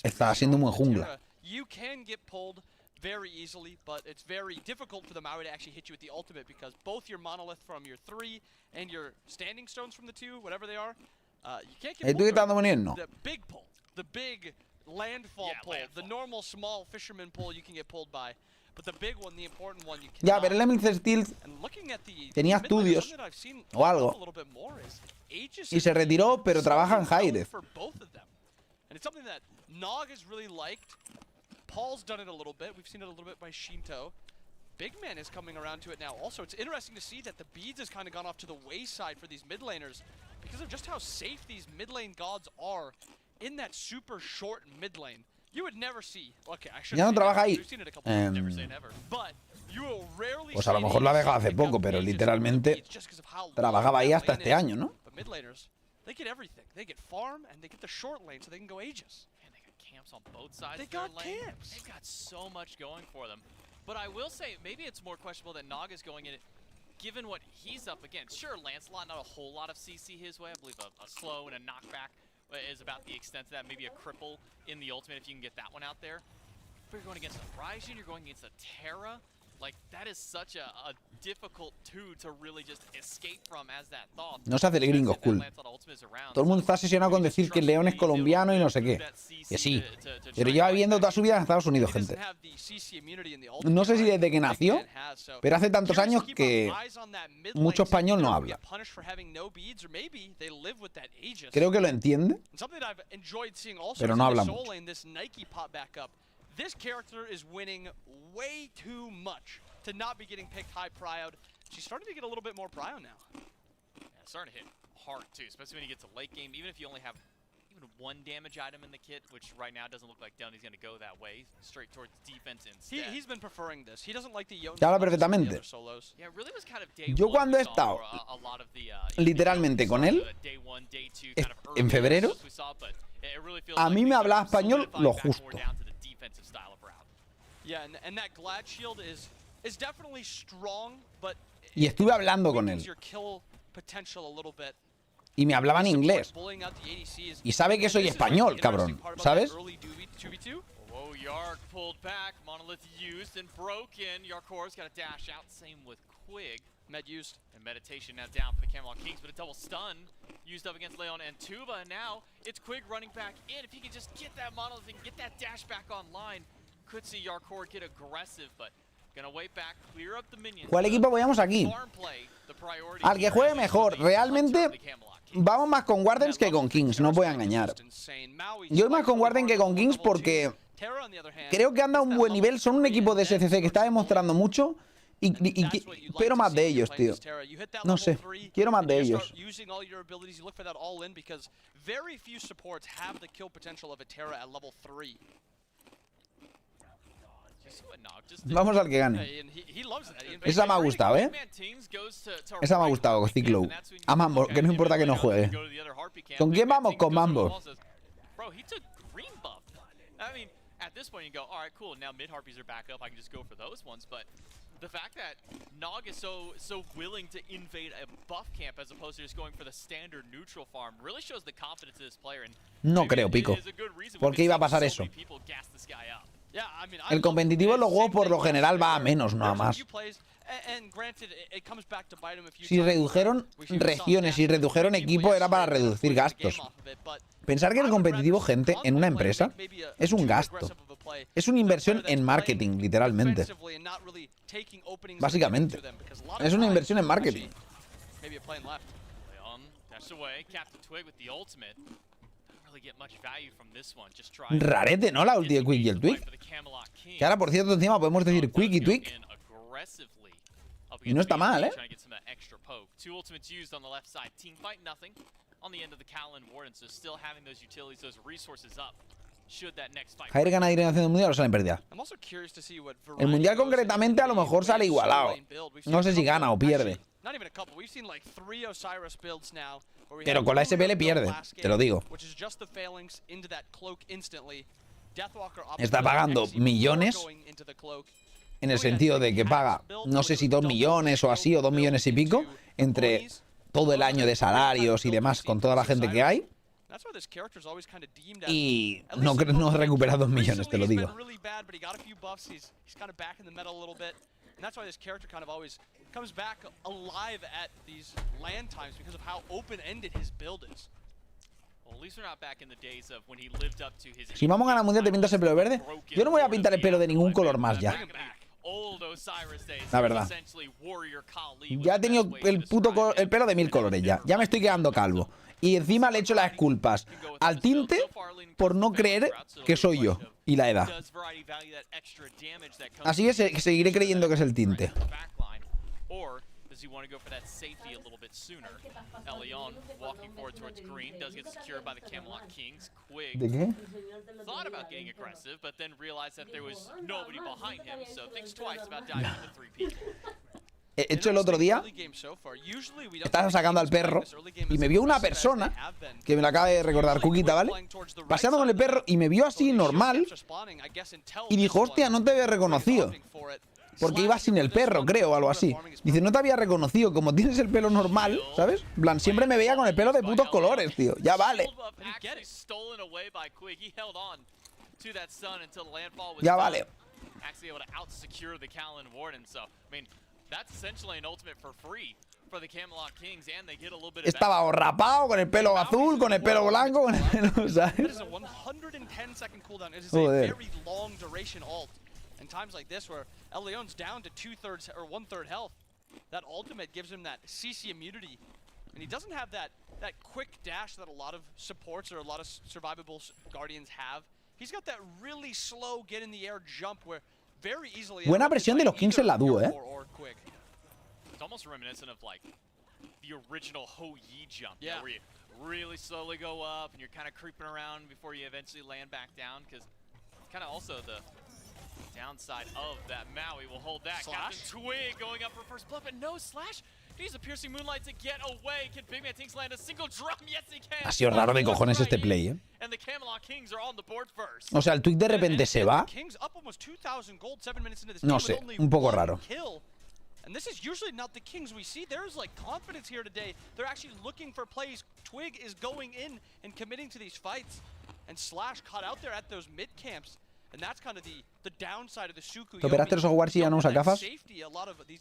Está siendo un buen jungla. Very easily, but it's very difficult for the Maui to actually hit you with the ultimate because both your monolith from your 3 and your standing stones from the 2, whatever they are, you can't get ¿Tú qué estás dando buen nivel? No. the big pull, the big landfall pull, the normal small fisherman pull you can get pulled by, but the big one, the important one, you Ya, cannot. pero el Emil Steel tenía estudios o algo y se retiró, pero trabaja en hi-rez. And it's something that Nog has really liked. Paul's done it a little bit. We've seen it a little bit by Shinto. Big Man is coming around to it now. Also, it's interesting to see that the beads has kind of gone off to the wayside for these mid laners because of just how safe these mid lane gods are in that super short mid lane. You would never see. Okay, I Ya no trabaja ahí. We've seen it a couple times, never say never. But you will rarely Pues a lo mejor lo ha dejado hace poco, pero literalmente trabajaba ahí hasta este año, ¿no? But mid laners, they get everything. They get farm and they get the short lane so they can go Aegis. Camps on both sides They of their got lane. camps. They've got so much going for them. But I will say, maybe it's more questionable that Nog is going in it, given what he's up against. Sure, Lancelot, not a whole lot of CC his way. I believe a slow and a knockback is about the extent of that. Maybe a cripple in the ultimate if you can get that one out there. But you're going against a Ryujin, you're going against a Terra. Like, that is such a difficult two to really just escape from as that thought. No se hace el gringo, cool. Todo el mundo está obsesionado con decir que el León es colombiano y no sé qué. Que sí. Pero lleva viviendo toda su vida en Estados Unidos, gente. No sé si desde que nació, pero hace tantos años que mucho español no habla. Creo que lo entiende, pero no habla mucho. This character is winning way too much to not be getting picked high prio. She's starting to get a little bit more prio now. Yeah, starting to hit hard too, especially when you get to late game. Even if you only have even one damage item in the kit, which right now doesn't look like Downey's going to go that way, straight towards defense instead. He's been preferring this. He doesn't like the Te habla perfectamente. solos. Yeah, it really was kind of day Yo cuando he one, estado a lot of the, literalmente con él, en febrero, a mí me hablaba español lo justo. Yeah, and that Glad Shield is definitely strong, but Y estuve hablando con él. your kill potential a little bit. Y me hablaba en inglés. Bullying out the ADC is Y sabe que soy español, cabrón. ¿Sabes? Whoa, Yark pulled back, Monolith used and broken. Yarkor's got a dash out, same with Quig. Med used. And Meditation now down for the Camelot Kings, but a double stun used up against Leon and Tuba. And now it's Quig running back in. If he can just get that Monolith and get that dash back online, could see Yarkor get aggressive, but gonna wait back, clear up the minions. ¿Cuál equipo apoyamos aquí? Al que juegue mejor. Realmente vamos más con Wardens que con Kings, no os voy a engañar. Yo voy más con Warden que con Kings porque creo que han dado un buen nivel. Son un equipo de SCC que está demostrando mucho. Pero más de ellos, tío. No sé, quiero más de ellos. Vamos al que gane. Esa me ha gustado, ¿eh? Esa me ha gustado, Ciclo. A Mambo, que no importa que no juegue. ¿Con quién vamos? Con Mambo. Bro, he took green buff. I mean, at this point you go, all right, cool. Now mid harpies are back up. I can just go for those ones. But the fact that Nog is so willing to invade a buff camp as opposed to just going for the standard neutral farm really shows the confidence of this player. And no creo, Pico. ¿Por qué iba a pasar eso? El competitivo en los juegos por lo general va a menos, no a más. Si redujeron regiones y redujeron equipo era para reducir gastos. Pensar que el competitivo, gente, en una empresa es un gasto. Es una inversión en marketing, literalmente. Básicamente. Es una inversión en marketing. Rarete, ¿no? La ulti de Quick y el Twig. Que ahora, por cierto, encima podemos decir Quick y Twig. Y no está mal, ¿eh? hi-rez gana dirección del mundial o sale en pérdida. El mundial concretamente a lo mejor sale igualado. No sé si gana o pierde. Pero con la SPL pierde, te lo digo. Está pagando millones. En el sentido de que paga, no sé si 2 millones o así, o 2 millones y pico, entre todo el año de salarios y demás con toda la gente que hay. Y no recupera 2 millones, te lo digo. Si vamos a ganar mundial, ¿te pintas el pelo verde? Yo no voy a pintar el pelo de ningún color más ya. La verdad. Ya he tenido el pelo de 1000 colores ya. Ya me estoy quedando calvo. Y encima le echo las culpas al tinte por no creer que soy yo y la edad. Así que seguiré creyendo que es el tinte. ¿De qué? He hecho el otro día, estaba sacando al perro y me vio una persona, que me lo acaba de recordar Cuquita, ¿vale? Paseando con el perro y me vio así normal y dijo, hostia, no te había reconocido. Porque iba sin el perro, creo, o algo así. Dice, no te había reconocido, como tienes el pelo normal, ¿sabes? En plan, siempre me veía con el pelo de putos colores, tío. Ya vale. Ya vale. Estaba o rapado, con el pelo azul, con el pelo blanco, con el pelo, ¿sabes? Joder. In times like this where El Leon's down to 2/3 or 1/3 health, that ultimate gives him that CC immunity. And he doesn't have that quick dash that a lot of supports or a lot of survivable guardians have. He's got that really slow get in the air jump where very easily buena presión de los Kings en la dúo, It's almost reminiscent of like the original Ho-Yi jump, where you really slowly go up and you're kind of creeping around before you eventually land back down, because it's kind of also the downside of that. Maui will hold that. Captain Twig going up for first blood, but no Slash. He needs a piercing moonlight to get away. Can Big Man Tinks land a single drum? Yes, he can. Ha sido raro de cojones este play, And the Camelot Kings are on the board first. O sea, el Twig de repente se va. No sé, un poco raro. And this is usually not the Kings we see. There's like confidence here today. They're actually looking for plays. Twig is going in and committing to these fights. And Slash caught out there at those mid camps. And that's kind of the downside of the Suku. ¿Te operaste los Warchi y ya no usas gafas?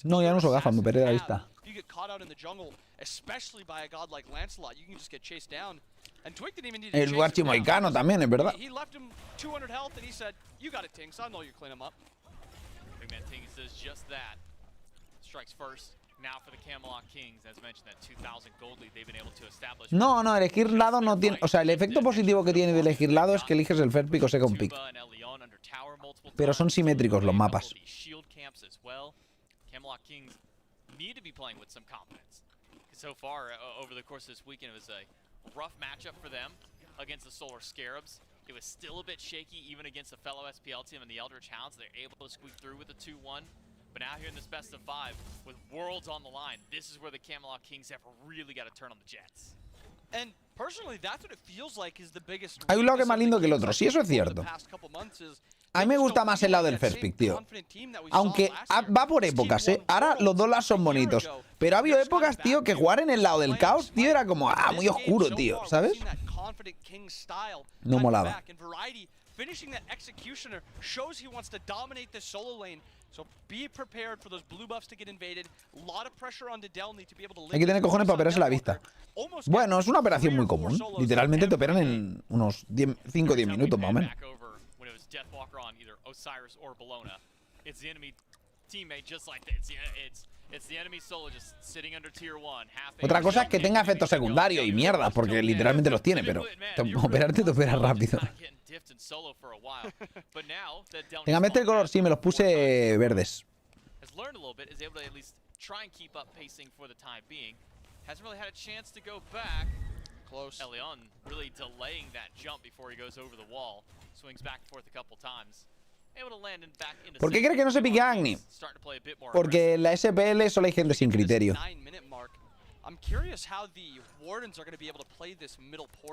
No, ya no uso gafas, me perdí la vista. You get caught out in the jungle, especially by a god like Lancelot, you can just get chased down. And Twig didn't even need to El Warchi moicano también, es verdad. He left him 200 health and he said, "You got it, Tinks. I know you clean him up." Big Man Tinks does just that. Strikes first. Now for the Camelot Kings, as mentioned, that 2,000 gold lead they've been able to establish. No, elegir lado no tiene, o sea, el efecto positivo que tiene de elegir lado es que eliges el first pick o second pick. Pero son simétricos los mapas. Camelot Kings need to be playing with some confidence. So far, over the course of this weekend, it was a rough matchup for them against the Solar Scarabs. It was still a bit shaky, even against the fellow SPL team and the Eldritch Hounds. They're able to squeak through with a 2-1. But now here in this best of 5, with Worlds on the line, this is where the Camelot Kings have really got to turn on the Jets. And personally, that's what it feels like is the biggest Hay un lado que es weakness más of the lindo que el Kings otro, I sí, think eso es over the cierto. past couple months is A mí me gusta más el lado del first pick, tío. Aunque va por épocas, ¿eh? Ahora los dos lados son bonitos. Pero ha habido épocas, tío, que jugar en el lado del caos, tío, era como, muy oscuro, tío, ¿sabes? No molaba. Finishing that executioner shows he wants to dominate this solo lane. So be prepared for those blue buffs to get invaded. A lot of pressure on Delny to be able to Hay que tener cojones para operarse la vista. Bueno, es una operación muy común. Literalmente te operan en unos 5 o 10 minutos, más o menos. Otra cosa es que tenga efectos secundarios y mierda, porque literalmente los tiene, pero operarte te operas rápido. Venga, mete el color, sí, me los puse verdes. Close. Elion really delaying that jump before he goes over the wall. Swings back and forth a couple times. Able to land in back into ¿Por qué cree que no se pique a Agni? Porque en la SPL solo hay gente sin criterio.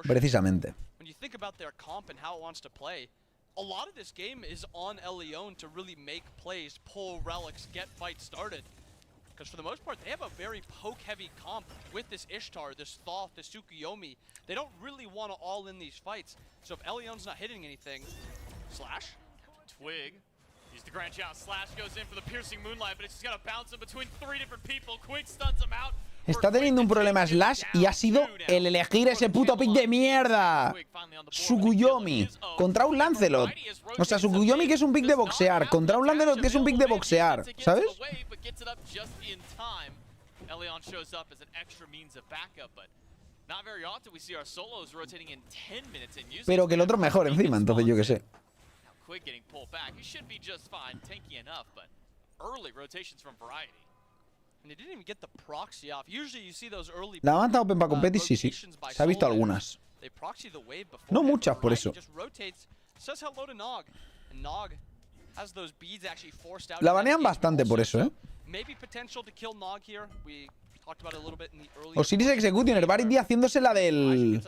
Precisamente. When you think about their comp and how it wants to play, a lot of this game is on Elion to really make plays, pull relics, get fights started. Because for the most part, they have a very poke-heavy comp with this Ishtar, this Thoth, this Tsukuyomi. They don't really want to all in these fights. So if Elion's not hitting anything, Slash. Twig. Use the Grand Challenge. Slash goes in for the piercing moonlight, but it's just got to bounce in between 3 different people. Quig stuns him out. Está teniendo un problema Slash y ha sido el elegir ese puto pick de mierda. Tsukuyomi contra un Lancelot. O sea, Tsukuyomi que es un pick de boxear contra un Lancelot que es un pick de boxear, ¿sabes? Pero que el otro es mejor encima, entonces yo qué sé. La banda Open para competir, sí, sí. Se ha visto algunas. No muchas, por eso. La banean bastante por eso, ¿eh? Osiris Executioner, Varity haciéndose la del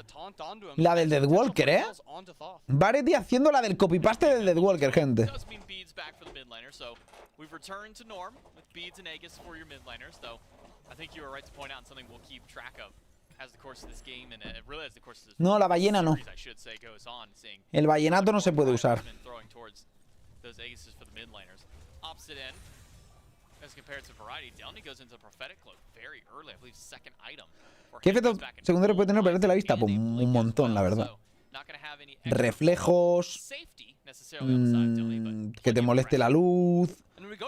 Deathwalker, ¿eh? Varity haciendo la del copypaste del Deathwalker, gente. We've returned to norm with beads and Aegis for your mid laners, though I think you were right to point out something we'll keep track of as the course of this game and really as the course of this No, la ballena no. series, I should say, goes on, seeing El vallenato no se puede usar. throwing towards those Aegises for the mid laners. Opposite end, as compared to Variety, Delny goes into Prophetic Cloak very early, I believe second item. ¿Qué efecto secundario puede tener perderte la vista? Pues un montón, la verdad. Reflejos, que te moleste la luz,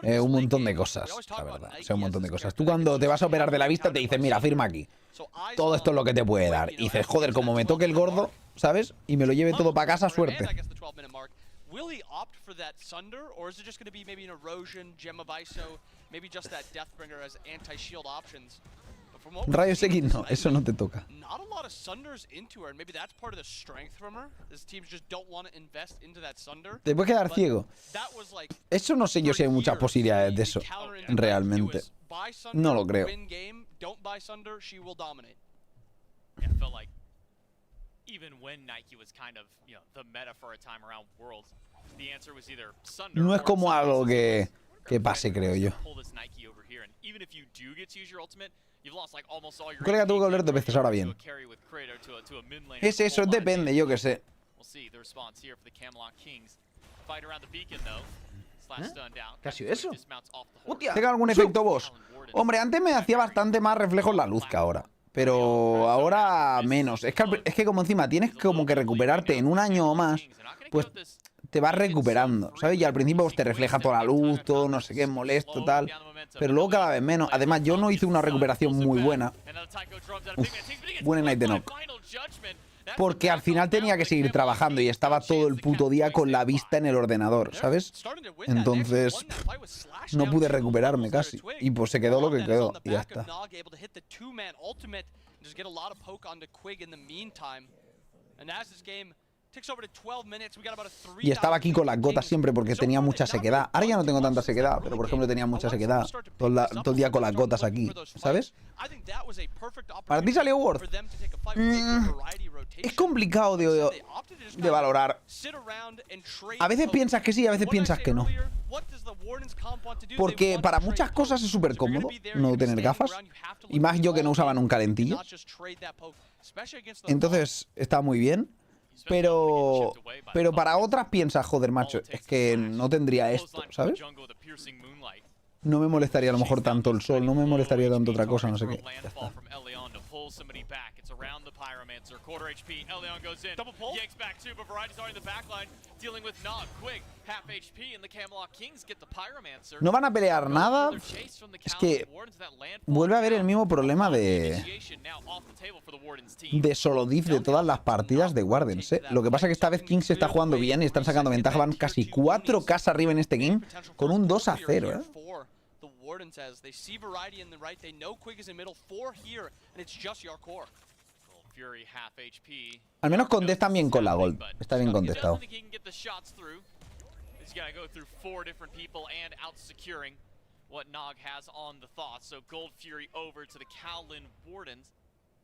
un montón de cosas, la verdad. O sea, un montón de cosas. Tú cuando te vas a operar de la vista te dices, mira, firma aquí. Todo esto es lo que te puede dar. Y dices, joder, como me toque el gordo, ¿sabes? Y me lo lleve todo para casa, suerte. Will he opt for that Sunder, or is it just going to be maybe an Erosion, Gem of ISO, maybe just that Deathbringer as anti-shield options? Rayos X no, eso no te toca. Not a lot of Sunders into her, and maybe that's part of the strength from her. These teams just don't want to invest into that Sunder. Te puedes quedar ciego. Eso no sé yo si hay muchas posibilidades de eso, realmente. No lo creo. Don't buy Sunder, she will dominate. Yeah, it felt like even when Nike was kind of, you know, the meta for a time around Worlds, the answer was either Sunder. No es como algo que pase, creo yo. Creo que tuvo que hablar dos veces, ahora bien. Es eso, depende, yo que sé. ¿Qué ha sido eso? ¿Tenga algún efecto boss? Hombre, antes me hacía bastante más reflejos la luz que ahora. Pero ahora menos. Es que como encima tienes como que recuperarte en un año o más, pues te vas recuperando, ¿sabes? Y al principio pues te refleja toda la luz, todo, no sé qué, molesto, tal. Pero luego cada vez menos. Además, yo no hice una recuperación muy buena. Buena Night de Knock. Porque al final tenía que seguir trabajando y estaba todo el puto día con la vista en el ordenador, ¿sabes? Entonces, no pude recuperarme casi. Y pues se quedó lo que quedó y ya está. Y estaba aquí con las gotas siempre porque tenía mucha sequedad. Ahora ya no tengo tanta sequedad, pero por ejemplo tenía mucha sequedad. Todo el día con las gotas aquí, ¿sabes? Para ti salió Worth. Es complicado de valorar. A veces piensas que sí, a veces piensas que no. Porque para muchas cosas es súper cómodo no tener gafas. Y más yo que no usaba nunca lentillas. Entonces está muy bien. Pero para otras piensas, joder, macho, es que no tendría esto, ¿sabes? No me molestaría a lo mejor tanto el sol, no me molestaría tanto otra cosa, no sé qué. Ya está. No van a pelear nada. Es que vuelve a haber el mismo problema de solo diff de todas las partidas de Wardens, ¿eh? Lo que pasa es que esta vez Kings se está jugando bien y están sacando ventaja. Van casi 4K arriba en este game con un 2-0, ¿eh? Al menos contestan bien con la Gold. Está bien contestado. What Nog has on the thought. So Gold Fury over to the Kowlin Wardens.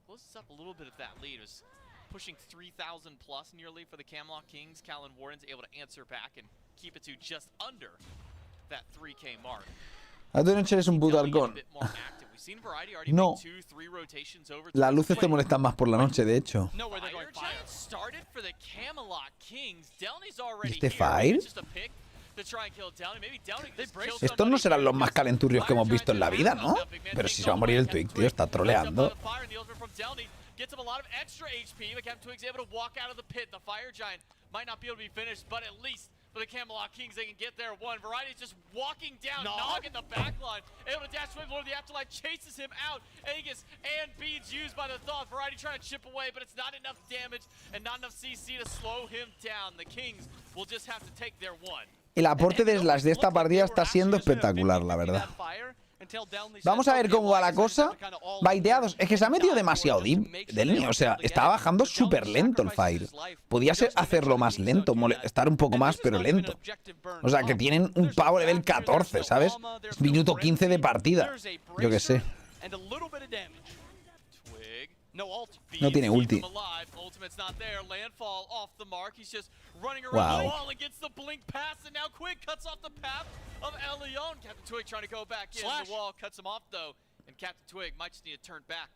Closes up a little bit of that lead. It was pushing 3,000 plus nearly for the Camelot Kings. Kowlin Wardens able to answer back and keep it to just under that 3K mark. ¿A tu noche eres un puto halcón? No. Las luces te molestan más por la noche, de hecho. ¿Y este Fire? Estos no serán los más calenturrios que hemos visto en la vida, ¿no? Pero si se va a morir el Twig, tío, está troleando. For the Camelot Kings, they can get there one. Variety's just walking down, Nog in the back line. Able to dash away, Lord of the Afterlife chases him out. Aegis and beads used by the Thought. Variety trying to chip away, but it's not enough damage and not enough CC to slow him down. The Kings will just have to take their one. El aporte de Slash de esta partida está siendo espectacular, la verdad. Vamos a ver cómo va la cosa. Baiteados. Es que se ha metido demasiado deep del niño. O sea, estaba bajando súper lento el Fire. Podía hacerlo más lento, estar un poco más, pero lento. O sea, que tienen un pavo level 14, ¿sabes? Es minuto 15 de partida. Yo qué sé. No tiene ulti. Wow. Of Elion. Captain Twig trying to go back in. The wall cuts him off though. And Captain Twig might just need to turn back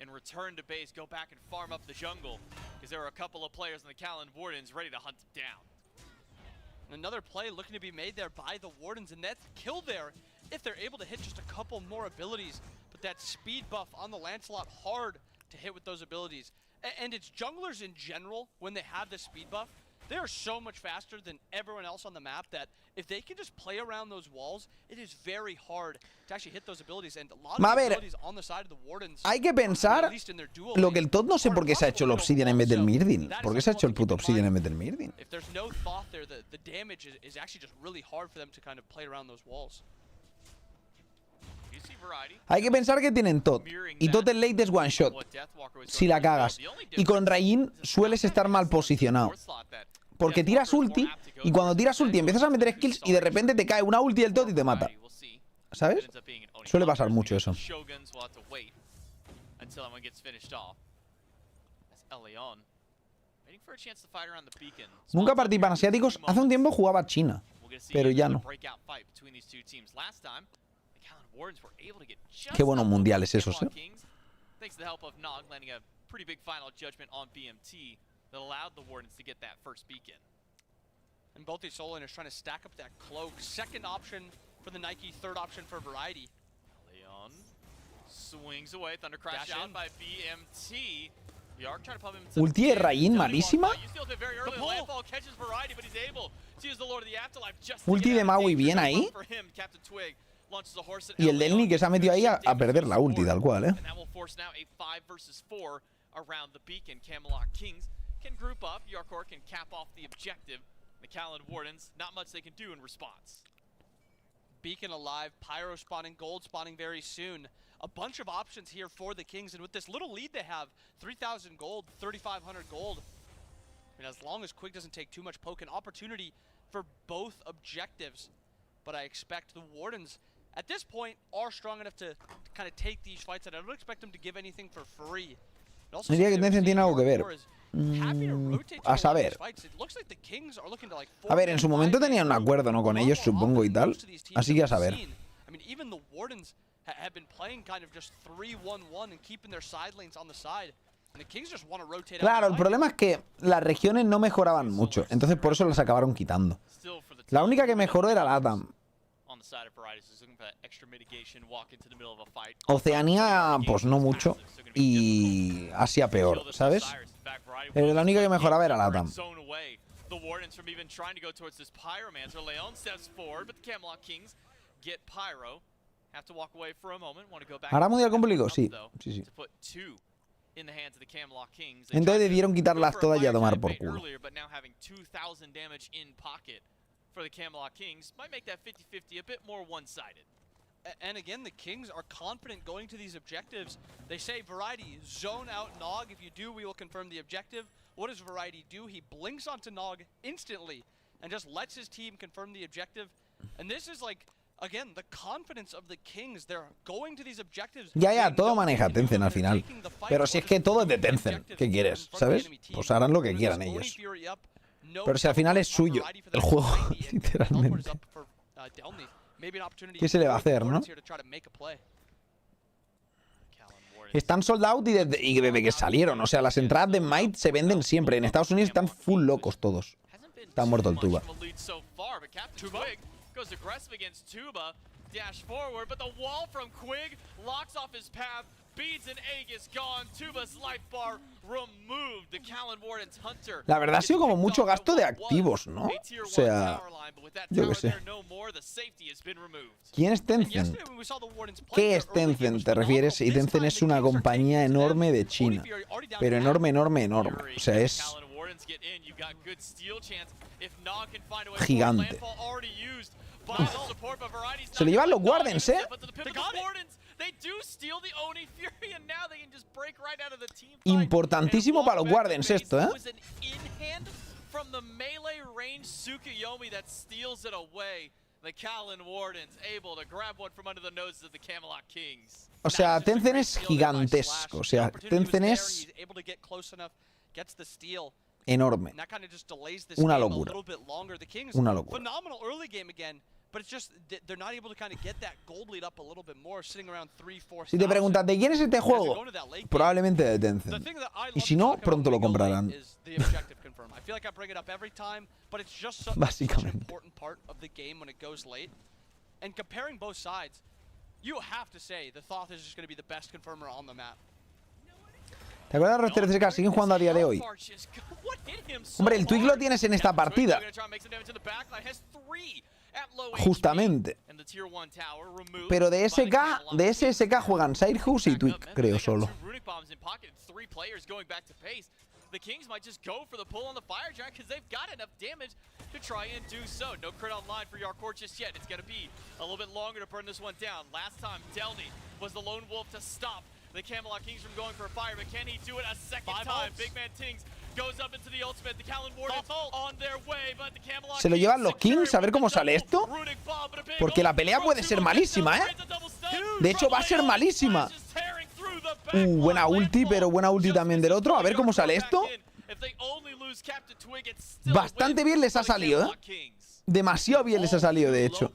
and return to base. Go back and farm up the jungle. Because there are a couple of players in the Kowlin Wardens ready to hunt him down. Another play looking to be made there by the Wardens. And that's kill there if they're able to hit just a couple more abilities. But that speed buff on the Lancelot hard to hit with those abilities. And it's junglers in general, when they have the speed buff, they are so much faster than everyone else on the map that if they can just play around those walls, it is very hard to actually hit those abilities. And a lot of abilities on the side of the Wardens. Hay que pensar lo que el Todd no sé por qué se ha hecho el Obsidian en vez del Mirdin. ¿Por qué se ha hecho el puto Obsidian en vez del Mirdin? If there's no thought there, the damage is actually just really hard for them to kind of play around those walls. Hay que pensar que tienen Todd. Y Todd en late es one shot. Si la cagas. Y con Rain sueles estar mal posicionado. Porque tiras ulti. Y cuando tiras ulti empiezas a meter skills. Y de repente te cae una ulti del Todd y te mata. ¿Sabes? Suele pasar mucho eso. Nunca participan asiáticos. Hace un tiempo jugaba China. Pero ya no. Qué buenos mundiales esos, ¿eh? Thanks to the help of Nog landing a pretty big final judgment on BMT that allowed the Wardens to get that first beacon. And both these solo laners trying to stack up that cloak. Second option for the Nike, third option for Variety. Leon swings away, Thunder Crash out by BMT. Yark trying to pump him. Ulti de Rain malísima. Ulti de Maui bien ahí. Y el Delny que se ha metido ahí a perder la ulti, tal cual, ¿eh? Beacon alive, Pyro spawning, Gold spawning very soon. A bunch of options here for the Kings, and with this little lead they have, 3,000 gold, 3,500 gold. mean, as long as Quig doesn't take too much poke, an opportunity for both objectives. But I expect the Wardens, at this point, are strong enough to kind of take these fights, and I don't expect them to give anything for free. Diría que Tencent tiene algo que ver. A saber. A ver, en su momento tenían un acuerdo, ¿no? Con ellos, supongo, y tal. Así que a saber. I mean, even the Wardens have been playing kind of just 3-1-1 and keeping their side lanes on the side. And the Kings just want to rotate out. Claro, el problema es que las regiones no mejoraban mucho, entonces por eso las acabaron quitando. La única que mejoró era LATAM. Oceanía, pues no mucho. Y Asia peor, ¿sabes? Pero la única que mejoraba era LATAM. The Wardens from even trying to go towards this Pyromancer. Leon steps forward, but the Camelot Kings get Pyro. Have to walk away for a moment. Want to go back. ¿Hará mundial complicado? Sí, sí, sí. To put two in the hands of the Camelot Kings. Entonces debieron quitarlas todas y a tomar por culo. But now having 2,000 damage in pocket for the Camelot Kings might make that 50-50 a bit more one-sided. And again, the Kings are confident going to these objectives. They say, Variety, zone out Nog. If you do, we will confirm the objective. What does Variety do? He blinks onto Nog instantly and just lets his team confirm the objective. And this is like, again, the confidence of the Kings. They're going to these objectives. Ya, todo maneja Tencent al final. Pero si es que todo es de Tencent, ¿qué quieres? ¿Sabes? Pues harán lo que quieran ellos. Pero si al final es suyo el juego, literalmente. ¿Qué se le va a hacer, no? Están sold out y desde que salieron. O sea, las entradas de Smite se venden siempre. En Estados Unidos están full locos todos. Está muerto el Tuba. La verdad ha sido como mucho gasto de activos, ¿no? O sea, yo qué sé. ¿Quién es Tencent? ¿Qué es Tencent? ¿Te refieres? Y Tencent es una compañía enorme de China. Pero enorme, enorme, enorme. O sea, es gigante. Se lo llevan los Wardens, ¿eh? Importantísimo para los Wardens esto, ¿eh? O sea, Tencent es gigantesco. O sea, Tencent es enorme. Una locura. Una locura. Si te preguntas de quién es este juego, probablemente de Tencent. Y si no, pronto lo comprarán. Básicamente. ¿Te acuerdas de los 3K? ¿Siguen jugando a día de hoy? Hombre, el Twig lo tienes en esta partida. Justamente. Pero de SSK juegan Sidehouse y Twig, creo solo. The Kings might just go for the pull on the Fire Giant because they've got enough damage to try and do so. No crit online for Yarkor just yet. It's going to be a little bit longer to burn this one down. Last time, Delny was the lone wolf to stop the Camelot Kings from going for a fire, but can he do it a second time? Big Man Tings goes up into the ultimate. The Callan Wardens on their way, but the Camelot ¿Se lo llevan los Kings? A ver cómo sale esto. Porque la pelea puede ser malísima, ¿eh? De hecho, va a ser malísima. Buena ulti, pero buena ulti también del otro. A ver cómo sale esto. Bastante bien les ha salido, ¿eh? Demasiado bien les ha salido, de hecho.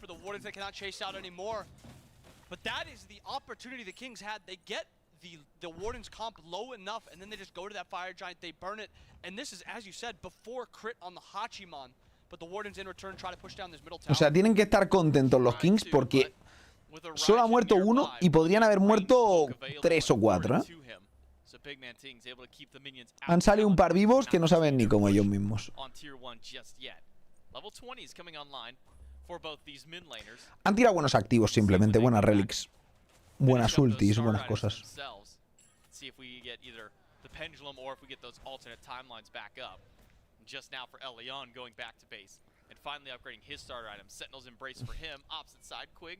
The Warden's comp low enough, and then they just go to that Fire Giant, they burn it, and this is, as you said, before crit on the Hachiman, but the Wardens in return try to push down this middle tower. O sea, tienen que estar contentos los Kings porque solo ha muerto uno y podrían haber muerto 3 o 4, ¿eh? Han salido un par vivos que no saben ni cómo ellos mismos. Han tirado buenos activos simplemente, buenas relics. Buenas ultis, buenas cosas. Just now for Leon going back to base and finally upgrading his starter item. Sentinel's Embrace for him. Opposite side, Quig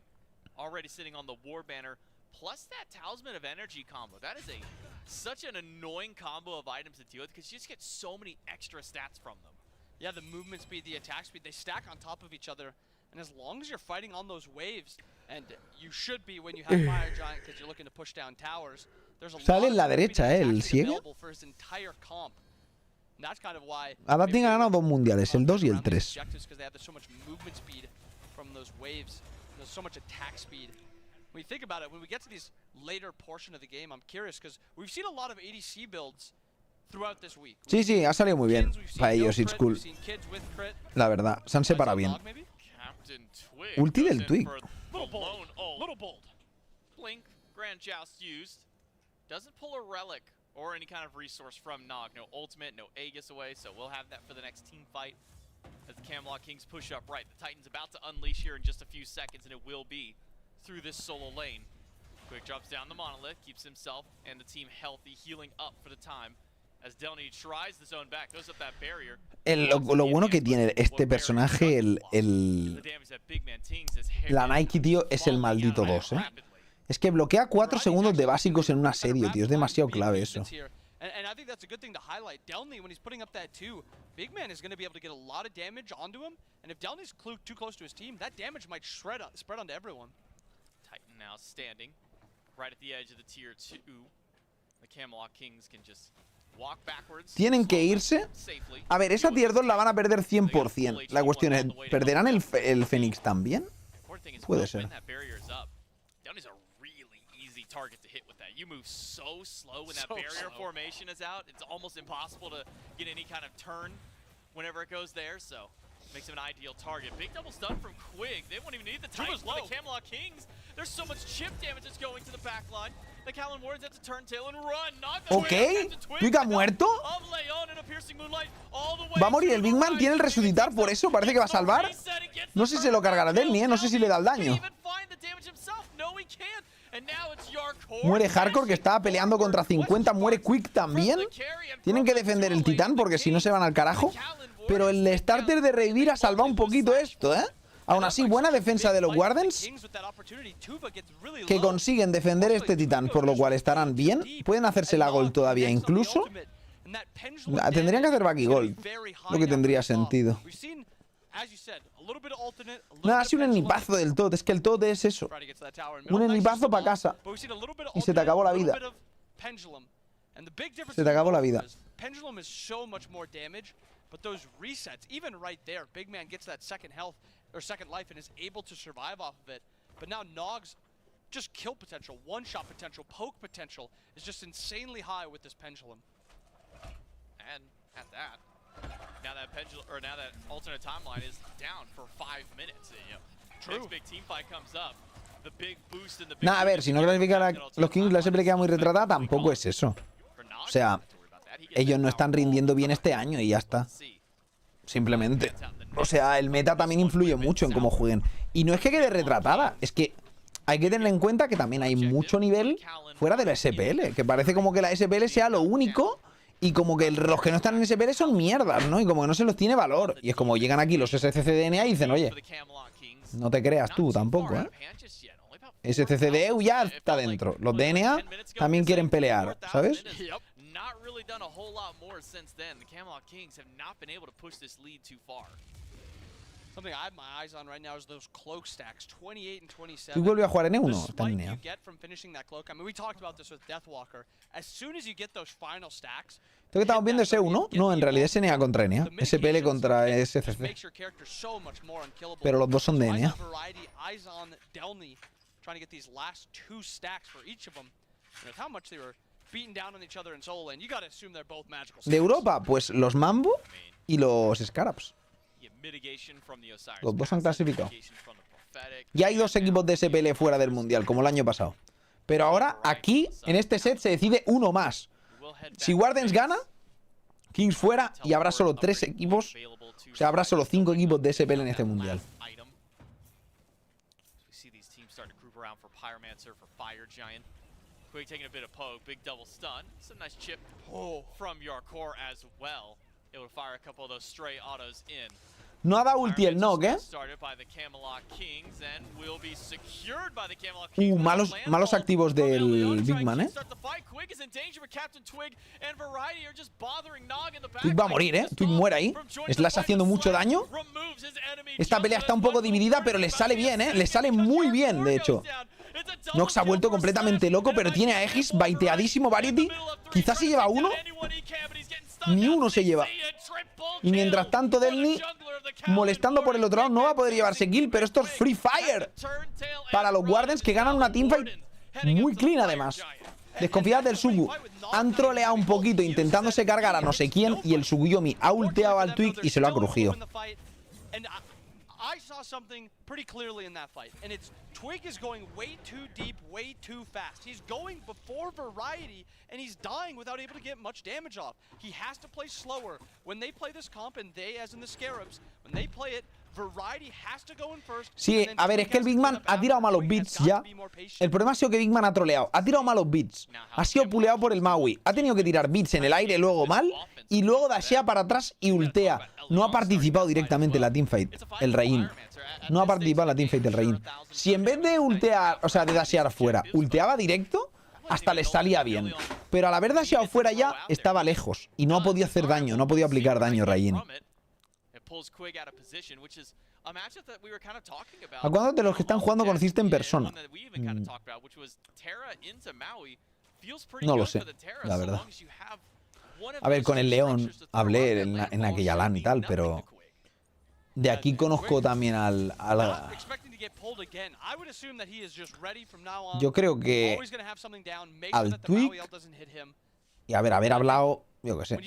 already sitting on the War Banner plus that Talisman of Energy combo. That is a such an annoying combo of items to deal with because you just get so many extra stats from them. Yeah, the movement speed, the attack speed, they stack on top of each other. And as long as you're fighting on those waves, and you should be when you have Fire Giant because you're looking to push down towers, there's a Sale lot en la of movement derecha, speed el actually ciego. available for his entire comp. And that's kind of why Adapting ha ganado 2 mundiales, el 2 y el 3. because they have so much movement speed from those waves. There's so much attack speed. When you think about it, when we get to these later portion of the game, I'm curious because we've seen a lot of ADC builds throughout this week. Sí, sí, ha salido muy bien. Para ellos, it's cool. La verdad, se han separado bien. Ulti del Twig. Little bold. Blink, Grand Joust used. Doesn't pull a relic or any kind of resource from Nog. No ultimate, no Aegis away, so we'll have that for the next team fight. As the Camelot Kings push up right. The Titan's about to unleash here in just a few seconds, and it will be through this solo lane. Quick drops down the monolith, keeps himself and the team healthy, healing up for the time. As Delny tries the zone back, goes up that barrier. Lo bueno que tiene este personaje, la Nike, tío, es el maldito 2, ¿eh? Es que bloquea 4 segundos de básicos en un asedio, tío. Es demasiado clave eso. And I think that's a good thing to highlight. Delny, when he's putting up that 2, Big Man is going to be able to get a lot of damage onto him. And if Delny's too close to his team, that damage might spread onto everyone. Titan now standing right at the edge of the tier 2. The Camelot Kings can just walk backwards. Tienen que irse. A ver, esa tier 2 la van a perder 100%. La cuestión es, ¿perderán el Fénix también? Puede ser. Target to hit with that. You move so slow when that barrier formation is out. It's almost impossible to get any kind of turn whenever it goes there, so makes him an ideal target. Big double stun from Quig. They won't even need the Titan for the Camelot Kings. There's so much chip damage that's going to the back line. The Callan Wardens have to turn tail and run. Ok, Twig ha muerto. Va a morir el Big Man, tiene el resucitar, por eso parece que va a salvar. No sé si se lo cargará Delny, no sé si le da el daño. Muere Hardcore, que estaba peleando contra 50. Muere Quick también. Tienen que defender el titán porque si no se van al carajo. Pero el starter de revivir ha salvado un poquito esto, ¿eh? Aún así, buena defensa de los Wardens, que consiguen defender este titán, por lo cual estarán bien. Pueden hacerse la gold todavía incluso. Tendrían que hacer back y gold, lo que tendría sentido. Nada, así un ennipazo del Tot. Es que el Tot es eso. Un ennipazo para casa. Y se te acabó la vida. Se te acabó la vida. But those resets, even right there, Big Man gets that second life and is able to survive off of it. But now Nog's just kill potential, one-shot potential, poke potential is just insanely high with this Pendulum. And at that, now that alternate timeline is down for 5 minutes. Next big team fight comes up. The big boost in the Nah, a ver, si no clasifican a los Kings, la SP le queda muy retratada, tampoco es eso. O sea, ellos no están rindiendo bien este año y ya está. Simplemente. O sea, el meta también influye mucho en cómo jueguen. Y no es que quede retratada, es que hay que tener en cuenta que también hay mucho nivel fuera de la SPL. Que parece como que la SPL sea lo único y como que los que no están en SPL son mierdas, ¿no? Y como que no se los tiene valor. Y es como llegan aquí los SCCDNA y dicen, oye, no te creas tú tampoco, ¿eh? SCCDEU ya está dentro. Los DNA también quieren pelear, ¿sabes? Done a whole lot more since then. The Camelot Kings have not been able to push this lead too far. Something I have my eyes on right now is those cloak stacks, 28 and 27. ¿Tú vuelves a jugar en E1? Está en you get from finishing that cloak. I mean, we talked about this with Deathwalker. As soon as you get those final stacks, ¿Esto que estamos viendo es E1? No, en realidad es NA contra NA. SPL contra SCC. Pero los dos son de NA. Eyes on Delny trying to get these last 2 stacks for each of them. With how much they were beating down on each other in solo lane. You got to assume they're both magical. De Europa, pues los Mambo y los Scarabs. Los dos han clasificado. Ya hay 2 equipos de SPL fuera del Mundial, como el año pasado. Pero ahora, aquí, en este set, se decide uno más. Si Wardens gana, Kings fuera y habrá solo 3 equipos. O sea, habrá solo 5 equipos de SPL en este Mundial. Quick taking a bit of poke, big double stun. Some nice chip from your core as well. Able to fire a couple of those stray autos in. No ha dado ulti el knock, ¿eh? Malos activos del Big Man, ¿eh? Twig va a morir, ¿eh? Twig muere ahí. Slash haciendo mucho daño. Esta pelea está un poco dividida, pero le sale bien, ¿eh? Le sale muy bien, de hecho. Nox se ha vuelto completamente loco, pero tiene a Aegis baiteadísimo, Variety. Quizás se lleva uno. Ni uno se lleva. Y mientras tanto, Delny, molestando por el otro lado, no va a poder llevarse kill, pero esto es Free Fire para los Wardens, que ganan una teamfight muy clean, además. Desconfiad del Sugu. Han troleado un poquito intentándose cargar a no sé quién, y el Suguyomi ha ulteado al Twig y se lo ha crujido. I saw something pretty clearly in that fight, and it's Twig is going way too deep, way too fast. He's going before Variety, and he's dying without able to get much damage off. He has to play slower. When they play this comp, and they, as in the Scarabs, when they play it, Variety has to go in first. Sí, a ver, es que el Big Man ha tirado malos beats ya. El problema ha sido que Big Man ha troleado. Ha tirado malos beats. Ha sido puleado por el Maui. Ha tenido que tirar beats en el aire luego mal. Y luego dashea para atrás y ultea. No ha participado directamente en la teamfight el Rein. No ha participado en la teamfight el Rein. Si en vez de ultear, o sea, de dashear fuera, ulteaba directo, hasta le salía bien. Pero al haber dasheado fuera ya, estaba lejos. Y no ha podido hacer daño, no ha podido aplicar daño Rein. ¿A cuántos de los que están jugando conociste en persona? No lo sé, la verdad. A ver, con el León hablé en aquella LAN y tal, pero de aquí conozco también al yo creo que al Twig y a ver, haber hablado, yo qué sé,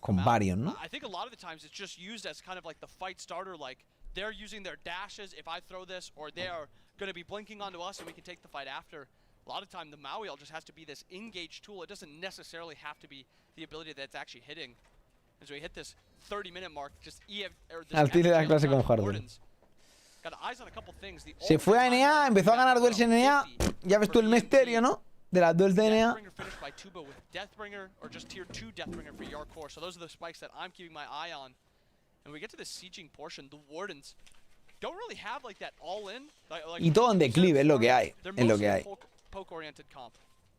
con varios, ¿no? They're using their dashes if I throw this, or they are going to be blinking onto us and we can take the fight after. A lot of time the Maui just has to be this engage tool. It doesn't necessarily have to be the ability that's actually hitting. As we hit this 30-minute mark, just al tiro de la clase con Hardware. Se fue a NA, empezó a ganar duels en NA. Ya ves tú el misterio, ¿no? De las duels de NA. Deathbringer or just tier 2 Deathbringer for your core. So those are the spikes that I'm keeping my eye on. And we get to the sieging portion, the Wardens don't really have like that all in. Y todo en declive, es lo que hay. Es lo que hay. Poke oriented comp.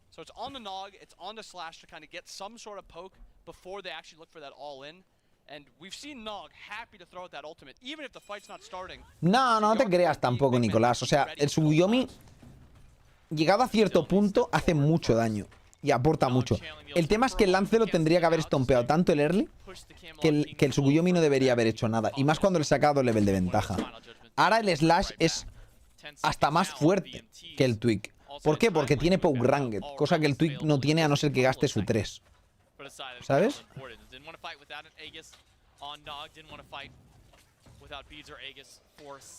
So it's on the Nog, it's on the Slash to kind of get some sort of poke before they actually look for that all in. And we've seen Nog happy to throw out that ultimate, even if the fight's not starting. No, no te creas tampoco, Nicolás. O sea, el Suguyomi, llegado a cierto punto, hace mucho daño. Y aporta mucho. El tema es que el Lancelot tendría que haber estompeado tanto el early que el Suguyomi no debería haber hecho nada. Y más cuando le saca 2 level de ventaja. Ahora el Slash es hasta más fuerte que el Twig. ¿Por qué? Porque tiene Poke Ranged, cosa que el Twig no tiene a no ser que gaste su 3. ¿Sabes?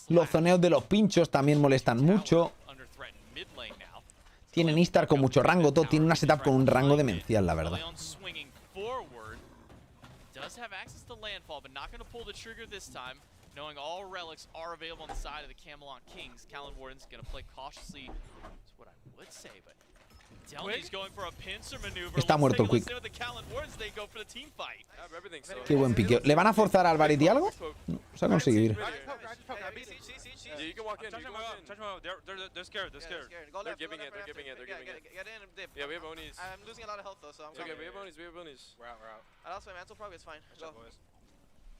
Los zoneos de los pinchos también molestan mucho. Tienen Istar con mucho rango, todo tiene una setup con un rango demencial, la verdad. Knowing all relics are available on the side of the Camelot Kings, Callan Warden's going to play cautiously. That's what I would say, but Delny's going for a pincer maneuver. Está muerto el Quick. Qué buen piqueo. ¿Le van a forzar al Variety algo? No, se ha conseguido ir. Yeah, you can walk in. They're scared. They're giving it. Yeah, we have Onis. I'm losing a lot of health though, so I'm okay, we have Onis. We're out. I lost my mantle probably, it's fine. Go.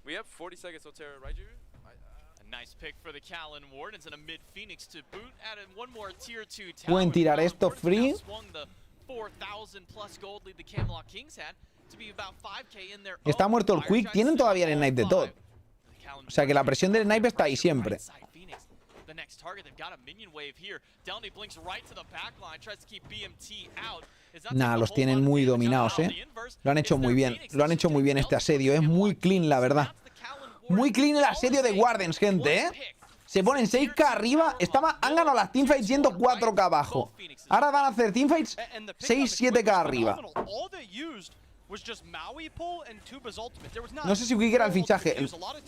We have 40 seconds till Terra, right, Juju? A nice pick for the Callan Wardens and a mid Phoenix to boot. Added one more tier 2 tower. Pueden tirar esto free. Está muerto el Quick. Tienen todavía el Snipe de todo. O sea que la presión del Snipe está ahí siempre. Nah, los tienen muy dominados, Lo han hecho muy bien. Lo han hecho muy bien este asedio. Es muy clean, la verdad. Muy clean el asedio de Wardens, gente, Se ponen 6k arriba. Han ganado las teamfights yendo 4k abajo. Ahora van a hacer teamfights 6-7k arriba. No sé si Quick era el fichaje.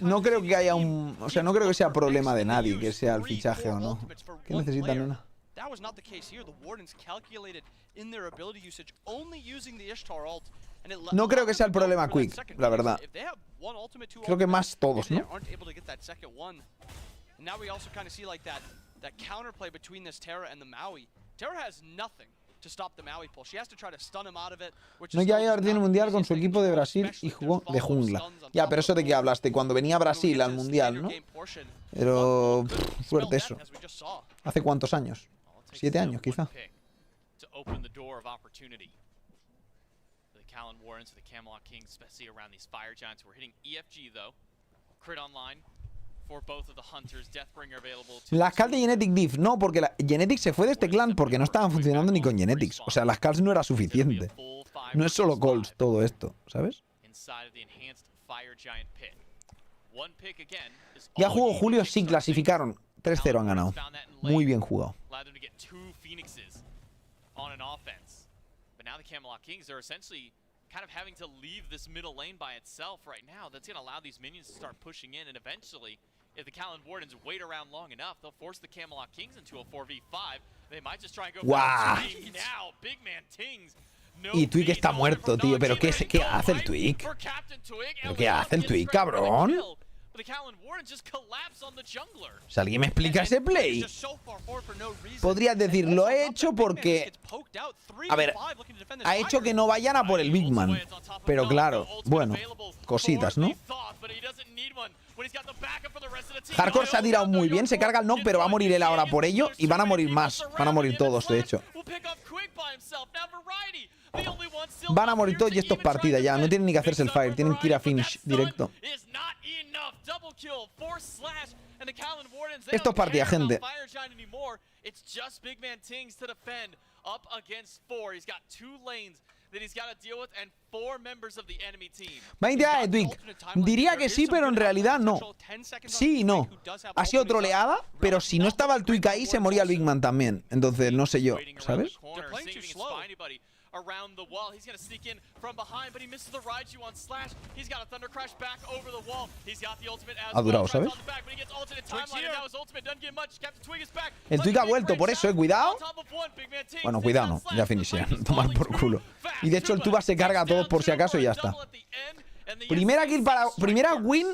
No creo que haya un... O sea, no creo que sea problema de nadie que sea el fichaje o no. ¿Qué necesitan, Luna? No creo que sea el problema Quick, la verdad. Creo que más todos, ¿no? Now we also kind of see like that counterplay between this Terra and the Maui. Terra has nothing to stop the Maui pull. She has to try to stun him out of it. No llega al mundial con su equipo de Brasil y jugó de jungla. Ya, pero eso de que hablaste, cuando venía Brasil al mundial, ¿no? Pero fuerte eso. ¿Hace cuántos años? 7 años, quizá. Las calls de Genetic Diff, no, porque la Genetic se fue de este clan porque no estaban funcionando ni con Genetics. O sea, las calls no era suficiente. No es solo calls todo esto, ¿sabes? Ya jugó Julio, sí, clasificaron. 3-0 han ganado. Muy bien jugado. Kind of having to leave this middle lane by itself right now. That's going to allow these minions to start pushing in, and eventually, if the Callan Wardens wait around long enough, they'll force the Camelot Kings into a 4v5. They might just try and go for Twig now. Big man Tings. Y Twig está muerto, tío. ¿Pero qué hace el Twig? ¿Pero qué hace el Twig, cabrón? Si alguien me explica ese play, podrías decir, lo he hecho porque... A ver, ha hecho que no vayan a por el Big Man. Pero claro, bueno, cositas, ¿no? Hardcore se ha tirado muy bien, se carga el knock, pero va a morir él ahora por ello. Y van a morir más, van a morir todos, de hecho. Van a morir todos y esto es partida ya. No tienen ni que hacerse el fire, tienen que ir a finish directo. Esto es partida, gente. Va a intentar de Twig. Diría que sí, pero en realidad no. Sí y no. Ha sido troleada, pero si no estaba el Twig ahí, se moría el Big Man también. Entonces, no sé yo, ¿sabes? Around the wall. He's going to sneak in from behind, but he misses the Raiju on Slash. He's got a Thunder Crash back over the wall. He's got the ultimate as ha durado, ¿sabes? El Twig ha vuelto, por eso, cuidado. Bueno, cuidado no, ya finishean. Tomar por culo. Y de hecho el Tuba se carga a todos por si acaso y ya está. Primera kill para... Primera win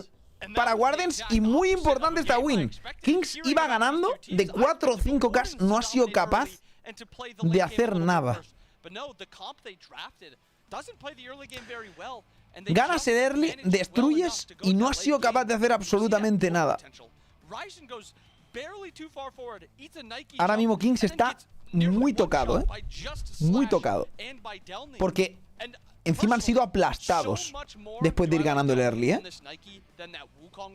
para Wardens y muy importante esta win. Kings iba ganando de 4 o 5K, no ha sido capaz de hacer nada. Ganas el early, destruyes y no has sido capaz de hacer absolutamente nada. Ahora mismo Kings está muy tocado, muy tocado. Porque encima han sido aplastados después de ir ganando el early,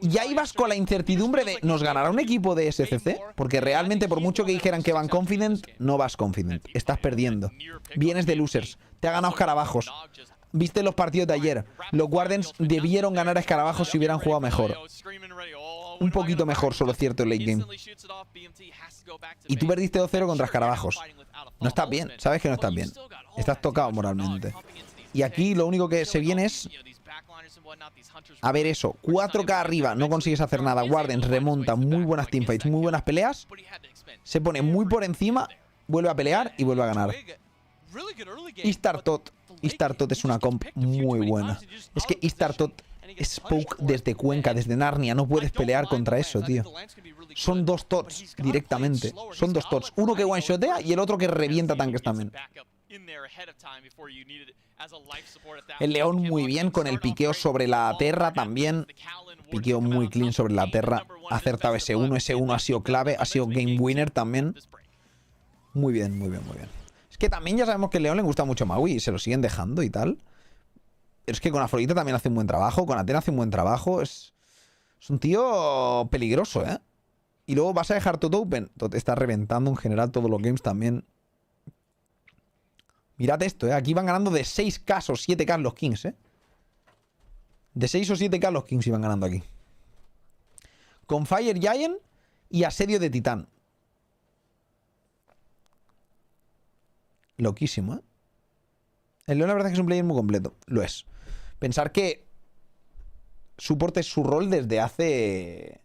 Y ahí vas con la incertidumbre de ¿nos ganará un equipo de SCC? Porque realmente por mucho que dijeran que van confident, no vas confident. Estás perdiendo. Vienes de losers. Te ha ganado Escarabajos. Viste los partidos de ayer. Los Wardens debieron ganar a Escarabajos si hubieran jugado mejor. Un poquito mejor, solo cierto, en late game. Y tú perdiste 2-0 contra Escarabajos. No estás bien, sabes que no estás bien. Estás tocado moralmente. Y aquí lo único que se viene es... A ver eso, 4K arriba, no consigues hacer nada. Wardens remonta, muy buenas teamfights, muy buenas peleas. Se pone muy por encima, vuelve a pelear y vuelve a ganar. Istartot es una comp muy buena. Es que Istartot es poke desde Cuenca, desde Narnia. No puedes pelear contra eso, tío. Son 2 tots directamente. Son 2 tots. Uno que one-shotea y el otro que revienta tanques también. El León muy bien con el piqueo sobre la Terra también. Piqueo muy clean sobre la Terra. Ha acertado S1. S1 ha sido clave. Ha sido game winner también. Muy bien, muy bien, muy bien. Es que también ya sabemos que el León le gusta mucho Maui y se lo siguen dejando y tal. Pero es que con Afrodita también hace un buen trabajo. Con Atena hace un buen trabajo. Es un tío peligroso, ¿eh? Y luego vas a dejar Tot Open. Tot está reventando en general todos los games también. Mirad esto, ¿eh? Aquí van ganando de 6K o 7K los Kings, ¿eh? De 6 o 7K los Kings iban ganando aquí. Con Fire Giant y Asedio de Titán. Loquísimo, ¿eh? El León la verdad es que es un player muy completo. Lo es. Pensar que Support es su rol desde hace...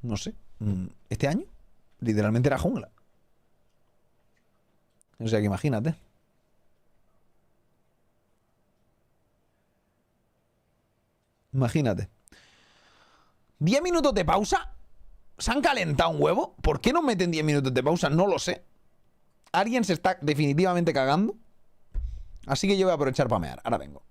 No sé. ¿Este año? Literalmente era jungla. O sea que imagínate. Imagínate. 10 minutos de pausa. ¿Se han calentado un huevo? ¿Por qué no meten 10 minutos de pausa? No lo sé. Alguien se está definitivamente cagando. Así que yo voy a aprovechar para mear. Ahora vengo.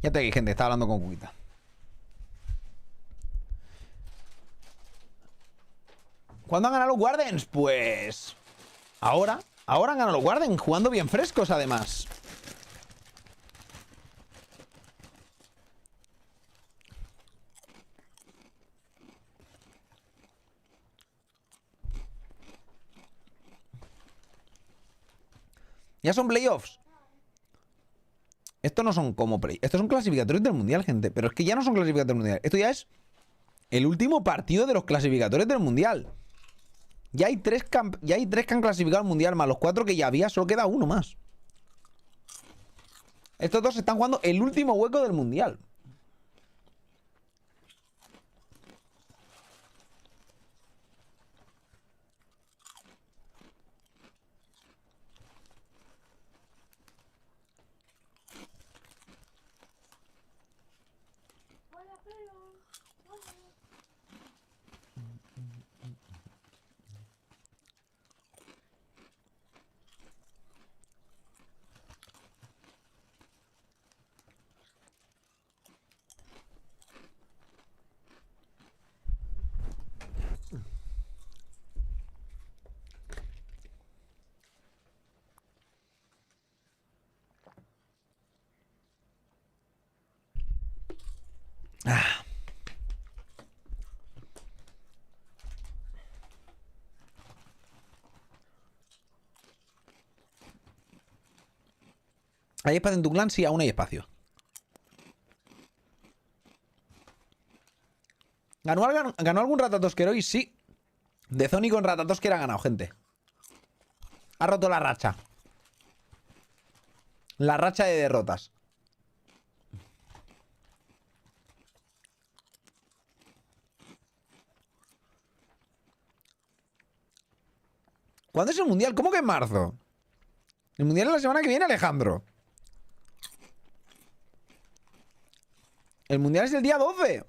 Ya estoy aquí, gente. Estaba hablando con Cuquita. ¿Cuándo han ganado los Wardens? Pues... Ahora han ganado los Wardens. Jugando bien frescos, además. Ya son playoffs. Estos no son como play. Estos son clasificatorios del mundial, gente. Pero es que ya no son clasificatorios del mundial. Esto ya es el último partido de los clasificatorios del mundial. Ya hay tres que han clasificado al mundial, más los 4 que ya había. Solo queda uno más. Estos dos están jugando el último hueco del mundial. ¿Hay espacio en tu clan? Sí, aún hay espacio. ¿Ganó algún Ratatosquero hoy? Sí. De Zoni con Ratatosquero ha ganado, gente. Ha roto la racha. La racha de derrotas. ¿Cuándo es el mundial? ¿Cómo que en marzo? El mundial es la semana que viene, Alejandro. El mundial es el día 12.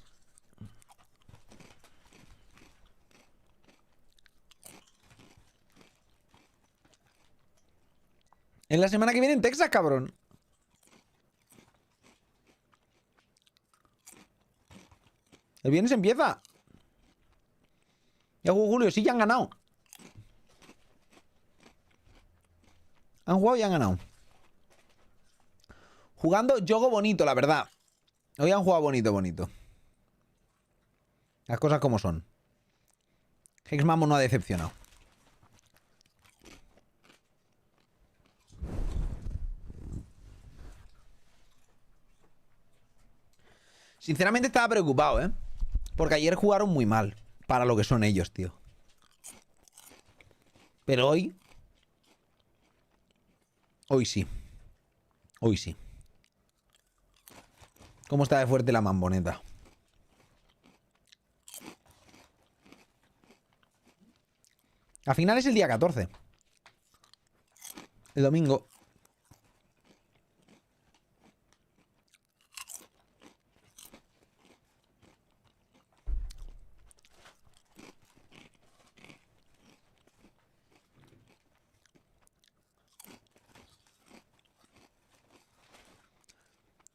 Es la semana que viene en Texas, cabrón. El viernes empieza. Ya jugó Julio, sí, ya han ganado. Han jugado y han ganado. Jugando juego bonito, la verdad. Hoy han jugado bonito. Las cosas como son. Hexmamo no ha decepcionado. Sinceramente estaba preocupado, ¿eh? Porque ayer jugaron muy mal. Para lo que son ellos, tío. Pero hoy... Hoy sí. Hoy sí. ¿Cómo está de fuerte la mamboneta? Al final es el día 14. El domingo.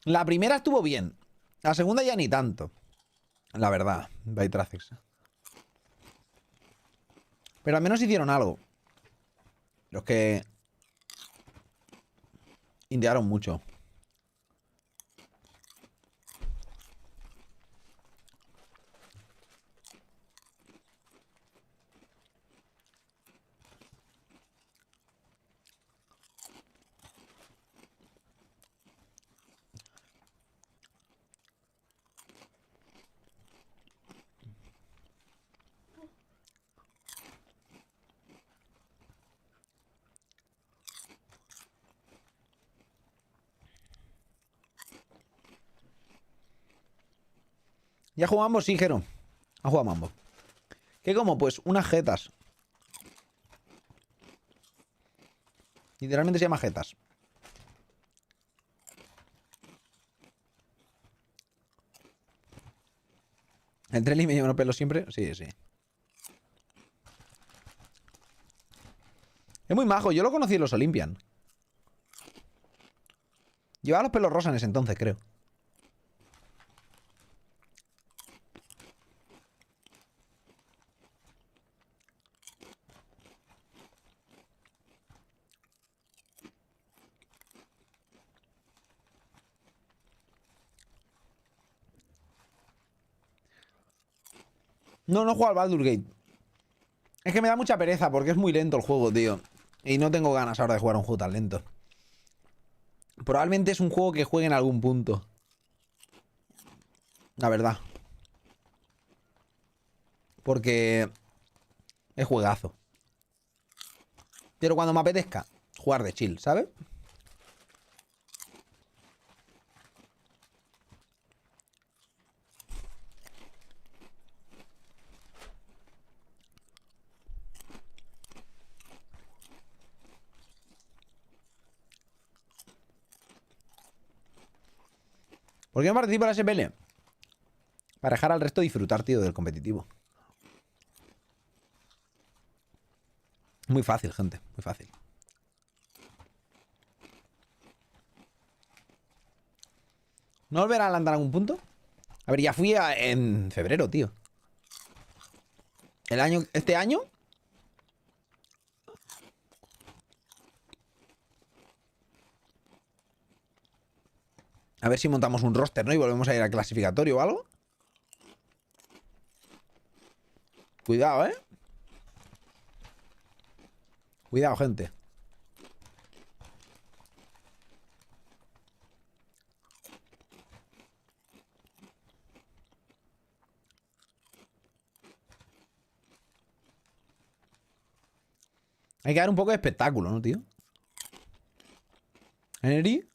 La primera estuvo bien. La segunda ya ni tanto. La verdad, Bytracex. Pero al menos hicieron algo. Los que... Indiaron mucho. ¿Ya jugamos? Sí, Jero. Ha jugado Mambo. ¿Qué como? Pues unas jetas. Literalmente se llama jetas. ¿El Trelli me lleva unos pelos siempre? Sí, sí. Es muy majo. Yo lo conocí en los Olympian. Llevaba los pelos rosas en ese entonces, creo. No, no juego al Baldur's Gate. Es que me da mucha pereza porque es muy lento el juego, tío. Y no tengo ganas ahora de jugar a un juego tan lento. Probablemente es un juego que juegue en algún punto. La verdad. Porque es juegazo. Pero cuando me apetezca jugar de chill, ¿sabes? ¿Por qué no participo en la SPL? Para dejar al resto disfrutar, tío, del competitivo. Muy fácil, gente. Muy fácil. ¿No volverá a landar algún punto? A ver, ya fui en febrero, tío. ¿Este año? A ver si montamos un roster, ¿no? Y volvemos a ir al clasificatorio o algo. Cuidado, ¿eh? Cuidado, gente. Hay que dar un poco de espectáculo, ¿no, tío? Energy.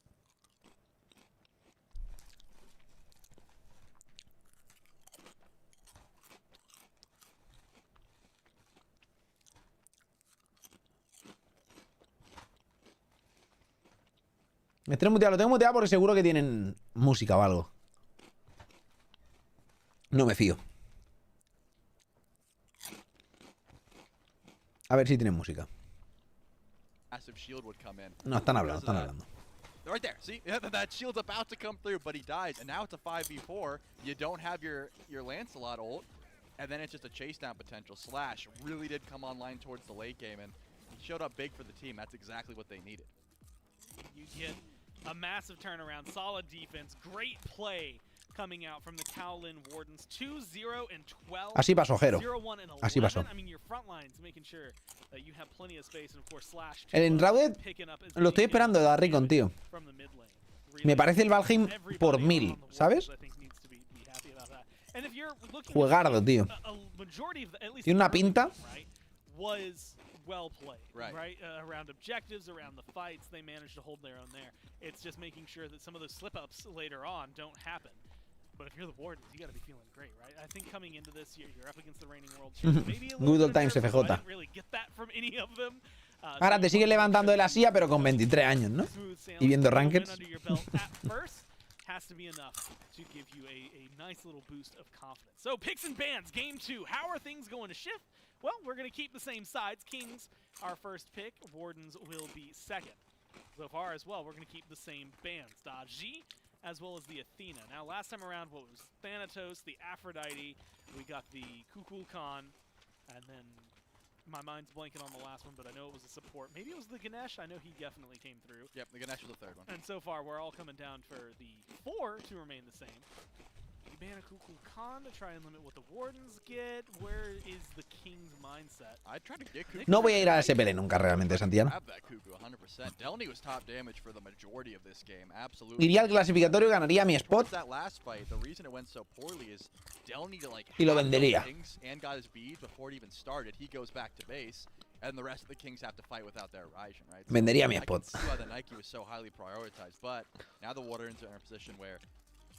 Me estoy muteado, lo tengo muteado porque seguro que tienen música o algo. No me fío. A ver si tienen música. No, están hablando, están hablando. Right there, see? That shield's about to come through, but he dies, and now it's a 5v4. You don't have your Lancelot ult, and then it's just a chase down potential. Slash really did come online towards the late game, and he showed up big for the team. That's exactly what they needed. You get a massive turnaround, solid defense, great play coming out from the Kowlin Wardens. 2-0 and 12. Así pasó, Jero. 0-1 and 11. Así pasó. I mean, your front lines making sure that you have plenty of space, and of course Slash El Enrauded lo estoy esperando de dar Ricon, tío. Me parece el Valheim por 1000, ¿sabes? Juegardo, tío. Tiene una pinta. Was well played, right? Around objectives, around the fights, they managed to hold their own there. It's just making sure that some of those slip-ups later on don't happen. But if you're the Wardens, you got to be feeling great, right? I think coming into this year, you're up against the reigning world champion. Maybe a little Good old bit times, nervous, so I FJ. didn't really get that from any of them. Ahora te sigues levantando de la silla, pero con 23 años, ¿no? Y viendo rankings. Has to be enough to give you a nice little boost of confidence. So picks and bans, game 2. How are things going to shift? Well, we're going to keep the same sides. Kings, our first pick. Wardens will be second. So far as well, we're going to keep the same bans. Daji, as well as the Athena. Now, last time around, what was Thanatos, the Aphrodite. We got the Kukulkan, and then my mind's blanking on the last one, but I know it was a support. Maybe it was the Ganesh. I know he definitely came through. Yep, the Ganesh was the third one. And so far, we're all coming down for the 4 to remain the same. You ban a Kukulkan to try and limit what the Wardens get. Where is the King's mindset? I try to get Kuku. No voy a ir a la SPL nunca realmente, Santiago. Iría al clasificatorio y ganaría mi spot. Y lo vendería. Vendería mi spot.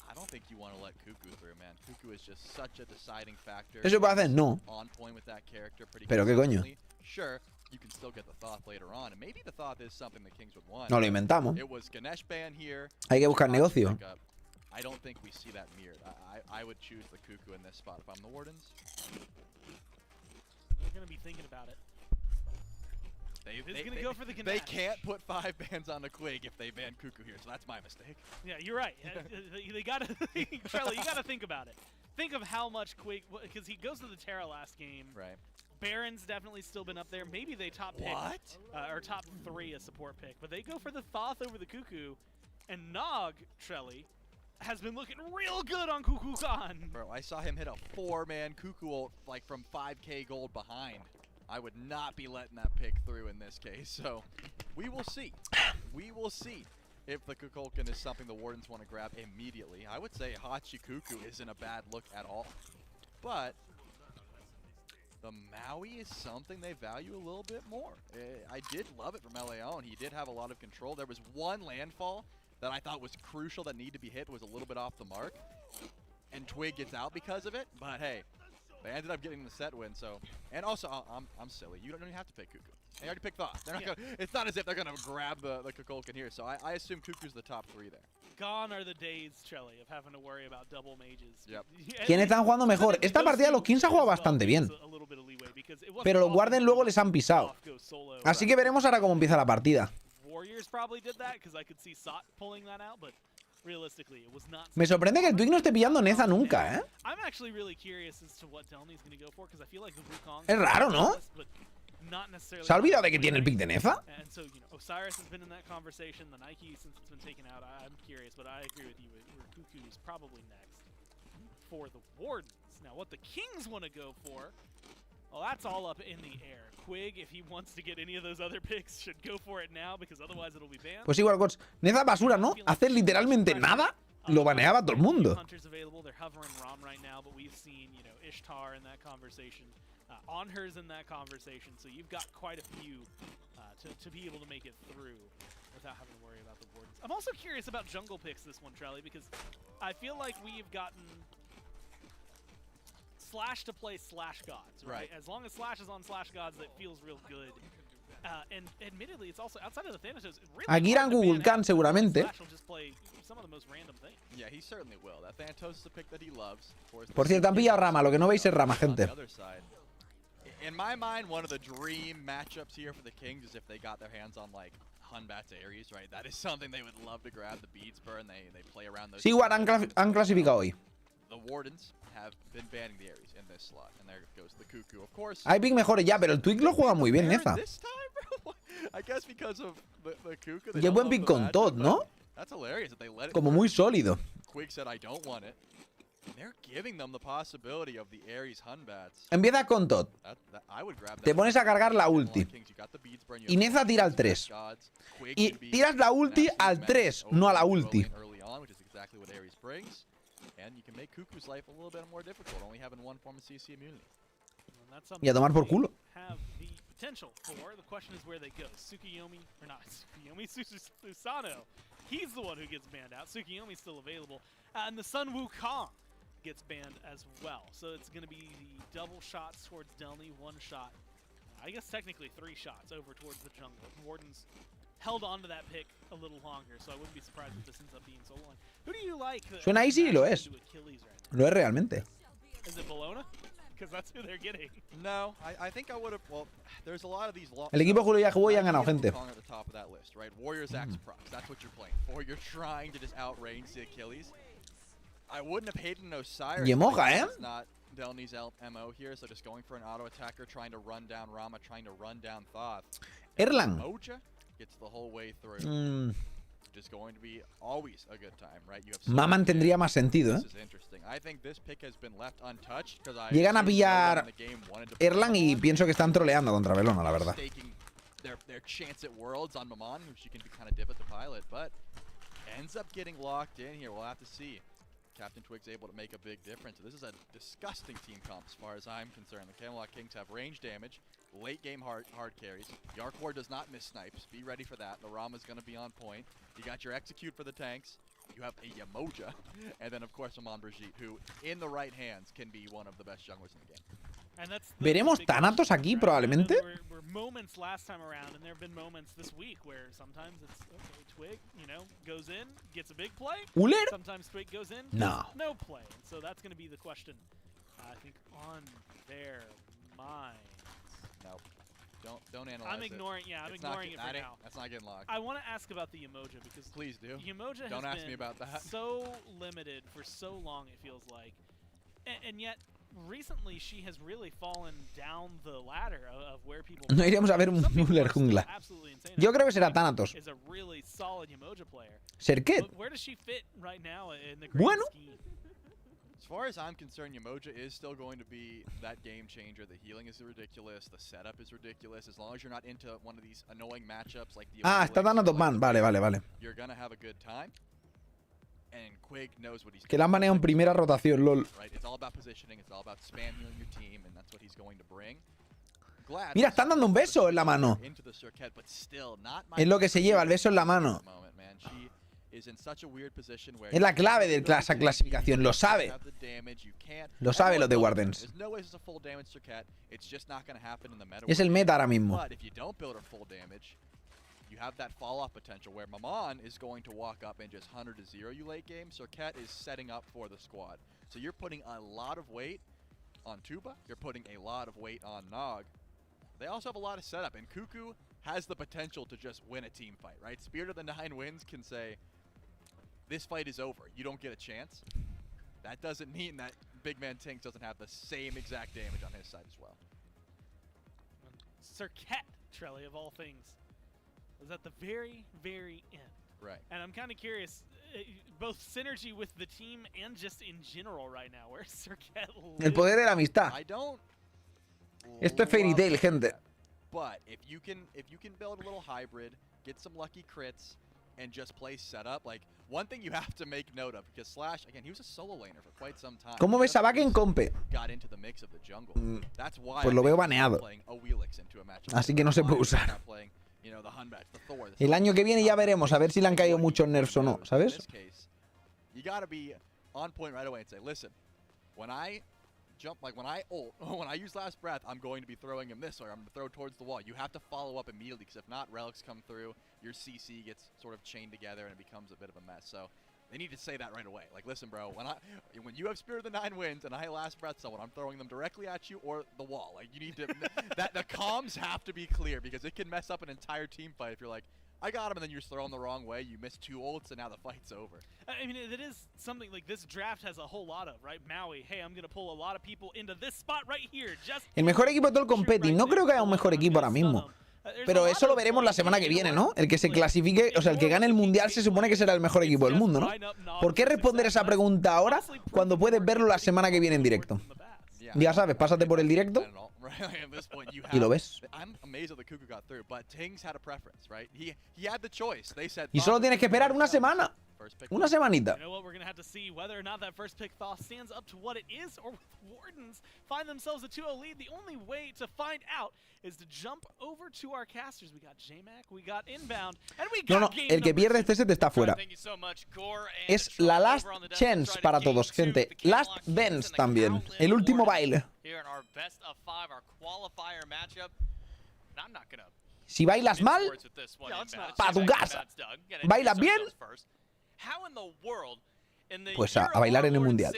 I don't think you want to let Cuckoo through, man. Cuckoo is just such a deciding factor. ¿Eso puede hacer? No. On point with that character pretty Pero qué coño. Sure, you can still get the Thoth later on, and maybe the Thoth is something the Kings would want. No lo inventamos. It was Ganesh ban here. Hay que buscar negocio. I don't think we see that mirrored. I would choose the Cuckoo in this spot if I'm the Wardens. They're going to be thinking about it. They can't put 5 bans on the Quig if they ban Cuckoo here, so that's my mistake. Yeah, you're right. They gotta, Trello, you gotta think about it. Think of how much Quig, because he goes to the Terra last game. Right. Baron's definitely still been up there. Maybe they top pick. What? Or top 3 a support pick. But they go for the Thoth over the Cuckoo. And Nog, Trelly, has been looking real good on Kukulkan. Bro, I saw him hit a 4-man Cuckoo ult like from 5k gold behind. I would not be letting that pick through in this case, so we will see. We will see if the Kukulkan is something the Wardens want to grab immediately. I would say Hachi Cuckoo isn't a bad look at all, but the Maui is something they value a little bit more. I did love it from Leon. He did have a lot of control. There was one landfall that I thought was crucial that needed to be hit, was a little bit off the mark, and Twig gets out because of it, but hey, they ended up getting the set win, so. And also, I'm silly. You don't even have to pick Cuckoo. They already picked Thoth. They're not gonna, it's not as if they're going to grab the Kukulkan here, so I assume Cuckoo's the top 3 there. Gone are the days, Trelly, of having to worry about double mages. Yep. ¿Quiénes están jugando mejor? Esta partida los Kings ha jugado bastante bien. Pero los Warden luego les han pisado. Así que veremos ahora cómo empieza la partida. Warriors probably did that because I could see Sot pulling that out, but realistically it was not. Me sorprende que el Twig no esté pillando Neza nunca, ¿eh? I'm actually really curious as to what Delny's going to go for because I feel like the Wukong. Es raro, ¿no? ¿Se ha olvidado de que tiene el pick de Neza? And so, you know, Osiris has been in that conversation. The Nike, since it's been taken out, I'm curious, but I agree with you. Cuckoo is probably next for the Wardens. Now, what the Kings want to go for, well, that's all up in the air. Quig, if he wants to get any of those other picks, should go for it now because otherwise it'll be banned. Pues igual, Coach, Neza basura, ¿no? Hacer literalmente nada, lo baneaba todo el mundo. Hunters available. They're hovering Rom right now, but we've seen, you know, Ishtar in that conversation. Onher's in that conversation, so you've got quite a few to be able to make it through without having to worry about the Wardens. I'm also curious about jungle picks this one, Trelly, because I feel like we've gotten Slash to play Slash Gods, right? As long as Slash is on Slash Gods, that feels real good. And admittedly, it's also outside of the Thanatos. Really aquí irán Kukulkan seguramente. Slash will just play some of the most random things. Yeah, he certainly will. That Thanatos is a pick that he loves. Por cierto, han pillado Rama. Lo que no veis es Rama, gente. In my mind, one of the dream matchups here for the Kings is if they got their hands on like Hunbat's Ares, right? That is something they would love to grab, the Beads Burn. They play around those. Sí, igual han clasificado hoy. The Wardens have been banning the Ares in this slot, and there goes the Cuckoo. Of course. Hay pick mejores ya, pero el Twig lo juega muy bien, Neza. I guess because of the Cuckoo. Y es buen pick con Todd, ¿no? That's hilarious that they let it. Como muy sólido. Quig said, I don't want it. And they're giving them the possibility of the Ares Hunbats. Empieza con Todd. Te pones a cargar la ulti. Y Neza tira al 3. Y tiras la ulti al 3, no a la ulti. And you can make Cuckoo's life a little bit more difficult, only having one form of CC immunity. Y a tomar por culo. Have the potential for. The question is where they go. Tsukuyomi, or not Tsukuyomi, Susano. He's the one who gets banned out. Tsukuyomi's still available. And the Sun Wukong gets banned as well. So it's going to be the double shots towards Delny, one shot. I guess technically 3 shots over towards the jungle. Wardens held on to that pick a little longer, so I wouldn't be surprised if this ends up being so long. Who do you like? Suena easy y lo es. Lo es realmente. Is it Bologna? Because that's who they're getting. No, I think I would have. Well, there's a lot of these. El equipo Julio ya jugó y han ganado, gente. At the top of that list, right? Warriors, Axe, Procs. That's what you're playing for. You're trying to just outrange the Achilles. I wouldn't have hated an Osiris. Y moja, It's not Delny's MO here, so just going for an auto attacker, trying to run down Rama, trying to run down Thoth. Erlang. Moja gets the whole way through. Just going to be always a good time, right? You have Maman tendría más sentido, This is interesting. I think this pick has been left untouched because I Llegan a pillar Erlang y pienso que están troleando contra Belona, la verdad. Their chance at Worlds on Maman, which you can be kind of diff at the pilot, but ends up getting locked in here. We'll have to see. Captain Twig's able to make a big difference. This is a disgusting team comp as far as I'm concerned. The Camelot Kings have range damage, late game hard carries. Yarkwar does not miss snipes. Be ready for that. The Rama's going to be on point. You got your execute for the tanks. You have a Yamoja. And then, of course, Maman Brigitte, who, in the right hands, can be one of the best junglers in the game. ¿Veremos Thanatos aquí probablemente? Were moments last time around, and there have been moments this week where sometimes it's okay, Twig, you know, goes in, gets a big play. Uller? Sometimes Twig goes in, No. no play. And so that's going to be the question, I think, on their minds. No. Don't analyze I'm ignoring. Yeah, I'm ignoring it for now. That's not getting locked. I want to ask about the Yamoja because please do. Yamoja don't has ask been me about that. So limited for so long. It feels like, and yet recently she has really fallen down the ladder of where people. No iríamos a ver un Muller jungla. Absolutely insane. Yo creo que será Thanatos. is a really solid Yemoja player. Serket. But where does she fit right now in the grand Bueno. scheme? As far as I'm concerned, Yemoja is still going to be that game changer. The healing is ridiculous. The setup is ridiculous. As long as you're not into one of these annoying matchups like the Ah, está Thanatos ban. Vale, vale, vale. you're gonna have a good time. And Quig knows what he's Que la han baneado en primera rotación, lol. right. It's all about positioning. It's all about spam healing your team, and that's what he's going to bring. Glad Mira, están dando un beso en la mano. into the circuit, but still not my Es lo que se lleva, el beso en la mano. moment, man. She is in such a weird position where Es la clave de esa clasificación, lo sabe. Lo sabe los de Wardens. There's no way it's a full damage circuit. It's just not going to happen in the meta. Es el meta ahora mismo. But if you don't build a full damage, you have that fall-off potential where Maman is going to walk up and just 100 to 0 you late game. Circuit is setting up for the squad. So you're putting a lot of weight on Tuba. You're putting a lot of weight on Nog. They also have a lot of setup, and Cuckoo has the potential to just win a team fight, right? Spirit of the Nine Winds can say, this fight is over. You don't get a chance. That doesn't mean that Big Man Tinks doesn't have the same exact damage on his side as well. Circuit, Trelly, of all things, was at the very, very end. Right. And I'm kind of curious, both synergy with the team and just in general right now, where's Circuit? El poder de la amistad. I don't Esto es Fairy Tail, gente. But if you can build a little hybrid, get some lucky crits, and just play setup, like one thing you have to make note of, because Slash, again, he was a solo laner for quite some time. ¿Cómo ves a Vaque en compe? Got into the mix of the jungle. That's why Pues lo veo baneado. Así que no se puede usar. El año que viene ya veremos, a ver si le han caído muchos nerfs o no, ¿sabes? You gotta be on point right away and say, listen, when I jump, like when I ult, when I use last breath, I'm going to be throwing him this way, or I'm going to throw towards the wall. You have to follow up immediately, because if not, relics come through, your CC gets sort of chained together, and it becomes a bit of a mess. So they need to say that right away. Like, listen, bro, when you have Spirit of the Nine Winds and I last breath someone, I'm throwing them directly at you or the wall. Like, you need to, the comms have to be clear, because it can mess up an entire team fight if you're like, I got him, and then you're just throwing the wrong way. You miss 2 ults, and now the fight's over. I mean, it is something like this draft has a whole lot of, right? Maui, hey, I'm going to pull a lot of people into this spot right here. Just El mejor equipo de todo el competing. No creo que haya un mejor equipo ahora mismo. Pero eso lo veremos la semana que viene, ¿no? El que se clasifique, o sea, el que gane el mundial se supone que será el mejor equipo del mundo, ¿no? ¿Por qué responder esa pregunta ahora cuando puedes verlo la semana que viene en directo? Ya sabes, pásate por el directo y lo ves. Y solo tienes que esperar una semana. Una semanita. You know what? We're going to have to see whether or not that first pick stands up to what it is, or Wardens find themselves a 2-0 lead. The only way to find out is to jump over to our casters. We got JMac, we got Inbound, and we got No, el que pierde este set está fuera. Es la last chance para todos, gente. Last dance también. El último baile. Si bailas mal, para tu casa. ¿Bailas bien? Pues a bailar en el mundial.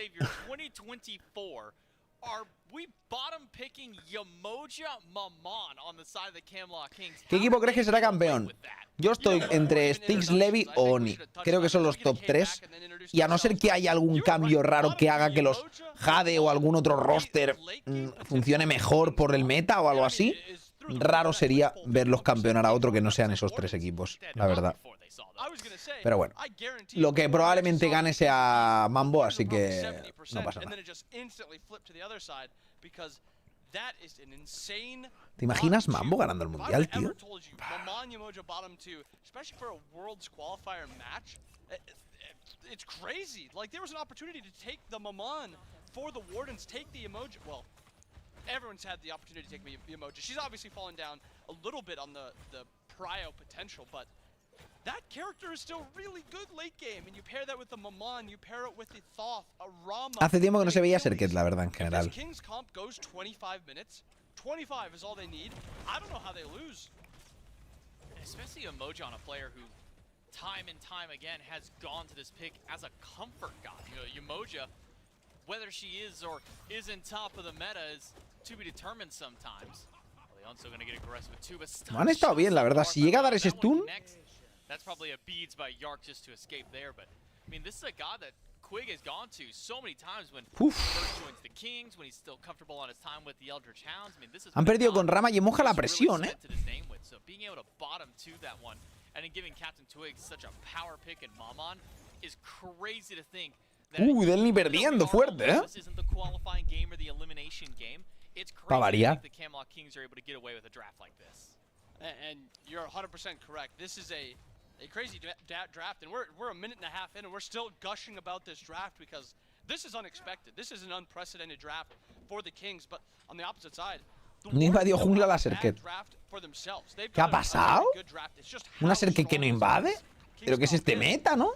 ¿Qué equipo crees que será campeón? Yo estoy entre Styx, Levi o Oni. Creo que son los top 3. Y a no ser que haya algún cambio raro que haga que los Jade o algún otro roster funcione mejor por el meta o algo así, raro sería verlos campeonar a otro que no sean esos 3 equipos, la verdad. Pero bueno, lo que probablemente gane sea Mambo, así que no pasa nada. ¿Te imaginas Mambo ganando el mundial, tío? It's crazy. Like, there was an opportunity to take the Maman for the Wardens, take the emoji. Well, everyone's had the opportunity to take the emoji. She's obviously fallen down a little bit on the prio potential, but that character is still really good late game. And you pair that with the Maman, you pair it with the Thoth, a Rama. Hace tiempo que no se veía Serket, la verdad, en general. If King's comp goes 25 minutes, 25 is all they need. I don't know how they lose. Especially emoji on a player who time and time again has gone to this pick as a comfort god. You know, Umoja, whether she is or isn't top of the meta is to be determined sometimes. Leon's going to get aggressive with two, but Han estado bien, la verdad. Si llega a dar ese stun, that's probably a beads by Yark just to escape there, but I mean, this is a god that Quig has gone to so many times when he first joins the Kings, when he's still comfortable on his time with the Eldritch Hounds. I mean, this is han perdido con Rama y moja la presión, ¿eh? being able to bottom to that one, and then giving Captain Twig such a power pick and Momon is crazy to think. Delny perdiendo fuerte, ¿eh? This isn't the qualifying game or the elimination game. It's Pa' crazy variar. that the Camelot Kings are able to get away with a draft like this. And you're 100% correct. This is a crazy draft, and we're a minute and a half in, and we're still gushing about this draft because this is unexpected. This is an unprecedented draft for the Kings, but on the opposite side, No invadió jungla la Serket. ¿Qué ha pasado? ¿Una Serket que no invade? ¿Pero qué es este meta, no?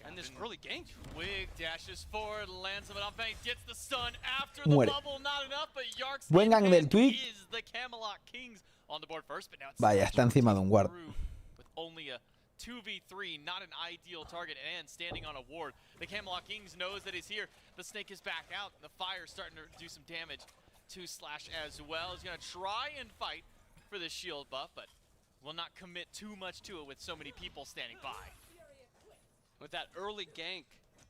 And this early gank. Twig dashes forward, lands him off bank, gets the stun after the Muere. bubble, not enough, but Yark's Buen gang del Twig. is the Camelot Kings on the board first, but now it's Vaya, está encima de un guard. with only a 2v3, not an ideal target, and standing on a ward. The Camelot Kings knows that he's here. The snake is back out, and the fire's starting to do some damage to Slash as well. He's gonna try and fight for the shield buff, but will not commit too much to it with so many people standing by. With that early gank,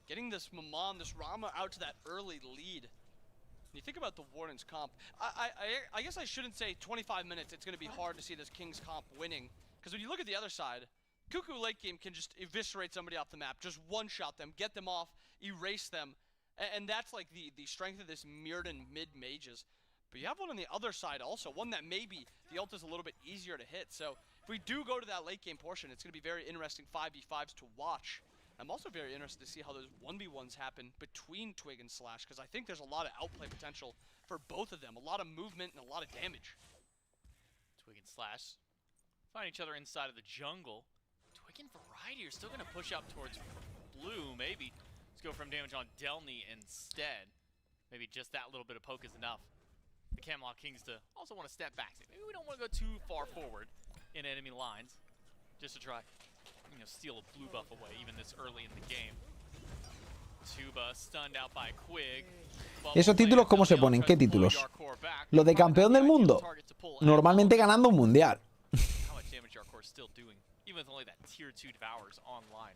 getting this Maman, this Rama out to that early lead. When you think about the Warden's comp, I guess I shouldn't say 25 minutes, it's going to be hard to see this King's comp winning. Because when you look at the other side, Cuckoo late game can just eviscerate somebody off the map, just one-shot them, get them off, erase them. And that's like the strength of this Mirrodin mid-mages. But you have one on the other side also, one that maybe the ult is a little bit easier to hit. So if we do go to that late game portion, it's going to be very interesting 5v5s to watch. I'm also very interested to see how those 1v1s happen between Twig and Slash, because I think there's a lot of outplay potential for both of them. A lot of movement and a lot of damage. Twig and Slash find each other inside of the jungle. Twig and Variety are still going to push up towards blue, maybe. Let's go from damage on Delny instead. Maybe just that little bit of poke is enough. The Camelot Kings to also want to step back. Maybe we don't want to go too far forward in enemy lines, just to try, steal a blue buff away, even this early in the game. Tuba stunned out by Quig. ¿Esos títulos cómo se ponen? ¿Qué títulos? Los de campeón del mundo. Normalmente ganando un mundial. How much damage Yarkor is still doing, even with only that tier 2 devours online.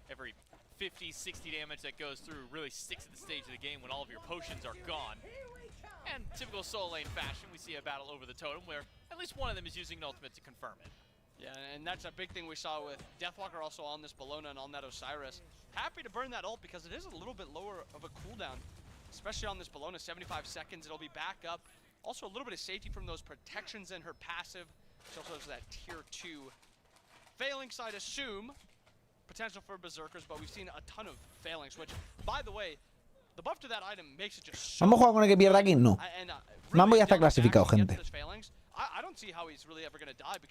Every 50, 60 damage that goes through really sticks at the stage of the game when all of your potions are gone. And typical solo lane fashion, we see a battle over the totem where at least one of them is using an ultimate to confirm it. Yeah, and that's a big thing we saw with Deathwalker also on this Bellona and on that Osiris. Happy to burn that ult because it is a little bit lower of a cooldown, especially on this Bellona, 75 seconds. It'll be back up. Also a little bit of safety from those protections in her passive. She also has that tier 2 phalanx, I'd assume. Potential for berserkers, but we've seen a ton of phalanx, which, by the way, the buff to that item makes it just so... ¿Vamos a jugar con el que pierda aquí? No. Mambo ya está clasificado, gente.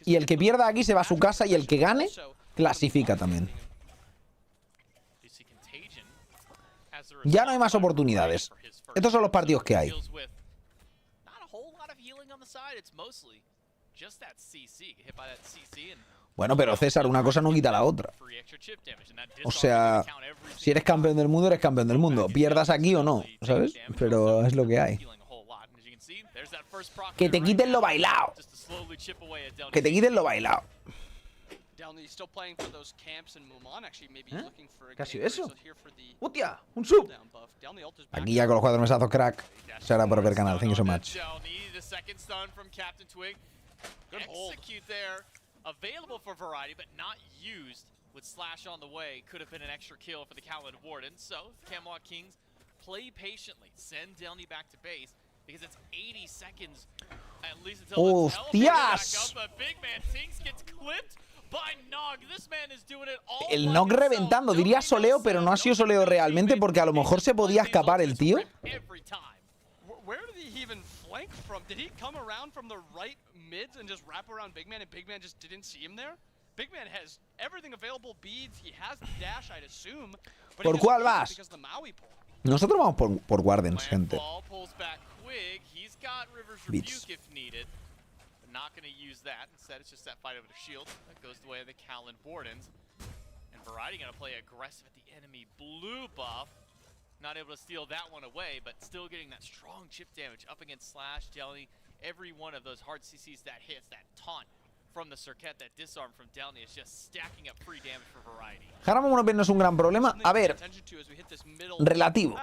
Y el que pierda aquí se va a su casa y el que gane, clasifica también. Ya no hay más oportunidades. Estos son los partidos que hay. Bueno, pero César, una cosa no quita la otra. O sea, si eres campeón del mundo, eres campeón del mundo. Pierdas aquí o no, ¿sabes? Pero es lo que hay. Que te quiten lo bailado. Que te quiten lo bailado. ¿Qué ha sido eso? ¡Hostia! ¡Un sub! Aquí ya con los 4 mesazos, crack. Se hará por ver canal. Thank you so much. Available for Variety, but not used with Slash on the way. Could have been an extra kill for the Camelot Warden. So, Camelot Kings play patiently. Send Delny back to base because it's 80 seconds at least until ¡Hostias! Big Man Tinks gets clipped by Nog. This man is doing it all. El Nog reventando. Diría soleo, pero no ha sido soleo realmente porque a lo mejor se podía escapar el tío. Where did he even flank from? Did he come around from the right mids and just wrap around Big Man and Big Man just didn't see him there? Big Man has everything available, beads, he has the dash, I'd assume. But ¿Por cuál vas? Nosotros vamos por Wardens, gente. He's got River's Rebuke if needed. But not going to use that. Instead, it's just that fight over the shield. That goes the way of the Callan Wardens. And Variety going to play aggressive at the enemy blue buff. Not able to steal that one away, but still getting that strong chip damage up against Slash, Delny. Every one of those hard CCs that hits, that taunt from the Circuit, that disarm from Delny is just stacking up free damage for Variety. Ahora vamos a ver, no es un gran problema. A ver, relativo.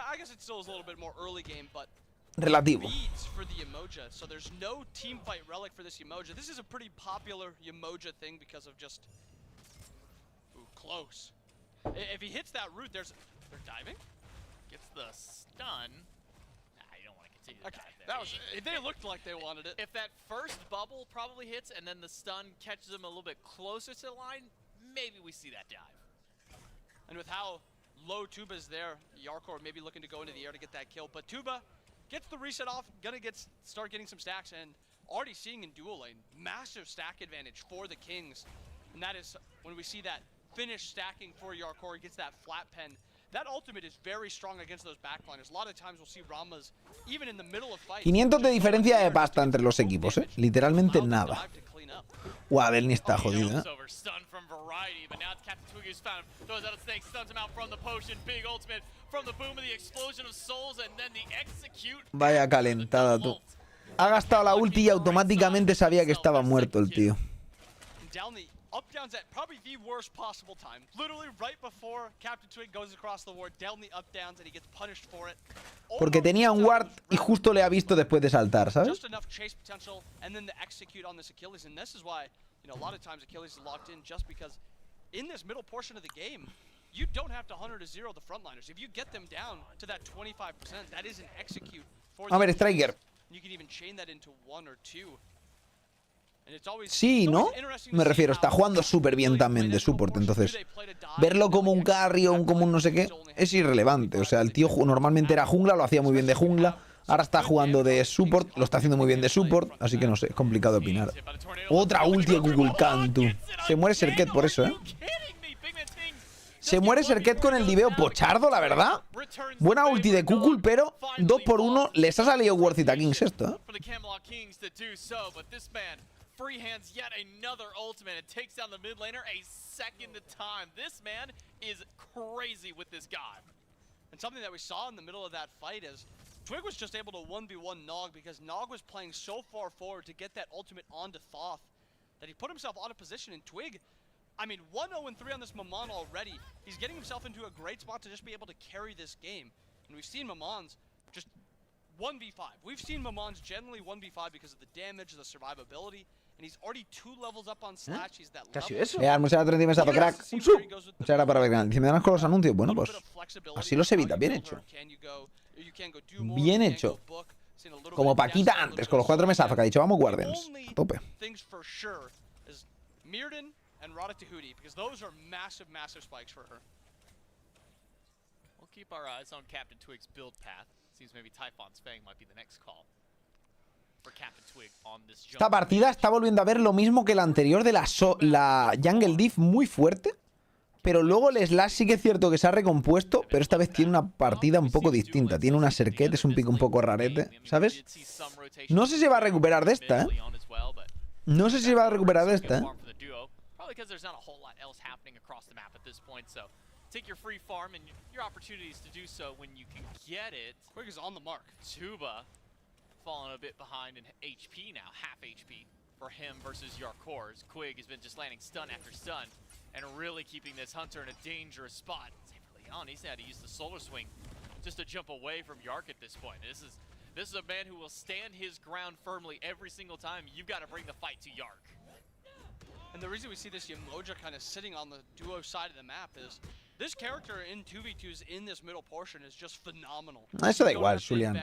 relativo. for the Yemoja, so there's no team fight relic for this Yemoja. This is a pretty popular Yemoja thing because of just close. If he hits that root, they're diving. Gets the stun. Nah, you don't want to continue to dive there. That was they looked like they wanted it. If that first bubble probably hits and then the stun catches them a little bit closer to the line, maybe we see that dive. And with how low Tuba's there, Yarkor maybe looking to go into the air to get that kill, but Tuba gets the reset off, gonna start getting some stacks, and already seeing in dual lane, massive stack advantage for the Kings. And that is when we see that finish stacking for Yarkor, he gets that flat pen. That ultimate is very strong against those backliners. A lot of times we'll see Ramas, even in the middle of fight. 500 de diferencia de pasta entre los equipos, ¿eh? Literalmente nada. Guau, Delny está jodido, ¿eh? Vaya calentada, tú. Ha gastado la ulti y automáticamente sabía que estaba muerto el tío. Up downs at probably the worst possible time. Literally right before Captain Twig goes across the ward, down the up downs, and he gets punished for it. Porque tenía un ward y justo le ha visto después de saltar, ¿sabes? Just enough chase potential, and then the execute on this Achilles, and this is why, you know, a lot of times Achilles is locked in just because in this middle portion of the game, you don't have to 100 to 0 the frontliners. If you get them down to that 25%, that is an execute for A ver, Striker. You can even chain that into 1 or 2. Sí, ¿no? Me refiero, está jugando súper bien también de support, entonces verlo como un carry o como un no sé qué es irrelevante. O sea, el tío normalmente era jungla, lo hacía muy bien de jungla, ahora está jugando de support, lo está haciendo muy bien de support, así que no sé, es complicado opinar. Otra ulti de Kukulkan, tú. Se muere Serket por eso, ¿eh? Se muere Serket con el diveo pochardo, la verdad. Buena ulti de Kukul, pero 2 por 1 les ha salido worth it a Kings esto, ¿eh? Free hands yet another ultimate and takes down the mid laner a second time. This man is crazy with this god. And something that we saw in the middle of that fight is Twig was just able to 1v1 Nog because Nog was playing so far forward to get that ultimate onto Thoth that he put himself out of position. And Twig, I mean, 1-0-3 on this Maman already. He's getting himself into a great spot to just be able to carry this game. And we've seen Maman's just 1v5. We've seen Maman's generally 1v5 because of the damage, the survivability. And he's already 2 levels up on Slash. He's that Casi eso. Muchas gracias, 30 mesazo, crack. Un sub. Muchas gracias para ver el canal. Dice, me dan con los anuncios. Bueno, pues así los evita. Bien hecho. Bien hecho. Como Paquita antes, con los 4 mesazos que ha dicho, vamos Guardians. A tope. Mirrodin and Rada Tahuti, because those are massive, massive spikes for her. We'll keep our eyes on Captain Twig's build path. Seems maybe Typhon's Fang might be the next call. Esta partida está volviendo a ver lo mismo que la anterior de la Jungle Diff muy fuerte. Pero luego el Slash sí que es cierto que se ha recompuesto, pero esta vez tiene una partida un poco distinta. Tiene una Serket, es un pico un poco rarete, ¿sabes? No sé si va a recuperar de esta, ¿eh? No sé si va a recuperar de esta, ¿eh? Take your free farm and your opportunities to do so when you can get it. Quig is on the mark. Tuba falling a bit behind in HP now, half HP for him versus Yarkor. Quig has been just landing stun after stun and really keeping this Hunter in a dangerous spot. Same for Leon, he's had to use the solar swing just to jump away from Yark at this point. This is a man who will stand his ground firmly every single time. You've got to bring the fight to Yark. And the reason we see this Yemoja kind of sitting on the duo side of the map is this character in 2v2s in this middle portion is just phenomenal. Eso da igual, Julian.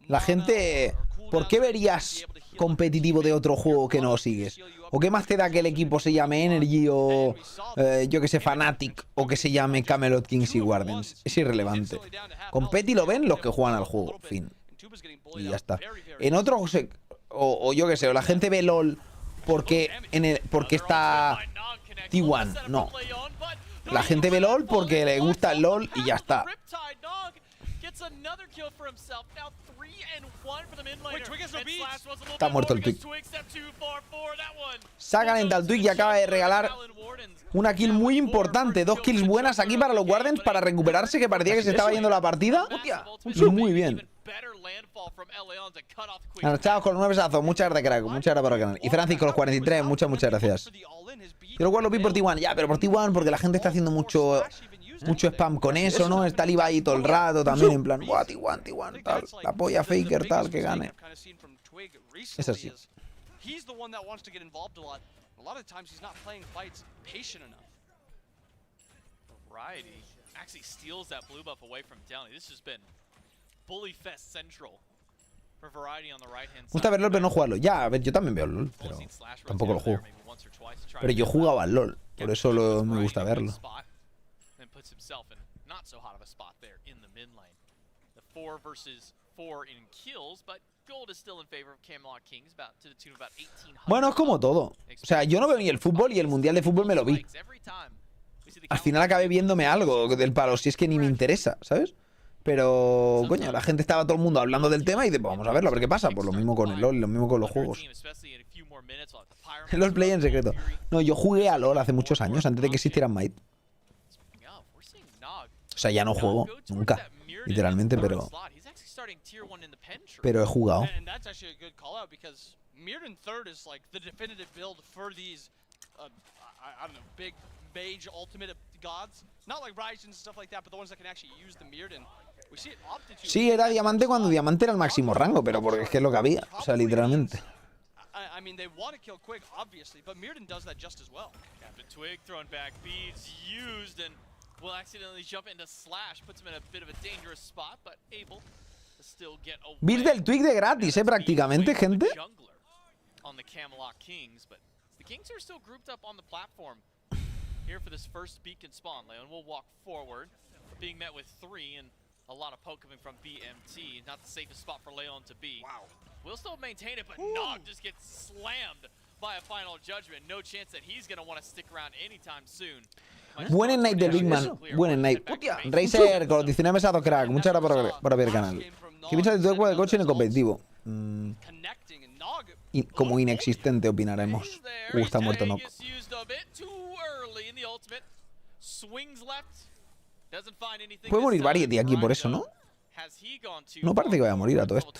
La gente... ¿Por qué verías competitivo de otro juego que no sigues? ¿O qué más te da que el equipo se llame Energy o yo que sé, Fnatic o que se llame Camelot Kings y Guardians? Es irrelevante. Competi lo ven los que juegan al juego, fin. Y ya está. En otro... O yo que sé, o la gente ve LOL porque está T1. No. La gente ve LOL porque le gusta el LOL y ya está. Está muerto el Twig. Se ha calentado el Twig y acaba de regalar una kill muy importante. 2 kills buenas aquí para los Guardians para recuperarse, que parecía que se estaba yendo la partida. Muy bien. Chavos, con los 9 besazos. Muchas gracias, crack. Muchas gracias por el canal. Y Francis con los 43. Muchas gracias. Yo lo cual lo vi por T1. Ya, pero por T1 porque la gente está haciendo mucho Mucho spam con eso, ¿no? Está Levi ahí todo el rato también, en plan, guau, T1, tal. La polla Faker, tal, que gane. Es así. He's the one that wants to get involved a lot. A lot of times he's not playing fights patient enough. Variety actually steals that blue buff away from Downey. This has been Bully Fest Central for Variety on the right hand Me gusta ver LOL pero no jugarlo. Ya, a ver, yo también veo LOL, pero tampoco lo juego. Pero yo jugaba al LOL, por eso me gusta verlo. And puts himself in not so hot of a spot there in the mid lane. The 4 versus 4 in kills, but gold is still in favor of Camelot Kings, about to the tune of about 1800. Bueno, es como todo. O sea, yo no veo ni el fútbol y el mundial de fútbol me lo vi. Al final acabé viéndome algo del palo, si es que ni me interesa, ¿sabes? Pero, coño, la gente estaba todo el mundo hablando del tema y de, pues vamos a verlo, a ver qué pasa. Pues lo mismo con el LOL, lo mismo con los juegos. El LOL play en secreto. No, yo jugué a LOL hace muchos años, antes de que existiera Smite. O sea, ya no juego, nunca, literalmente, pero he jugado. Mage ultimate gods, not like Ryzen and stuff like that, but the ones that can actually use the Mirrodin. We see it opted to. Sí, era diamante cuando diamante era el máximo rango, pero porque es que es lo que había, o sea, literalmente. I mean, they want to kill Quig, obviously, but Mirrodin does that just as well. Captain Twig throwing back beads used and will accidentally jump into Slash, puts him in a bit of a dangerous spot, but able to still get away. Beats del Twig de gratis, prácticamente, gente. On the Camelot Kings, but the Kings are still grouped up on the platform. Here for this first beacon spawn, Leon will walk forward, being met with 3 and a lot of poke coming from BMT. Not the safest spot for Leon to be. Wow. We'll still maintain it, but Nog just gets slammed by a final judgment. No chance that he's going to want to stick around anytime soon. Buen night del Big Man. Buen night. Razer, con los 19 mesados, crack. Muchas gracias por ver el canal. ¿Qué piensas de tu juego de coche en el competitivo? Como inexistente opinaremos. Está muerto Nog. Puede morir Variety aquí por eso, ¿no? No parece que vaya a morir a todo esto.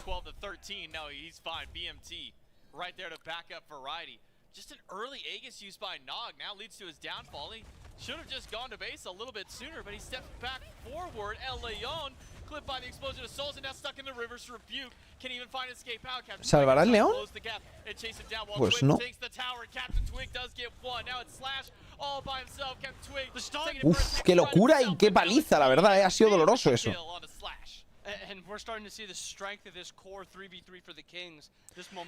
Just an early Aegis used by Nog now leads to his downfall. He should have just gone to base a little bit sooner, but he steps back forward. El León clipped by the explosion of souls and now stuck in the River's Rebuke. Can even find escape out. ¿Salvará el León? Pues no. Uf, qué locura y qué paliza, la verdad, ha sido doloroso eso.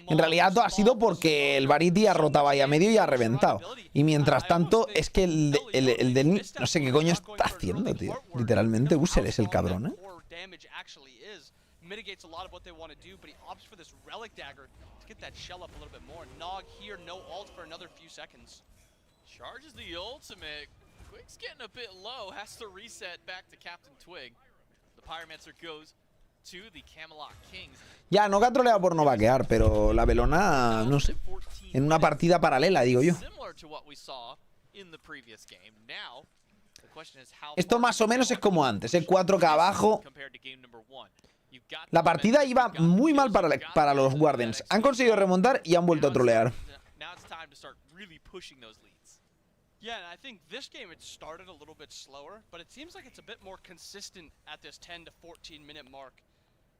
En realidad ha sido porque el Variety ha rotado ahí a medio y ha reventado. Y mientras tanto, es que el del... No sé qué coño está haciendo, tío. Literalmente, User es el cabrón, ¿eh? Mitigates a lot of what they want to do, but he opts for this relic dagger to get that shell up a little bit more. Nog here, no ult for another few seconds. Charges the ultimate. Quig's getting a bit low, has to reset back to Captain Twig. The Pyromancer goes to the Camelot Kings. Ya, Nog ha troleado por no vaquear, pero la velona, no sé, en una partida paralela, digo yo. Esto más o menos es como antes, 4K abajo. La partida iba muy mal para los Wardens. Han conseguido remontar y han vuelto a trolear. Yeah, and I think this game it started a little bit slower, but it seems like it's a bit more consistent at this 10 to 14 minute mark.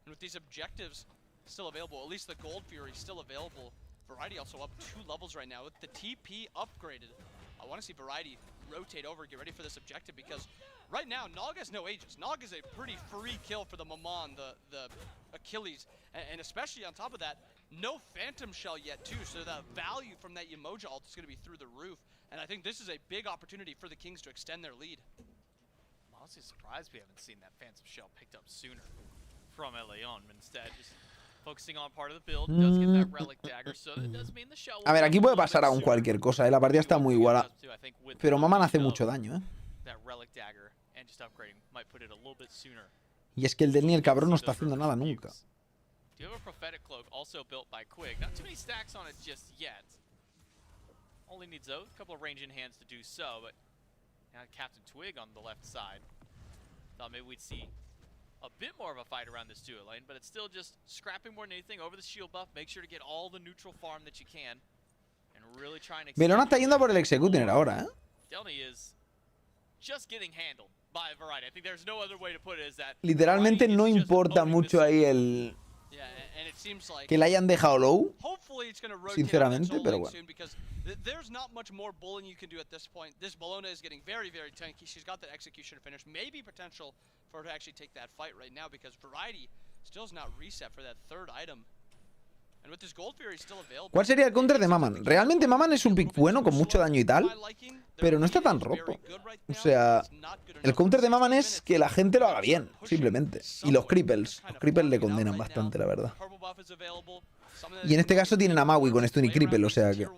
And with these objectives still available, at least the Gold Fury still available, Variety also up 2 levels right now with the TP upgraded. I want to see Variety rotate over, get ready for this objective, because right now Nog has no Aegis. Nog is a pretty free kill for the Mammon, the Achilles, and especially on top of that, no Phantom Shell yet too, so the value from that Yemoja ult is going to be through the roof. And I think this is a big opportunity for the Kings to extend their lead. I'm honestly surprised we haven't seen that Phantom Shell picked up sooner from El León. Instead, just focusing on part of the build, does get that relic dagger, so that does mean the shell. A ver, aquí puede pasar aún cualquier cosa, ¿eh? La partida está muy igualada. Pero Maman hace mucho daño, ¿eh? Y es que el Delny, el cabrón, no está haciendo nada nunca. Do you have a prophetic cloak also built by Quig? Not too many stacks on it just yet. Only needs a couple of range in hands to do so, but now Captain Twig on the left side. Thought maybe we'd see a bit more of a fight around this duo lane, but it's still just scrapping more than anything over the shield buff. Make sure to get all the neutral farm that you can, and really trying to. Velona está yendo por el Executioner ahora, ¿eh? Delny is just getting handled by Variety. I think there's no other way to put it is that Literalmente no importa mucho ahí el que la hayan dejado low, sinceramente, pero bueno. There's not much more bullying you can do at this point. This Bologna is getting very, very tanky. She's got that execution finish. Maybe potential for her to actually take that fight right now because Variety still is not reset for that third item. And with this Gold Fury still available. ¿Cuál sería el counter de Maman? Realmente Maman es un pick bueno con mucho daño y tal, pero no está tan roto. O sea, el counter de Maman es que la gente lo haga bien, simplemente. Y los cripples. Los cripples le condenan bastante, la verdad. Y en este caso tienen a Maui con stun y cripple, o sea que...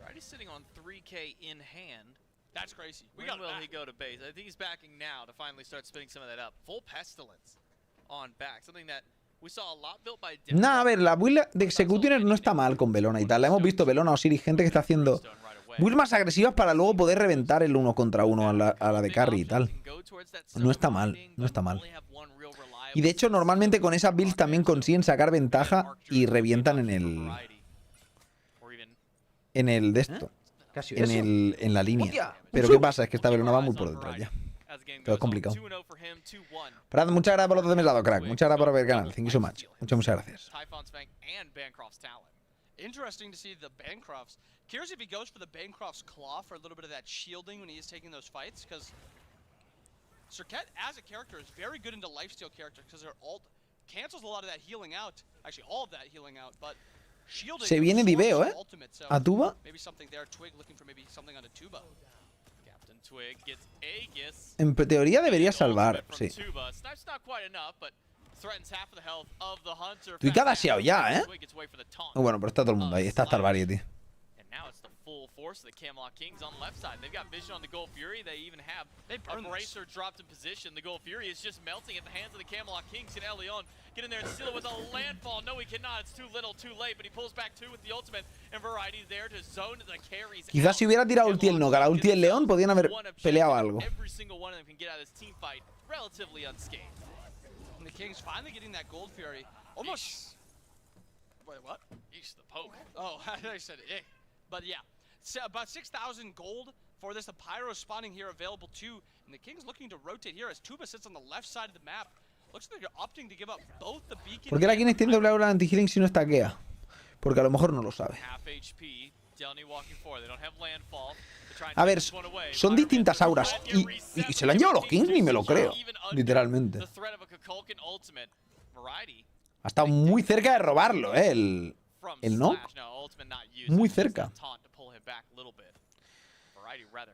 Variety's sitting on 3K in hand. That's crazy. When will he go to base? I think he's backing now to finally start spinning some of that up. Full Pestilence on back. Something that we saw a lot built by... Nah, a ver, la build de Executioner no está mal con Velona y tal. La hemos visto, Velona, Osiris, gente que está haciendo builds más agresivas para luego poder reventar el 1 contra 1 a la de carry y tal. No está mal, no está mal. Y de hecho, normalmente con esas builds también consiguen sacar ventaja y revientan en el... En el de esto. En la línea. Pero ¿qué pasa? Es que esta Velona va muy por detrás ya. Pero es complicado. Brad, muchas gracias por los 12 meses dado, crack. Muchas gracias por ver el canal. Thank you so much. Muchas gracias. Interesting to see the Bancrofts. Curious if he goes for the Bancroft's claw for a little bit of that shielding when he is taking those fights, because Serket as a character is very good into lifesteal characters because their ult cancels a lot of that healing out. Actually, all of that healing out, but shielding. Se viene Diveo, a Tuba. Maybe something there. Twig looking for maybe something on a Tuba. Captain Twig gets Aegis. En teoría debería salvar, sí. Snipes not quite enough, but threatens half of the health of the hunter. Twig ha dasheado ya, Bueno, pero está todo el mundo ahí. Está hasta el Variety. Now it's the full force of the Camelot Kings on the left side. They've got vision on the Gold Fury. They even have a bracer dropped in position. The Gold Fury is just melting at the hands of the Camelot Kings. Can Leon get in there and steal it with a landfall? No, he cannot. It's too little, too late. But he pulls back two with the ultimate. And Variety's there to zone the carries. Quizás si hubiera tirado ulti el Noga, la ulti el León, podían haber peleado algo. Every single one of them can get out of this team fight relatively unscathed. And the Kings finally getting that Gold Fury. Almost. Wait, what? Eesh, the poke. Oh, I said it. But yeah. About 6,000 gold for this. The Pyro spawning here available too. And the Kings looking to rotate here as Tuba sits on the left side of the map. Looks like they're opting to give up both the beacon. ¿Por qué la Kings tiene doble aura anti-healing si no estaquea? Porque a lo mejor no lo sabe. A ver, son distintas auras. Y se la han llevado los Kings, ni me lo creo. Literalmente. Ha estado muy cerca de robarlo, el no. Muy cerca.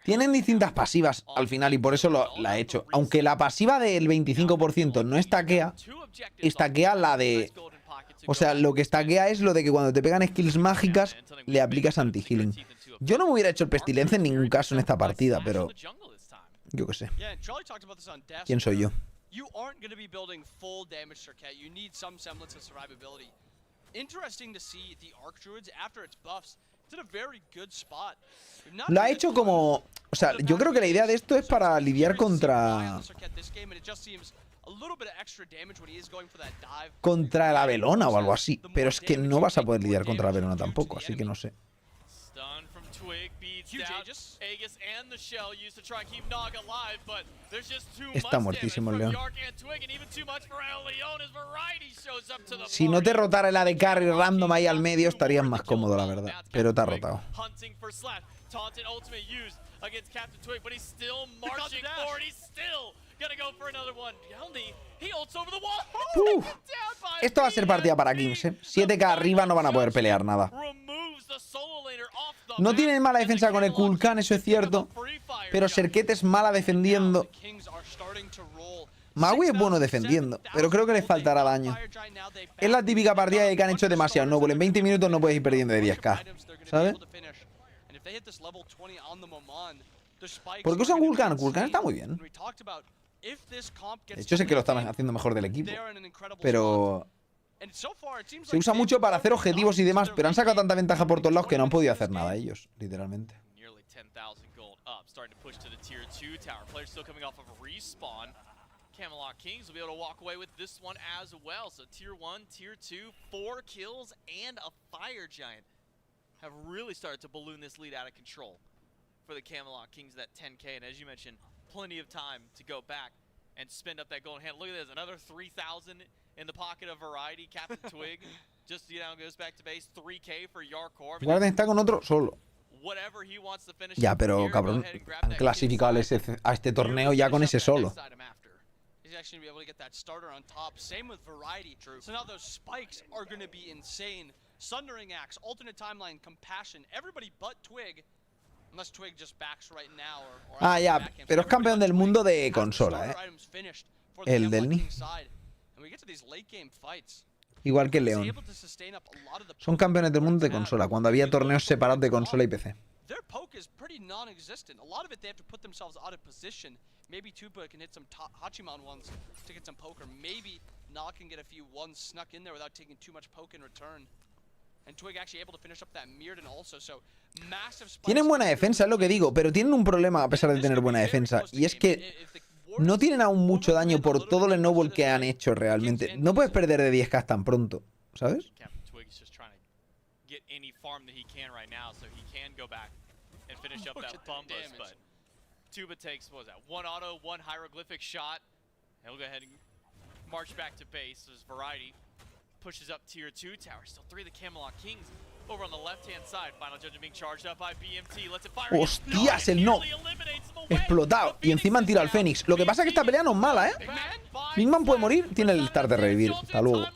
Tienen distintas pasivas al final y por eso la he hecho. Aunque la pasiva del 25% no estaquea, estaquea la de... O sea, lo que estaquea es lo de que cuando te pegan skills mágicas le aplicas anti-healing. Yo no me hubiera hecho el pestilence en ningún caso en esta partida, pero... Yo qué sé. ¿Quién soy yo? You aren't going to be building full damage Serket. You need some semblance of survivability. Interesting to see the Arc Druids after its buffs. It's in a very good spot. Lo ha hecho como... O sea, yo creo que la idea de esto es para lidiar contra... Contra la Velona o algo así. Pero es que no vas a poder lidiar contra la Velona tampoco, así que no sé. Está muertísimo el León. Si no te rotara el AD Carry random ahí al medio, estarías más cómodo, la verdad. Pero te ha rotado. Esto va a ser partida para Kings, 7k arriba no van a poder pelear nada. No tienen mala defensa con el Kulkan, eso es cierto. Pero Serket es mala defendiendo. Maui es bueno defendiendo, pero creo que les faltará daño. Es la típica partida de que han hecho demasiado noble. En 20 minutos no puedes ir perdiendo de 10k, ¿sabes? ¿Por qué usan Kulkan? Kulkan está muy bien. De hecho, sé que lo están haciendo mejor del equipo. Pero... se usa mucho para hacer objetivos y demás, pero han sacado tanta ventaja por todos lados que no han podido hacer nada ellos, literalmente. Camelot Kings will be able to walk away with this one as well. So tier 1, tier 2, 4 kills and a fire giant. have really started to balloon this lead out of control for the Camelot Kings, that 10K. And as you mentioned, plenty of time to go back and spend up that golden hand. Look at this, another 3,000 in the pocket of Variety. Captain Twig just, you know, goes back to base. 3K for Yarkor. Warden está con otro solo. Whatever he wants to finish. Ya, pero cabrón, han clasificado a este torneo ya con ese solo. He's actually going to be able to get that starter on top. Same with Variety. So now those spikes are going to be insane. Sundering Axe, alternate timeline, Compassion, everybody but Twig. Unless Twig just backs right now or Ah, ya, pero es campeón del mundo de consola, El del Ni. Igual que el León. Son campeones del mundo de consola, cuando había torneos separados de consola y PC. Their poke is pretty non-existent. A lot of it they have to put themselves out of position. Maybe Tupa can hit some Hachiman ones to get some poke, or maybe Na can get a few ones snuck in there without taking too much poke in return. And Twig actually able to finish up that Mirrodin also, so massive spikes. Tienen buena defensa, es lo que digo, pero tienen un problema a pesar de tener buena defensa, y es que no tienen aún mucho daño por todo el snowball que han hecho realmente. No puedes perder de 10k tan pronto, ¿sabes? Get any farm that he can right now, so he can go back and finish up that Bumbus, but Tuba takes, what was that, one auto, one hieroglyphic shot, and he'll go ahead and march back to base as Variety pushes up tier 2 tower. Still 3 of the Camelot Kings over on the left-hand side. Final Judgment being charged up by BMT. Lets it fire. ¡Hostias, el no! Explotado. Y encima han tirado al Fénix. Lo que pasa es que esta pelea no es mala, ¿eh? Big Man puede morir, tiene el start de revivir. Hasta luego.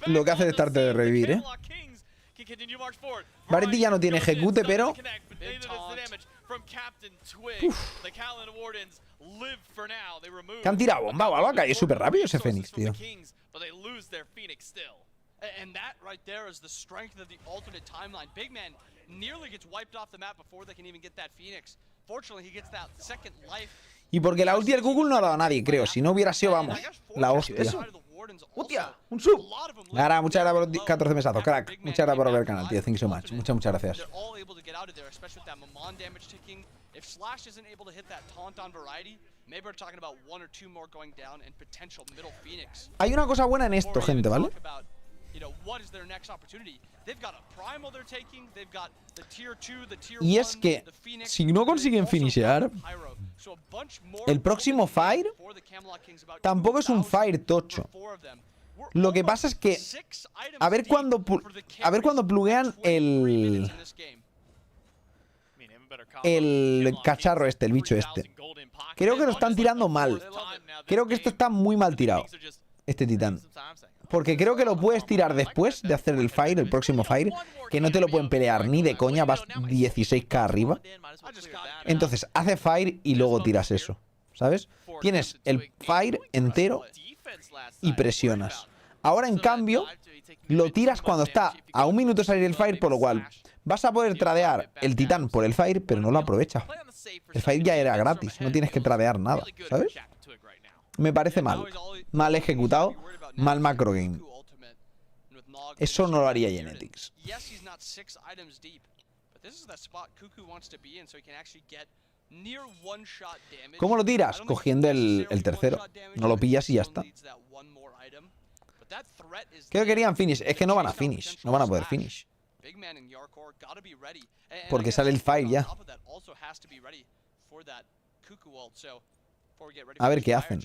Lo que hace el start de revivir, ¿eh? Variety ya no tiene ejecute, pero... Que han tirado bomba o algo, ha caído súper rápido ese Fénix, tío. And that right there is the strength of the alternate timeline. Big Man nearly gets wiped off the map before they can even get that Phoenix. Fortunately, he gets that second life. Y porque la ulti del Google no ha dado a nadie, creo. Si no hubiera sido, vamos, la hostia. ¡Hostia! ¡Un sub! Lara, muchas gracias por los 14 mesazos, crack. Muchas gracias por ver el canal, tío. Thank you so much. Muchas gracias. If Slash isn't able to hit that taunt on Variety, maybe we're talking about 1 or 2 more going down and potential middle Phoenix. Hay una cosa buena en esto, gente, ¿vale? Y es que si no consiguen finishear, el próximo Fire tampoco es un Fire tocho. Lo que pasa es que a ver cuándo pluguean el cacharro este, el bicho este. Creo que lo están tirando mal. Creo que esto está muy mal tirado, este titán. Porque creo que lo puedes tirar después de hacer el Fire, el próximo Fire, que no te lo pueden pelear ni de coña, vas 16k arriba. Entonces, hace Fire y luego tiras eso, ¿sabes? Tienes el Fire entero y presionas. Ahora, en cambio, lo tiras cuando está a 1 minuto de salir el Fire, por lo cual vas a poder tradear el titán por el Fire, pero no lo aprovechas. El Fire ya era gratis, no tienes que tradear nada, ¿sabes? Me parece mal. Mal ejecutado, mal macro game. Eso no lo haría Genetics. ¿Cómo lo tiras? Cogiendo el tercero. No lo pillas y ya está. Creo que querían finish. Es que no van a finish. No van a poder finish. Porque sale el Fire ya. A ver qué hacen.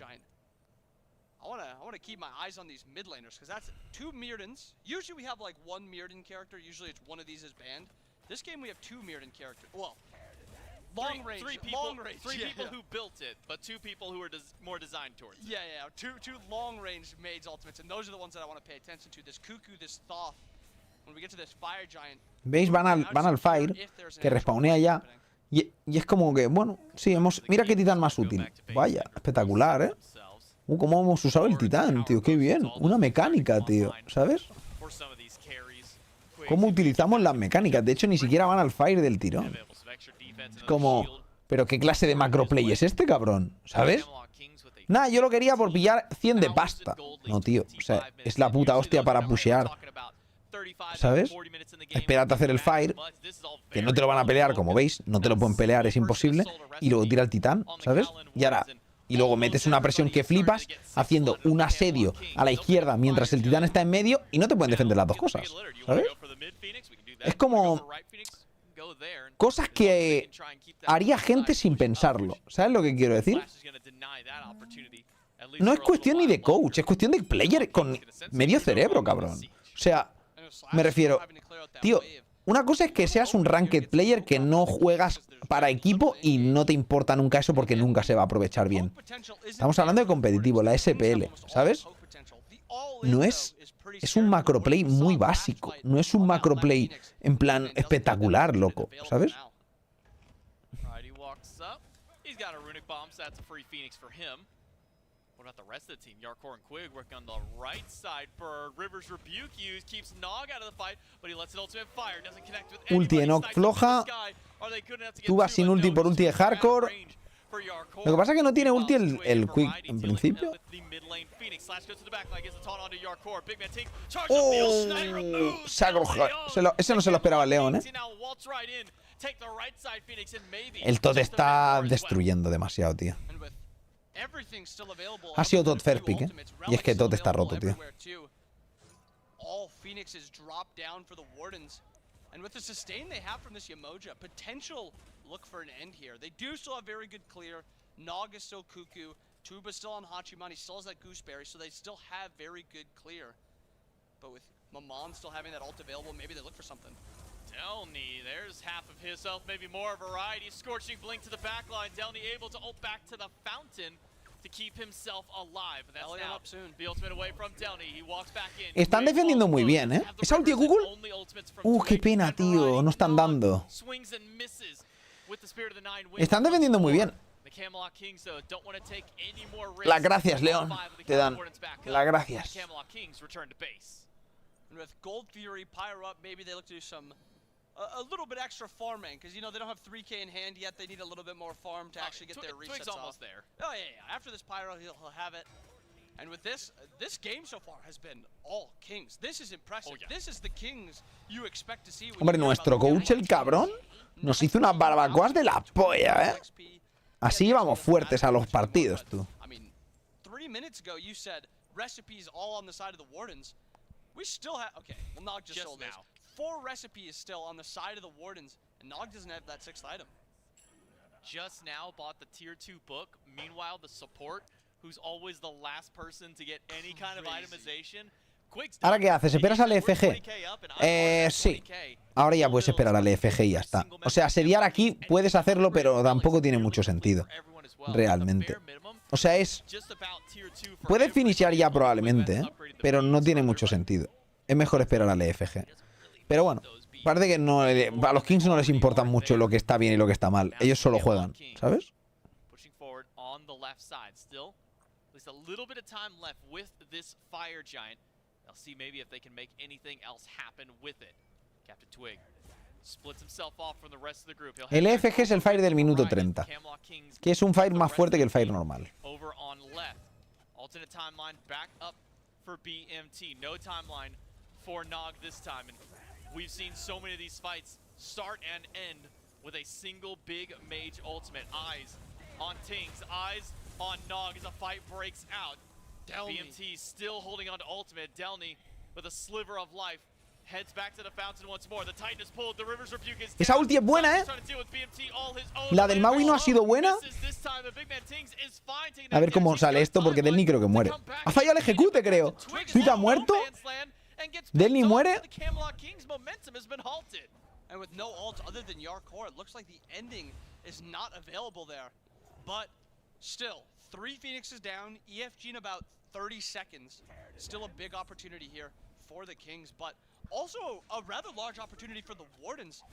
I want to keep my eyes on these mid laners because that's 2 Mirrodins. Usually we have like 1 Mirrodin character. Usually it's one of these is banned. This game we have 2 Mirrodin characters. Well, long range. Three people who built it, but 2 people who are more designed towards it. Yeah. Two long range maids ultimates, and those are the ones that I want to pay attention to. This Cuckoo, this Thoth. When we get to this Fire Giant. ¿Veis? Van al Fire, que respawnea ya. Y es como que, bueno, sí, mira qué titán más útil. Vaya, espectacular, ¿eh? Cómo hemos usado el titán, tío, qué bien. Una mecánica, tío, ¿sabes? Cómo utilizamos las mecánicas. De hecho, ni siquiera van al Fire del tirón. Es como... ¿Pero qué clase de macroplay es este, cabrón? ¿Sabes? Nada, yo lo quería por pillar 100 de pasta. No, tío, o sea, es la puta hostia para pushear. ¿Sabes? Espérate a hacer el Fire, que no te lo van a pelear, como veis. No te lo pueden pelear, es imposible. Y luego tira el titán, ¿sabes? Y ahora... Y luego metes una presión que flipas haciendo un asedio a la izquierda mientras el titán está en medio y no te pueden defender las dos cosas, ¿sabes? Es como cosas que haría gente sin pensarlo. ¿Sabes lo que quiero decir? No es cuestión ni de coach, es cuestión de player con medio cerebro, cabrón. O sea, me refiero, tío, una cosa es que seas un ranked player que no juegas para equipo y no te importa nunca eso porque nunca se va a aprovechar bien. Estamos hablando de competitivo, la SPL, ¿sabes? No es... Es un macroplay muy básico. No es un macroplay en plan espectacular, loco, ¿sabes? What about the rest of the team? Yarkor and Quig working on the right side for Rivers Rebuke use, keeps Nog out of the fight, but he lets it ultimate fire, doesn't connect with Ulti de Nog floja. Tú vas sin ulti por ulti de hardcore. Lo que pasa es que no tiene ulti el Quig en principio. ¡Oh! Ese no se lo esperaba León, ¿eh? El Todd está destruyendo demasiado, tío. Ha sido Todd first pick, ¿eh? Y es que Todd está roto, tío. All Phoenixes drop down for the Wardens. And with the sustain they have from this Yamoja, potential look for an end here. They do still have very good clear. Nog is still Cuckoo. Tuba's still on Hachiman. He still has that Gooseberry, so they still have very good clear. But with Maman still having that ult available, maybe they look for something. Delny, there's half of his health, maybe more variety. Scorching blink to the backline. Delny able to ult back to the fountain to keep himself alive. That's now the ultimate away from Delny. He walks back in. Están defendiendo muy bien, ¿eh? ¿Esa ulti de Google? Qué pena, tío. No están dando. Están defendiendo muy bien. Las gracias, León. Te dan. Las gracias. And with Gold Fury, Pyro up, maybe they look to do some a little bit extra farming because you know they don't have 3K in hand yet. They need a little bit more farm to actually get their resets almost off. there. Oh yeah. After this Pyro, he'll have it. And with this game so far has been all Kings. This is impressive. This is the Kings you expect to see. Hombre, nuestro coach, el cabrón, nos hizo unas barbacoas de la polla, ¿eh? Así vamos fuertes a los partidos, tú. I mean, 3 minutes ago you said recipes all on the side of the Wardens. We still have, okay, well Nog just sold this. 4 recipes still on the side of the Wardens, and Nog doesn't have that 6th item. Just now bought the tier 2 book. Meanwhile, the support, who's always the last person to get any kind of itemization. ¿Ahora qué haces? ¿Esperas al EFG? Sí. Ahora ya puedes esperar al EFG y ya está. O sea, asediar aquí puedes hacerlo, pero tampoco tiene mucho sentido. Realmente. O sea, es... Puedes finishar ya probablemente, ¿eh? Pero no tiene mucho sentido. Es mejor esperar al EFG. Pero bueno, parece que no, a los Kings no les importa mucho lo que está bien y lo que está mal. Ellos solo juegan, ¿sabes? El EFG es el Fire del minuto 30, que es un Fire más fuerte que el Fire normal. We've seen so many of these fights start and end with a single big mage ultimate. Eyes on Tings, eyes on Nog as a fight breaks out. BMT still holding on to ultimate. Delny with a sliver of life heads back to the fountain once more. The Titan is pulled. The Rivers Rebuke is Esa ulti es buena, ¿eh? La del Maui no ha sido buena. A ver cómo sale esto, porque Delny creo que muere. Ha fallado el ejecute, creo. ¿Tweet ha muerto? Delny muere. And with no ult other than Yarkor, it looks like the ending is not available there. But still, 3 Phoenixes down, EFG in about 30 seconds. Still a big opportunity here for the Kings, but also a rather large opportunity for the Wardens.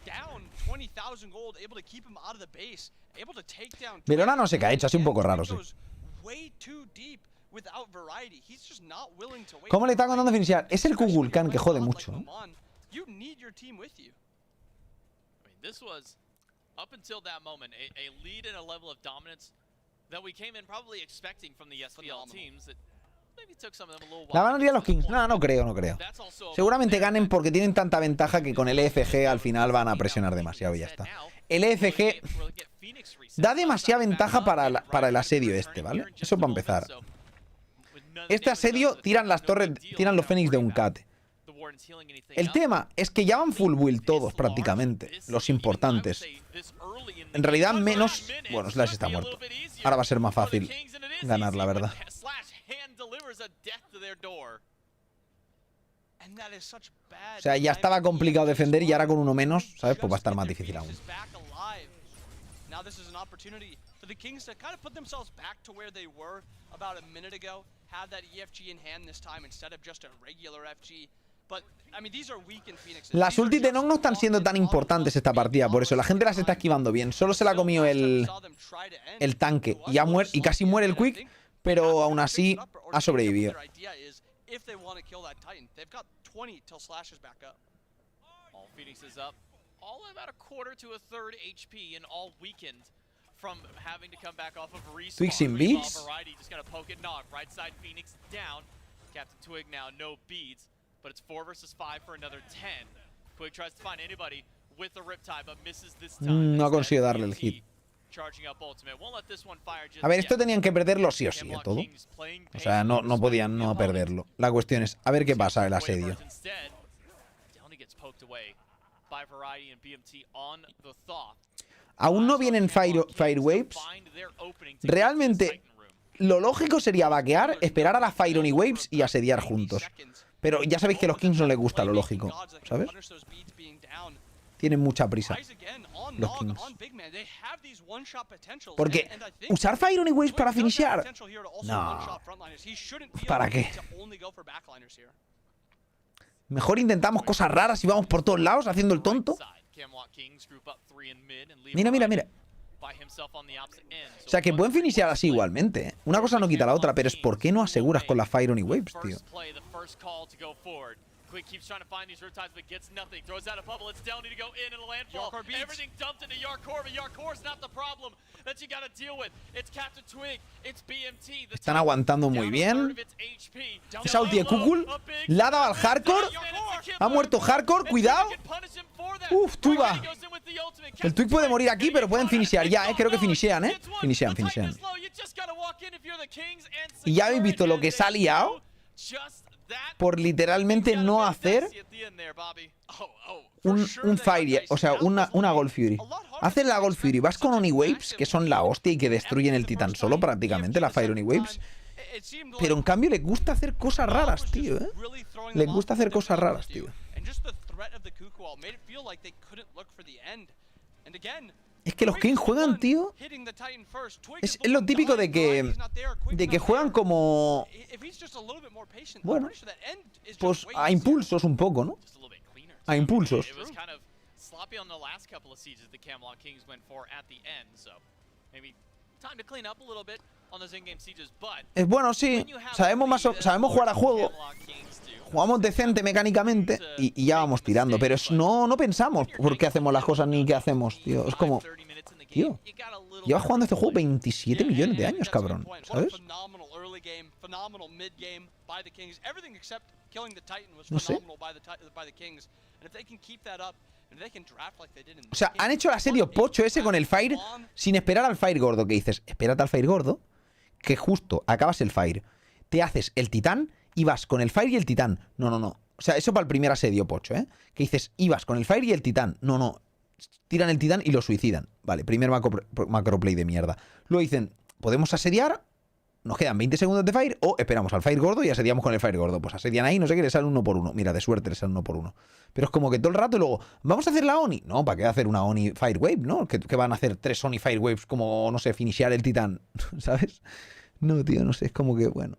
Down 20,000 gold, able to keep him out of the base, able to take down. Verona no sé qué ha hecho, así un poco raro, sí. Way too deep. ¿Cómo le está contando finishar? Es el Kukulkan que jode mucho, ¿eh? This was up until that moment a lead and a level of dominance that we came in probably expecting from the SPL teams that ¿La ganaría los Kings? No, no creo, no creo. Seguramente ganen porque tienen tanta ventaja que con el EFG al final van a presionar demasiado y ya está. El EFG da demasiada ventaja para el asedio este, ¿vale? Eso para empezar. Este asedio tiran las torres, tiran los Fénix de un cate. El tema es que ya van full build todos prácticamente, los importantes. En realidad menos... Bueno, Slash está muerto. Ahora va a ser más fácil ganar, la verdad. O sea, ya estaba complicado defender y ahora con uno menos, ¿sabes? Pues va a estar más difícil aún. Now this is an opportunity for the Kings to kind of put themselves back to where they were about a minute ago. Have that EFG in hand this time instead of just a regular FG. But I mean these are weak in Phoenix. Las ultis de Nog no están siendo tan importantes esta partida, por eso la gente las está esquivando bien. Solo se la ha comido el tanque y, y casi muere el Quick, pero aún así ha sobrevivido. If they want to kill that Titan, they've got 20 till Slash is back up. All Phoenix is up. All about a quarter to a third HP and all weakened from having to come back off of respawn. Twix in beads. Variety just gonna poke it Nog. Right side Phoenix down. Captain Twig now no beads, but it's 4 versus 5 for another 10. Twig tries to find anybody with the Riptide, but misses this time. No ha conseguido darle el hit. A ver, esto tenían que perderlo sí o sí, todo. O sea, no podían no perderlo. La cuestión es, a ver qué pasa el asedio. Aún no vienen Fire Waves. Realmente, lo lógico sería vaquear, esperar a las Fire Only Waves y asediar juntos. Pero ya sabéis que a los Kings no les gusta lo lógico, ¿sabes? Tienen mucha prisa los Kings. Porque usar Fire Only Waves para finishear. No. ¿Para qué? Mejor intentamos cosas raras y vamos por todos lados haciendo el tonto. Mira, mira, mira. O sea, que pueden finishear así igualmente, ¿eh? Una cosa no quita la otra, pero es ¿por qué no aseguras con la Fire Only Waves, tío? Quick keeps trying to find these riptides, but gets nothing. Throws out a bubble. It's Delny to go in and a landfall. Everything dumped into Yarkor, but Yarkor's not the problem that you gotta deal with. It's Captain Twig. It's BMT. Están aguantando muy bien. Esa ulti de Kukul la ha dado al Hardcore. Ha muerto Hardcore, cuidado. Uf, Tuba. El Twig puede morir aquí, pero pueden finishear ya, creo que finishean, Finishean. Y ya habéis visto lo que se ha liado por literalmente no hacer un Fire, o sea, una Gold Fury. Haces la Gold Fury, vas con Oni Waves, que son la hostia y que destruyen el titán solo prácticamente, la Fire Oni Waves. Pero en cambio le gusta hacer cosas raras, tío, Le gusta hacer cosas raras, tío. Es que los Kings juegan, tío. Es lo típico de que juegan como... Bueno, pues a impulsos un poco, ¿no? A impulsos. Es bueno, sí. Sabemos jugar a juego. Jugamos decente mecánicamente y ya vamos tirando. Pero no pensamos por qué hacemos las cosas ni qué hacemos, tío. Es como... Tío, llevas jugando este juego 27 millones de años, cabrón. ¿Sabes? No sé. O sea, han hecho el asedio pocho ese con el Fire sin esperar al Fire gordo. Que dices, espérate al Fire gordo, que justo acabas el Fire, te haces el titán y vas con el Fire y el titán. No. O sea, eso para el primer asedio pocho, Que dices, ibas con el Fire y el titán. No. Tiran el titán y lo suicidan. Vale, primer macroplay de mierda. Luego dicen, ¿podemos asediar? Nos quedan 20 segundos de Fire o esperamos al Fire gordo y asediamos con el Fire gordo. Pues asedian ahí, no sé qué, le sale 1 por 1. Mira, de suerte le sale 1 por 1. Pero es como que todo el rato y luego, ¿vamos a hacer la Oni? No, ¿para qué hacer una Oni Fire Wave, no? ¿Que van a hacer 3 Oni Fire Waves como, no sé, finishear el titán? ¿Sabes? No, tío, no sé, es como que, bueno.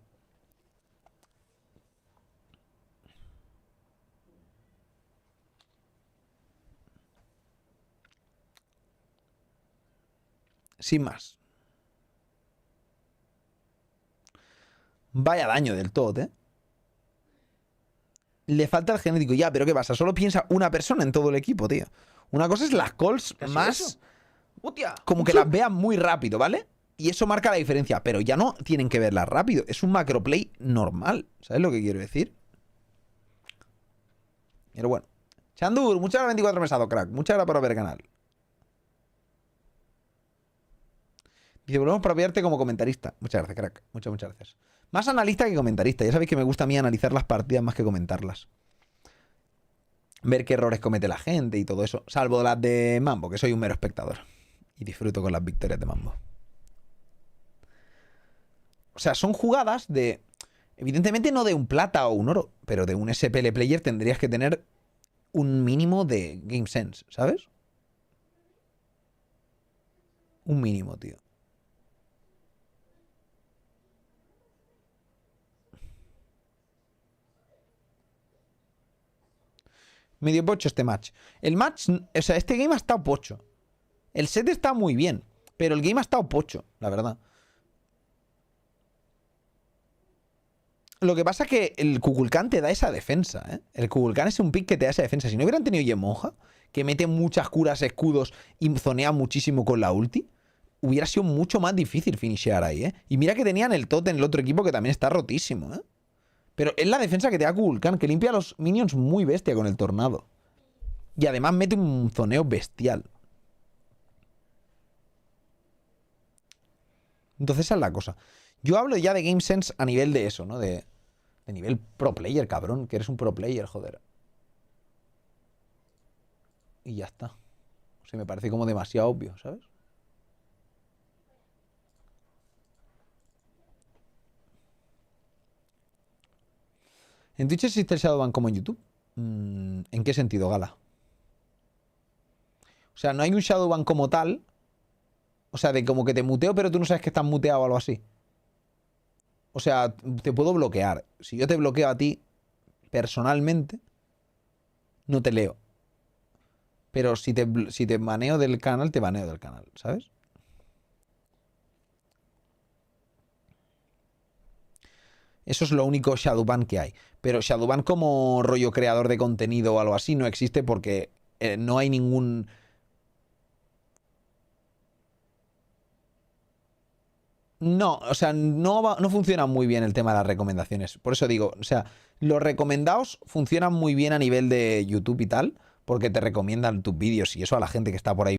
Sin más. Vaya daño del todo, Le falta el genético. Ya, pero ¿qué pasa? Solo piensa una persona en todo el equipo, tío. Una cosa es las calls más... Como que las vean muy rápido, ¿vale? Y eso marca la diferencia, pero ya no tienen que verla rápido. Es un macroplay normal. ¿Sabes lo que quiero decir? Pero bueno. Chandur, muchas gracias 24 mesado, crack. Muchas gracias por ver el canal. Dice, volvemos para apoyarte como comentarista. Muchas gracias, crack. Muchas gracias. Más analista que comentarista. Ya sabéis que me gusta a mí analizar las partidas más que comentarlas. Ver qué errores comete la gente y todo eso. Salvo las de Mambo, que soy un mero espectador. Y disfruto con las victorias de Mambo. O sea, son jugadas de... Evidentemente no de un plata o un oro, pero de un SPL player tendrías que tener un mínimo de game sense, ¿sabes? Un mínimo, tío. Medio pocho este match. El match, o sea, este game ha estado pocho. El set está muy bien, pero el game ha estado pocho, la verdad. Lo que pasa es que el Kukulkan te da esa defensa, ¿eh? El Kukulkan es un pick que te da esa defensa. Si no hubieran tenido Yemonja, que mete muchas curas, escudos y zonea muchísimo con la ulti, hubiera sido mucho más difícil finishear ahí, ¿eh? Y mira que tenían el Tot en el otro equipo que también está rotísimo, ¿eh? Pero es la defensa que te da Kukulkan, que limpia a los minions muy bestia con el tornado. Y además mete un zoneo bestial. Entonces esa es la cosa. Yo hablo ya de Game Sense a nivel de eso, ¿no? De nivel pro player, cabrón. Que eres un pro player, joder. Y ya está. O sea, me parece como demasiado obvio, ¿sabes? ¿En Twitch existe el Shadowban como en YouTube? ¿En qué sentido, Gala? O sea, no hay un Shadowban como tal. O sea, de como que te muteo, pero tú no sabes que estás muteado o algo así. O sea, te puedo bloquear. Si yo te bloqueo a ti, personalmente, no te leo. Pero si te baneo del canal, te baneo del canal, ¿sabes? Eso es lo único Shadowban que hay. Pero Shadowban como rollo creador de contenido o algo así no existe porque no hay ningún... No, o sea, no funciona muy bien el tema de las recomendaciones. Por eso digo, o sea, los recomendados funcionan muy bien a nivel de YouTube y tal, porque te recomiendan tus vídeos y eso a la gente que está por ahí.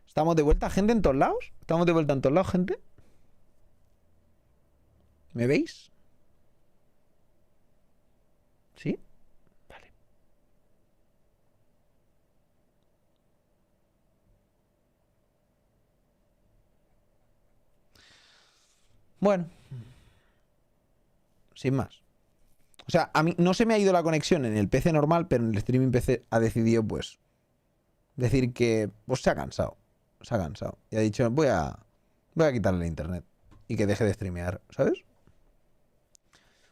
¿Estamos de vuelta, gente, en todos lados? ¿Estamos de vuelta en todos lados, gente? ¿Me veis? ¿Sí? Vale. Bueno. Sin más. O sea, a mí no se me ha ido la conexión en el PC normal, pero en el streaming PC ha decidido, pues, decir que pues se ha cansado. Se ha cansado. Y ha dicho, voy a quitarle el internet. Y que deje de streamear, ¿sabes?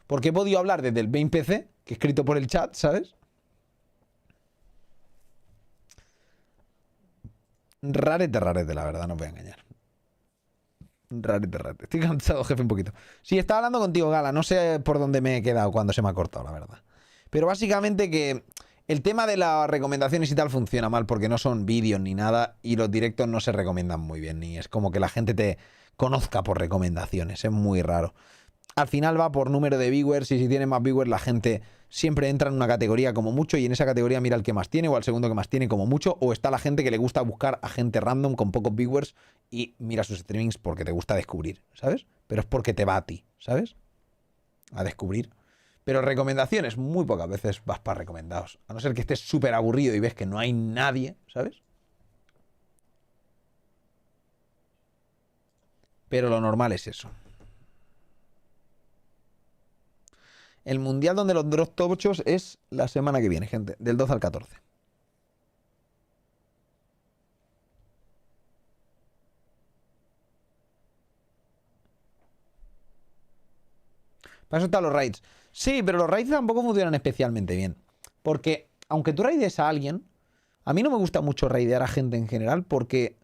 Porque he podido hablar desde el main PC, que he escrito por el chat, ¿sabes? Rarete, la verdad, no os voy a engañar. Rarete. Estoy cansado, jefe, un poquito. Sí, estaba hablando contigo, Gala. No sé por dónde me he quedado cuando se me ha cortado, la verdad. Pero básicamente que el tema de las recomendaciones y tal funciona mal porque no son vídeos ni nada y los directos no se recomiendan muy bien. Ni es como que la gente te conozca por recomendaciones. Es muy raro. Al final va por número de viewers y si tiene más viewers la gente siempre entra en una categoría como mucho y en esa categoría mira al que más tiene o al segundo que más tiene como mucho, o está la gente que le gusta buscar a gente random con pocos viewers y mira sus streamings porque te gusta descubrir, ¿sabes? Pero es porque te va a ti, ¿sabes? A descubrir. Pero recomendaciones, muy pocas veces vas para recomendados. A no ser que estés súper aburrido y ves que no hay nadie, ¿sabes? Pero lo normal es eso. El mundial donde los drops tochos es la semana que viene, gente. Del 12 al 14. Para eso están los raids. Sí, pero los raids tampoco funcionan especialmente bien. Porque, aunque tú raides a alguien, a mí no me gusta mucho raidear a gente en general porque,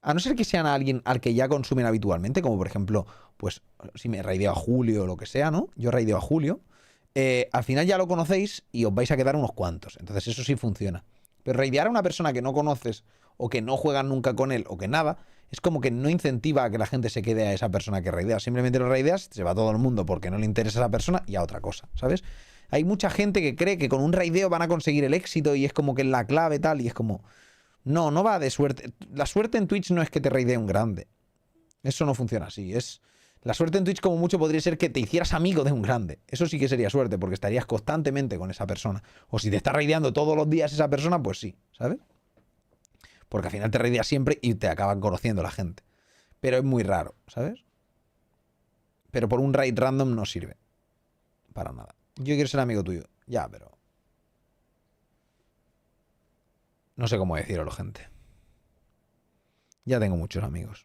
a no ser que sean a alguien al que ya consumen habitualmente, como por ejemplo, pues, si me raideo a Julio o lo que sea, ¿no? Yo raideo a Julio. Al final ya lo conocéis y os vais a quedar unos cuantos. Entonces eso sí funciona. Pero raidear a una persona que no conoces o que no juegas nunca con él o que nada, es como que no incentiva a que la gente se quede a esa persona que raidea. Simplemente lo raideas, se va todo el mundo porque no le interesa a esa persona y a otra cosa, ¿sabes? Hay mucha gente que cree que con un raideo van a conseguir el éxito y es como que es la clave tal y es como... No, no va de suerte. La suerte en Twitch no es que te raidee un grande. Eso no funciona así. La suerte en Twitch como mucho podría ser que te hicieras amigo de un grande. Eso sí que sería suerte porque estarías constantemente con esa persona. O si te está raideando todos los días esa persona, pues sí, ¿sabes? Porque al final te raideas siempre y te acaban conociendo la gente. Pero es muy raro, ¿sabes? Pero por un raid random no sirve. Para nada. Yo quiero ser amigo tuyo. Ya, pero... No sé cómo decirlo, gente. Ya tengo muchos amigos.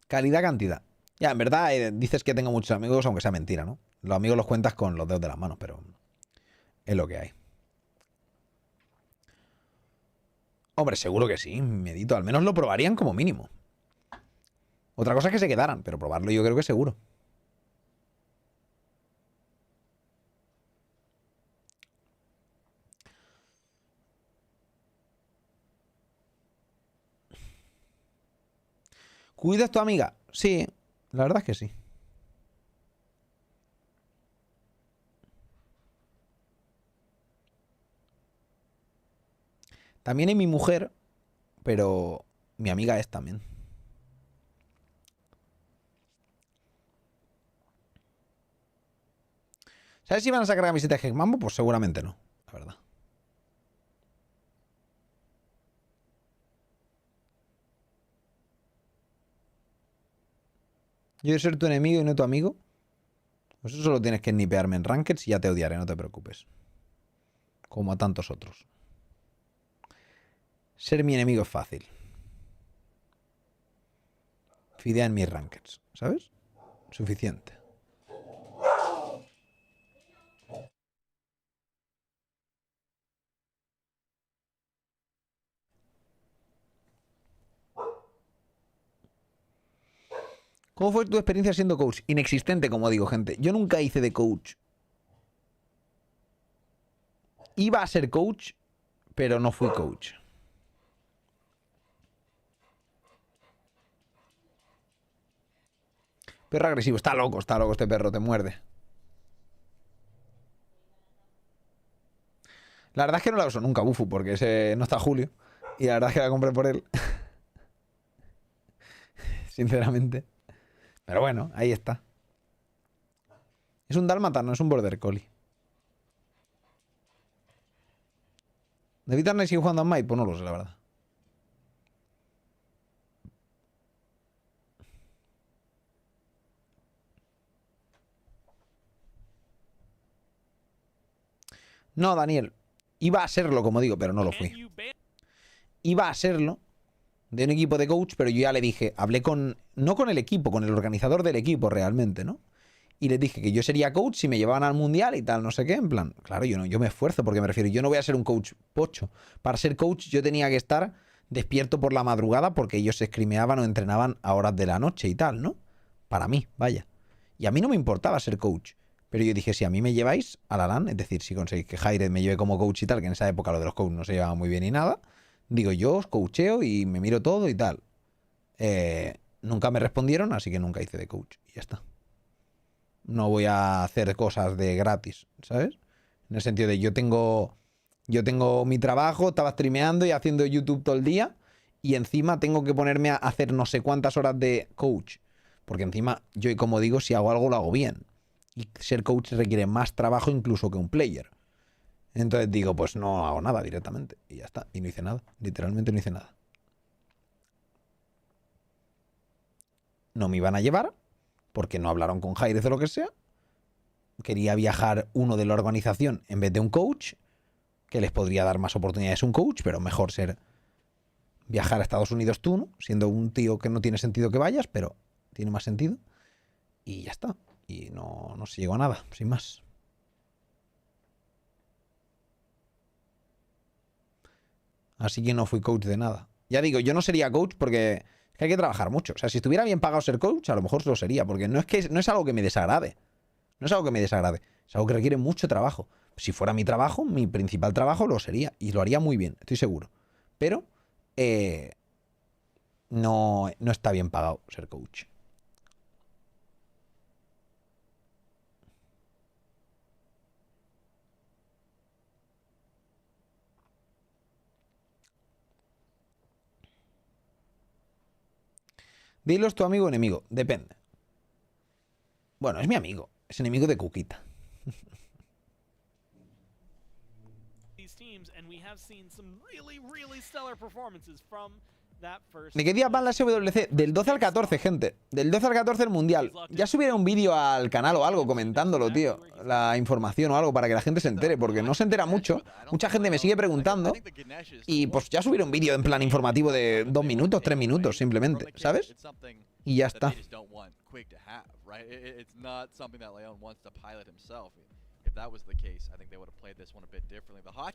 Calidad, cantidad. Ya, en verdad dices que tengo muchos amigos, aunque sea mentira, ¿no? Los amigos los cuentas con los dedos de las manos, pero es lo que hay. Hombre, seguro que sí, medito. Al menos lo probarían como mínimo. Otra cosa es que se quedaran, pero probarlo yo creo que seguro. ¿Cuidas tu amiga? Sí, la verdad es que sí. También es mi mujer, pero mi amiga es también. ¿Sabes si van a sacar la camiseta de Mambo? Pues seguramente no, la verdad. Yo de ser tu enemigo y no tu amigo. Pues eso solo tienes que snipearme en Rankeds y ya te odiaré, no te preocupes. Como a tantos otros. Ser mi enemigo es fácil. Fidea en mis Rankeds, ¿sabes? Suficiente. ¿Cómo fue tu experiencia siendo coach? Inexistente, como digo, gente. Yo nunca hice de coach. Iba a ser coach, pero no fui coach. Perro agresivo. Está loco este perro. Te muerde. La verdad es que no la uso nunca, Bufu, porque no está Julio. Y la verdad es que la compré por él. Sinceramente. Pero bueno, ahí está. Es un dálmata, no es un border collie. ¿David Arnay sigue jugando a Smite? Pues no lo sé, la verdad. No, Daniel. Iba a serlo, como digo, pero no lo fui. Iba a serlo de un equipo de coach, pero yo ya le dije, hablé con... No con el equipo, con el organizador del equipo realmente, ¿no? Y les dije que yo sería coach si me llevaban al mundial y tal, no sé qué, en plan... Claro, yo me esfuerzo porque me refiero, yo no voy a ser un coach pocho. Para ser coach yo tenía que estar despierto por la madrugada porque ellos se scrimeaban o entrenaban a horas de la noche y tal, ¿no? Para mí, vaya. Y a mí no me importaba ser coach. Pero yo dije, si a mí me lleváis a la LAN, es decir, si conseguís que hi-rez me lleve como coach y tal, que en esa época lo de los coaches no se llevaba muy bien y nada, digo, yo os coacheo y me miro todo y tal. Nunca me respondieron, así que nunca hice de coach. Y ya está. No voy a hacer cosas de gratis, ¿sabes? En el sentido de yo tengo mi trabajo, estaba streameando y haciendo YouTube todo el día y encima tengo que ponerme a hacer no sé cuántas horas de coach. Porque encima yo, como digo, si hago algo lo hago bien. Y ser coach requiere más trabajo incluso que un player. Entonces digo, pues no hago nada directamente. Y ya está. Y no hice nada. Literalmente no hice nada. No me iban a llevar porque no hablaron con hi-rez o lo que sea. Quería viajar uno de la organización en vez de un coach, que les podría dar más oportunidades un coach, pero mejor ser viajar a Estados Unidos tú, ¿no? Siendo un tío que no tiene sentido que vayas, pero tiene más sentido. Y ya está. Y no se llegó a nada, sin más. Así que no fui coach de nada. Ya digo, yo no sería coach porque es que hay que trabajar mucho. O sea, si estuviera bien pagado ser coach, a lo mejor lo sería. Porque no es algo que me desagrade. No es algo que me desagrade. Es algo que requiere mucho trabajo. Si fuera mi trabajo, mi principal trabajo, lo sería. Y lo haría muy bien, estoy seguro. Pero no está bien pagado ser coach. Dilos tu amigo o enemigo. Depende. Bueno, es mi amigo. Es enemigo de Cuquita. ¿De qué día van la SWC? Del 12 al 14, gente. Del 12 al 14 el Mundial. Ya subiré un vídeo al canal o algo comentándolo, tío. La información o algo para que la gente se entere, porque no se entera mucho. Mucha gente me sigue preguntando. Y pues ya subiré un vídeo en plan informativo de 2 minutos, 3 minutos, simplemente. ¿Sabes? Y ya está.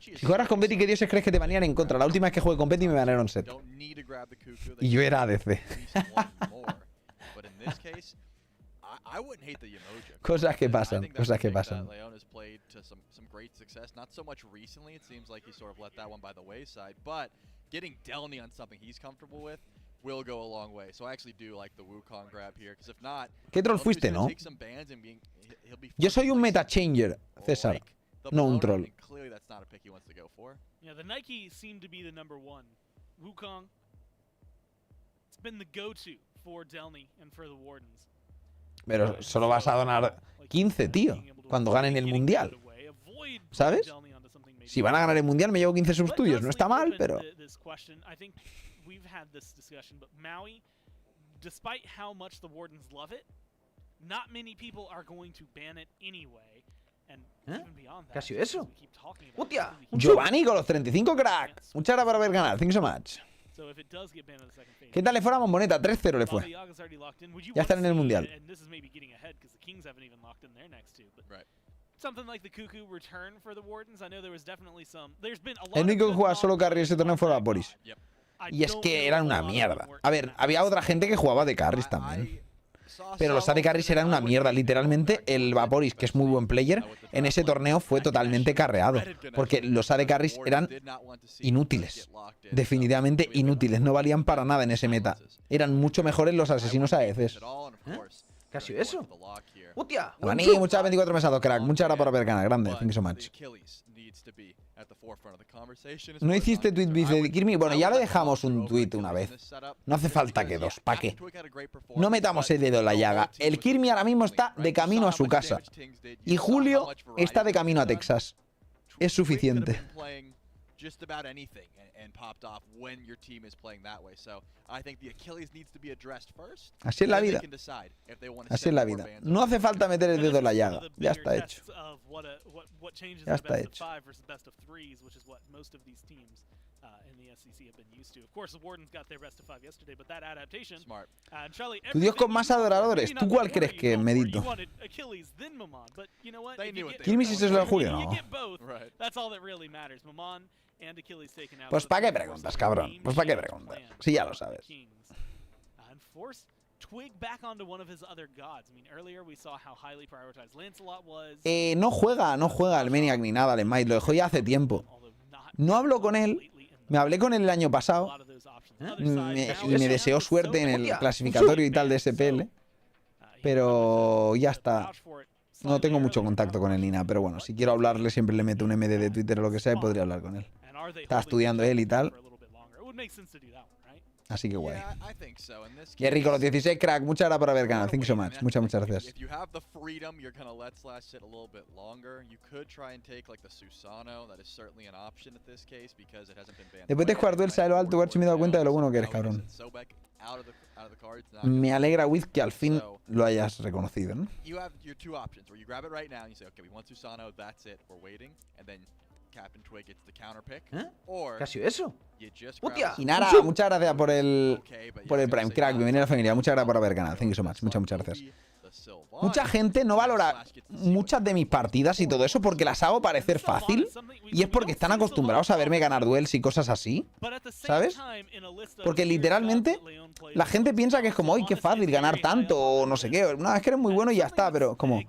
Si jugaras con Betty, ¿qué dioses crees que te banean en contra? La última vez que jugué con Betty me banearon set. Y yo era ADC. Cosas que pasan, cosas que pasan. ¿Qué troll fuiste, no? Yo soy un meta changer, César. No un troll. Yeah, the Nike seemed to be the #1. Wukong, it's been the go-to for Delny and for the Wardens. Pero solo vas a donar 15, tío, cuando ganen el Mundial. ¿Sabes? Si van a ganar el Mundial me llevo 15 subs tuyos. No está mal, pero... We've had this discussion, but Maui, despite how much the Wardens love it, not many people are going to ban it anyway. And even beyond that, ¿Qué ha sido eso? we keep talking about ¡Hostia! Giovanni con los 35, crack. Muchas gracias por haber ganado. Thanks so much. So if it does get banned in the second phase, ¿Qué tal le fue a Bomboneta? 3-0 le fue. Ya están en el Mundial. and this is maybe getting ahead because the Kings haven't even locked in their next two, but something like the Cuckoo return for the Wardens, I know there was definitely some. There's been a lot. El único que jugaba solo carry ese torneo fue Vaporis. Y es que eran una mierda. A ver, había otra gente que jugaba de carries también. Pero los AD carries eran una mierda. Literalmente, el Vaporis, que es muy buen player, en ese torneo fue totalmente carreado. Porque los AD carries eran inútiles. Definitivamente inútiles. No valían para nada en ese meta. Eran mucho mejores los asesinos ADCs. ¿Qué ha sido eso? ¡Hostia! Maní, muchas 24 mesados, crack. Muchas gracias por haber ganado. Grande. Thank you so much. ¿No hiciste tweet de Kirmi? Bueno, ya le dejamos un tweet una vez. No hace falta que dos. ¿Para qué? No metamos el dedo en la llaga. El Kirmi ahora mismo está de camino a su casa. Y Julio está de camino a Texas. Es suficiente. Así es la vida. Así es la vida. No hace falta meter el dedo en la llaga. Ya está hecho. Ya está hecho. Tu dios con más adoradores. ¿Tú cuál crees que medito? Kirmi si se lo de Julio, no. Pues ¿para qué preguntas, cabrón? Pues ¿para qué preguntas? Si ya lo sabes. No juega al Maniac ni nada, al Smite. Lo dejó ya hace tiempo. No hablo con él. Me hablé con él el año pasado. Y me deseó suerte en el clasificatorio y tal de SPL. Pero ya está. No tengo mucho contacto con él ni nada. Pero bueno, si quiero hablarle siempre le meto un MD de Twitter o lo que sea y podría hablar con él. Está estudiando él y tal. Así que guay. Y rico los 16, crack. Muchas gracias por haber ganado. Thank you so much. Muchas gracias. Después de jugar duel a lo alto, Warchi me he dado cuenta de lo bueno que eres, cabrón. Me alegra, Wiz, que al fin lo hayas reconocido, ¿no? You have your two options where you grab it right now and you say, okay, we want Susano, that's it, we're waiting, and then Captain Twig gets the counter pick. Or ¿Qué ha sido eso? you just ¡Hostia! Y Nara, muchas gracias por el Prime Crack. Bienvenido a la familia. Muchas gracias por haber ganado. Thank you so much. Muchas gracias. Mucha gente no valora muchas de mis partidas y todo eso porque las hago parecer fácil. Y es porque están acostumbrados a verme ganar duels y cosas así. ¿Sabes? Porque literalmente la gente piensa que es como, ¡ay, qué fácil ganar tanto! O no sé qué. No, es que eres muy bueno y ya está. Pero como,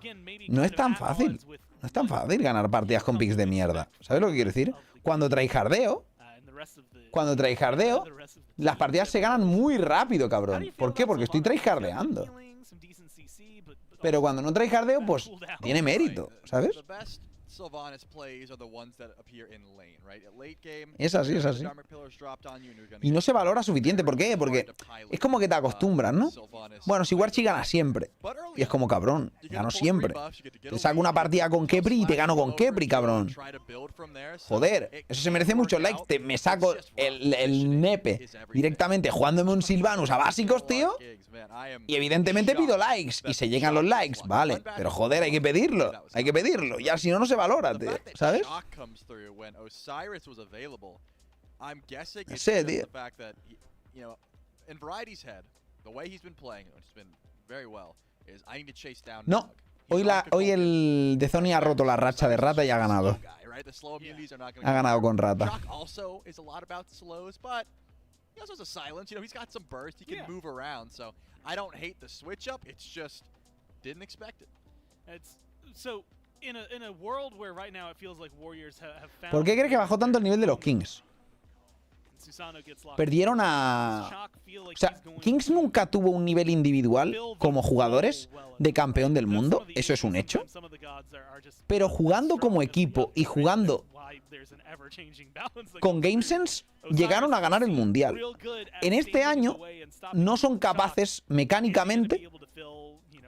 no es tan fácil. No es tan fácil ganar partidas con picks de mierda. ¿Sabes lo que quiero decir? Cuando tryhardeo, las partidas se ganan muy rápido, cabrón. ¿Por qué? Porque estoy tryhardeando. Pero cuando no tryhardeo, pues tiene mérito, ¿sabes? Es así, es así. Y no se valora suficiente. ¿Por qué? Porque es como que te acostumbras, ¿no? Bueno, si Warchi gana siempre. Y es como, cabrón, gano siempre. Te saco una partida con Kepri y te gano con Kepri, cabrón. Joder, eso se merece muchos likes. Me saco el nepe directamente jugándome un Sylvanus a básicos, tío. Y evidentemente pido likes. Y se llegan los likes, vale. Pero joder, hay que pedirlo. Hay que pedirlo. Ya si no, no se valora, tío. ¿Sabes? No sé, tío. No. Hoy el de Zoni ha roto la racha de Rata y ha ganado. Ha ganado con Rata. He also has a silence, you know, he's got some burst, he can move around, so I don't hate the switch up, it's just didn't expect it. It's so in a world where right now it feels like Warriors have found. ¿Por qué crees que bajó tanto el nivel de los Kings? Perdieron a... O sea, Kings nunca tuvo un nivel individual como jugadores de campeón del mundo, eso es un hecho. Pero jugando como equipo y jugando con GameSense, llegaron a ganar el Mundial. En este año no son capaces mecánicamente,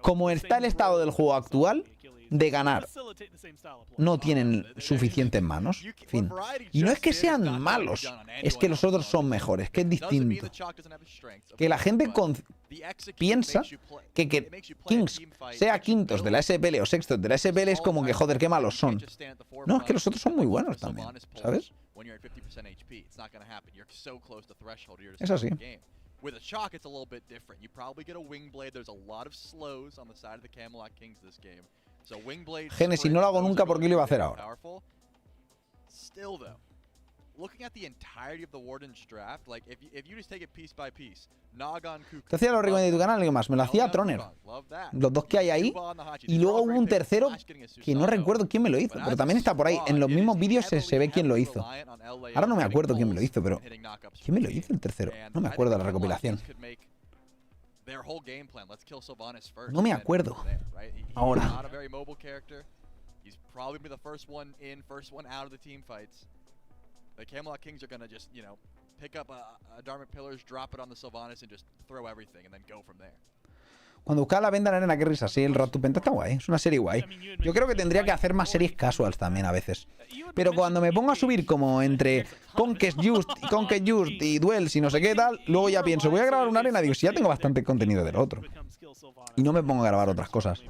como está el estado del juego actual, de ganar. No tienen suficientes manos. Fin. Y no es que sean malos, es que los otros son mejores, que es distinto. Que la gente piensa que Kings sea quintos de la SPL o sextos de la SPL es como que, joder, qué malos son. No, es que los otros son muy buenos también, ¿sabes? Es así. With a Chalk, it's a little bit different. You probably get a Wingblade. There's a lot of slows on the side of the Camelot Kings this game. So Wingblade. Genesis, no lo hago nunca, ¿por qué lo iba a hacer ahora? Still though, looking at the entirety of the Warden's draft, like if you just take it piece by piece, Nagan, Kuku. Te hacía los recomendados de tu canal y más, me lo hacía Troner. Los dos que hay ahí. Y luego hubo un tercero que no recuerdo quién me lo hizo, pero también está por ahí. En los mismos vídeos se ve quién lo hizo. Ahora no me acuerdo quién me lo hizo, pero ¿quién me lo hizo el tercero? No me acuerdo de la recopilación. No me acuerdo. Ahora. The Camelot Kings are gonna just, you know, pick up a Dharmic Pillars, drop it on the Sylvanas, and just throw everything, and then go from there. Cuando buscaba la venta en la arena, qué risa. Sí, el Rat Penta está guay. Es una serie guay. Yo creo que tendría que hacer más series casuals también a veces. Pero cuando me pongo a subir como entre Conquest Just y Duels y no sé qué tal, luego ya pienso, voy a grabar una arena. Digo, si ya tengo bastante contenido del otro. Y no me pongo a grabar otras cosas.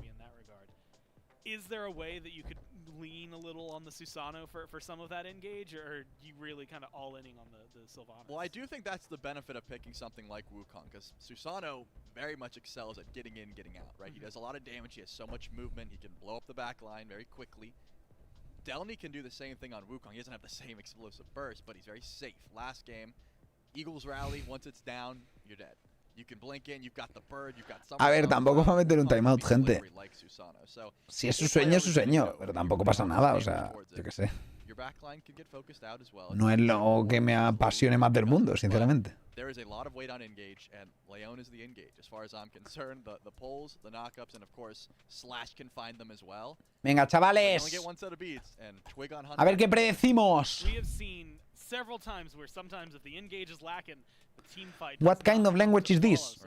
Lean a little on the Susano for some of that engage, or you really kind of all-inning on the Sylvanas? Well, I do think that's the benefit of picking something like Wukong, because Susano very much excels at getting in, getting out, right? He does a lot of damage, he has so much movement, he can blow up the back line very quickly. Delny can do the same thing on Wukong. He doesn't have the same explosive burst, but he's very safe. Last game, Eagles rally, once it's down, you're dead. A ver, tampoco va a meter un timeout, gente. Si es su sueño, pero tampoco pasa nada, o sea, yo qué sé. No es lo que me apasione más del mundo, sinceramente. Venga, chavales. A ver qué predecimos. What kind of language is this?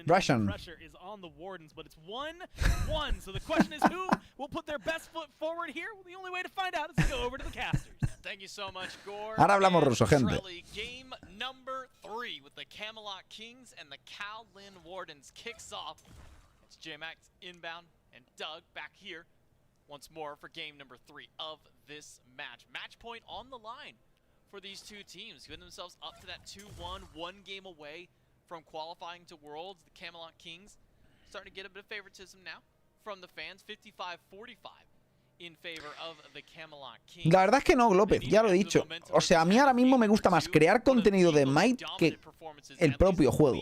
Russian. Pressure is on the Wardens, but it's 1-1. So the question is, who will put their best foot forward here? Well, the only way to find out is to go over to the casters. Thank you so much, Gore. Ahora hablamos ruso, gente. Game number 3 with the Camelot Kings and the Kowlin Wardens kicks off. It's J-Max inbound and Doug back here once more for game number 3 of this match. Match point on the line for these two teams, giving themselves up to that 2-1, 1 game away from qualifying to Worlds. The Camelot Kings starting to get a bit of favoritism now from the fans, 55-45 in favor of the Camelot Kings. La verdad es que no, López, ya lo he dicho. O sea, a mí ahora mismo me gusta más crear contenido de Smite que el propio juego.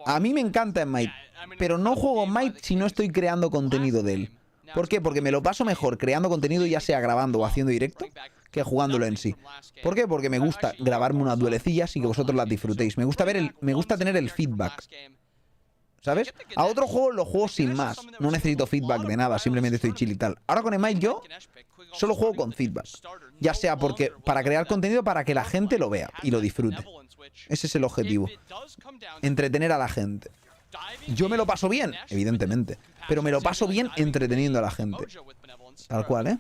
A mí me encanta Smite, pero no juego Smite si no estoy creando contenido de él. ¿Por qué? Porque me lo paso mejor creando contenido, ya sea grabando o haciendo directo, que jugándolo en sí. ¿Por qué? Porque me gusta grabarme unas duelecillas y que vosotros las disfrutéis. Me gusta tener el feedback. ¿Sabes? A otro juego lo juego sin más. No necesito feedback de nada, simplemente estoy chill y tal. Ahora con Smite yo solo juego con feedback. Ya sea porque para crear contenido para que la gente lo vea y lo disfrute. Ese es el objetivo. Entretener a la gente. Yo me lo paso bien, evidentemente, pero me lo paso bien entreteniendo a la gente. Tal cual, ¿eh?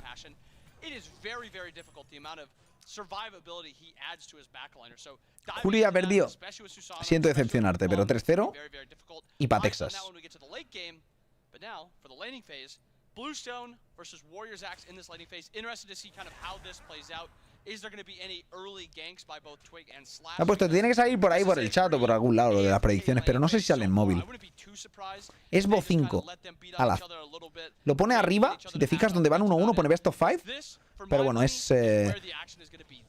Julio ya perdió. Siento decepcionarte, pero 3-0 y pa' Texas. Bluestone versus Warriors Axe in this laning phase. Interested to see kind of how this plays out. Is there going to be any early ganks by both Twig and Slash? Ha puesto, tiene que salir por ahí por el chat o por algún lado lo de las predicciones, pero no sé si sale en móvil. Es Bo 5 Alas. Lo pone arriba, si te fijas donde van 1-1, pone Best of 5. Pero bueno, es...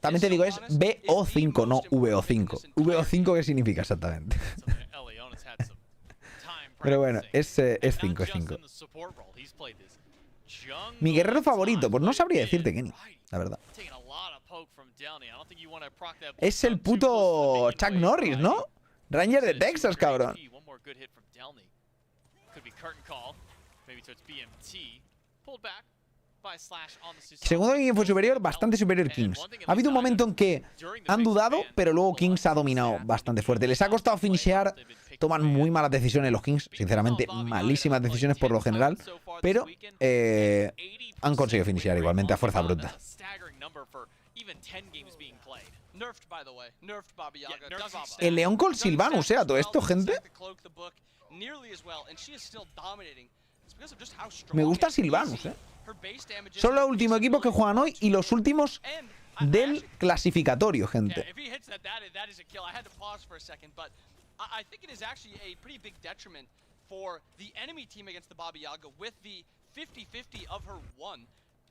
también te digo, es BO5, no VO5. VO5, ¿qué significa exactamente? Pero bueno, es 5, es 5. Mi guerrero favorito, pues no sabría decirte Kenny, la verdad. Es el puto Chuck Norris, ¿no? Ranger de Texas, cabrón. Segundo game fue superior, bastante superior Kings. Ha habido un momento en que han dudado, pero luego Kings ha dominado bastante fuerte. Les ha costado finishear, toman muy malas decisiones los Kings, sinceramente, malísimas decisiones por lo general, pero han conseguido finishear igualmente a fuerza bruta. El León con Sylvanus, a todo esto, gente. Me gusta Sylvanus, Son los últimos equipos que juegan hoy y los últimos del clasificatorio, gente.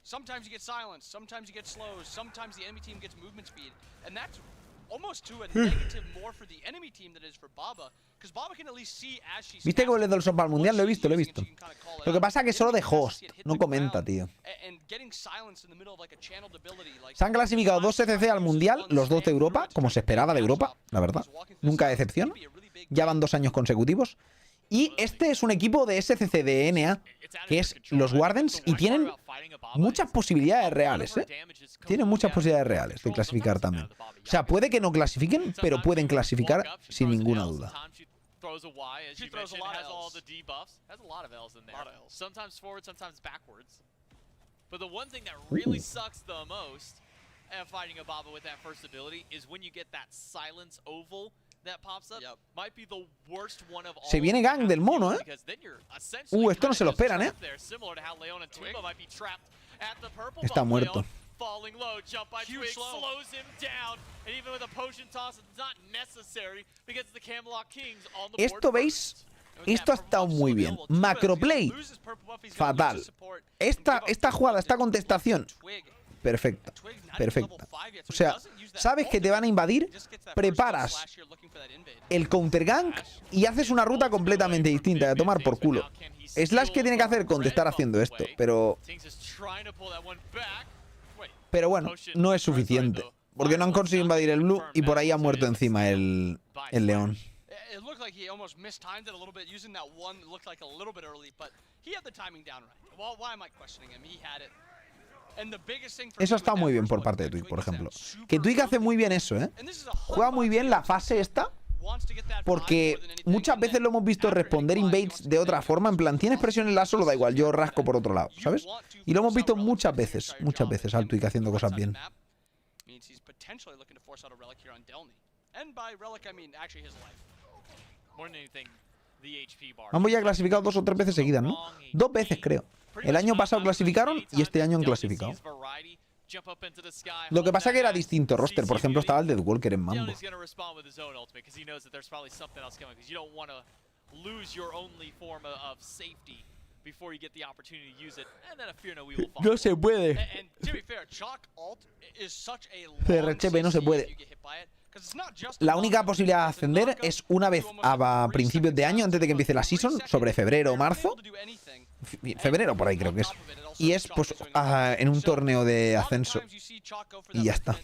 Sometimes you get silence, sometimes you get slows, sometimes the enemy team gets movement speed, and that's almost to a negative more for the enemy team than it is for Baba, because Baba can at least see as she's... ¿Viste que le doy el sopa al mundial? Lo he visto, lo he visto. Lo que pasa es que solo de host, no comenta, tío. Se han clasificado 2 SCC al mundial, los 2 de Europa, como se esperaba de Europa, la verdad. Nunca decepción. Ya van 2 años consecutivos. Y este es un equipo de SCC de NA, que es los Wardens, y tienen muchas posibilidades reales, Tienen muchas posibilidades reales de clasificar también. O sea, puede que no clasifiquen, pero pueden clasificar sin ninguna duda. Se viene gang del mono, esto no se lo esperan, Está muerto. Esto, ¿veis? Esto ha estado muy bien. Macroplay, fatal. Esta jugada, esta contestación, perfecta, perfecta. O sea, sabes que te van a invadir, preparas el countergank y haces una ruta completamente distinta, de tomar por culo. Slash que tiene que hacer contestar haciendo esto, pero bueno, no es suficiente, porque no han conseguido invadir el blue y por ahí ha muerto encima el león. Eso está muy bien por parte de Twig, por ejemplo. Que Twig hace muy bien eso, Juega muy bien la fase esta, porque muchas veces lo hemos visto responder invades de otra forma. En plan, tienes presión en la solo, da igual, yo rasco por otro lado, ¿sabes? Y lo hemos visto muchas veces al Twig haciendo cosas bien. And by relic, I mean actually his life. More than anything, the HP bar. Ambos ya clasificado 2 o 3 veces seguidas, ¿no? 2 veces, creo. El año pasado clasificaron y este año han clasificado. Lo que pasa que era distinto roster. Por ejemplo, estaba el de Walker en Mambo. No se puede. CRHP no se puede. La única posibilidad de ascender es una vez a principios de año, antes de que empiece la season, sobre febrero o marzo. Febrero por ahí creo que es. Y es pues en un torneo de ascenso. Y ya está.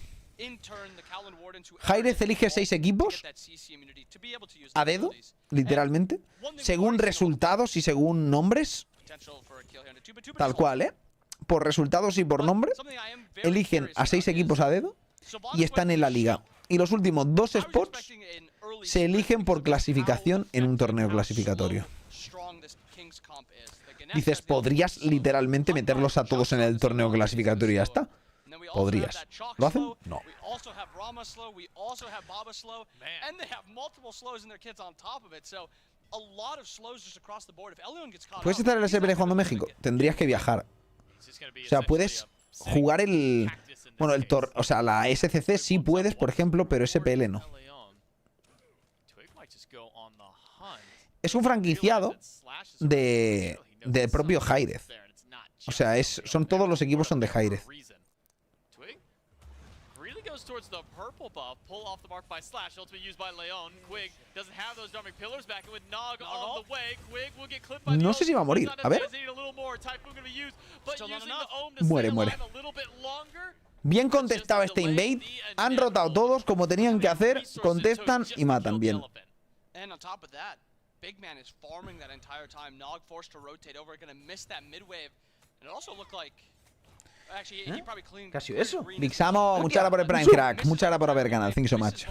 hi-rez elige 6 equipos a dedo, literalmente, según resultados y según nombres. Tal cual, ¿eh? Por resultados y por nombre. Eligen a 6 equipos a dedo y están en la liga. Y los últimos 2 spots se eligen por clasificación en un torneo clasificatorio. Dices, podrías literalmente meterlos a todos en el torneo clasificatorio y ya está. Podrías. ¿Lo hacen? No. ¿Puedes estar en el SPL jugando México? Tendrías que viajar. O sea, puedes jugar el... Bueno, o sea, la SCC sí puedes, por ejemplo, pero SPL no. Es un franquiciado del propio hi-rez. O sea, son todos los equipos son de hi-rez. Towards the purple buff, pull off the mark by Slash, ultimately used by Leon. Quig doesn't have those Dharmic pillars back, and with Nog on the way, Quig will get clipped by the No sé si va a morir, a ver. Muere. Bien contestado este invade. Han rotado todos como tenían que hacer, contestan y matan bien. And on top of that, Big Man is farming that entire time. Nog forced to rotate over, gonna miss that mid wave. And it also looked like ¿Qué ha sido eso? Vixamo, muchas gracias por el Prime Crack. Muchas gracias por haber ganado. Thank you so much.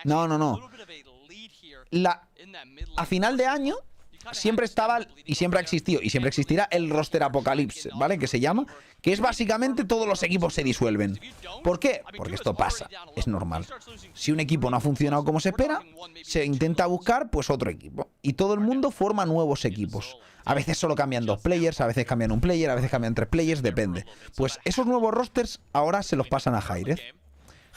No. A final de año siempre estaba y siempre ha existido y siempre existirá el roster Apocalipse, ¿vale? Que se llama, que es básicamente todos los equipos se disuelven. ¿Por qué? Porque esto pasa, es normal. Si un equipo no ha funcionado como se espera, se intenta buscar pues otro equipo y todo el mundo forma nuevos equipos. A veces solo cambian 2 players, a veces cambian 1 player, a veces cambian 3 players, depende. Pues esos nuevos rosters ahora se los pasan a hi-rez.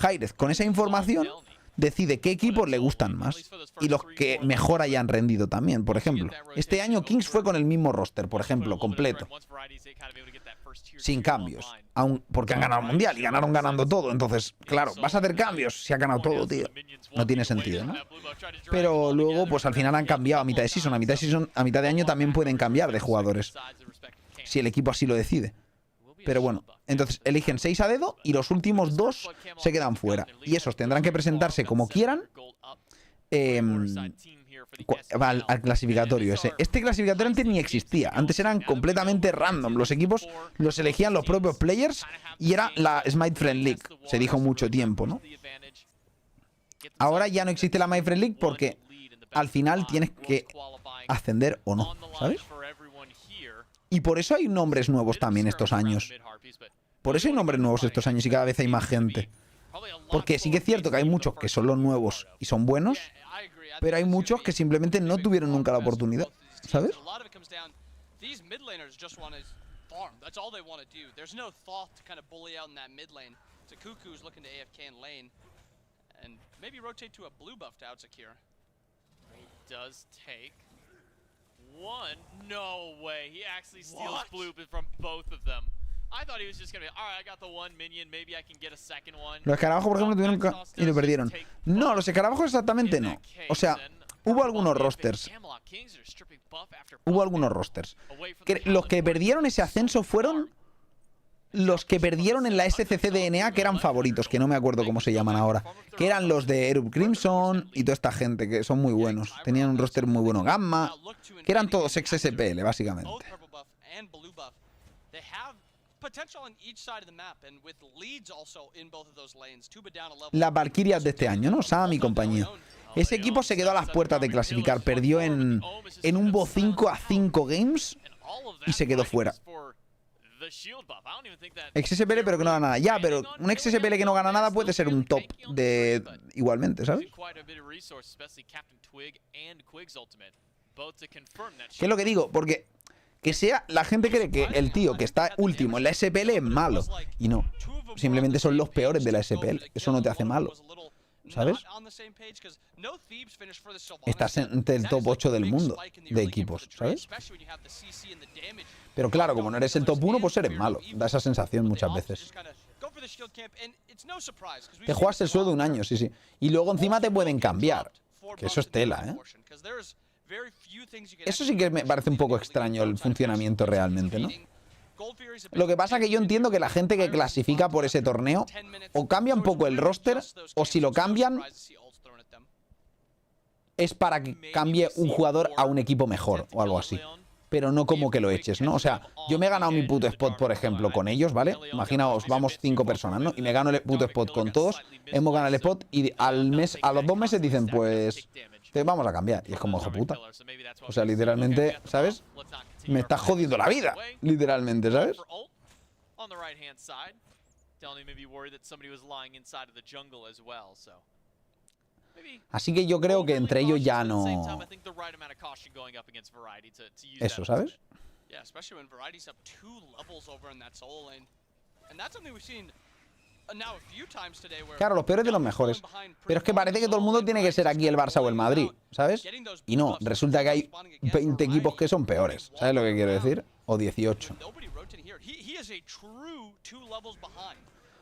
hi-rez con esa información decide qué equipos le gustan más y los que mejor hayan rendido también. Por ejemplo, este año Kings fue con el mismo roster, por ejemplo, completo, sin cambios, porque han ganado el mundial y ganaron ganando todo. Entonces, claro, vas a hacer cambios si ha ganado todo, tío. No tiene sentido, ¿no? Pero luego, pues al final han cambiado a mitad de season. A mitad de año también pueden cambiar de jugadores, si el equipo así lo decide. Pero bueno, entonces eligen 6 a dedo y los últimos 2 se quedan fuera. Y esos tendrán que presentarse como quieran al clasificatorio ese. Este clasificatorio antes ni existía. Antes eran completamente random. Los equipos los elegían los propios players y era la Smite Friend League. Se dijo mucho tiempo, ¿no? Ahora ya no existe la Smite Friend League porque al final tienes que ascender o no, ¿sabes? Y por eso hay nombres nuevos también estos años. Por eso hay nombres nuevos estos años y cada vez hay más gente. Porque sí que es cierto que hay muchos que son los nuevos y son buenos, pero hay muchos que simplemente no tuvieron nunca la oportunidad, ¿sabes? One? No way. He actually steals blue from both of them. I thought he was just gonna be, alright, I got the one minion, maybe I can get a second one. Los escarabajos, por ejemplo, tuvieron y lo perdieron. No, los escarabajos exactamente no. O sea, hubo algunos rosters. Los que perdieron ese ascenso fueron los que perdieron en la SCC DNA, que eran favoritos, que no me acuerdo cómo se llaman ahora. Que eran los de Erup Crimson y toda esta gente, que son muy buenos. Tenían un roster muy bueno. Gamma, que eran todos ex-SPL, básicamente. Las Valkyrias de este año, ¿no? Sam y compañía. Ese equipo se quedó a las puertas de clasificar. Perdió en un Bo 5 a 5 games y se quedó fuera. Ex SPL pero que no gana nada. Ya, pero un ex SPL que no gana nada puede ser un top de... igualmente, ¿sabes? ¿Qué es lo que digo? Porque que sea... La gente cree que el tío que está último en la SPL es malo. Y no. Simplemente son los peores de la SPL. Eso no te hace malo. ¿Sabes? Estás entre el top 8 del mundo de equipos, ¿sabes? Pero claro, como no eres el top 1, pues eres malo. Da esa sensación muchas veces. Te juegas el sueldo un año, sí, sí. Y luego encima te pueden cambiar. Que eso es tela, ¿eh? Eso sí que me parece un poco extraño el funcionamiento realmente, ¿no? Lo que pasa es que yo entiendo que la gente que clasifica por ese torneo o cambia un poco el roster, o si lo cambian es para que cambie un jugador a un equipo mejor o algo así. Pero no como que lo eches, ¿no? O sea, yo me he ganado mi puto spot, por ejemplo, con ellos, ¿vale? Imaginaos, vamos 5 personas, ¿no? Y me gano el puto spot con todos, hemos ganado el spot y a los 2 meses dicen, pues, te vamos a cambiar. Y es como, hijo puta. O sea, literalmente, ¿sabes? Me está jodiendo la vida, literalmente, ¿sabes? Así que yo creo que entre ellos ya no... Eso, ¿sabes? Claro, los peores de los mejores. Pero es que parece que todo el mundo tiene que ser aquí el Barça o el Madrid, ¿sabes? Y no, resulta que hay 20 equipos que son peores. ¿Sabes lo que quiero decir? O 18.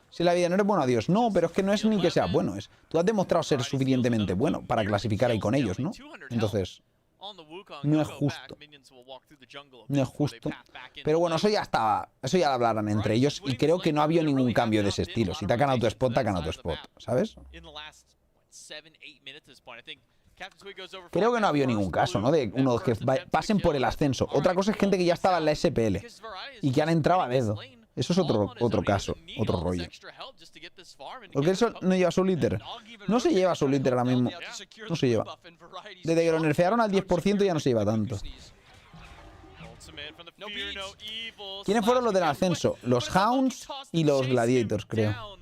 Si la vida no eres bueno, adiós. No, pero es que no es ni que seas bueno. Tú has demostrado ser suficientemente bueno para clasificar ahí con ellos, ¿no? Entonces, no es justo. No es justo. Pero bueno, eso ya estaba. Eso ya lo hablarán entre ellos. Y creo que no ha habido ningún cambio de ese estilo. Si te ha ganado tu spot, te ha ganado tu spot. ¿Sabes? Creo que no ha habido ningún caso, ¿no? De unos que pasen por el ascenso. Otra cosa es gente que ya estaba en la SPL y que han entrado a dedo. Eso es otro caso, otro rollo. Porque eso no lleva su líder. No se lleva su líder ahora mismo. No se lleva. Desde que lo nerfearon al 10% ya no se lleva tanto. ¿Quiénes fueron los del ascenso? Los Hounds y los Gladiators, creo.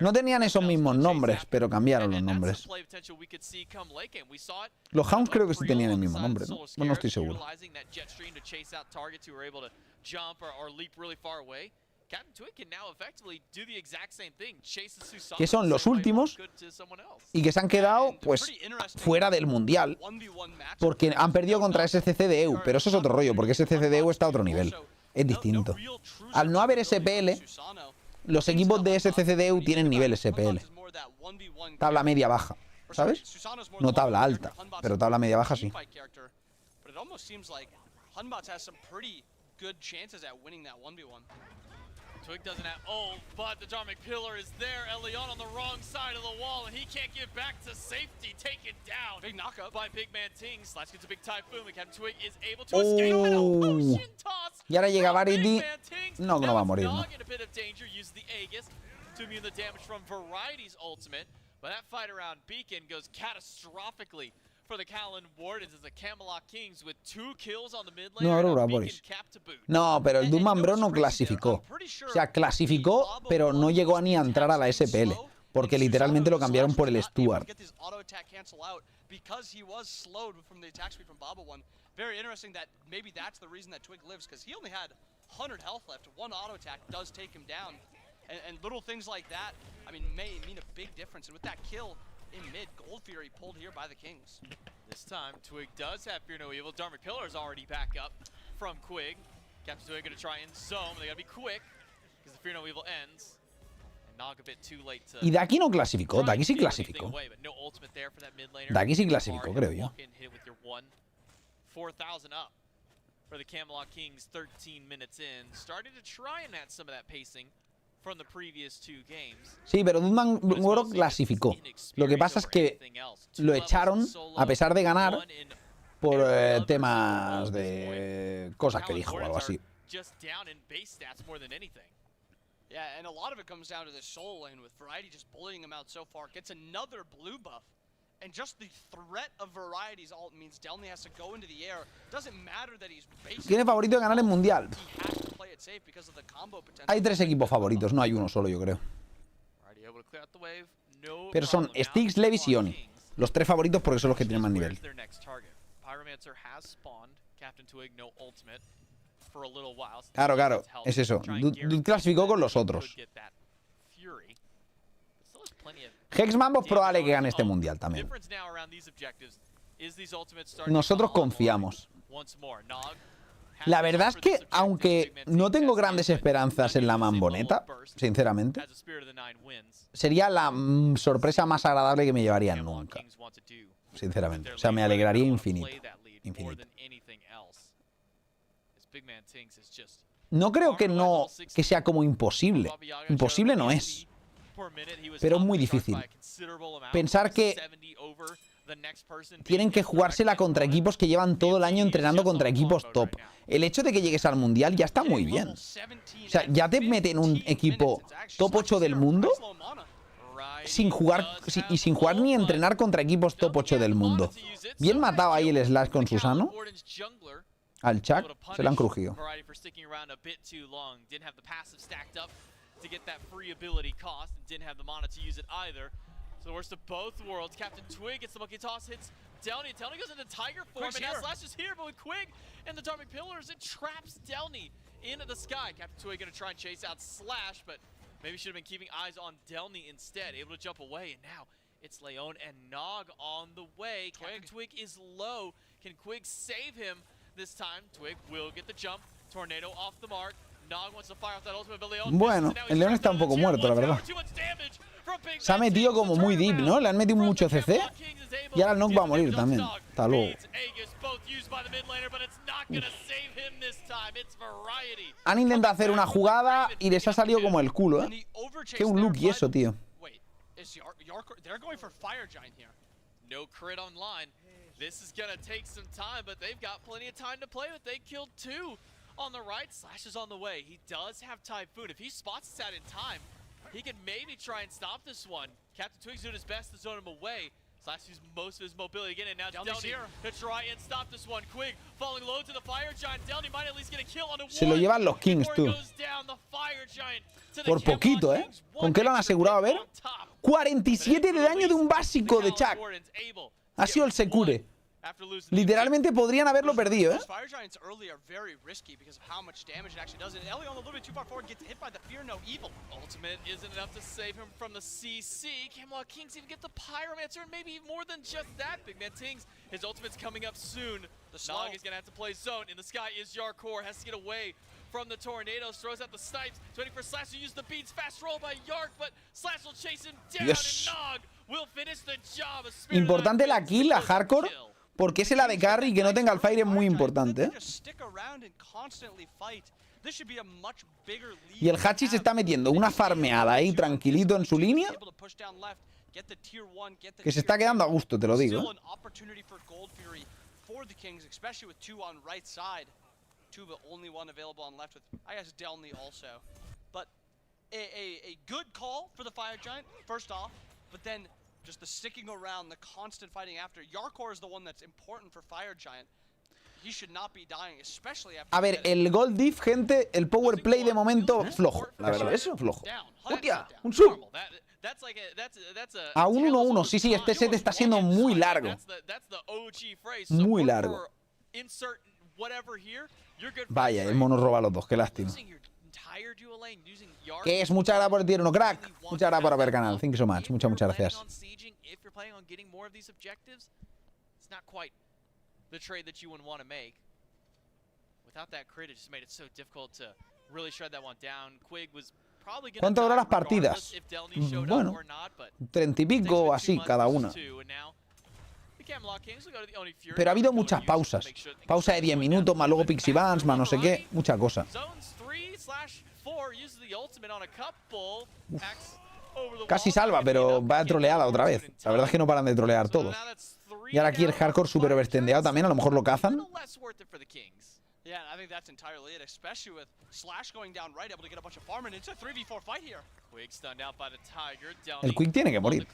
No tenían esos mismos nombres, pero cambiaron los nombres. Los Hounds creo que sí tenían el mismo nombre, ¿no? Bueno, no estoy seguro. Que son los últimos y que se han quedado, pues, fuera del Mundial. Porque han perdido contra SCC de EU. Pero eso es otro rollo, porque SCC de EU está a otro nivel. Es distinto. Al no haber SPL, los equipos de SCC de EU tienen nivel SPL. Tabla media baja, ¿sabes? No tabla alta, pero tabla media baja sí. Twig doesn't have... Oh, but the Dharmic Pillar is there. Elion on the wrong side of the wall, and he can't get back to safety. Taken down. Big knockup by Big Man Ting. Slash gets a big Typhoon, and Captain Twig is able to escape. And a potion toss. Y ahora llega Varity. No, no va a morir, ¿no? In a bit of danger, uses the Aegis to immune the damage from Variety's ultimate. But that fight around Beacon goes catastrophically for the Callan Wardens as the Camelot Kings with 2 kills on the mid lane. No, Aurora, Boris. No, pero el Doomman Bro no clasificó. O sea, clasificó, pero no llegó ni a entrar a la SPL. Porque literalmente lo cambiaron por el Stuart. Very interesting that maybe that's the reason that Twig lives, because he only had 100 health left. One auto attack does take him down. And little things like that, I mean, may mean a big difference. And with that kill in mid, Gold Fury pulled here by the Kings. This time, Twig does have Fear No Evil. Dharmic Pillar is already back up from Quig. Captain Twig going to try and zone. They got to be quick because the Fear No Evil ends. And Nog a bit too late to... Y Daki no clasificó, Daki sí clasificó. Daki sí clasificó, creo yo. 4,000 up for the Camelot Kings 13 minutes in. Starting to try and add some of that pacing from the previous 2 games. Sí, pero Doomman Bro clasificó. Lo que pasa es que lo echaron, a pesar de ganar, por temas de cosas que dijo o algo así. Just down in base stats more than anything. Yeah, and a lot of it comes down to the soul lane with Variety just bullying him out so far. Gets another blue buff And just the threat of varieties alt means Delny has to go into the air. Doesn't matter that he's ¿Quién es favorito de ganar el mundial? he has to play it safe because of the combo potential. Hay 3 equipos favoritos, no hay uno solo, yo creo. Already able to clear out the wave. No Pero son problem. Styx, Levis y Oni. Los 3 favoritos porque son los que tienen más nivel. Where's their next target? Pyromancer has spawned. Captain Twig, no ultimate for a little while. Claro, claro, es eso. Dude clasificó con los otros. Hex Mambo es probable que gane este mundial también. Nosotros confiamos. La verdad es que, aunque no tengo grandes esperanzas en la Mamboneta, sinceramente, sería la sorpresa más agradable que me llevarían nunca. Sinceramente. O sea, me alegraría infinito. Infinito. No creo que sea como imposible. Imposible no es. Pero es muy difícil. Pensar que tienen que jugársela contra equipos que llevan todo el año entrenando contra equipos top. El hecho de que llegues al mundial ya está muy bien. O sea, ya te meten un equipo top 8 del mundo sin jugar ni entrenar contra equipos top 8 del mundo. Bien matado ahí el Slash con Susano. Al Chuck se lo han crujido. To get that free ability cost and didn't have the mana to use it either. So the worst of both worlds. Captain Twig gets the monkey toss, hits Delny. Delny goes into Tiger form, and now Slash is here, but with Quig and the Dark Pillars, it traps Delny into the sky. Captain Twig gonna try and chase out Slash, but maybe should have been keeping eyes on Delny instead. Able to jump away, and now it's Leon and Nog on the way. Captain Twig is low. Can Quig save him this time? Twig will get the jump. Tornado off the mark. Bueno, el León está un poco muerto, la verdad. Se ha metido como muy deep, ¿no? Le han metido mucho CC. Y ahora el Nog va a morir también. Hasta luego. Han intentado hacer una jugada y les ha salido como el culo, ¿eh? Qué un look y eso, tío. No crit online. This is gonna take some time, but they've got plenty of time to play with. They killed 2. On the right, Slash is on the way. He does have Typhoon. If he spots this out in time, he can maybe try and stop this one. Captain Twig's doing his best to zone him away. Slash uses most of his mobility again, and now Delny's here to try and stop this one. Quig falling low to the Fire Giant. Delny might at least get a kill on a Se lo llevan los Kings, tú. Por poquito, ¿eh? ¿Con qué lo han asegurado? A ver. 47 de daño de un básico de Chuck. Ha sido el Secure. Literalmente podrían haberlo perdido, ¿eh? Fire Giants early are very risky because of how much damage it actually does. And Elion a little bit too far forward gets hit by the Fear No Evil. Ultimate isn't enough to save him from the CC. Camelot Kings even get the Pyromancer, and maybe more than just that. Big Man Tings, his ultimate's coming up soon. Nog is gonna have to play zone. In the sky is Yarkor, has to get away from the tornadoes, throws out the snipes, waiting for Slash to use the beats. Fast roll by Yark, but Slash will chase him down, and Nog will finish the job. Importante la kill, la hardcore. Porque es el AD Carry y que no tenga el Fire es muy importante, ¿eh? Y el Hachi se está metiendo una farmeada ahí tranquilito en su línea, que se está quedando a gusto, te lo digo, ¿eh? Just the sticking around, the constant fighting after. Yarkor is the one that's important for Fire Giant. He should not be dying, especially after. A ver, el Gold Diff, gente, el power play de momento flojo, la verdad, eso flojo. ¡Hostia! ¡Un sub! A un 1-1, sí, sí, este set está siendo muy largo. Muy largo. Vaya, el mono roba a los dos, qué lástima. ¿Qué es? Muchas gracias por el tier 1, crack. Muchas gracias por ver canal. Thank you so much. Muchas gracias. ¿Cuánto duran las partidas? Bueno, 30 y pico o así cada una. Pero ha habido muchas pausas. Pausa de 10 minutos, más luego Pixie Bans, más no sé qué. Mucha cosa. Casi salva, pero va troleada otra vez. La verdad es que no paran de trolear todos. Y ahora aquí el hardcore super overstendeado también, a lo mejor lo cazan. Yeah, I think that's entirely it, especially with Slash going down right, able to get a bunch of farm, and it's a 3v4 fight here. Quig stunned out by the Tiger. El Quig tiene que morir.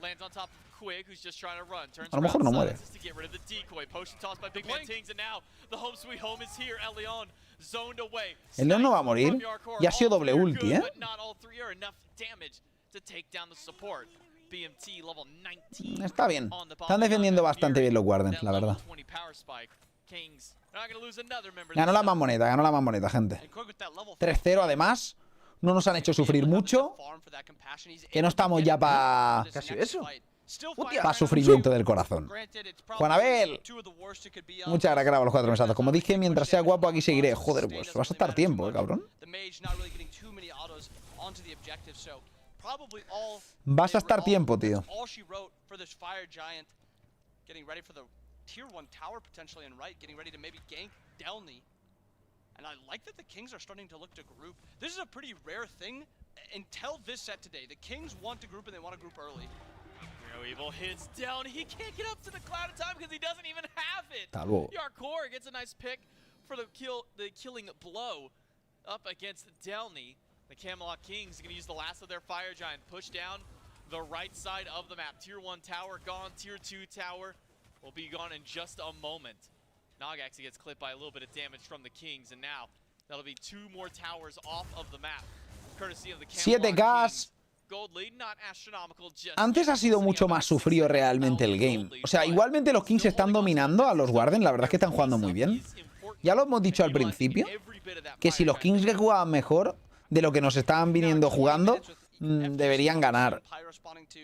Lands on top of Quig, who's just trying to run. Turns A lo mejor no muere. to get rid of the decoy. Potion tossed by Big Man Tings, and now the home sweet home is here. El Leon zoned away. El León no va a morir. Ya ha sido doble ulti, ¿eh? But not all three are enough damage to take down the support. BMT level 19. Está bien. Están defendiendo bastante bien los Guardians, la verdad. Ganó la más moneda, gente. 3-0 además. No nos han hecho sufrir mucho. Que no estamos ya para... ¿Qué ha sido eso? Para sufrimiento del corazón. Juanabel. Muchas gracias, grabo los 4 mesazos. Como dije, mientras sea guapo aquí seguiré. Joder, pues vas a estar tiempo, cabrón. Vas a estar tiempo, tío. Tier 1 tower potentially in right, getting ready to maybe gank Delny. And I like that the Kings are starting to look to group. This is a pretty rare thing until this set today. The Kings want to group and they want to group early. Evil hits Delny. He can't get up to the cloud in time because he doesn't even have it. Yarkor gets a nice pick for the killing blow up against Delny. The Camelot Kings are going to use the last of their Fire Giant. Push down the right side of the map. Tier 1 tower gone. Tier 2 tower will be gone in just a moment. Nog actually gets clipped by a little bit of damage from the Kings, and now that'll be 2 more towers off of the map, courtesy of the Camelot 7K. Gold lead, not astronomical, just Antes ha sido mucho más sufrido realmente el game. O sea, igualmente los Kings están dominando a los Guardians. La verdad es que están jugando muy bien. Ya lo hemos dicho al principio, que si los Kings que jugaban mejor de lo que nos estaban viniendo jugando, deberían ganar.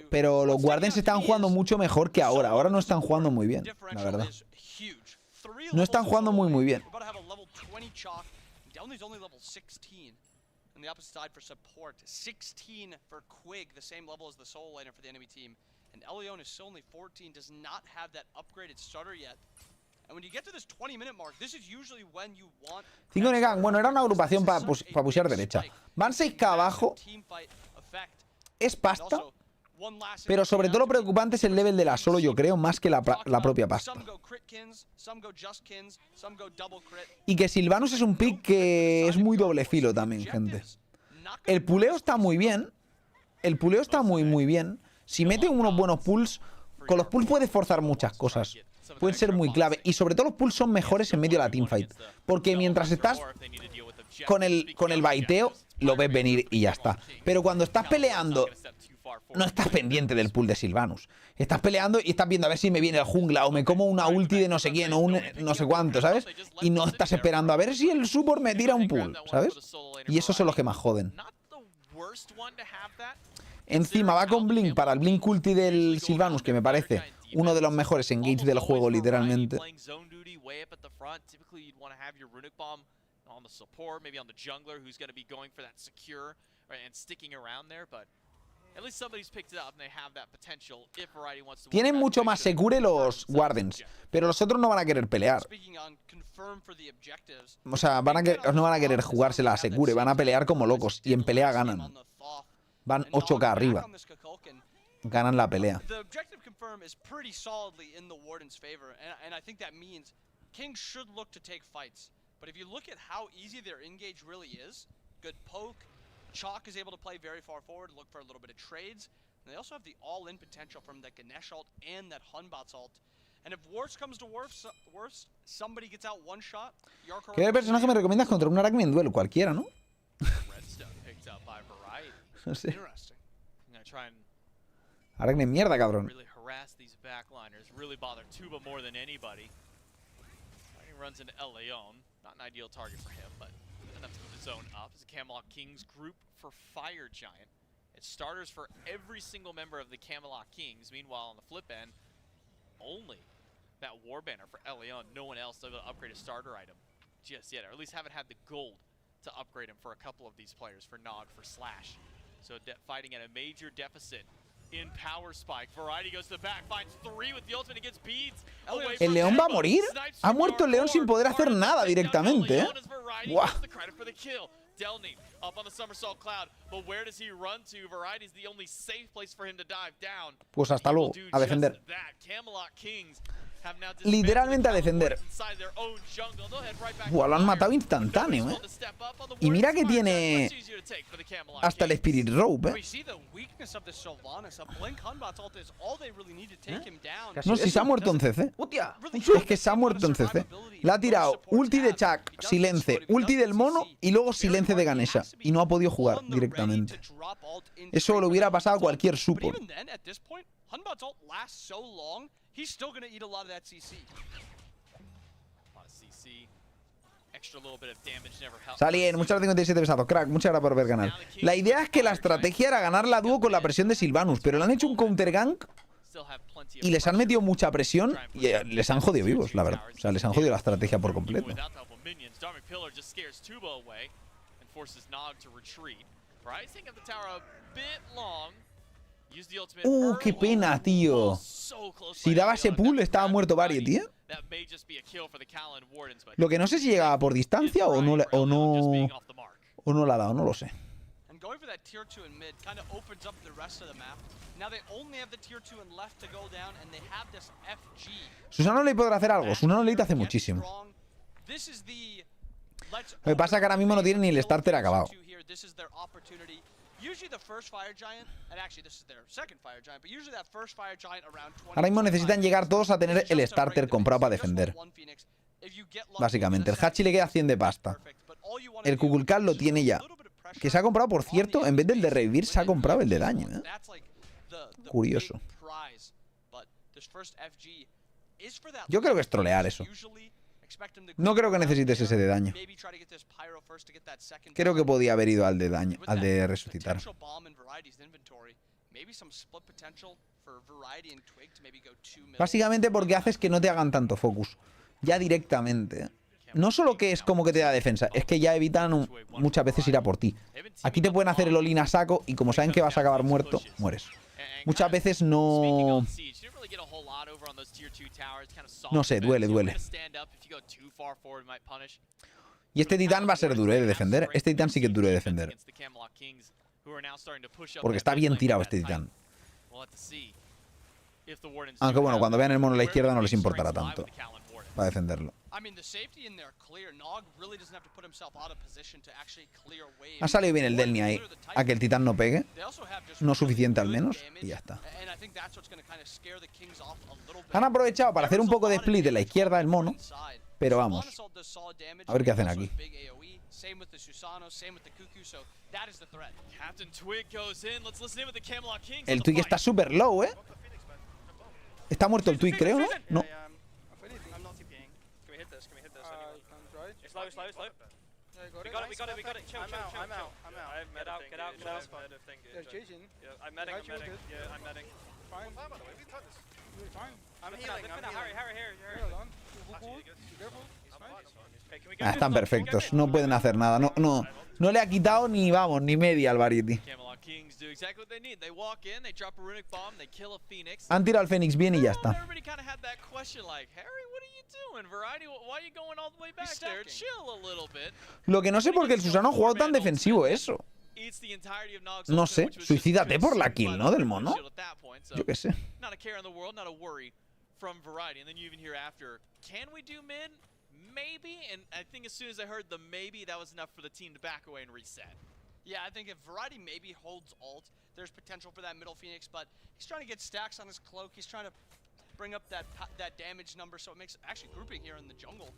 Pero los Guardians están jugando mucho mejor que ahora. Ahora no están jugando muy bien, la verdad. No están jugando muy bien. On the opposite side for support, 16 for Quig, the same level as the solo laner for the enemy team. And Elion is still only 14, does not have that upgraded starter yet. And when you get to this 20-minute mark, this is usually when you want... 5 Negan, bueno, era una agrupación para pushear derecha. Van 6K abajo. Es pasta. Pero sobre todo lo preocupante es el level de la solo, yo creo, más que la propia pasta. Y que Sylvanus es un pick que es muy doble filo también, gente. El puleo está muy bien. El puleo está muy bien. Si mete unos buenos pulls, con los pulls puedes forzar muchas cosas. Pueden ser muy clave. Y sobre todo los pulls son mejores en medio de la teamfight. Porque mientras estás con el baiteo, lo ves venir y ya está. Pero cuando estás peleando... No estás pendiente del pool de Sylvanus. Estás peleando y estás viendo a ver si me viene el jungla o me como una ulti de no sé quién o un no sé cuánto, ¿sabes? Y no estás esperando a ver si el support me tira un pool, ¿sabes? Y esos son los que más joden. Encima va con Blink para el Blink ulti del Sylvanus, que me parece uno de los mejores engage del juego, literalmente. Tienen mucho más secure los Guardians, pero los otros no van a querer pelear. O sea, no van a querer jugársela a secure, van a pelear como locos y en pelea ganan. Van 8K arriba. Ganan la pelea. Chalk is able to play very far forward, look for a little bit of trades. And they also have the all-in potential from the Ganesh ult and that Hunbots ult. And if worst comes to worst, somebody gets out one shot. ¿Qué personaje me recomiendas contra un Aracne en duelo? Cualquiera, ¿no? No sé. Aracne mierda, cabrón. Runs into El Leon. Not an ideal target for him, but enough to put the zone up. As a Camelot Kings group for Fire Giant. It's starters for every single member of the Camelot Kings. Meanwhile, on the flip end, only that War Banner for El Leon. No one else able to upgrade a starter item just yet, or at least haven't had the gold to upgrade him for a couple of these players, for Nog, for Slash. So fighting at a major deficit in power spike. Variety goes to the back, finds 3 with the ultimate and gets beads. ¿El león va a morir? Ha muerto el león sin poder hacer nada directamente, ¿eh? ¡Guau! Delny up on the somersault cloud, but where does he run to? Variety's the only safe place for him to dive down. Pues hasta luego, a defender. Camelot Kings literalmente a defender. Buah, lo han matado instantáneo, ¿eh? Y mira que tiene hasta el Spirit Rope, ¿eh? No, si se ha muerto en CC. Es que se ha muerto en CC. Le ha tirado ulti de Chuck, silence, ulti del mono y luego silence de Ganesha. Y no ha podido jugar directamente. Eso le hubiera pasado a cualquier support. Salien, muchas gracias 57 pesados. Crack, muchas gracias por ver canal. La idea es que la estrategia era ganar la dúo con la presión de Sylvanus, pero le han hecho un counter gank y les han metido mucha presión y les han jodido vivos, la verdad. O sea, les han jodido la estrategia por completo. Qué pena, tío. Si daba ese pull, estaba muerto Barry, tío. Lo que no sé si llegaba por distancia o no la ha dado, no lo sé. Susano le podrá hacer algo. Susano le hace muchísimo. Lo que pasa es que ahora mismo no tiene ni el starter acabado. Ahora mismo necesitan llegar todos a tener el starter comprado para defender. Básicamente, el Hachi le queda 100 de pasta. El Kukulkan lo tiene ya. Que se ha comprado, por cierto, en vez del de revivir, se ha comprado el de daño, ¿eh? Curioso. Yo creo que es trolear eso. No creo que necesites ese de daño. Creo que podía haber ido al de daño, al de resucitar. Básicamente porque haces que no te hagan tanto focus. Ya directamente. No solo que es como que te da defensa, es que ya evitan muchas veces ir a por ti. Aquí te pueden hacer el all-in a saco y como saben que vas a acabar muerto, mueres. Muchas veces no... No sé, duele. Y este titán va a ser duro de defender. Este titán sí que es duro de defender. Porque está bien tirado este titán. Aunque bueno, cuando vean el mono a la izquierda no les importará tanto para defenderlo. Ha salido bien el Delny ahí. A que el titán no pegue. No suficiente al menos. Y ya está. Han aprovechado para hacer un poco de split de la izquierda el mono. Pero vamos. A ver qué hacen aquí. El Twig está súper low, ¿eh? Está muerto el Twig, creo, ¿no? No. Están perfectos, no pueden hacer nada. No le ha quitado ni, vamos, ni media al Variety. Han tirado al Fénix bien y ya está. Lo que no sé por qué el Susano ha jugado tan defensivo eso. No sé, suicídate por la kill, ¿no? Del mono. Yo qué sé. Maybe, and I think as soon as I heard the maybe, that was enough for the team to back away and reset. Yeah, I think if Variety maybe holds ult, there's potential for that middle Phoenix, but he's trying to get stacks on his cloak. He's trying to bring up that damage number, so it makes actually grouping here in the jungle.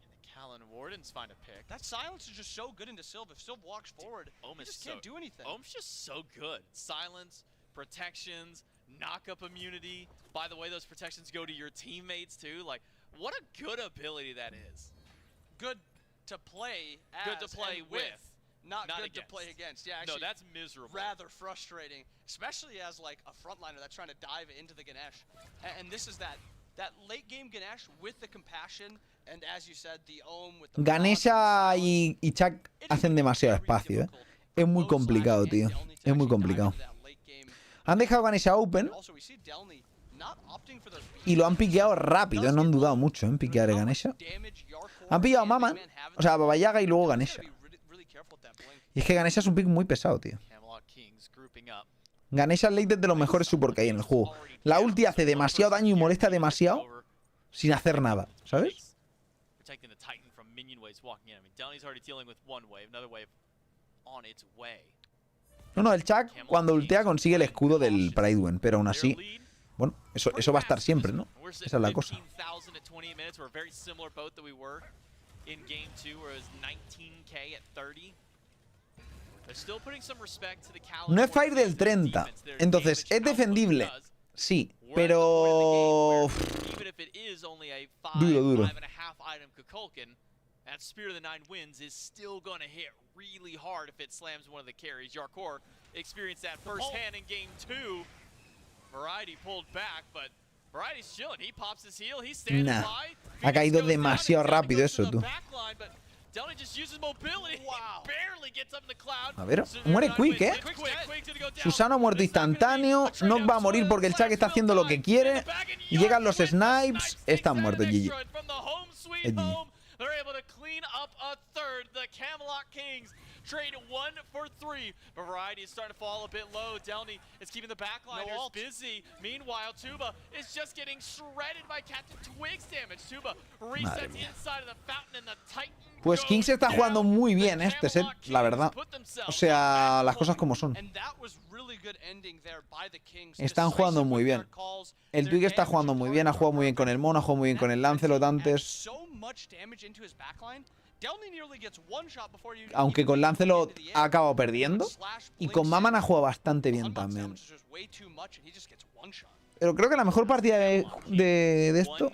And the Callan Wardens find a pick. That silence is just so good into Sylve. If Sylve walks forward, he just can't do anything. Ohm's just so good. Silence, protections, knock-up immunity. By the way, those protections go to your teammates too. Like, what a good ability that is. Good to play as good to play with. Not good against. To play against. Yeah, actually, no, that's miserable. Rather frustrating, especially as like a frontliner that's trying to dive into the Ganesh. And this is that late game Ganesh with the compassion and as you said, the Ohm with the Ganesha y Chuck hacen demasiado espacio, ¿eh? Es muy complicado, tío. Es muy complicado. Han dejado Ganesha open y lo han piqueado rápido, no han dudado mucho en piquear el Ganesha. Han pillado a Maman, o sea, a Baba Yaga y luego Ganesha. Y es que Ganesha es un pick muy pesado, tío. Ganesha late es de los mejores support que hay en el juego. La ulti hace demasiado daño y molesta demasiado. O sin hacer nada, ¿sabes? Protecting the Titan from minion waves walking in. I mean, Downey's already dealing with one wave, another wave on its way. No, el Chuck cuando ultea consigue el escudo del Pridewen, pero aún así, bueno, eso va a estar siempre, ¿no? Esa es la cosa. No es Fire del 30, entonces es defendible, sí, pero... Duro. That Spear of the Nine Winds is still going to hit really hard if it slams one of the carries. Yarkor experienced that firsthand in game 2. Variety pulled back, but Variety's chilling. He pops his heel, he's standing by. Ha caído demasiado rápido eso, tú. A ver, muere Quick, ¿eh? Susano ha muerto instantáneo. Nock va a morir porque el Chuck está haciendo lo que quiere. Y llegan los snipes. Están muertos, GG. They're able to clean up a third. The Camelot Kings trade 1 for 3. But Variety is starting to fall a bit low. Delny is keeping the backliners busy. Meanwhile, Tuba is just getting shredded by Captain Twig's damage. Tuba resets inside of the fountain and the Titan. Pues Kings está jugando muy bien este set, la verdad. O sea, las cosas como son. Están jugando muy bien. El Twig está jugando muy bien, ha jugado muy bien con el Mono, ha jugado muy bien con el Lancelot antes. Aunque con Lancelot ha acabado perdiendo. Y con Maman ha jugado bastante bien también. Pero creo que la mejor partida de esto,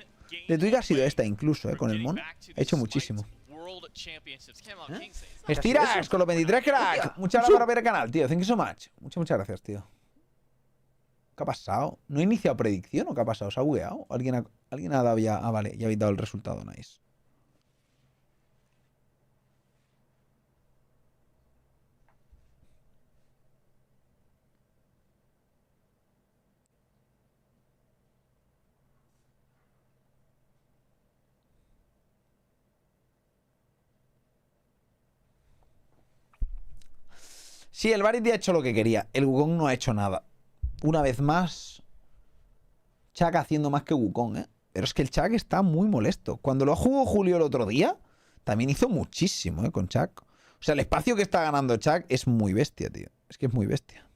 de Twig, ha sido esta incluso, con el Mono. Ha hecho muchísimo. Estiras con los 23 crack. Muchas gracias por ver el canal, tío. Thank you so much. Muchas gracias, tío. ¿Qué ha pasado? ¿No he iniciado predicción o qué ha pasado? ¿Se ha bugueado? ¿Alguien ha dado ya? Ah, vale, ya habéis dado el resultado, nice. Sí, el Variety ha hecho lo que quería. El Wukong no ha hecho nada. Una vez más, Chuck haciendo más que Wukong, ¿eh? Pero es que el Chuck está muy molesto. Cuando lo jugó Julio el otro día, también hizo muchísimo, con Chuck. O sea, el espacio que está ganando Chuck es muy bestia, tío. Es que es muy bestia.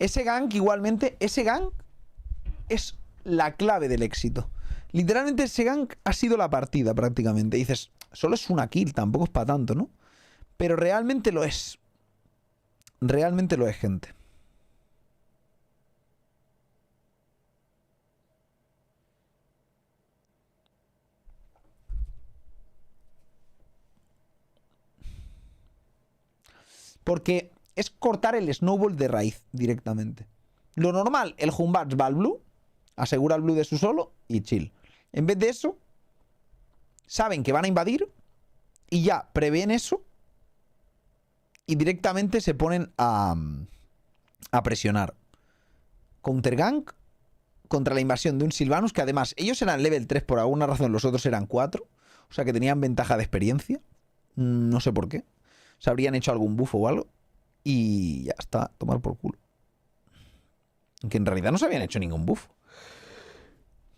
Ese gank igualmente, ese gank es la clave del éxito. Literalmente ese gank ha sido la partida prácticamente. Dices, solo es una kill, tampoco es para tanto, ¿no? Pero realmente lo es. Realmente lo es, gente. Porque es cortar el snowball de raíz directamente. Lo normal, el Humbats va al blue, asegura el blue de su solo y chill. En vez de eso, saben que van a invadir y ya prevén eso y directamente se ponen a presionar. Countergank contra la invasión de un Sylvanus, que además ellos eran level 3 por alguna razón, los otros eran 4, o sea que tenían ventaja de experiencia. No sé por qué. Se habrían hecho algún buffo o algo. Y ya está, tomar por culo. Aunque en realidad no se habían hecho ningún buff.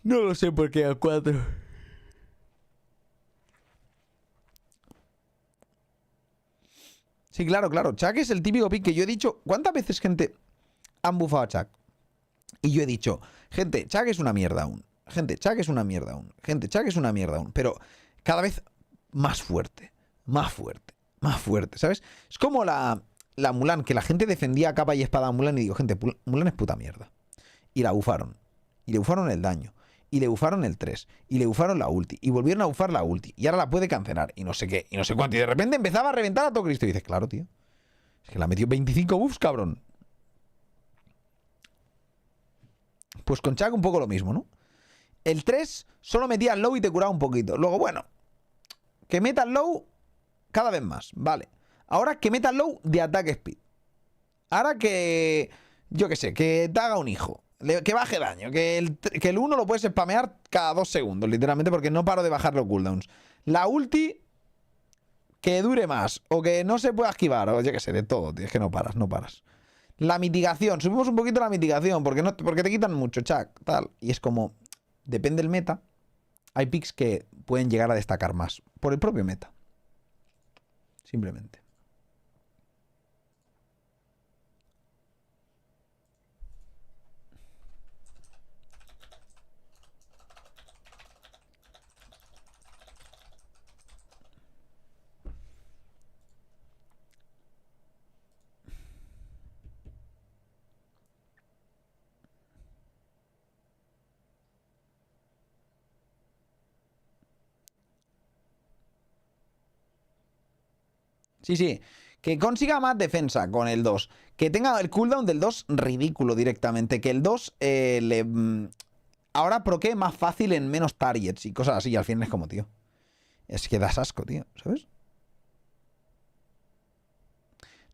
No lo sé por qué a 4. Sí, claro. Chuck es el típico pick que yo he dicho. ¿Cuántas veces, gente, han buffado a Chuck? Y yo he dicho, gente, Chuck es una mierda aún. Gente, Chuck es una mierda aún. Gente, Chuck es una mierda aún. Pero cada vez más fuerte. Más fuerte. Más fuerte, ¿sabes? Es como la Mulan, que la gente defendía a capa y espada a Mulan y digo, gente, Mulan es puta mierda. Y la bufaron. Y le bufaron el daño. Y le bufaron el 3. Y le bufaron la ulti. Y volvieron a bufar la ulti. Y ahora la puede cancelar. Y no sé qué. Y no sé cuánto. Y de repente empezaba a reventar a todo Cristo. Y dices, claro, tío. Es que la metió 25 buffs, cabrón. Pues con Chuck un poco lo mismo, ¿no? El 3 solo metía el low y te curaba un poquito. Luego, bueno, que meta el low cada vez más. Vale. Ahora que meta low de ataque speed. Ahora que, yo qué sé, que te haga un hijo. Que baje daño. Que el 1 lo puedes spamear cada 2 segundos, literalmente, porque no paro de bajar los cooldowns. La ulti, que dure más. O que no se pueda esquivar. O yo qué sé, de todo, tío. Es que no paras, no paras. La mitigación. Subimos un poquito la mitigación. Porque te quitan mucho, chac, tal. Y es como... Depende del meta. Hay picks que pueden llegar a destacar más. Por el propio meta. Simplemente. Sí, sí. Que consiga más defensa con el 2. Que tenga el cooldown del 2 ridículo directamente. Que el 2 ahora proque más fácil en menos targets y cosas así. Y al final es como, tío. Es que das asco, tío. ¿Sabes?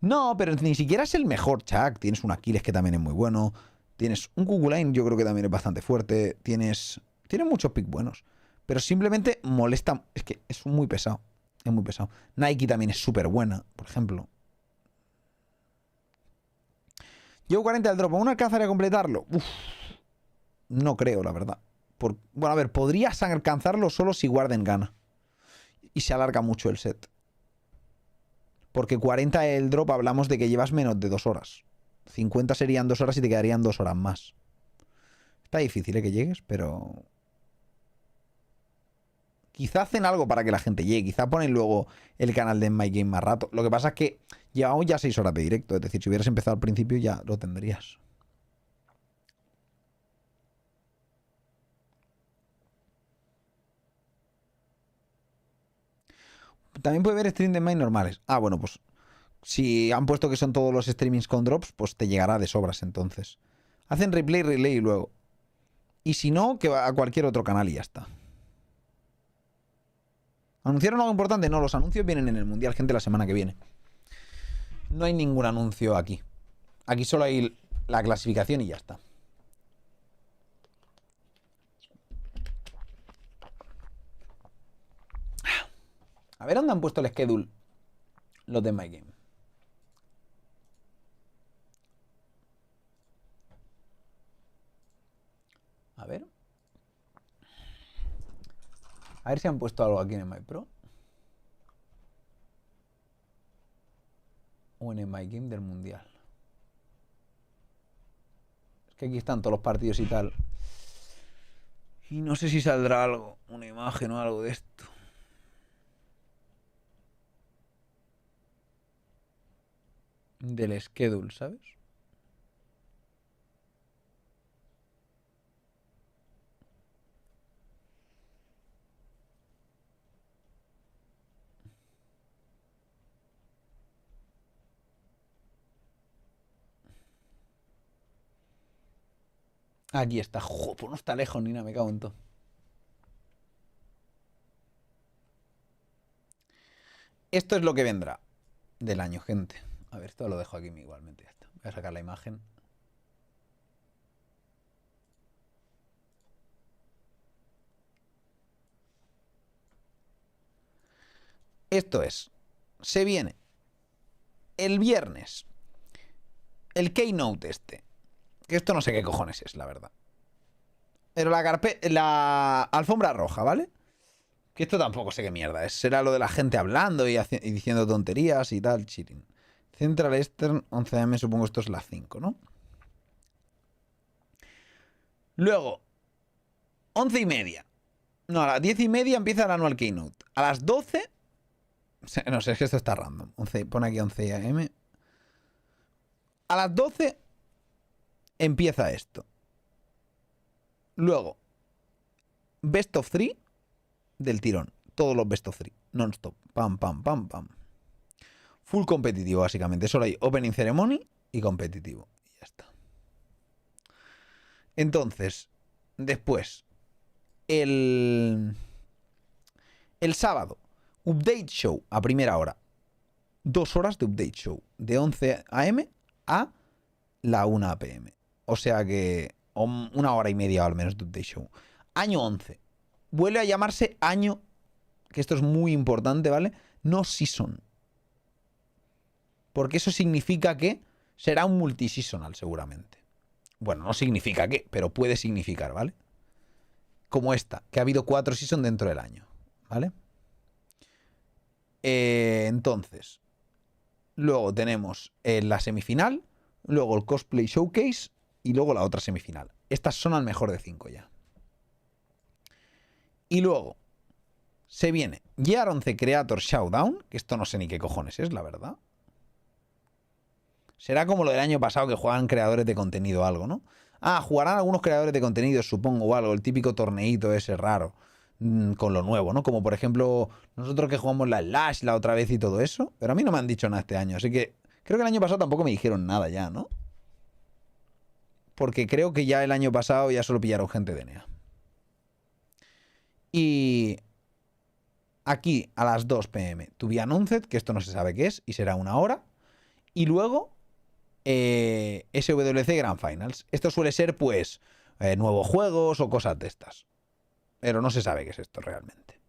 No, pero ni siquiera es el mejor, Chuck. Tienes un Aquiles que también es muy bueno. Tienes un Kukulane, yo creo que también es bastante fuerte. Tienes muchos picks buenos. Pero simplemente molesta. Es que es muy pesado. Es muy pesado. Nike también es súper buena, por ejemplo. Llevo 40 al drop. ¿Aún alcanzaría a completarlo? Uf, no creo, la verdad. Bueno, a ver, podrías alcanzarlo solo si Warden gana. Y se alarga mucho el set. Porque 40 el drop hablamos de que llevas menos de 2 horas. 50 serían 2 horas y te quedarían 2 horas más. Está difícil, que llegues, pero... Quizá hacen algo para que la gente llegue. Quizá ponen luego el canal de My Game más rato. Lo que pasa es que llevamos ya 6 horas de directo. Es decir, si hubieras empezado al principio ya lo tendrías. También puede ver stream de My normales. Ah, bueno, pues si han puesto que son todos los streamings con drops, pues te llegará de sobras entonces. Hacen replay y luego. Y si no, que va a cualquier otro canal y ya está. ¿Anunciaron algo importante? No, los anuncios vienen en el Mundial, gente, la semana que viene. No hay ningún anuncio aquí. Aquí solo hay la clasificación y ya está. A ver dónde han puesto el schedule los de My Game. A ver. A ver si han puesto algo aquí en el My Pro. O en el My Game del Mundial. Es que aquí están todos los partidos y tal. Y no sé si saldrá algo. Una imagen o algo de esto. Del schedule, ¿sabes? Aquí está. Joder, no está lejos ni nada, me cago en todo. Esto es lo que vendrá del año, gente. A ver, esto lo dejo aquí igualmente. Ya está. Voy a sacar la imagen. Esto es. Se viene el viernes el keynote este. Que esto no sé qué cojones es, la verdad. Pero la alfombra roja, ¿vale? Que esto tampoco sé qué mierda es. Será lo de la gente hablando y diciendo tonterías y tal, chilling. Central Eastern, 11 AM, supongo esto es las 5, ¿no? Luego, 11:30. No, a las 10:30 empieza el Annual Keynote. A las 12... No sé, es que esto está random. Pone aquí 11 AM. A las 12 empieza esto. Luego, Best of 3 del tirón. Todos los Best of 3. Non-stop. Pam, pam, pam, pam. Full competitivo, básicamente. Solo hay Opening Ceremony y competitivo. Y ya está. Entonces, después, el sábado, Update Show a primera hora. 2 horas de Update Show. De 11 AM a la 1 PM. O sea que O una hora y media al menos de update show. Año 11. Vuelve a llamarse año, que esto es muy importante, ¿vale? No season. Porque eso significa que será un multiseasonal seguramente. Bueno, no significa que, pero puede significar, ¿vale? Como esta, que ha habido 4 seasons dentro del año, ¿vale? Entonces, luego tenemos la semifinal, luego el cosplay showcase y luego la otra semifinal. Estas son al mejor de 5 ya. Y luego se viene Year 11 Creator Showdown, que esto no sé ni qué cojones es, la verdad. Será como lo del año pasado que juegan creadores de contenido o algo, ¿no? Ah, jugarán algunos creadores de contenido, supongo, o algo, el típico torneito ese raro, con lo nuevo, ¿no? Como por ejemplo, nosotros que jugamos la Slash la otra vez y todo eso, pero a mí no me han dicho nada este año, así que creo que el año pasado tampoco me dijeron nada ya, ¿no? Porque creo que ya el año pasado ya solo pillaron gente de NEA. Y aquí a las 2 p.m. to be announced, que esto no se sabe qué es, y será una hora. Y luego SWC Grand Finals. Esto suele ser, pues, nuevos juegos o cosas de estas. Pero no se sabe qué es esto realmente.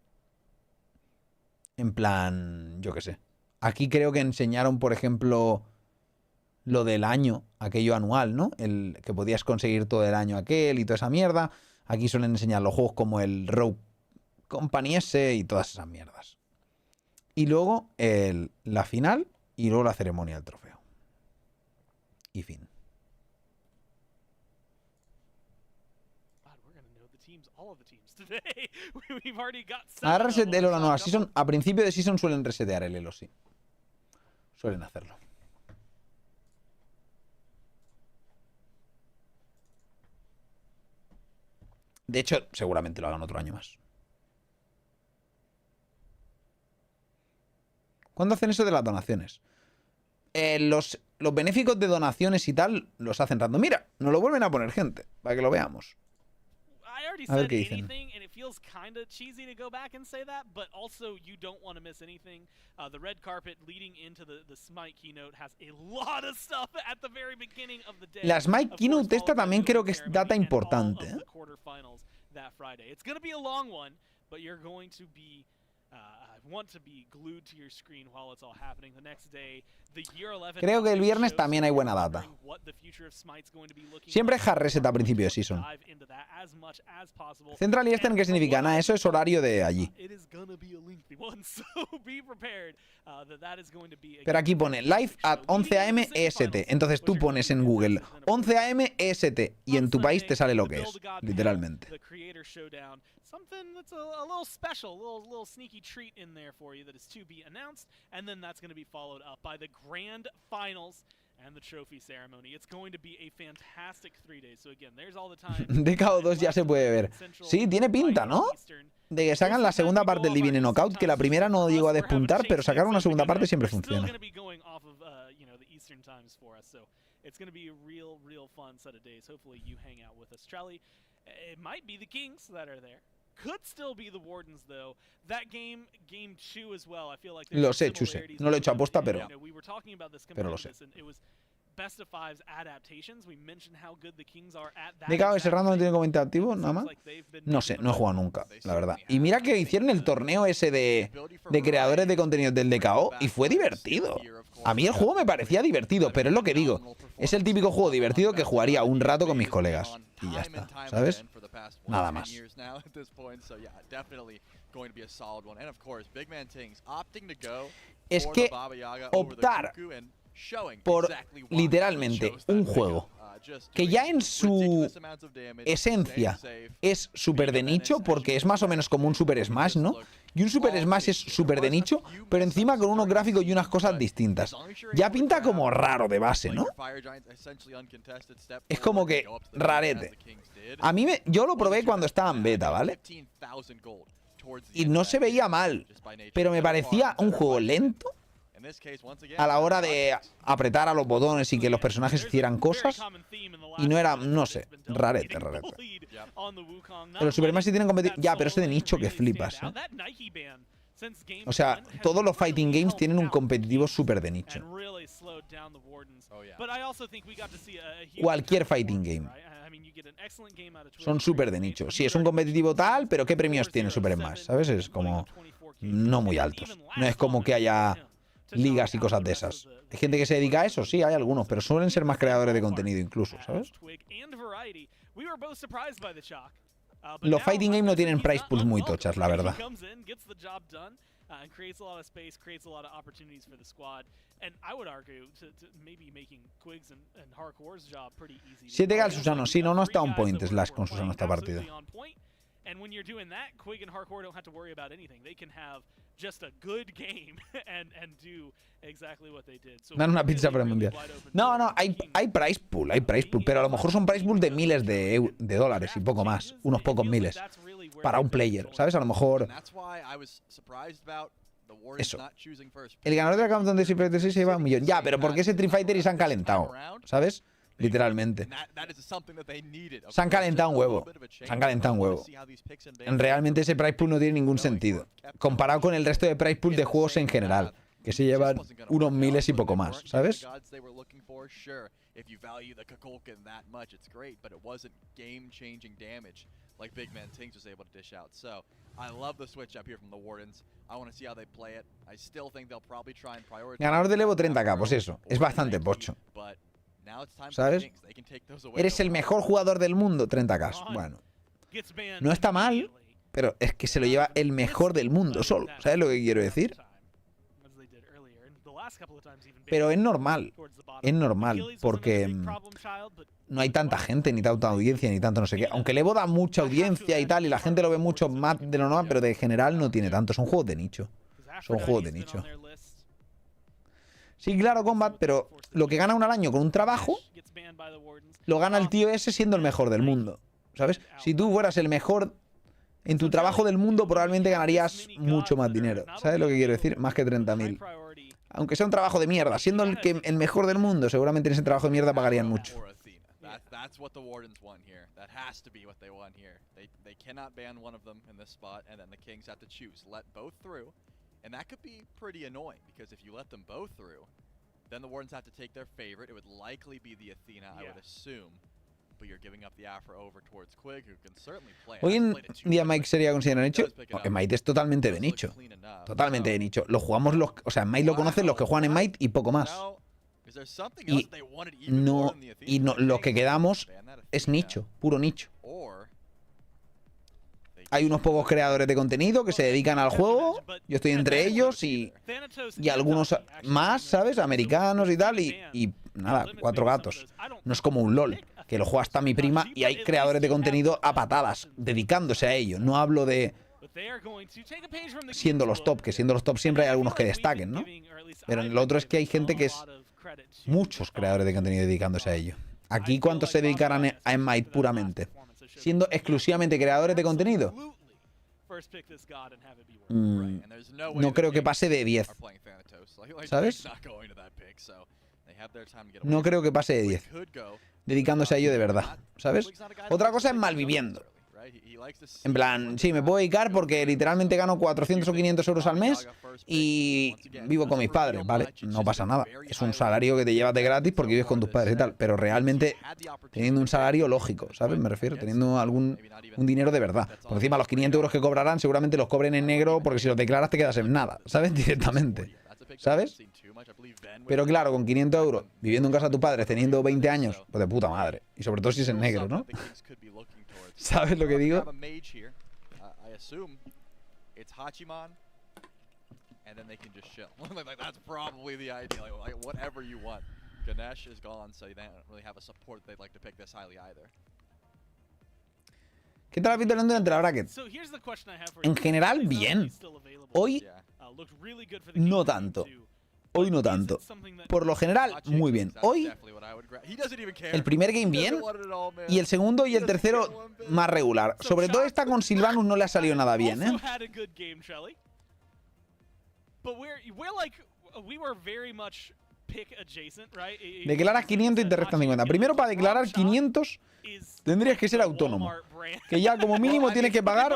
En plan, yo qué sé. Aquí creo que enseñaron, por ejemplo, lo del año, aquello anual, ¿no? El que podías conseguir todo el año aquel y toda esa mierda. Aquí suelen enseñar los juegos como el Rogue Company S y todas esas mierdas. Y luego la final y luego la ceremonia del trofeo. Y fin. Ahora reset el Elo la nueva season. A principio de season suelen resetear el Elo, sí. Suelen hacerlo. De hecho, seguramente lo hagan otro año más. ¿Cuándo hacen eso de las donaciones? Los benéficos de donaciones y tal los hacen random. Mira, nos lo vuelven a poner, gente, para que lo veamos. A ver qué dicen. Feels kind of cheesy to go back and say that, but also you don't want to miss anything. The red carpet leading into the Smite keynote has a lot of stuff at the very beginning of the day. La Smite keynote esta también creo que es data importante, ¿eh? That Friday. It's going to be a long one, but you're going to be want to be glued to your screen while it's all happening. The next day, the year 11. Creo que el viernes también hay buena data. Siempre es hard reset a principio de season. Central y Eastern, ¿qué significa? Nada, eso es horario de allí. Pero aquí pone live at 11 AM EST. Entonces tú pones en Google 11 AM EST y en tu país te sale lo que es, literalmente. Something that's a little special, a little sneaky treat in there for you that is to be announced, and then that's going to be followed up by the grand finals and the trophy ceremony. It's going to be a fantastic 3 days. So again, there's all the time. DKO2 ya se puede ver. Sí, tiene pinta, ¿no? De que sacan la segunda parte del Divine Knockout, que la primera no llegó a despuntar, pero sacar una segunda parte siempre funciona. It's going to be a real fun set of days. Hopefully you hang out with us. Charlie, it might be the Kings that are there. Could still be the Wardens, though. That game 2 as well. I feel like lo sé, Chuse. No lo he hecho aposta, pero lo sé. Best of Fives adaptations. We mentioned how good the Kings are at that. DKO ese random no tiene comentario activo, nada más. No sé, no he jugado nunca, la verdad. Y mira que hicieron el torneo ese de creadores de contenido del DKO y fue divertido. A mí el juego me parecía divertido, pero es lo que digo. Es el típico juego divertido que jugaría un rato con mis colegas. Y ya está, ¿sabes? Nada más. Es que optar por literalmente un juego que ya en su esencia es súper de nicho, porque es más o menos como un Super Smash, ¿no? Y un Super Smash es súper de nicho, pero encima con unos gráficos y unas cosas distintas. Ya pinta como raro de base, ¿no? Es como que rarete. A mí yo lo probé cuando estaba en beta, ¿vale? Y no se veía mal, pero me parecía un juego lento a la hora de apretar a los botones y que los personajes hicieran cosas. Y no era, no sé, rarete. Pero Super Smash sí tienen competición. Ya, pero ese de nicho que flipas, ¿eh? O sea, todos los fighting games tienen un competitivo súper de nicho. Cualquier fighting game. Son súper de nicho. Sí, es un competitivo tal, pero ¿qué premios tiene Super Smash? ¿Sabes? Es como no muy altos. No es como que haya ligas y cosas de esas. ¿Hay gente que se dedica a eso? Sí, hay algunos, pero suelen ser más creadores de contenido incluso, ¿sabes? Los fighting game no tienen price pools muy tochas, la verdad. And creates a lot of space, creates a lot of opportunities for the squad. And I would argue to maybe making Quigs and Hardcore's job pretty easy. 7K al Susano. Sí, no está on point Slash con Susano esta partida. And when you're doing that, Quig and Hardcore don't have to worry about anything. They can have just a good game and do exactly what they did. So Dan una pizza para el mundial. No, hay price pool, pero a lo mejor son price pool de miles de dólares y poco más, unos pocos miles para un player, ¿sabes? A lo mejor eso. El ganador de la Countdown de Street Fighter 6 se lleva 1 millón. Ya, pero porque es Street Fighter y se han calentado, ¿sabes? Literalmente. Se han calentado un huevo. Se han calentado un huevo. Realmente ese price pool no tiene ningún sentido. Comparado con el resto de price pool de juegos en general, que se llevan unos miles y poco más, ¿sabes? Ganador del Evo 30K, pues eso. Es bastante pocho. ¿Sabes? Eres el mejor jugador del mundo, 30K. Bueno, no está mal, pero es que se lo lleva el mejor del mundo solo. ¿Sabes lo que quiero decir? Pero es normal, porque no hay tanta gente, ni tanta audiencia, ni tanto no sé qué. Aunque el Evo da mucha audiencia y tal, y la gente lo ve mucho más de lo normal, pero de general no tiene tanto. Son juegos de nicho. Son juegos de nicho. Sí, claro, Combat, pero lo que gana uno al año con un trabajo, lo gana el tío ese siendo el mejor del mundo, ¿sabes? Si tú fueras el mejor en tu trabajo del mundo, probablemente ganarías mucho más dinero. ¿Sabes lo que quiero decir? Más que 30.000. Aunque sea un trabajo de mierda, siendo el mejor del mundo, seguramente en ese trabajo de mierda pagarían mucho. That's what the Wardens want here. That has to be what they want here. They cannot ban one of them in this spot, and then the Kings have to choose. Let both through. And that could be pretty annoying, because if you let them both through, then the Wardens have to take their favorite. It would likely be the Athena, I would assume. But you're giving up the Afro over towards Quig, who can certainly play. Hoy en día Mike sería considerado nicho. En Might es totalmente de nicho. Totalmente de nicho. Lo jugamos los... O sea, en Might lo conocen los que juegan en Might y poco más. Y no, lo que quedamos es nicho, puro nicho. Hay unos pocos creadores de contenido que se dedican al juego. Yo estoy entre ellos y algunos más, ¿sabes? Americanos y tal. Y nada, 4 gatos. No es como un LOL, que lo juega hasta mi prima y hay creadores de contenido a patadas, dedicándose a ello. No hablo de siendo los top, que siendo los top siempre hay algunos que destaquen, ¿no? Pero en el otro es que hay gente que es muchos creadores de contenido dedicándose a ello. Aquí, ¿cuántos se dedicarán a Smite puramente? Siendo exclusivamente creadores de contenido. No creo que pase de 10. ¿Sabes? No creo que pase de 10. Dedicándose a ello de verdad. ¿Sabes? Otra cosa es malviviendo. En plan, sí, me puedo dedicar porque literalmente gano 400 o 500 euros al mes y vivo con mis padres, ¿vale? No pasa nada. Es un salario que te llevas de gratis porque vives con tus padres y tal. Pero realmente teniendo un salario lógico, ¿sabes? Me refiero, teniendo un dinero de verdad. Por encima, los 500 euros que cobrarán seguramente los cobren en negro porque si los declaras te quedas en nada, ¿sabes? Directamente, ¿sabes? Pero claro, con 500 euros, viviendo en casa de tus padres, teniendo 20 años, pues de puta madre. Y sobre todo si es en negro, ¿no? ¿Sabes lo que digo? ¿Qué tal has visto el durante la bracket? En general, bien. Hoy, no tanto. Hoy no tanto. Por lo general, muy bien. Hoy, el primer game bien, y el segundo y el tercero más regular. Sobre todo esta con Sylvanus no le ha salido nada bien, ¿eh? Declaras 500 y te restan 50. Primero, para declarar 500, tendrías que ser autónomo. Que ya como mínimo tienes que pagar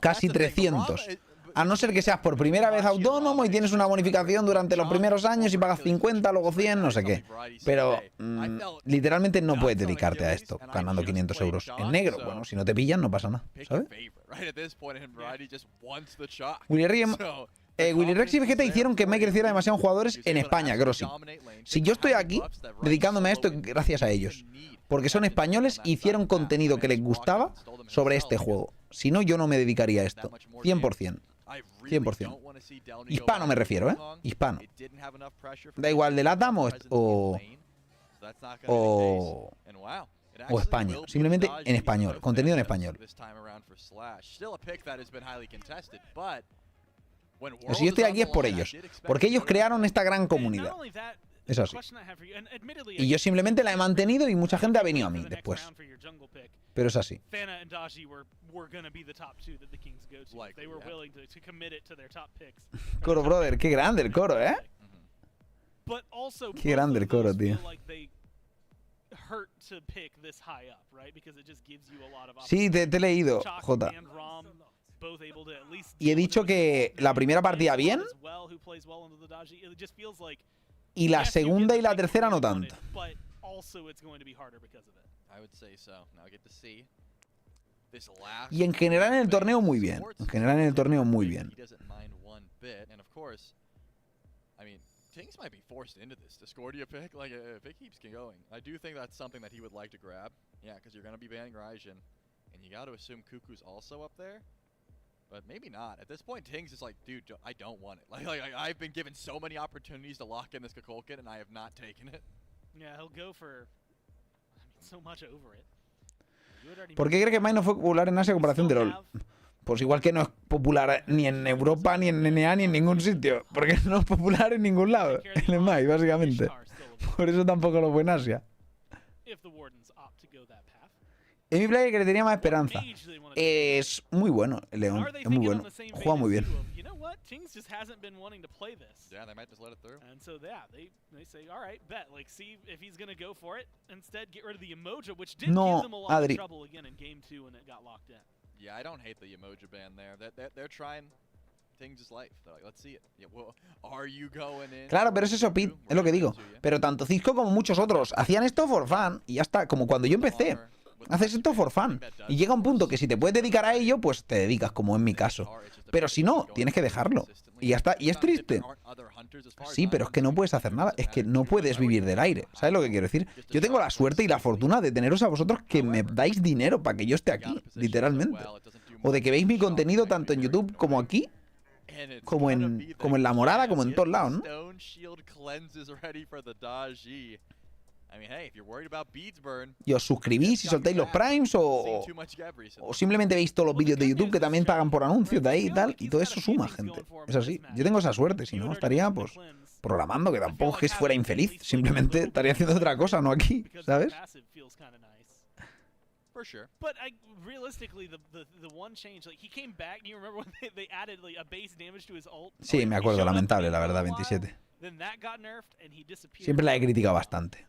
casi 300. A no ser que seas por primera vez autónomo y tienes una bonificación durante los primeros años y pagas 50, luego 100, no sé qué. Pero literalmente no puedes dedicarte a esto ganando 500 euros en negro. Bueno, si no te pillan no pasa nada, ¿sabes? Willy Rex y Vegeta hicieron que Mike creciera demasiado en jugadores en España, Grossi. Si yo estoy aquí dedicándome a esto, gracias a ellos. Porque son españoles y hicieron contenido que les gustaba sobre este juego. Si no, yo no me dedicaría a esto. 100%. 100%. Hispano me refiero, ¿eh? Hispano. Da igual de LATAM o España. Simplemente en español. Contenido en español. Pero si yo estoy aquí es por ellos. Porque ellos crearon esta gran comunidad. Es así. Y yo simplemente la he mantenido y mucha gente ha venido a mí después. Pero es así. Coro, brother, qué grande el coro, ¿eh? Qué grande el coro, tío. Sí, te he leído, Jota. Y he dicho que la primera partida bien y la segunda y la tercera no tanto. Y en general en el torneo muy bien. En general en el torneo muy bien. Tings might be forced into this Discordia pick, like if it keeps going. I do think that's something that he would like to grab. Yeah, because you're going to be banning Raijin, and you got to assume Cuckoo's also up there. But maybe not. At this point, Tings is like, dude, I don't want it. Like I've been given so many opportunities to lock in this Kukulkan, and I have not taken it. Yeah, he'll go for so much over it. ¿Por qué cree que Mike no fue popular en Asia a comparación de LoL? Pues igual que no es popular ni en Europa, ni en NA, ni en ningún sitio. Porque no es popular en ningún lado. El Mike, básicamente. Por eso tampoco lo fue en Asia. Es mi player que le tenía más esperanza. Es muy bueno, el León. Es muy bueno. Juega muy bien. No, Adri. Yeah, I don't hate the emoji ban there. They're trying things is life. They're like, let's see it. Yeah, well, are you going in? Claro, pero es eso, Pete, es lo que digo. Pero tanto Cisco como muchos otros hacían esto for fun y ya está. Como cuando yo empecé. Haces esto for fun. Y llega un punto que si te puedes dedicar a ello, pues te dedicas, como en mi caso. Pero si no, tienes que dejarlo. Y ya está. Y es triste. Sí, pero es que no puedes hacer nada. Es que no puedes vivir del aire. ¿Sabes lo que quiero decir? Yo tengo la suerte y la fortuna de teneros a vosotros que me dais dinero para que yo esté aquí, literalmente. O de que veis mi contenido tanto en YouTube como aquí, como en La Morada, como en todos lados, ¿no? Y os suscribís y soltáis los primes o simplemente veis todos los vídeos de YouTube que también pagan por anuncios de ahí y tal. Y todo eso suma, gente. Es así. Yo tengo esa suerte. Si no, estaría pues programando, que tampoco es que fuera infeliz. Simplemente estaría haciendo otra cosa, no aquí, ¿sabes? For sure. But realistically, the one change, like he came back. Do you remember when they added like a base damage to his ult? Sí, me acuerdo, lamentable, la verdad, 27. Siempre la he criticado bastante.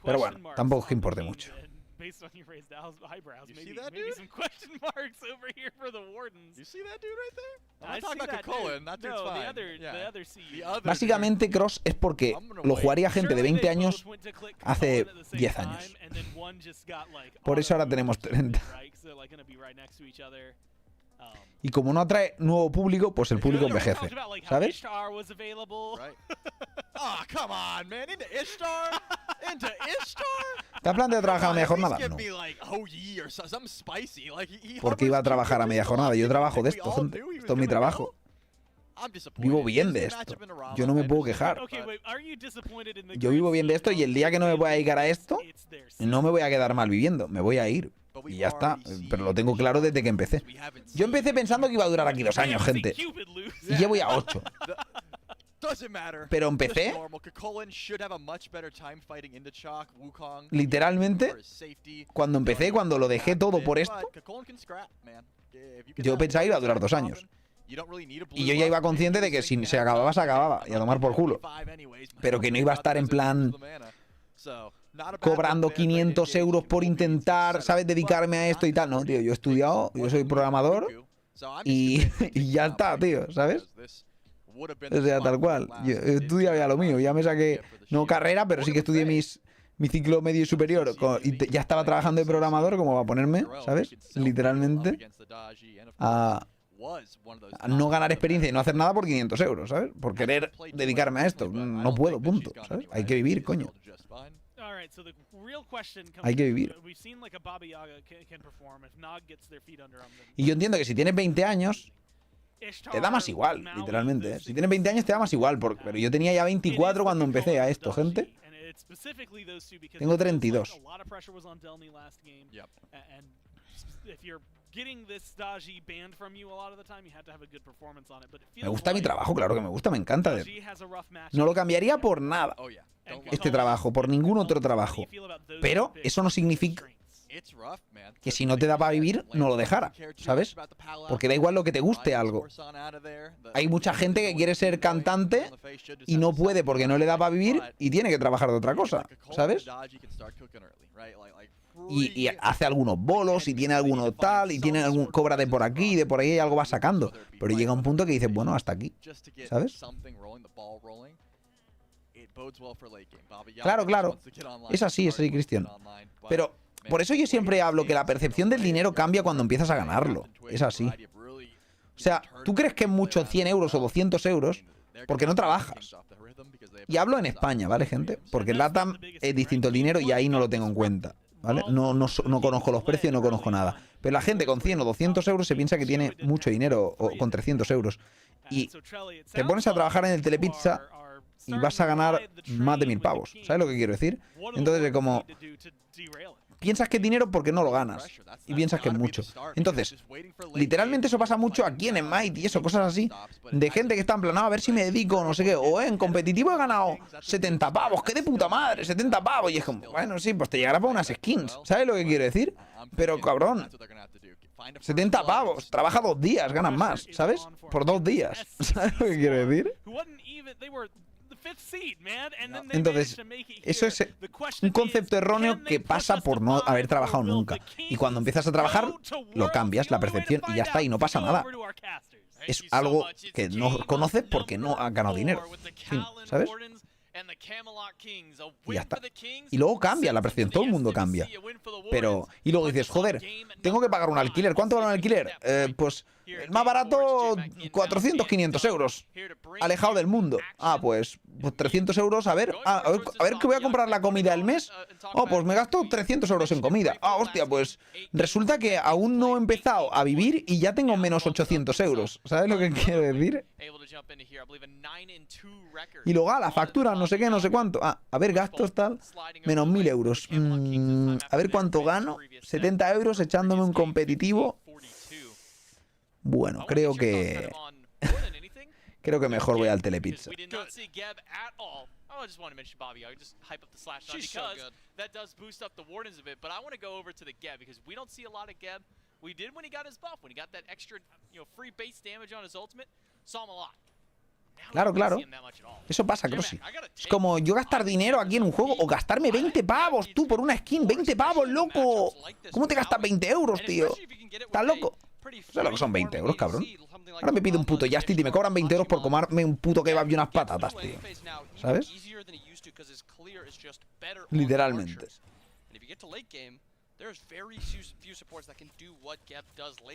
Pero bueno, tampoco es que importe mucho. Based on your raised eyebrows, maybe some question marks over here for the Wardens. You see that dude right there? I'm talking about Kukulkan. That dude's fine. The other CU. Básicamente, Cross es porque lo jugaría gente de 20 años hace 10 años. Por eso ahora tenemos 30. Y como no atrae nuevo público, pues el público envejece, ¿sabes? Oh, come on, man. Into Ishtar? Into Ishtar? ¿Te has planteado trabajar a media jornada? No. Porque iba a trabajar a media jornada. Yo trabajo de esto, gente. Esto es mi trabajo. Vivo bien de esto. Yo no me puedo quejar. Yo vivo bien de esto y el día que no me voy a dedicar a esto, no me voy a quedar mal viviendo. Me voy a ir. Y ya está. Pero lo tengo claro desde que empecé. Yo empecé pensando que iba a durar aquí 2 años, gente. Y llevo ya 8. Pero empecé literalmente cuando empecé, cuando lo dejé todo por esto, yo pensaba que iba a durar 2 años. Y yo ya iba consciente de que si se acababa, se acababa. Y a tomar por culo. Pero que no iba a estar en plan cobrando 500 euros por intentar, ¿sabes? Dedicarme a esto y tal. No, tío, yo he estudiado, yo soy programador y ya está, tío, ¿sabes? O sea, tal cual. Yo estudiaba ya lo mío, ya me saqué, no carrera, pero sí que estudié mi ciclo medio y superior y ya estaba trabajando de programador como va a ponerme, ¿sabes? Literalmente a no ganar experiencia y no hacer nada por 500 euros, ¿sabes? Por querer dedicarme a esto. No puedo, punto, ¿sabes? Hay que vivir, coño. Hay que vivir. Y yo entiendo que si tienes 20 años, te da más igual, literalmente. Si tienes 20 años te da más igual, pero yo tenía ya 24 cuando empecé a esto, gente. Tengo 32. Me gusta mi trabajo, claro que me gusta, me encanta. No lo cambiaría por nada, este trabajo, por ningún otro trabajo. Pero eso no significa que si no te da para vivir, no lo dejara, ¿sabes? Porque da igual lo que te guste algo. Hay mucha gente que quiere ser cantante y no puede porque no le da para vivir y tiene que trabajar de otra cosa, ¿sabes? Y hace algunos bolos y tiene alguno tal y tiene algún cobra de por aquí y de por ahí y algo va sacando. Pero llega un punto que dices, bueno, hasta aquí, ¿sabes? Claro, claro. Es así, Cristian. Pero por eso yo siempre hablo que la percepción del dinero cambia cuando empiezas a ganarlo. Es así. O sea, tú crees que es mucho 100 euros o 200 euros porque no trabajas. Y hablo en España, ¿vale, gente? Porque en LATAM es distinto el dinero y ahí no lo tengo en cuenta, ¿vale? No conozco los precios, no conozco nada. Pero la gente con 100 o 200 euros se piensa que tiene mucho dinero, o con 300 euros. Y te pones a trabajar en el Telepizza y vas a ganar más de 1000 pavos. ¿Sabes lo que quiero decir? Entonces es como... Piensas que es dinero porque no lo ganas. Y piensas que es mucho. Entonces, literalmente eso pasa mucho aquí en Smite y eso, cosas así. De gente que está en plan, no, a ver si me dedico, no sé qué. O en competitivo he ganado 70 pavos. ¡Qué de puta madre! 70 pavos. Y es como, bueno, sí, pues te llegará para unas skins. ¿Sabes lo que quiero decir? Pero, cabrón, 70 pavos. Trabaja 2 días, ganas más, ¿sabes? Por 2 días. ¿Sabes lo que quiero decir? Entonces, eso es un concepto erróneo que pasa por no haber trabajado nunca. Y cuando empiezas a trabajar, lo cambias, la percepción, y ya está, y no pasa nada. Es algo que no conoces porque no has ganado dinero. Sí, ¿sabes? Y ya está. Y luego cambia la percepción, todo el mundo cambia. Pero, y luego dices, joder, tengo que pagar un alquiler. ¿Cuánto vale un alquiler? Pues el más barato, 400, 500 euros. Alejado del mundo. Ah, pues 300 euros, a ver que voy a comprar la comida del mes. Oh, pues me gasto 300 euros en comida. Ah, hostia, pues resulta que aún no he empezado a vivir y ya tengo menos 800 euros. ¿Sabes lo que quiero decir? Y luego, la factura, no sé qué, no sé cuánto. Ah, a ver, gastos tal, menos 1000 euros. A ver cuánto gano. 70 euros echándome un competitivo. Bueno, creo que mejor voy al Telepizza. I just want to mention Bobby. I just hype up the slash on because that does boost up the Wardens a bit. But I want to go over to the Geb because we don't see a lot of Geb. We did when he got his buff, when he got that extra, free base damage on his ultimate. Saw him a lot. Claro, claro. Eso pasa, Crossy. Es como yo gastar dinero aquí en un juego o gastarme 20 pavos, tú, por una skin. 20 pavos, loco. ¿Cómo te gastas 20 euros, tío? ¿Estás loco? ¿Sabes lo que son 20 euros, cabrón? Ahora me pide un puto Justit y me cobran 20 euros por comerme un puto kebab y unas patatas, tío. ¿Sabes? Literalmente.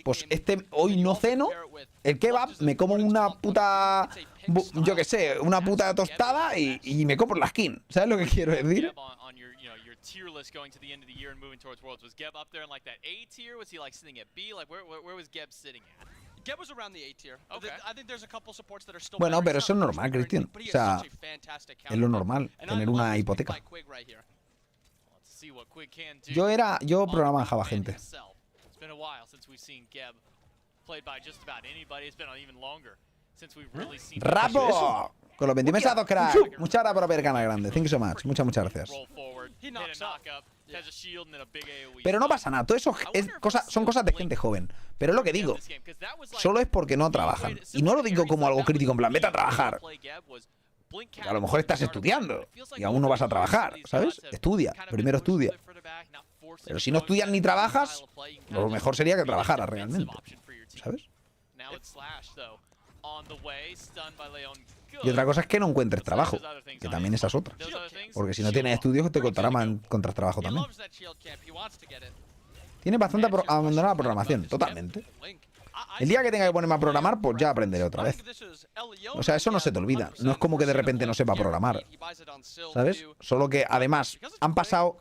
Pues hoy no ceno el kebab, me como una puta, yo que sé, una puta tostada y me compro la skin. ¿Sabes lo que quiero decir? Tier list going to the end of the year and moving towards Worlds. Was Geb up there in like that A tier? Was he like sitting at B? Like where was Geb sitting at? Geb was around the A tier. Okay. I think there's a couple supports that are still. Bueno, pero eso es normal, Cristian. O sea, es lo normal, tener una hipoteca. Yo programaba en Java, gente. It's been a while since we've seen Geb played by just about anybody. It's been even longer since we've really seen. ¡Rapo! Con los 20 mesados, crack. Muchas gracias por haber canal grande. Thank you so much. Muchas gracias. Pero no pasa nada. Todo eso son cosas de gente joven. Pero es lo que digo. Solo es porque no trabajan. Y no lo digo como algo crítico, en plan, vete a trabajar. A lo mejor estás estudiando y aún no vas a trabajar, ¿sabes? Estudia. Primero estudia. Pero si no estudias ni trabajas, lo mejor sería que trabajaras realmente. ¿Sabes? Y otra cosa es que no encuentres trabajo, que también esa es otra. Porque si no tienes estudios, te costará encontrar trabajo también. Tiene bastante abandonada la programación, totalmente. El día que tenga que ponerme a programar, pues ya aprenderé otra vez. O sea, eso no se te olvida. No es como que de repente no sepa programar, ¿sabes? Solo que, además, han pasado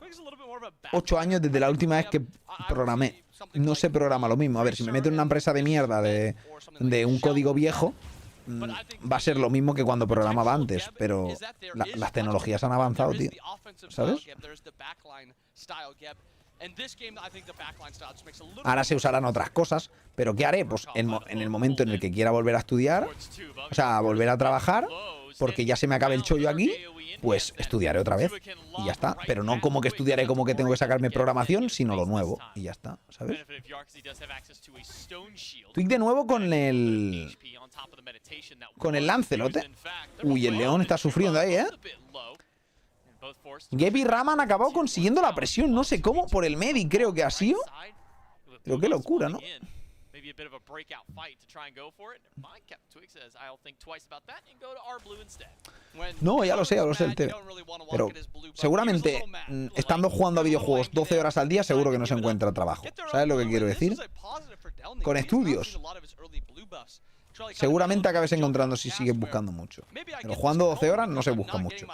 8 años desde la última vez que programé. No se programa lo mismo. A ver, si me meto en una empresa de mierda de un código viejo, va a ser lo mismo que cuando programaba antes. Pero las tecnologías han avanzado, tío. ¿Sabes? Ahora se usarán otras cosas, pero ¿qué haré? Pues en el momento en el que quiera volver a estudiar, o sea, volver a trabajar, porque ya se me acabe el chollo aquí, pues estudiaré otra vez y ya está. Pero no como que estudiaré como que tengo que sacarme programación, sino lo nuevo y ya está, ¿sabes? Twig de nuevo con el Lancelot, ¿eh? Uy, el león está sufriendo ahí, ¿eh? Gabe y Rama han acabado consiguiendo la presión, no sé cómo, por el Medic creo que ha sido. Pero qué locura, ¿no? No, ya lo sé el TV. Pero seguramente, estando jugando a videojuegos 12 horas al día, seguro que no se encuentra trabajo. ¿Sabes lo que quiero decir? Con estudios. Seguramente acabes encontrando si sigues buscando mucho. Pero jugando 12 horas no se busca mucho.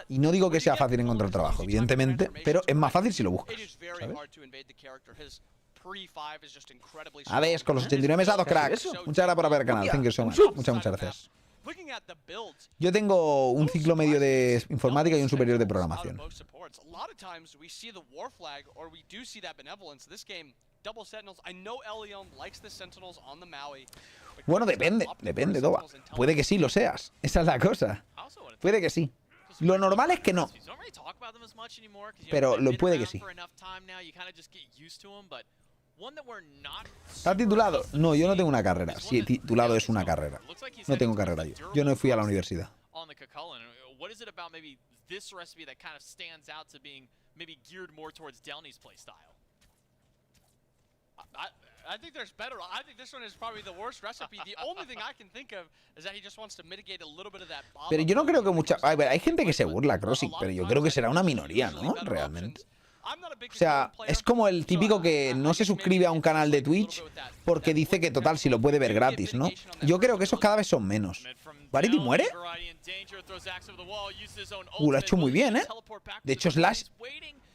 Y no digo que sea fácil encontrar trabajo, evidentemente, pero es más fácil si lo buscas, ¿sabes? Ades, con los 89 mesados, cracks. Muchas gracias por ver el canal. Thank you so much. Muchas gracias. Yo tengo un ciclo medio de informática y un superior de programación. Bueno, depende, Doba. Puede que sí lo seas. Esa es la cosa. Puede que sí. Lo normal es que no. Pero lo puede que sí. ¿Estás titulado? No, yo no tengo una carrera. Sí, titulado es una carrera. No tengo carrera yo. Yo no fui a la universidad. I think there's better. I think this one is probably the worst recipe. The only thing I can think of is that he just wants to mitigate a little bit of that. Pero yo no creo que mucha... A ver, hay gente que se burla, Crossy, pero yo creo que será una minoría, ¿no? Realmente. O sea, es como el típico que no se suscribe a un canal de Twitch porque dice que total, si lo puede ver gratis, ¿no? Yo creo que esos cada vez son menos. ¿Varity muere? Lo ha hecho muy bien, ¿eh? De hecho, Slash...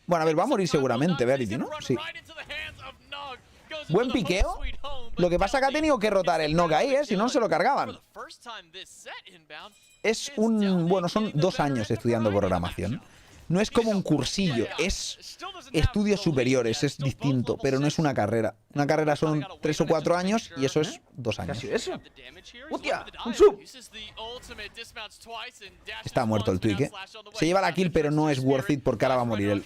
Bueno, a ver, va a morir seguramente, Varity, ¿no? Sí. Buen piqueo. Lo que pasa es que ha tenido que rotar el knock ahí, ¿eh? Si no, se lo cargaban. Es un... Bueno, son 2 años estudiando programación. No es como un cursillo, es estudios superiores, es distinto, pero no es una carrera. Una carrera son 3 o 4 años y eso es 2 años. ¿Casi eso? ¡Hostia! ¡Un sub! Está muerto el Twig, ¿eh? Se lleva la kill, pero no es worth it porque ahora va a morir él.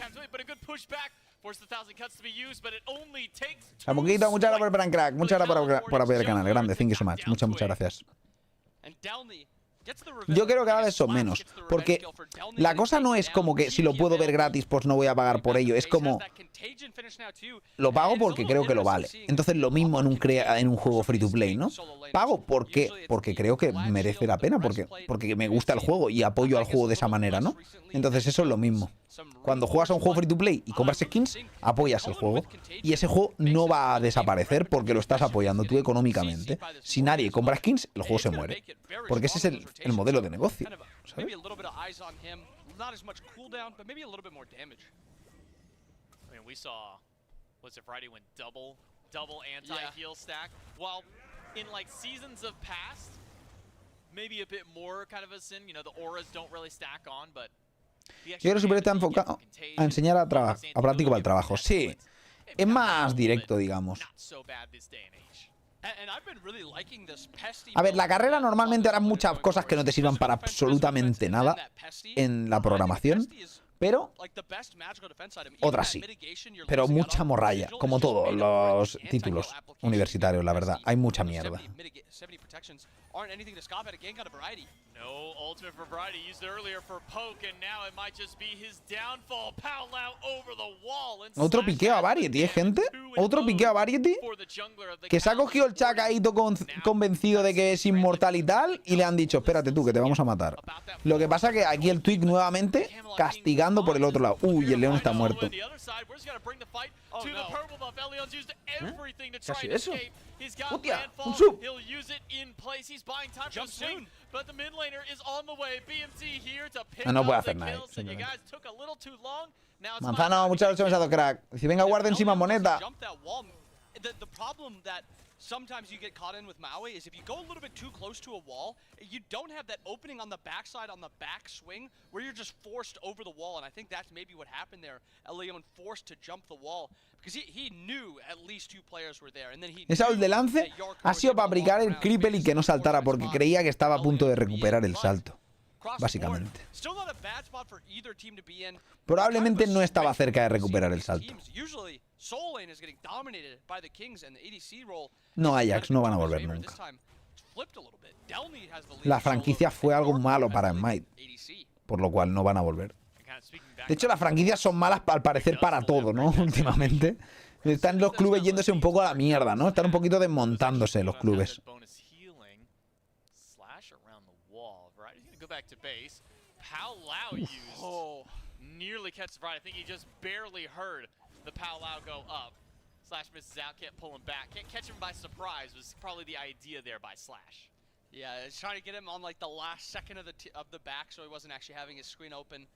La Muquita, muchas gracias por el plan, crack. Muchas gracias por apoyar el canal. Grande, thank you so much. Muchas gracias. Yo creo que cada vez son menos, porque la cosa no es como que si lo puedo ver gratis, pues no voy a pagar por ello. Es como, lo pago porque creo que lo vale. Entonces lo mismo en un juego free to play, ¿no? Pago porque creo que merece la pena, porque me gusta el juego y apoyo al juego de esa manera, ¿no? Entonces eso es lo mismo. Cuando juegas a un juego free to play y compras skins, apoyas el juego. Y ese juego no va a desaparecer porque lo estás apoyando tú económicamente. Si nadie compra skins, el juego se muere. Porque ese es el modelo de negocio, ¿sabes? We saw, was it Friday when double anti-heal stack? While in like seasons of past, maybe a bit more kind of a sin, you know, the auras don't really stack on, but yo creo que Super está enfocado a enseñar a práctico para el trabajo. Sí, es más directo, digamos. A ver, la carrera normalmente hará muchas cosas que no te sirvan para absolutamente nada en la programación, pero otras sí. Pero mucha morralla, como todos los títulos universitarios, la verdad. Hay mucha mierda. Otro piqueo a Variety, ¿eh, gente? otro piqueo a Variety, que se ha cogido el Chaka ahí todo convencido de que es inmortal y tal, y le han dicho, espérate tú, que te vamos a matar. Lo que pasa que aquí el Twig nuevamente castigando por el otro lado. Uy, el león está muerto. ¿Qué ha sido eso? ¡Hostia! ¡Un sub! No puede hacer nada. Manzano, muchas gracias, mesado, crack. Si venga, guarden sin más moneta. The problem that sometimes you get caught in with Maui is if you go a little bit too close to a wall, you don't have that opening on the backside on the back swing where you're just forced over the wall, and I think that's maybe what happened there. Leon forced to jump the wall because he knew at least two players were there, and then he Ese out de lance ha sido para aplicar el cripple y que no saltara porque creía que estaba a punto de recuperar el salto. Básicamente. Probablemente no estaba cerca de recuperar el salto. No, Ajax, no van a volver nunca. La franquicia fue algo malo para Smite, por lo cual no van a volver. De hecho, las franquicias son malas al parecer para todo, ¿no? Últimamente. Están los clubes yéndose un poco a la mierda, ¿no? Están un poquito desmontándose los clubes. Back to base. Pow Lao used. Oh, nearly catches right. I think he just barely heard the Pow Lao go up. Slash misses out, can't pull him back. Can't catch him by surprise was probably the idea there by Slash. Yeah, it's trying to get him on like the last second of the back, so he wasn't actually having his screen open.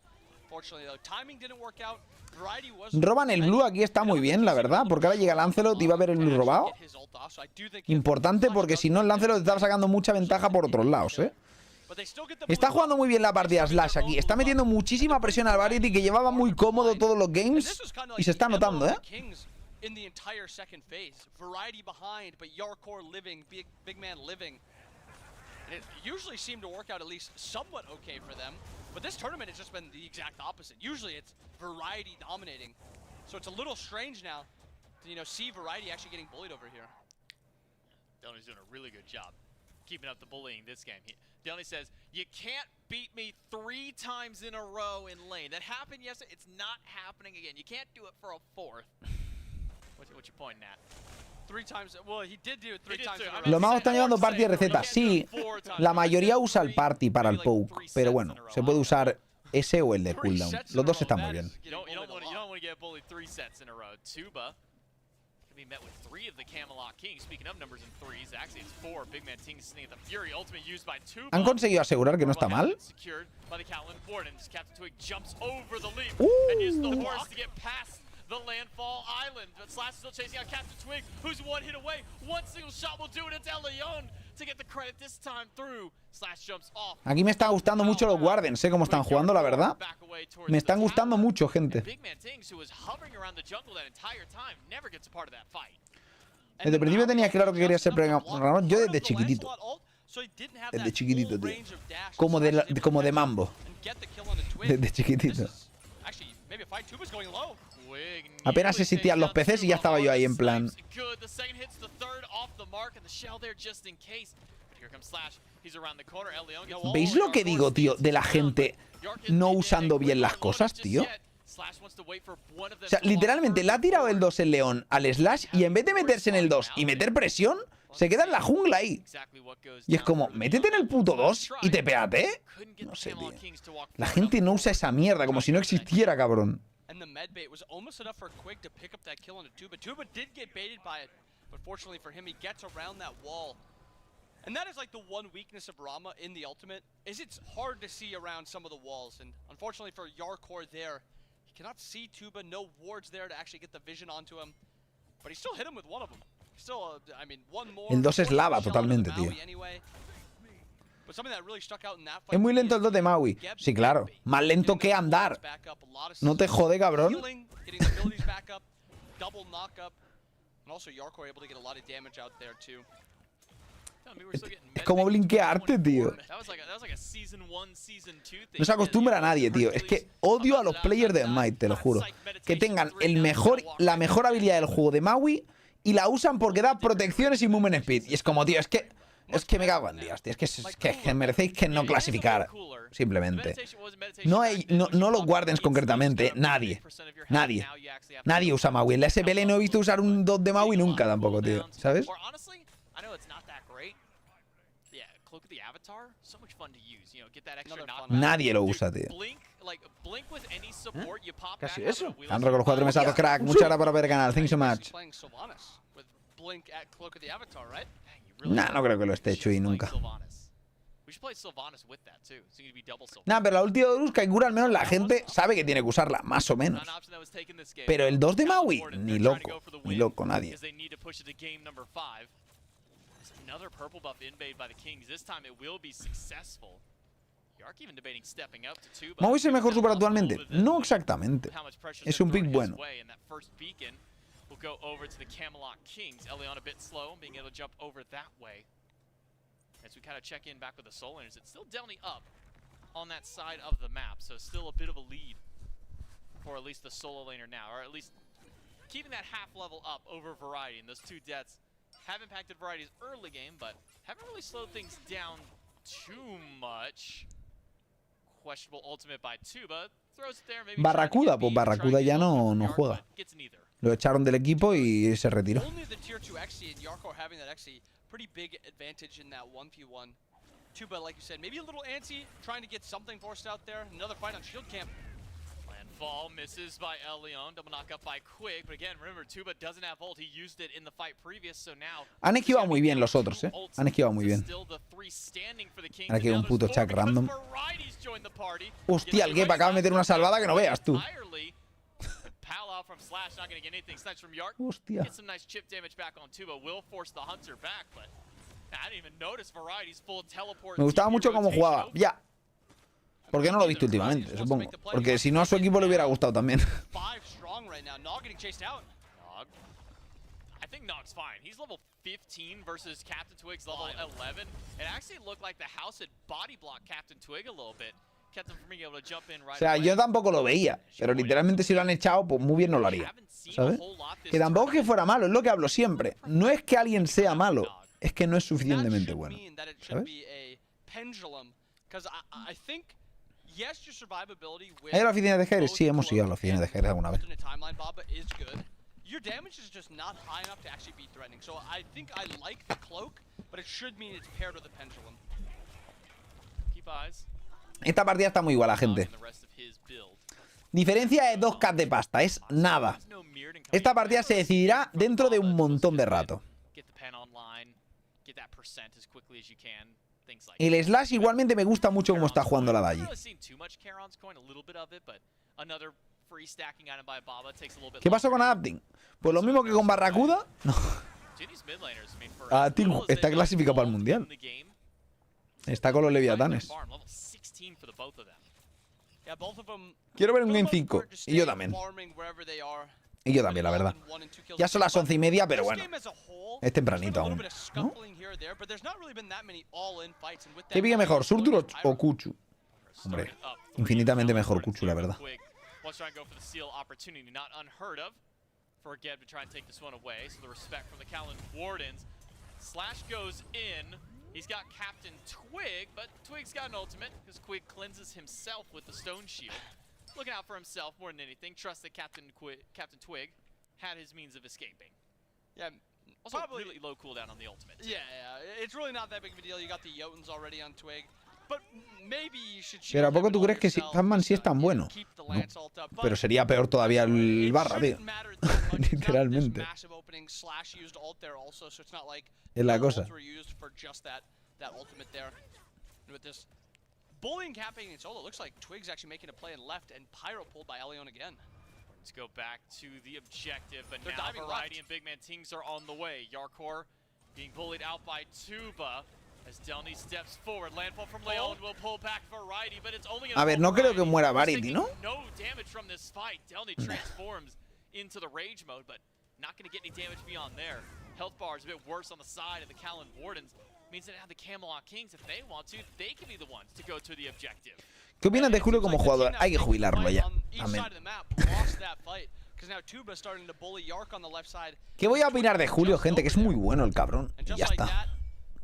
Fortunately, though, timing didn't work out. Variety was. Roban el blue aquí está muy bien, la verdad, porque ahora llega Lancelot y va a ver el blue robado. Importante porque si no el Lancelot estaba sacando mucha ventaja por otros lados, ¿eh? Está jugando muy bien la partida Slash aquí. Está metiendo muchísima presión al Variety, que llevaba muy cómodo todos los games. Y se está notando, ¿eh? Keeping up the bullying this game. Delny says, you can't beat me 3 times in a row in lane. That happened yesterday. It's not happening again. You can't do it for a 4th. What you pointing at? 3 times. Well, he did do it 3 times in a row. Los magos están llevando party de recetas. Sí, la mayoría usa el party para el poke. Pero bueno, se puede usar ese o el de cooldown. Los dos están muy bien. You don't want to get bullied 3 sets in a row. Tuba be met with 3 of the Camelot Kings. Speaking of numbers in 3s, actually it's 4. Big Man Ting sitting at the Fury. Ultimate used by Tuba. ¿Han conseguido asegurar que no está mal? Secured by the Callan Wardens. Captain Twig jumps over the leap and uses the horse to get past the landfall island. But Slash is still chasing out Captain Twig, who's 1 hit away. 1 single shot will do it. It's El Leon to get the credit this time through. Slash jumps off. Aquí me está gustando mucho los Wardens, sé cómo están jugando, la verdad. Me están gustando mucho, gente. Big Man Tings, who was hovering around the jungle that entire time, never gets a part of that fight. Desde el principio tenía claro que quería ser programador. Yo desde chiquitito. Desde chiquitito, tío. Como de mambo. Desde chiquitito. Apenas existían los PCs y ya estaba yo ahí en plan. ¿Veis lo que digo, tío? De la gente no usando bien las cosas, tío. O sea, literalmente le ha tirado el 2 el León al Slash y en vez de meterse en el 2 y meter presión, se queda en la jungla ahí. Y es como, métete en el puto 2 y te péate. No sé, tío. La gente no usa esa mierda como si no existiera, cabrón. And that is like the one weakness of Rama in the ultimate, is it's hard to see around some of the walls. And unfortunately for Yarkor there, he cannot see Tuba, no wards there to actually get the vision onto him. But he still hit him with one of them. Still, I mean, one more. El 2 es lava totalmente, tío. Es muy lento el 2 de Maui. Sí, claro. Más lento que andar. No te jode, cabrón. Double knockup. And also Yarkor able to get a lot of damage out there too. Es como blinkearte, tío. No se acostumbra a nadie, tío. Es que odio a los players de Smite, te lo juro. Que tengan la mejor habilidad del juego de Maui y la usan porque da protecciones y movement speed. Y es como, tío, es que Es que me cago en Dios, tío. Es que merecéis que no clasificar. Simplemente. No los Wardens concretamente. Nadie. Nadie usa Maui. En la SPL no he visto usar un 2 de Maui nunca tampoco, tío. ¿Sabes? Nadie lo usa, tío. Casi eso. Andro con los 4 mesados, crack. Muchas gracias por ver el canal. Thanks so much. Nah, no creo que lo esté Chuy nunca. Nah, pero la ulti de Horus Kaikura al menos la gente sabe que tiene que usarla, más o menos. Pero el 2 de Maui, ni loco, nadie. ¿Maui es el mejor super actualmente? No exactamente. Es un pick bueno. We'll go over to the Camelot Kings. Elion a bit slow, being able to jump over that way. As we kind of check in back with the Soul Laners, it's still Delny up on that side of the map, so still a bit of a lead for at least the solo laner now, or at least keeping that half level up over Variety. And those two deaths have impacted Variety's early game, but haven't really slowed things down too much. Questionable ultimate by Tuba. Throws it there, maybe Barracuda, pues Barracuda ya no juega. Lo echaron del equipo y se retiró. Pretty big advantage in that 1v1. Tuba, like you said, maybe a little antsy, trying to get something forced out there. Another fight on shield camp. Landfall misses by Elion. Double knock up by Quick. But again, remember, Tuba doesn't have ult. He used it in the fight previous, so now. Han esquivado muy bien los otros, Han esquivado muy bien. Ahora que un puto Chuck random. Hostia, el Gep acaba de meter una salvada que no veas tú. From Slash, not going to get anything. Snipes from Yark. Hostia. Get some nice chip damage back on Tuba. Will force the Hunter back, but I didn't even notice Variety's full teleport. Me gustaba mucho cómo jugaba. Ya. ¿Por qué no lo he visto últimamente? Supongo. Porque si no a su equipo le hubiera gustado también. Five strong right now. Nog getting chased out. Nog. I think Nog's fine. He's level 15 versus Captain Twig's level 11. It actually looked like the house had body blocked Captain Twig a little bit. O sea, yo tampoco lo veía, pero literalmente si lo han echado, pues muy bien no lo haría, ¿sabes? Que tampoco es que fuera malo, es lo que hablo siempre. No es que alguien sea malo, es que no es suficientemente bueno, ¿sabes? ¿Hay a la oficina de hi-rez? Sí, hemos ido a la oficina de hi-rez alguna vez. Your damage is just not high enough to actually be threatening. So I think I like the cloak, but it should mean it's paired with a pendulum. Keep eyes. Esta partida está muy igual, la gente. Diferencia de 2k de pasta, es nada. Esta partida se decidirá dentro de un montón de rato. El Slash igualmente me gusta mucho cómo está jugando la Dalle. ¿Qué pasó con Adapting? Pues lo mismo que con Barracuda. No. Adapting está clasificado para el Mundial. Está con los Leviatanes. Quiero ver un Game 5. Y yo también. Y yo también, la verdad. Ya son las 11:30, pero bueno. Es tempranito aún, ¿no? ¿Qué pique mejor, Surtur o Kuchu? Hombre, infinitamente mejor Kuchu, la verdad. Slash goes in. He's got Captain Twig, but Twig's got an ultimate because Twig cleanses himself with the Stone Shield. Looking out for himself more than anything. Trust that Captain Twig had his means of escaping. Yeah, also probably really low cooldown on the ultimate. Yeah, it's really not that big of a deal. You got the Jotuns already on Twig. But maybe you should. Pero ¿a poco tú crees que Fatman sí es tan bueno? No. Pero sería peor todavía el Barra, tío. Literalmente. Es la cosa. Bullying capping in solo looks like Twig's actually making a play in left and Pyro pulled by Elion again. Let's go back to the objective, but now Variety and Big Man Tings are on the way. Yarkor being bullied out by Tuba. As Delny steps forward, landfall from Leon will pull back Variety, but it's only a ver, no creo que muera Variety, ¿no? No damage from this fight. Delny transforms into the rage mode, but not going to get any damage beyond there. Health bar is a bit worse on the side of the Callan Wardens. Means that now the Camelot Kings, if they want to, they can be the ones to go to the objective. ¿Qué opinas de Julio como jugador? Hay que jubilarlo ya. Amén. ¿Qué voy a opinar de Julio, gente? Que es muy bueno el cabrón. Y ya está.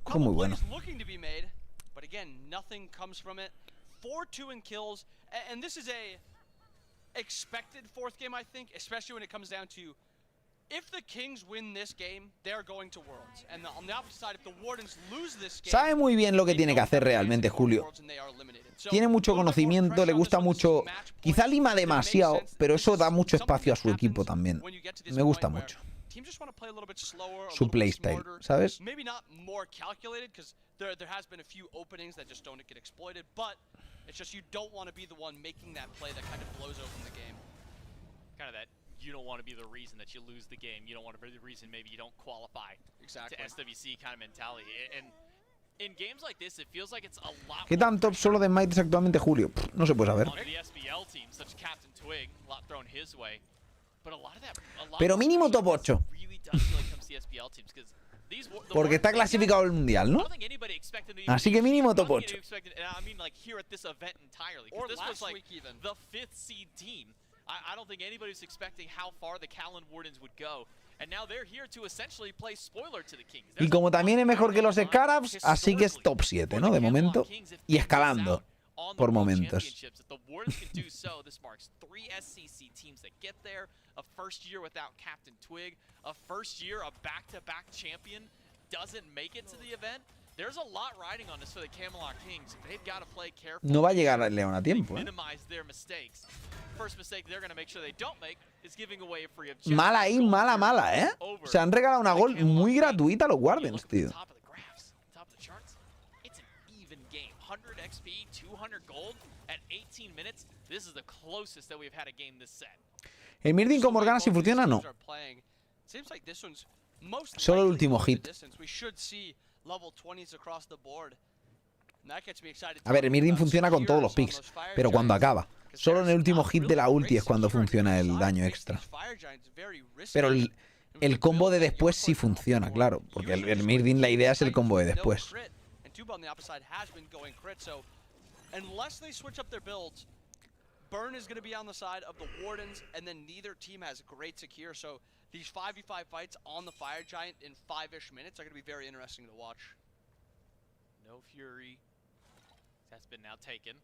Fue muy bueno. Looking to be made, but again, nothing comes from it. 4-2 in kills, and this is a expected fourth game, I think, especially when it comes down to if the Kings win this game, they're going to Worlds. And on the opposite side, if the Wardens lose this game, Sabe muy bien lo que tiene que hacer realmente Julio. Tiene mucho conocimiento, le gusta mucho. Quizá lima demasiado, pero eso da mucho espacio a su equipo también. Me gusta mucho su playstyle, ¿sabes? Maybe not more calculated, because there has been a few openings that just don't get exploited, but it's just you don't want to be the one making that play that kind of blows open the game. Kind of that you don't want to be the reason that you lose the game. You don't want to be the reason maybe you don't qualify to SWC kind of mentality. And in games like this, it feels like it's a lot. ¿Qué tan top solo de Smite es actualmente Julio? No se puede saber. Pero mínimo top 8. Porque está clasificado el mundial, ¿no? Así que mínimo top 8. I don't think anybody was expecting how far the Callan Wardens would go. And now they're here to essentially play spoiler to the Kings. Y como también es mejor que los Scarabs, así que es top 7, ¿no? De momento. Y escalando por momentos. The Wardens can do so. This marks 3 SCC teams that get there. A first year without Captain Twig. A first year, a back-to-back champion doesn't make it to the event. There's a lot riding on this for the Camelot Kings. They've got to play careful. No va a llegar León a tiempo, ¿eh? Minimize their mistakes. First mistake they're going to make sure they don't make is giving away a free objective. Mala ahí, mala, ¿eh? Se han regalado una gol muy gratuita a los Wardens, tío. Top of the charts. It's an even game. 100 XP, 200 gold at 18 minutes. This is the closest that we've had a game this set. El Mirdin con Morgana si funciona, no. Solo el último hit. A ver, el Mirdin funciona con todos los picks, pero cuando acaba. Solo en el último hit de la ulti es cuando funciona el daño extra. Pero el combo de después sí funciona, claro. Porque el Mirdin, la idea es el combo de después. Burn is going to be on the side of the Wardens, and then neither team has great secure. So these 5v5 fights on the Fire Giant in 5-ish minutes are going to be very interesting to watch. No Fury. That's been now taken.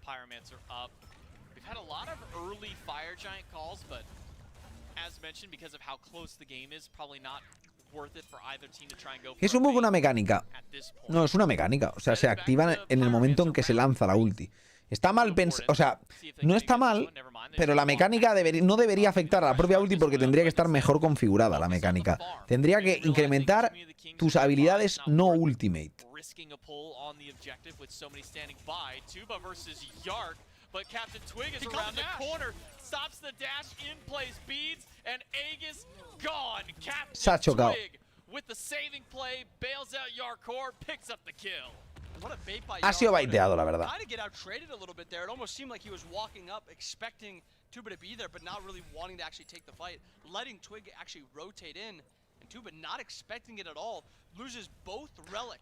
Pyromancer up. We've had a lot of early Fire Giant calls, but as mentioned, because of how close the game is, probably not worth it for either team to try and go for Es un poco una mecánica. No, es una mecánica. O sea, se activan en el momento en que se lanza la ulti. Está mal pensado, o sea, no está mal, pero la mecánica no debería afectar a la propia ulti porque tendría que estar mejor configurada la mecánica. Tendría que incrementar tus habilidades no ultimate. Se ha chocado. Ha sido baiteado, la verdad.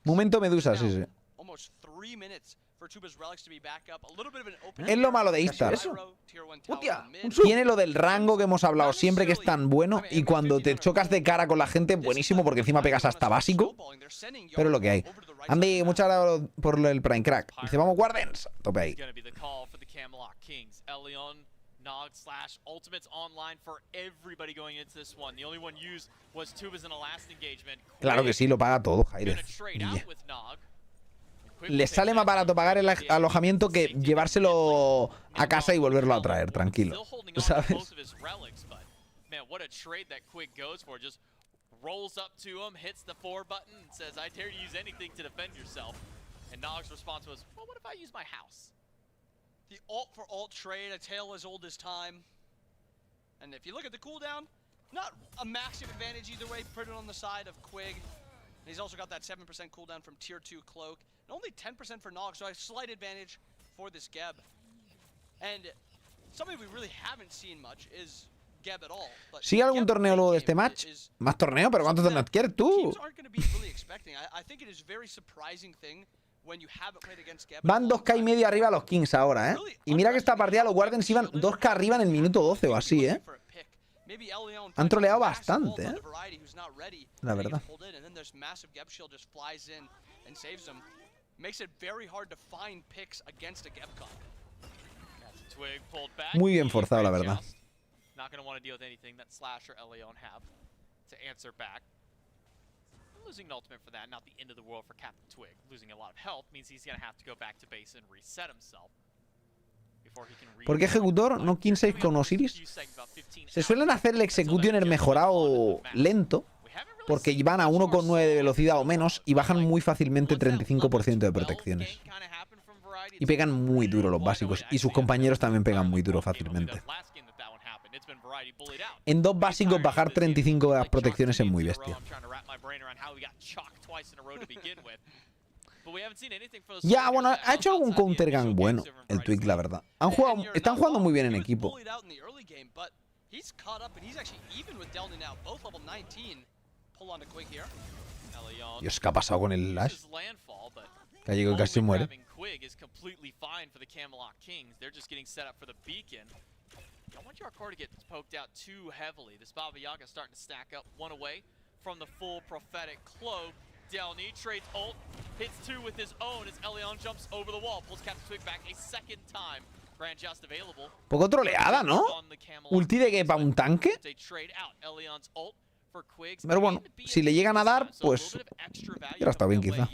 Momento Medusa, sí, sí. Es lo malo de Istar. Tiene lo del rango que hemos hablado siempre, que es tan bueno, y cuando te chocas de cara con la gente, buenísimo, porque encima pegas hasta básico. Pero es lo que hay. Andy, muchas gracias por el Prime Crack. Dice, vamos, Wardens. Tope ahí. Nog / ultimates online for everybody going into this one. The only one used was Tubas in the last engagement. Claro que sí, lo paga todo, hi-rez. Le sale más barato pagar el alojamiento que llevárselo a casa y volverlo a traer, tranquilo. ¿Sabes? Man, what a trade that Quig goes for. Just rolls up to him, hits the 4 button, and says, I dare you use anything to defend yourself. And Nog's response was, well, what if I use my house? The ult for ult trade, a tale as old as time. And if you look at the cooldown, not a massive advantage either way, put it on the side of Quig. And he's also got that 7% cooldown from tier 2 Cloak. And only 10% for Nog, so a slight advantage for this Geb. And something we really haven't seen much is Geb at all. ¿Sigue algún torneo luego de este match? ¿Más torneo? ¿Pero cuántos torneos quieres tú? Van 2K y medio arriba los Kings ahora, ¿eh? Y mira que esta partida los Wardens iban 2K arriba en el minuto 12 o así, ¿eh? Han troleado bastante, la verdad. Muy bien forzado, la verdad. Not going to want to deal with anything that Slash or Leon have to answer back. Losing an ultimate for that, not the end of the world for Captain Twig. Losing a lot of health means he's going to have to go back to base and reset himself. ¿Por qué ejecutor? No king save con Osiris. Se suelen hacer el executioner mejorado lento, porque van a 1,9 de velocidad o menos y bajan muy fácilmente 35% de protecciones. Y pegan muy duro los básicos. Y sus compañeros también pegan muy duro fácilmente. En 2 básicos bajar 35 de las protecciones es muy bestia. Ya, bueno, ha hecho algún countergang bueno el Twig, la verdad. Están jugando muy bien en equipo. Dios, ¿qué ha pasado con el Lash? Que ha llegado y casi se muere. I want your core to get poked out too heavily. This Baba Yaga starting to stack up one away from the full prophetic cloak. Delny trades ult, hits 2 with his own as Elion jumps over the wall, pulls Captain Twig back a second time. Grand Just available. Poco troleada, ¿no? Ulti de que para un tanque. Pero bueno, si le llegan a dar, pues hubiera estado bien quizá.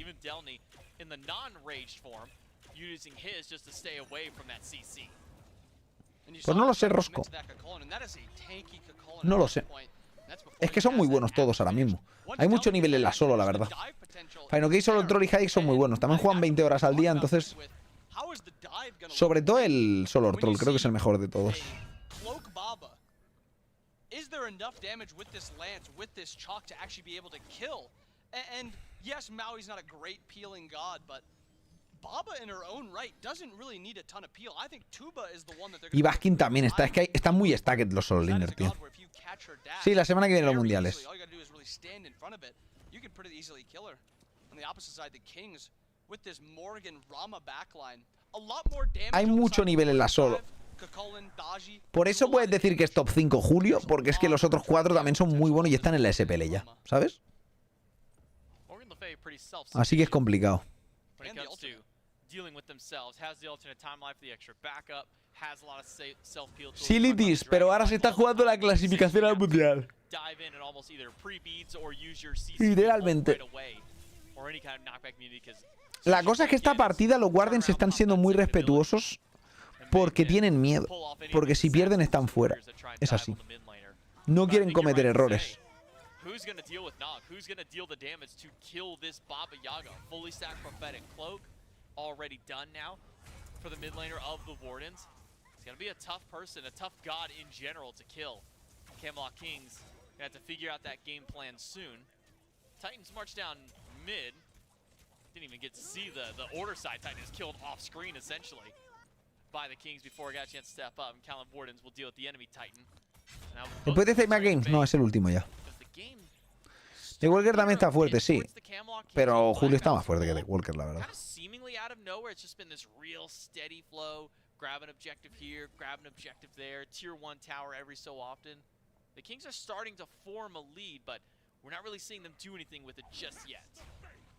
Pues no lo sé, Rosco. No lo sé. Es que son muy buenos todos ahora mismo. Hay mucho nivel en la solo, la verdad. Final Case, Solo Troll y hi-rez son muy buenos. También juegan 20 horas al día, entonces... Sobre todo el Solo Troll, creo que es el mejor de todos. Y Baskin también está. Es que están muy stacked los solo laners, tío. Sí, la semana que viene los mundiales. Hay mucho nivel en la solo. Por eso puedes decir que es top 5 Julio, porque es que los otros 4 también son muy buenos y están en la SPL ya, ¿sabes? Así que es complicado. Silitis, pero ahora se está jugando la clasificación al mundial. Literalmente. La cosa es que esta partida los Guardians están siendo muy respetuosos porque tienen miedo. Porque si pierden están fuera. Es así. No quieren cometer errores. Who's going to deal with Nog? Who's going to deal the damage to kill this Baba Yaga? Fully stacked prophetic cloak, already done now for the mid laner of the Wardens. It's going to be a tough person, a tough god in general to kill. Camelot Kings going to have to figure out that game plan soon. Titans march down mid. Didn't even get to see the order side. Titan is killed off screen essentially by the Kings before he got a chance to step up. And Calum Wardens will deal with the enemy Titan. Después de Zayma Games, no, es el último ya. The Walker también está fuerte, sí. Pero Julio está más fuerte que The Walker, la verdad. Seemingly out of nowhere, it's just been this real steady flow. Grab an objective here, grab an objective there. Tier 1 tower every so often. The Kings are starting to form a lead, but we're not really seeing them do anything with it just yet.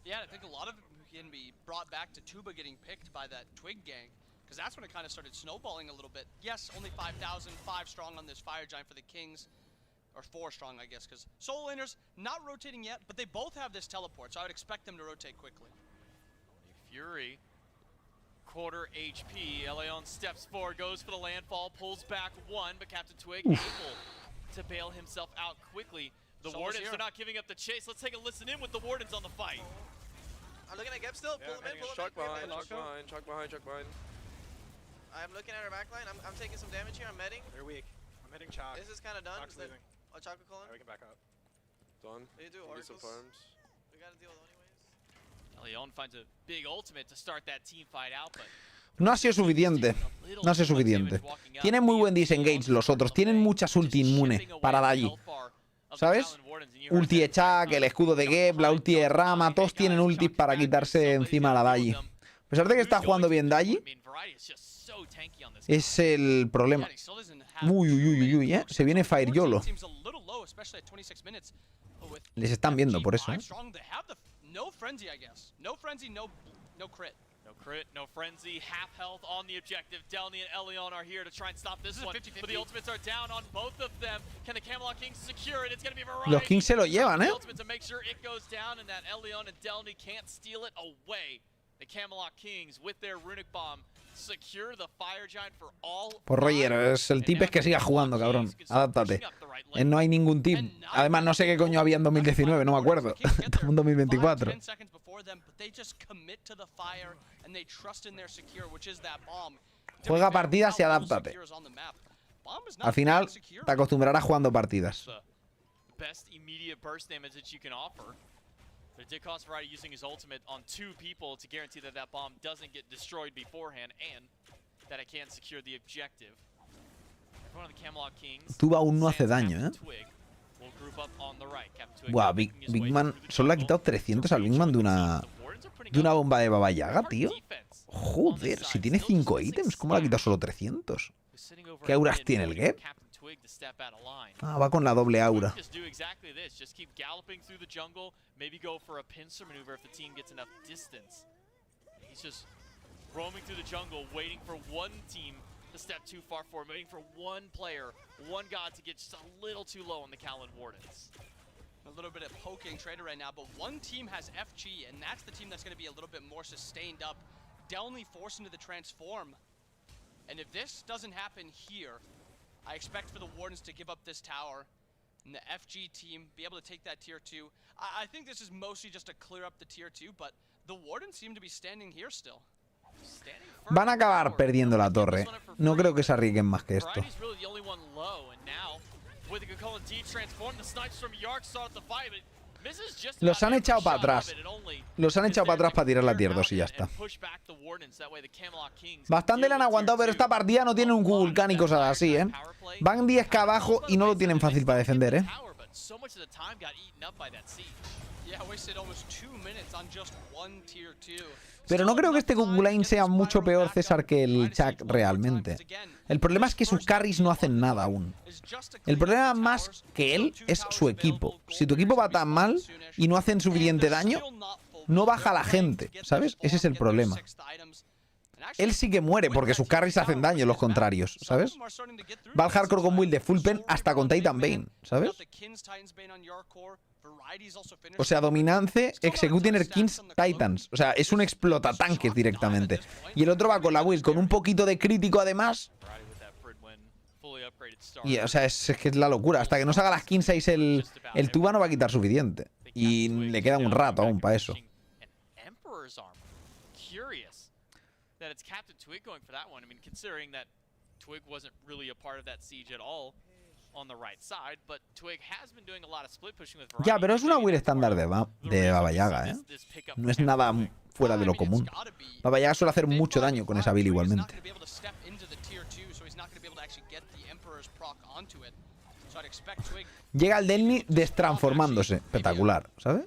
Yeah, I think a lot of it can be brought back to Tuba getting picked by that Twig gang. Because that's when it kind of started snowballing a little bit. Yes, only 5,000, 5 strong on this Fire Giant for the Kings. Or 4 strong, I guess, because solo laners not rotating yet, but they both have this teleport, so I would expect them to rotate quickly. Fury, quarter HP. Leon steps forward, goes for the landfall, pulls back 1, but Captain Twig able to bail himself out quickly. The Wardens are not giving up the chase. Let's take a listen in with the Wardens on the fight. I'm looking at Gep still. Pull him in, pull him in. Chuck behind. I'm looking at our backline. I'm taking some damage here. I'm medding. They're weak. I'm hitting Chalk. This is kind of done. Chalk's leaving. Oh, Chalk will call him. We can back up. Done. They do oracles. Some farms. We gotta deal with anyways. Leon finds a big ultimate to start that team fight out, but no ha sido suficiente. No ha sido suficiente. Tienen muy buen disengage los otros. Tienen muchas ulti inmune para Daji. ¿Sabes? Ulti de Chuck, el escudo de Gep, la ulti de Rama. Todos tienen ultis para quitarse encima a la Daji. A pesar de que está jugando bien Daji, es el problema. Uy, uy, uy, uy, ¿eh? Se viene Fire YOLO. Les están viendo por eso, ¿eh? No frenzy, I guess. No frenzy, no crit. No crit, no frenzy, half health on the objective. Delny and Elion are here to try and stop this one. 50-50. But the ultimates are down on both of them. Can the Camelot Kings secure it? It's going to be Variety. Los Kings se lo llevan, ¿eh? The ultimate to make sure it goes down and that Elion and Delny can't steal it away. The Camelot Kings with their runic bomb secure the fire giant for all. Pues Roger, el tip es que siga jugando, cabrón. Adáptate. No hay ningún tip. Además, no sé qué coño había en 2019, no me acuerdo. Estamos en 2024. Juega partidas y adáptate. Al final, te acostumbrarás jugando partidas. Best immediate burst damage that you can offer. But it did cost Variety using his ultimate on 2 people to guarantee that that bomb doesn't get destroyed beforehand and that it can secure the objective. One of the Camelot Kings. Tú aún no hace daño, ¿eh? Buah, Big Man solo le ha quitado 300 al Big Man de una bomba de Baba Yaga, tío. Joder, si tiene 5 ítems, ¿cómo le ha quitado solo 300? ¿Qué auras tiene el Gep? Ah, va con la doble aura. To step too far forward, waiting for one player, one god to get just a little too low on the Callan Wardens. A little bit of poking trader right now, but one team has FG, and that's the team that's going to be a little bit more sustained up. Delny forced into the transform. And if this doesn't happen here, I expect for the Wardens to give up this tower, and the FG team be able to take that tier 2. I think this is mostly just to clear up the tier 2, but the Wardens seem to be standing here still. Van a acabar perdiendo la torre. No creo que se arriesguen más que esto. Los han echado para atrás. Los han echado para atrás para tirar la tier 2 y ya está. Bastante le han aguantado, pero esta partida no tiene un Kukulkan y cosas así, ¿eh? Van 10k abajo y no lo tienen fácil para defender, ¿eh? Pero no creo que este Kukulkan sea mucho peor, César, que el Chuck realmente. El problema es que sus carries no hacen nada aún. El problema más que él es su equipo. Si tu equipo va tan mal y no hacen suficiente daño, no baja la gente, ¿sabes? Ese es el problema. Él sí que muere porque sus carries hacen daño, los contrarios, ¿sabes? Va al hardcore con build de full pen hasta con Titan Bane, ¿sabes? O sea, Dominance, Executioner, Kings, Titans. O sea, es un explotatanques directamente. Y el otro va con la build con un poquito de crítico además. Y, o sea, es que es la locura. Hasta que no se haga las 15 el tuba no va a quitar suficiente. Y le queda un rato aún para eso. That it's Captain Twig going for that one. I mean, considering that Twig wasn't really a part of that siege at all on the right side, but Twig has been doing a lot of split pushing with Variety. Ya, pero es una build estándar de Baba Yaga, ¿eh? No es nada fuera de lo común. Baba Yaga suele hacer mucho daño con esa build igualmente. Llega el Delny destransformándose. Espectacular, ¿sabes?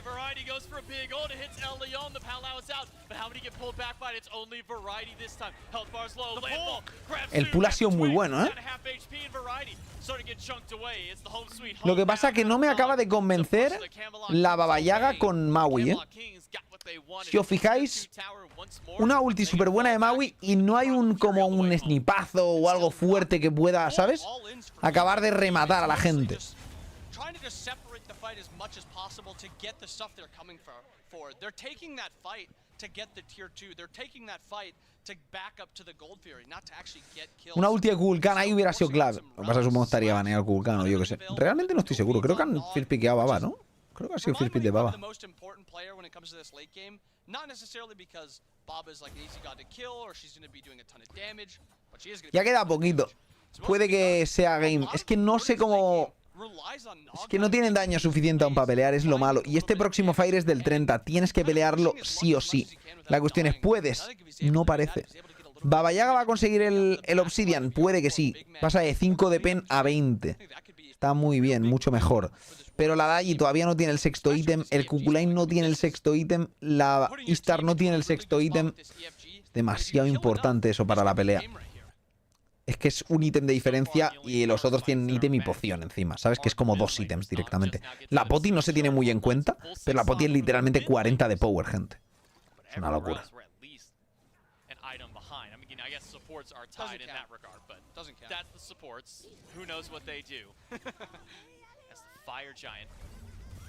Variety goes for a big ult, it hits Elion, the Palau is out, but how many get pulled back by it? It's only Variety this time. Health bar's low, landfall, grabs el pool ha sido muy bueno, ¿eh? Lo que pasa es que no me acaba de convencer la Baba Yaga con Maui, ¿eh? Si os fijáis, una ulti súper buena de Maui y no hay como un snipazo o algo fuerte que pueda, ¿sabes? Acabar de rematar a la gente. As much as possible to get the stuff they're coming for. They're taking that fight to get the tier 2. They're taking that fight to back up to the Gold Fury, not to actually get kills. Una ulti de Kukulkan ahí hubiera sido clave. Lo que pasa es que supongo que estaría baneado el Kukulkan o yo que sé. Realmente no estoy seguro. Creo que han first piqueado a Baba, ¿no? Creo que ha sido first pick de Baba. Ya queda poquito. Puede que sea game. Es que no sé cómo... Es que no tienen daño suficiente aún para pelear, es lo malo. Y este próximo Fire es del 30. Tienes que pelearlo sí o sí. La cuestión es, ¿puedes? No parece. ¿Baba Yaga va a conseguir el Obsidian? Puede que sí. Pasa de 5 de pen a 20. Está muy bien, mucho mejor. Pero la Daji todavía no tiene el sexto ítem. El Kukulkan no tiene el sexto ítem. La Istar no tiene el sexto ítem. demasiado importante eso para la pelea. Es que es un ítem de diferencia y los otros tienen ítem y poción encima, ¿sabes? Que es como 2 ítems directamente. La poti no se tiene muy en cuenta, pero la poti es literalmente 40 de power, gente. Es una locura. I guess supports are tied in that regard, but that's the supports. Who knows what they do? As the Fire Giant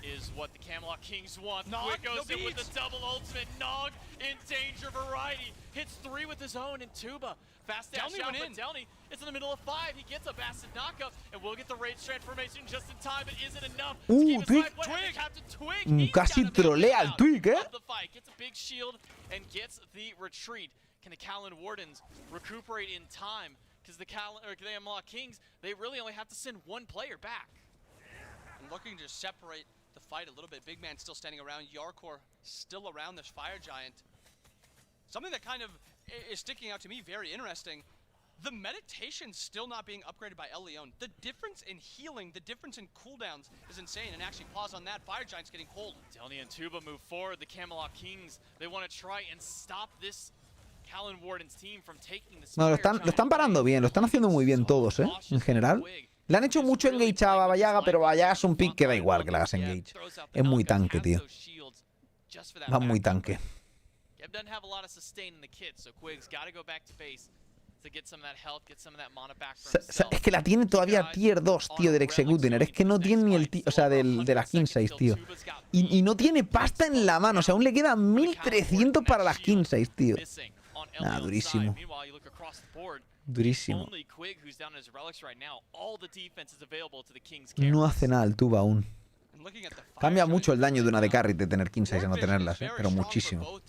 is what the Camelot Kings want. Quick goes in with the double ultimate. Nog in danger. Variety hits 3 with his own, and Tuba fast dash out, but Delny is in the middle of 5. He gets a bastard knockup, and we'll get the rage transformation just in time, but is it enough? Twig. Captain Twig. Casi trolea al Twig, The fight gets a big shield and gets the retreat. Can the Callan Wardens recuperate in time? Because the Camelot Kings, they really only have to send 1 player back. And looking to separate the fight a little bit. Big man still standing around. Yarkor still around this Fire Giant. Something that kind of is sticking out to me, very interesting. The meditation still not being upgraded by El Leon. The difference in healing, the difference in cooldowns is insane. And actually, pause on that. Fire Giant's getting cold. Delny and Tuba move forward. The Camelot Kings, they want to try and stop this Callan Warden's team from taking the No, lo están parando bien, lo están haciendo muy bien todos, en general. Le han hecho mucho engage a Babayaga, pero Babayaga es un pick que da igual que le hagas engage. Es muy tanque, tío. Va muy tanque. Es que la tiene todavía tier 2, tío, del Executioner. Es que no tiene ni el... O sea, de la King 6, tío. Y no tiene pasta en la mano. O sea, aún le quedan 1300 para las King 6, tío. Nada, durísimo. Durísimo. No hace nada el Tuba aún. Cambia mucho el daño de una de carry de tener King 6 a no tenerlas, pero muchísimo.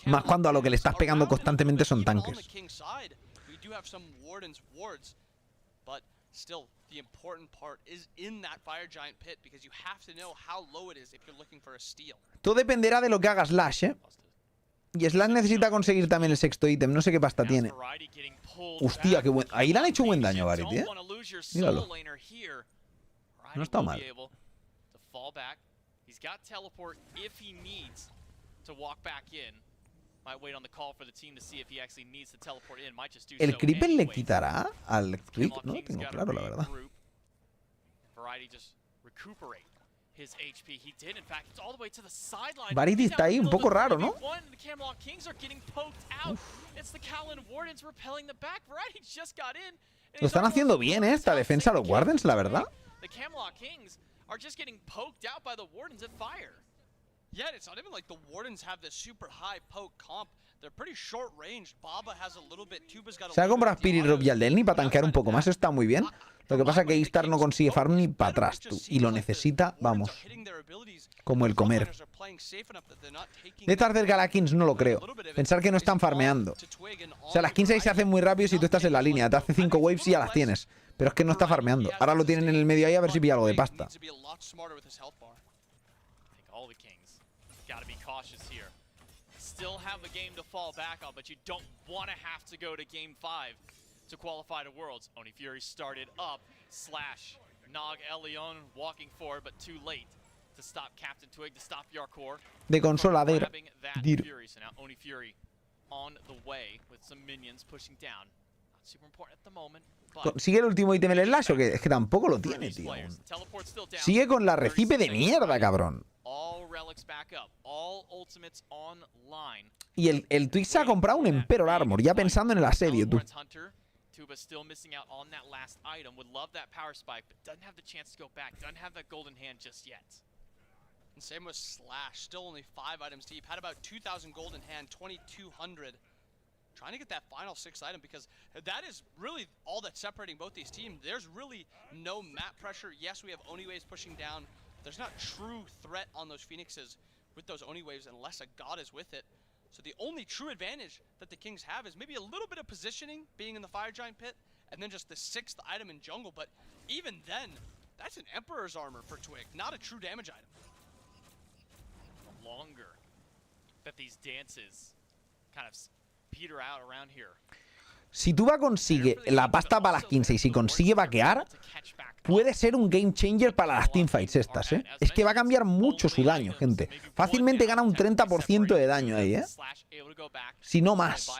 Más cuando a lo que le estás pegando constantemente son tanques. Todo dependerá de lo que haga Slash, Y Slash necesita conseguir también el 6º ítem. No sé qué pasta tiene. Hostia, qué buen... Ahí le han hecho buen daño a Variety, Míralo. No está mal. ¿El Creeper le quitará al Twig? No lo tengo claro, la verdad. Variety está ahí un poco raro, ¿no? Lo están haciendo bien, esta defensa los Wardens, la verdad. Yeah, it's not even like the Wardens have this super high poke comp. They're pretty short range. Baba has a little bit. Tuba's got a Se ha comprado Spirit Rob y al Delny para tanquear un poco más. Está muy bien. Lo que pasa es que Istar no consigue farm ni para atrás, tú. Y lo necesita, vamos. Como el comer. De estar cerca a la Kings no lo creo. Pensar que no están farmeando. O sea, las Kings 6 se hacen muy rápido si tú estás en la línea. Te hace 5 waves y ya las tienes. Pero es que no está farmeando. Ahora lo tienen en el medio ahí a ver si pilla algo de pasta. Gotta be cautious here. Still have the game to fall back on, but you don't want to have to go to game 5 to qualify to Worlds. Oni Fury started up. Slash. Nog Elion walking forward, but too late to stop Captain Twig, to stop Yarkor. De consola, So now Oni Fury on the way with some minions pushing down. Not super important at the moment. ¿Sigue el último ítem el Slash o qué? Es que tampoco lo tiene, tío. Sigue con la recipe de mierda, cabrón. Y el Twig se ha comprado un Emperor Armor, ya pensando en el asedio, tú. Tuba still missing out on that last item. Would love that power spike, but doesn't have the chance to go back. Doesn't have that golden hand just yet. And same with Slash, still only 5 items deep. Had about 2,000 gold in hand, 2,200. Trying to get that final 6th item because that is really all that's separating both these teams. There's really no map pressure. Yes, we have Oni waves pushing down. There's not true threat on those Phoenixes with those Oni waves unless a god is with it. So the only true advantage that the Kings have is maybe a little bit of positioning, being in the Fire Giant pit, and then just the 6th item in jungle. But even then, that's an Emperor's armor for Twig, not a true damage item. The longer that these dances kind of peter out around here. Si Tuba consigue la pasta para las 15 y si consigue vaquear, puede ser un game changer para las teamfights estas, ¿eh? Es que va a cambiar mucho su daño, gente. Fácilmente gana un 30% de daño ahí, ¿eh? Si no más.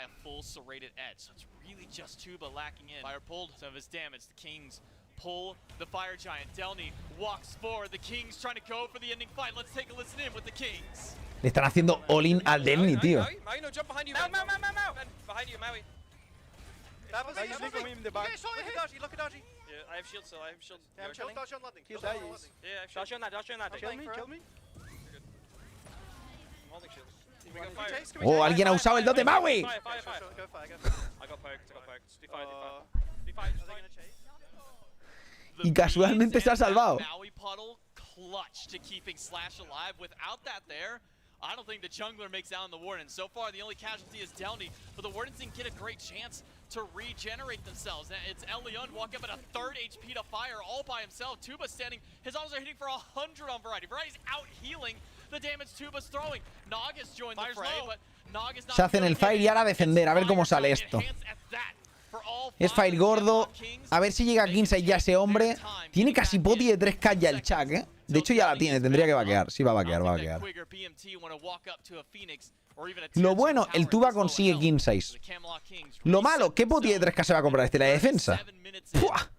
Pull the Fire Giant. Delny walks forward. The Kings trying to go for the ending fight. Let's take a listen in with the Kings. Le están haciendo all-in al Delny, tío. Maui, no, jump behind you. Mau. Behind you, Maui. He's leaving me in the back. Look at Dodgy. Yeah, I have shield still. I have shield. Yeah, I'm killing. Dodge on landing. Kill Dodge on Dodge. landing. Yeah, I have shield. Dodge on that. Kill me. I'm holding shield. We got fire. Oh, alguien ha usado el dot de Maui. Fire. Go fire. I got poked. Do fire. Y casualmente se ha salvado. Maui puddle clutch to keeping Slash alive. Without that there, I don't think the jungler makes out on the Wardens. So far, the only casualty is Delny, but the Wardens didn't get a great chance to regenerate themselves. It's Elion walking up at a 3rd HP to fire all by himself. Tuba standing. His autos are hitting for 100 on Variety. Variety's out healing the damage Tuba's throwing. Nog has joined the fray, but Nog is not. Se hacen el fire y ahora a defender. A ver cómo sale esto. Es fire gordo. A ver si llega a 15 ya ese hombre. Tiene casi poti de 3k ya el Chuck, ¿eh? De hecho ya la tiene. Tendría que vaquear. Sí, va a vaquear. Lo bueno, el Tuba consigue King Size. Lo malo, ¿qué poti de 3k se va a comprar este? La defensa. ¡Pua!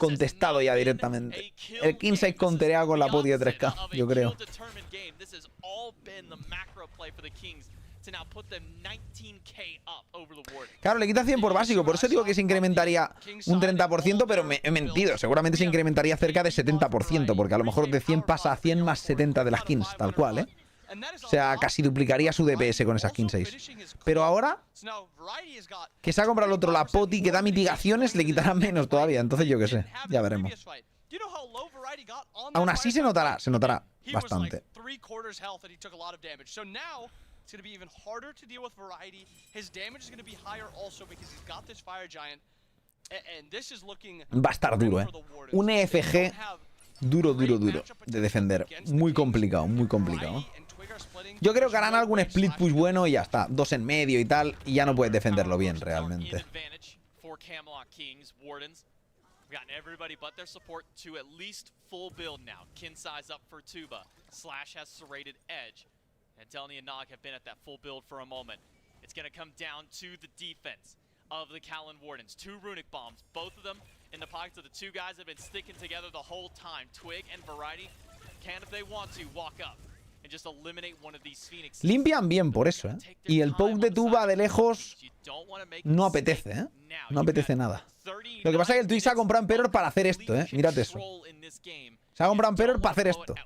Contestado ya directamente. El King Size contereado con la poti de 3k, yo creo. Claro, le quita 100 por básico, por eso digo que se incrementaría un 30%, pero he mentido. Seguramente se incrementaría cerca de 70%, porque a lo mejor de 100 pasa a 100 más 70 de las Kings, tal cual, ¿eh? O sea, casi duplicaría su DPS con esas King 6. Pero ahora, que se ha comprado el otro la poti que da mitigaciones, le quitarán menos todavía. Entonces yo qué sé, ya veremos. Aún así se notará bastante. It's going to be even harder to deal with Variety. His damage is going to be higher also because he's got this Fire Giant. And this is looking Va a estar duro, ¿eh? Un EFG duro de defender. Muy complicado. Yo creo que harán algún split push bueno y ya está. 2 en medio y tal, y ya no puedes defenderlo bien realmente. Gotten everybody but their support to at least full build now. Kinsai's up for Tuba. Slash has serrated Edge. And Delny and Nog have been at that full build for a moment. It's going to come down to the defense of the Callan Wardens. 2 runic bombs, both of them in the pockets of the 2 guys that have been sticking together the whole time. Twig and Variety can, if they want to, walk up and just eliminate one of these Phoenixes. Limpian bien por eso, ¿eh? Y el poke de Tuba de lejos no apetece, ¿eh? No apetece nada. Lo que pasa es que el Twig se ha comprado Emperor para hacer esto, ¿eh? Mirad eso. Se ha comprado Emperor para hacer esto.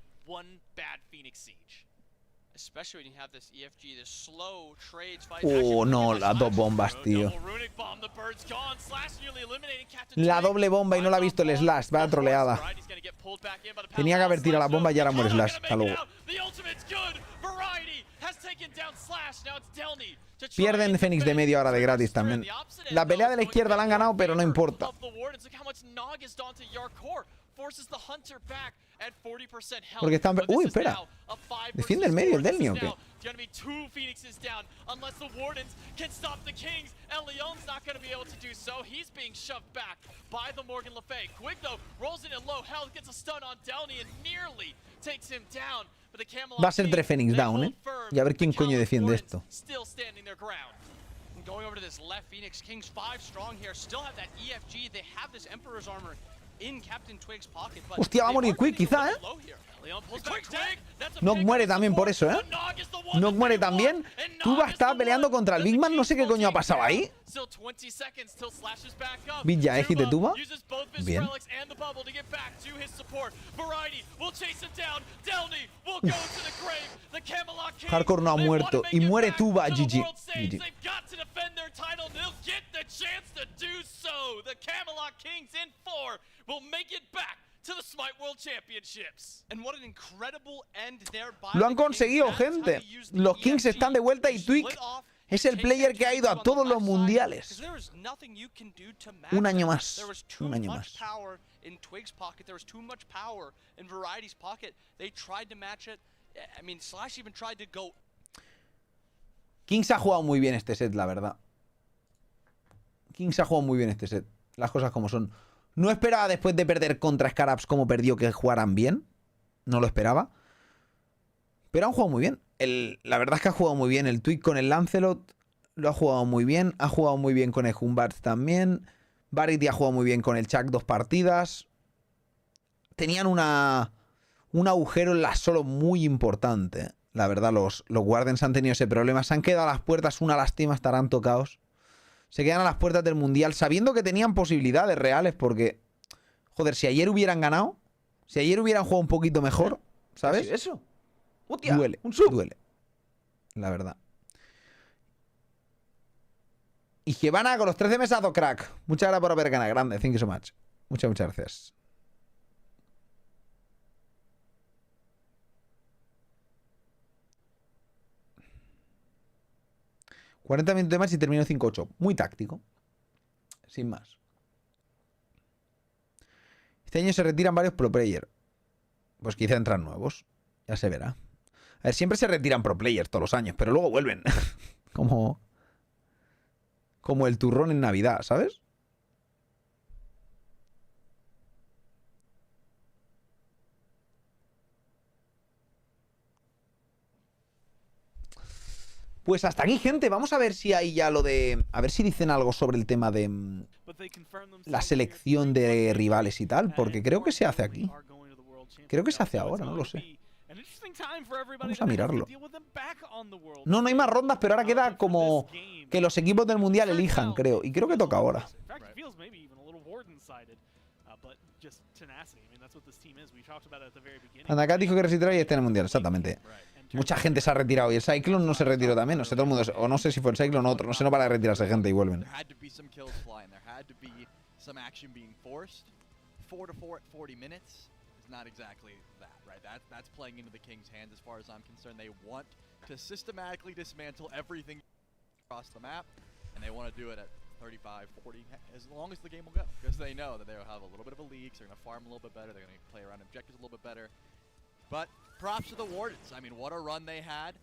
Oh, no, las 2 bombas, tío. La doble bomba y no la ha visto el Slash. Vaya troleada. Tenía que haber tirado la bomba y ahora muere Slash. Hasta luego. Pierden Fénix de medio ahora de gratis también. La pelea de la izquierda la han ganado, pero no importa. Porque están... Uy, espera. ¿Defiende el medio el Delny o qué? Va a ser 3 Fénix down, ¿eh? Y a ver quién coño defiende esto. Going over to this left, Phoenix Kings 5 strong here. Still have that EFG. They have this Emperor's armor in Captain Twig's pocket. Hostia, va a morir Quick quizá, ¿eh? Nog muere también por eso, ¿eh? Nog muere también. Tuba está peleando contra el Big Man. No sé qué coño ha pasado ahí. Bit ya, hit de Tuba. Bien. Hardcore no ha muerto. Y muere Tuba. GG. Lo han conseguido, gente. Los Kings están de vuelta y Twig es el player que ha ido a todos los mundiales. Un año más. Un año más. Kings ha jugado muy bien este set, la verdad. Kings ha jugado muy bien este set. Las cosas como son. No esperaba después de perder contra Scarabs como perdió que jugaran bien. No lo esperaba. Pero han jugado muy bien. La verdad es que ha jugado muy bien el Twig con el Lancelot. Lo ha jugado muy bien. Ha jugado muy bien con el Humbert también. Varity ha jugado muy bien con el Chuck 2 partidas. Tenían un agujero en la solo muy importante. La verdad, los Wardens han tenido ese problema. Se han quedado a las puertas. Una lástima, estarán tocados. Se quedan a las puertas del Mundial sabiendo que tenían posibilidades reales porque, joder, si ayer hubieran ganado, si ayer hubieran jugado un poquito mejor, ¿sabes? ¿Qué es eso? ¡Hostia! Duele, ¡Un sub! duele. La verdad. Y Giovanna con los 13 mesazos, crack. Muchas gracias por haber ganado, grande. Thank you so much. Muchas gracias. $40 minutos de más y terminó 5-8. Muy táctico. Sin más. Este año se retiran varios pro player. Pues quizá entran nuevos. Ya se verá. A ver, siempre se retiran pro players todos los años, pero luego vuelven. como el turrón en Navidad, ¿sabes? Pues hasta aquí, gente. Vamos a ver si hay ya lo de... A ver si dicen algo sobre el tema de la selección de rivales y tal, porque creo que se hace aquí. Creo que se hace ahora, no lo sé. Vamos a mirarlo. No, no hay más rondas, pero ahora queda como que los equipos del Mundial elijan, creo. Y creo que toca ahora. Andacat dijo que retirar y está en el Mundial, exactamente. Mucha gente se ha retirado y el Cyclone no se retiró también. No sé, todo el mundo, o no sé si fue el Cyclone o otro. No sé, no para de retirarse gente y vuelven. 4-4 at 40 minutes is not exactly that, right? That's playing into the Kings' hands as far as I'm concerned. They want to systematically dismantle everything across the map, and they want to do it at 35, 40, as long as the game will go, because they know that they'll have a little bit of a lead, so they're going to farm a little bit better, they're going to play around objectives a little bit better. But props to the Wardens. I mean, what a run they had.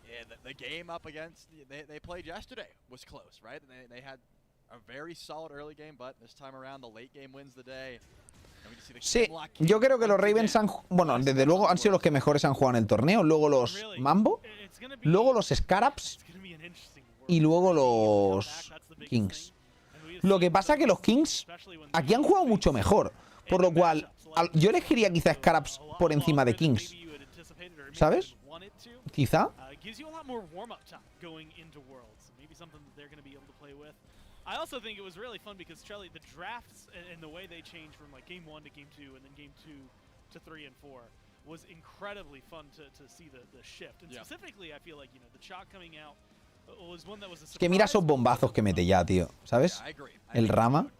Yeah, the game up against, they played yesterday was close, right? They had a very solid early game, but this time around, the late game wins the day. Sí, yo creo que los Ravens han... Bueno, desde luego han sido los que mejores han jugado en el torneo. Luego los Mambo. Luego los Scarabs. Y luego los Kings. Lo que pasa que los Kings aquí han jugado mucho mejor. Por lo cual, yo elegiría quizá Scarabs por encima de Kings. ¿Sabes? Quizá. I also think it was really fun because Trelly, the drafts and the way they changed from like game 1 to game 2 and then game 2 to 3 and 4 was incredibly fun to see the shift. And specifically, I feel like, you know, the chalk coming out was one that was a surprise. Es que mira esos bombazos que mete ya, tío. ¿Sabes? El Rama.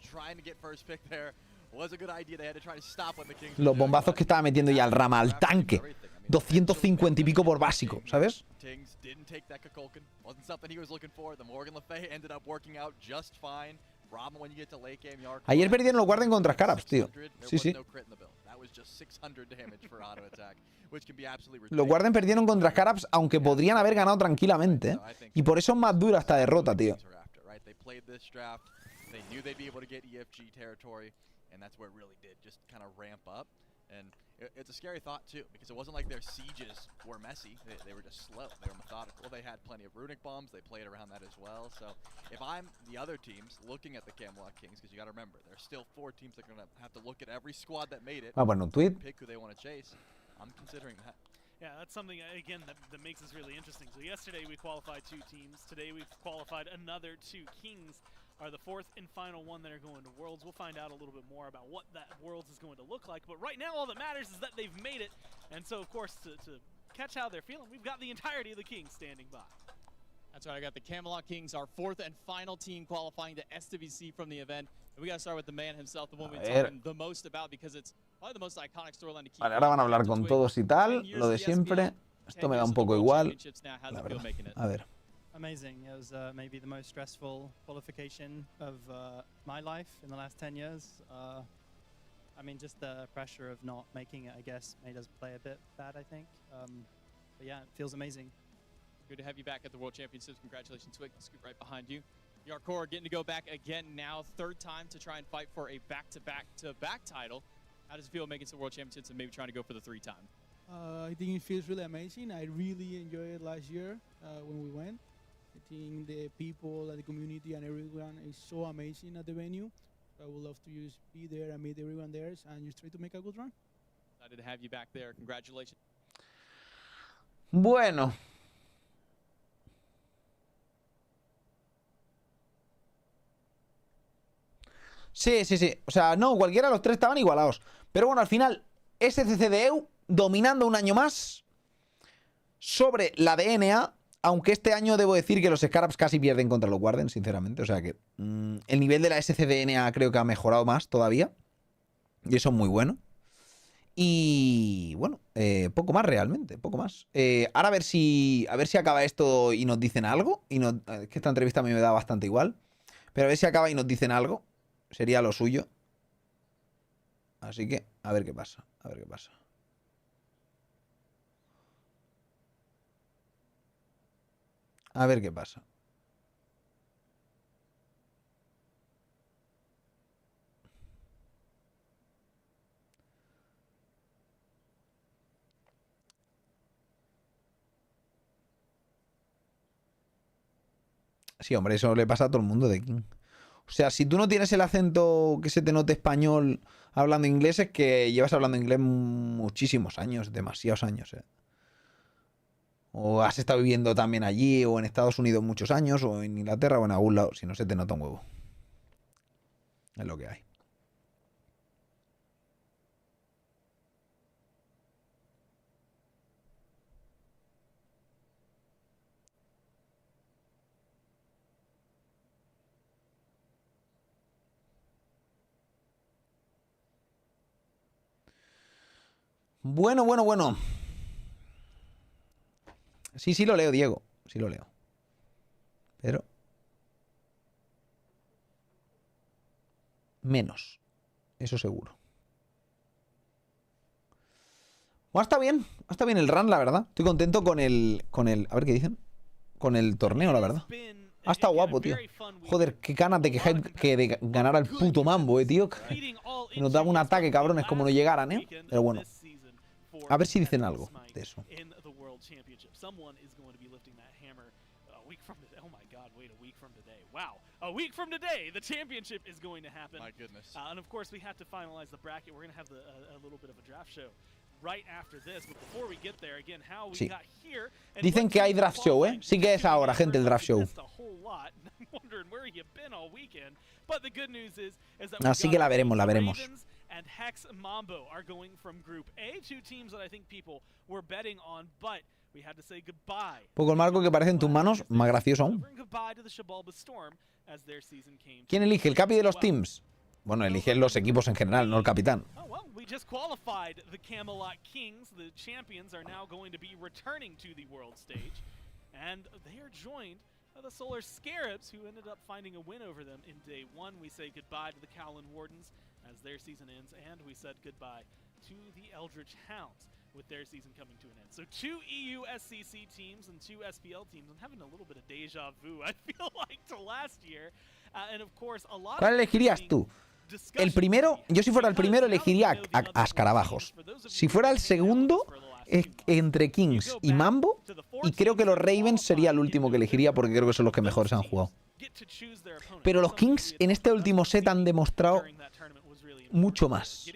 Los bombazos que estaba metiendo ya el Rama al tanque. 250 y pico por básico, ¿sabes? Ayer perdieron los Guardian contra Scarabs, tío. Sí, sí. Los Guardian perdieron contra Scarabs, aunque podrían haber ganado tranquilamente. Y por eso es más dura esta derrota, tío. And it's a scary thought too, because it wasn't like their sieges were messy. They were just slow. They were methodical. They had plenty of runic bombs. They played around that as well. So if I'm the other teams looking at the Camelot Kings, because you got to remember, there's still 4 teams that are going to have to look at every squad that made it. Bueno, tweet. Pick who they want to chase. I'm considering that. Yeah, that's something, again, that makes this really interesting. So yesterday we qualified 2 teams. Today we've qualified another 2. Kings are the 4th and final one that are going to Worlds. We'll find out a little bit more about what that Worlds is going to look like. But right now all that matters is that they've made it. And so, of course, to catch how they're feeling, we've got the entirety of the Kings standing by. That's right, I got the Camelot Kings, our 4th and final team qualifying to SWC from the event. And we got to start with the man himself, the one we've been talking the most about, because it's probably the most iconic storyline to keep. Vale, ahora van a hablar con todos y tal, lo de siempre. Esto me da un poco igual. La verdad. A ver. Amazing. It was maybe the most stressful qualification of my life in the last 10 years. I mean, just the pressure of not making it, I guess, made us play a bit bad, I think. But yeah, it feels amazing. Good to have you back at the World Championships. Congratulations, Twig. Scoot right behind you. Yarkor getting to go back again now, third time to try and fight for a back-to-back title. How does it feel making some World Championships and maybe trying to go for the 3-time? I think it feels really amazing. I really enjoyed it last year when we went. I think the people and the community and everyone is so amazing at the venue. I would love to just be there and meet everyone there and just try to make a good run. Excited to have you back there. Congratulations. Bueno. Sí, sí, sí. O sea, no, cualquiera de los tres estaban igualados. Pero bueno, al final, SCC de EU dominando un año más sobre la DNA. Aunque este año debo decir que los Scarabs casi pierden contra los Warden, sinceramente. O sea que el nivel de la SCDNA creo que ha mejorado más todavía. Y eso es muy bueno. Y bueno, poco más realmente, poco más. Ahora a ver si acaba esto y nos dicen algo. Es que esta entrevista a mí me da bastante igual. Pero a ver si acaba y nos dicen algo. Sería lo suyo. Así que a ver qué pasa. A ver qué pasa. A ver qué pasa. Sí, hombre, eso le pasa a todo el mundo de King. O sea, si tú no tienes el acento que se te note español hablando inglés, es que llevas hablando inglés muchísimos años, demasiados años, O has estado viviendo también allí, o en Estados Unidos muchos años, o en Inglaterra, o en algún lado. Si no, se te nota un huevo. Es lo que hay. Bueno, bueno, bueno. Sí, sí lo leo, Diego. Sí lo leo. Pero... menos. Eso seguro. Bueno, está bien. Está bien el run, la verdad. Estoy contento con el... A ver qué dicen. Con el torneo, la verdad. Ha estado guapo, tío. Joder, qué ganas de que ganara el puto Mambo, tío. Que nos daba un ataque, cabrones, como no llegaran, Pero bueno. A ver si dicen algo de eso. Wow, a week from today, the championship is going to happen. My goodness. And of course, we have to finalize the bracket. We're going to have a little bit of a draft show right after this. But before we get there, again, how we got here. Dicen que hay draft show, Sí que es ahora, gente, el draft show. Así que la veremos, la veremos. And Hex Mambo are going from Group A, two teams that I think people were betting on, but we had to say goodbye. Poco el marco que parece en tus manos, más gracioso aún. ¿Quién elige el capi de los teams? Bueno, eligen los equipos en general, no el capitán. We just qualified the Camelot Kings. The champions are now going to be returning to the world stage, and they are joined by the Solar Scarabs, who ended up finding a win over them in day one. We say goodbye to the Callan Wardens as their season ends, and we said goodbye to the Eldritch Hounds with their season coming to an end. So 2 EU SCC teams and 2 SPL teams. I'm having a little bit of deja vu, I feel like, to last year. And of course, a lot ¿Cuál elegirías tú? El primero, yo si fuera el primero elegiría a Escarabajos. Si fuera el segundo, entre Kings y Mambo, y creo que los Ravens sería el último que elegiría porque creo que son los que mejor se han jugado. Pero los Kings en este último set han demostrado mucho más,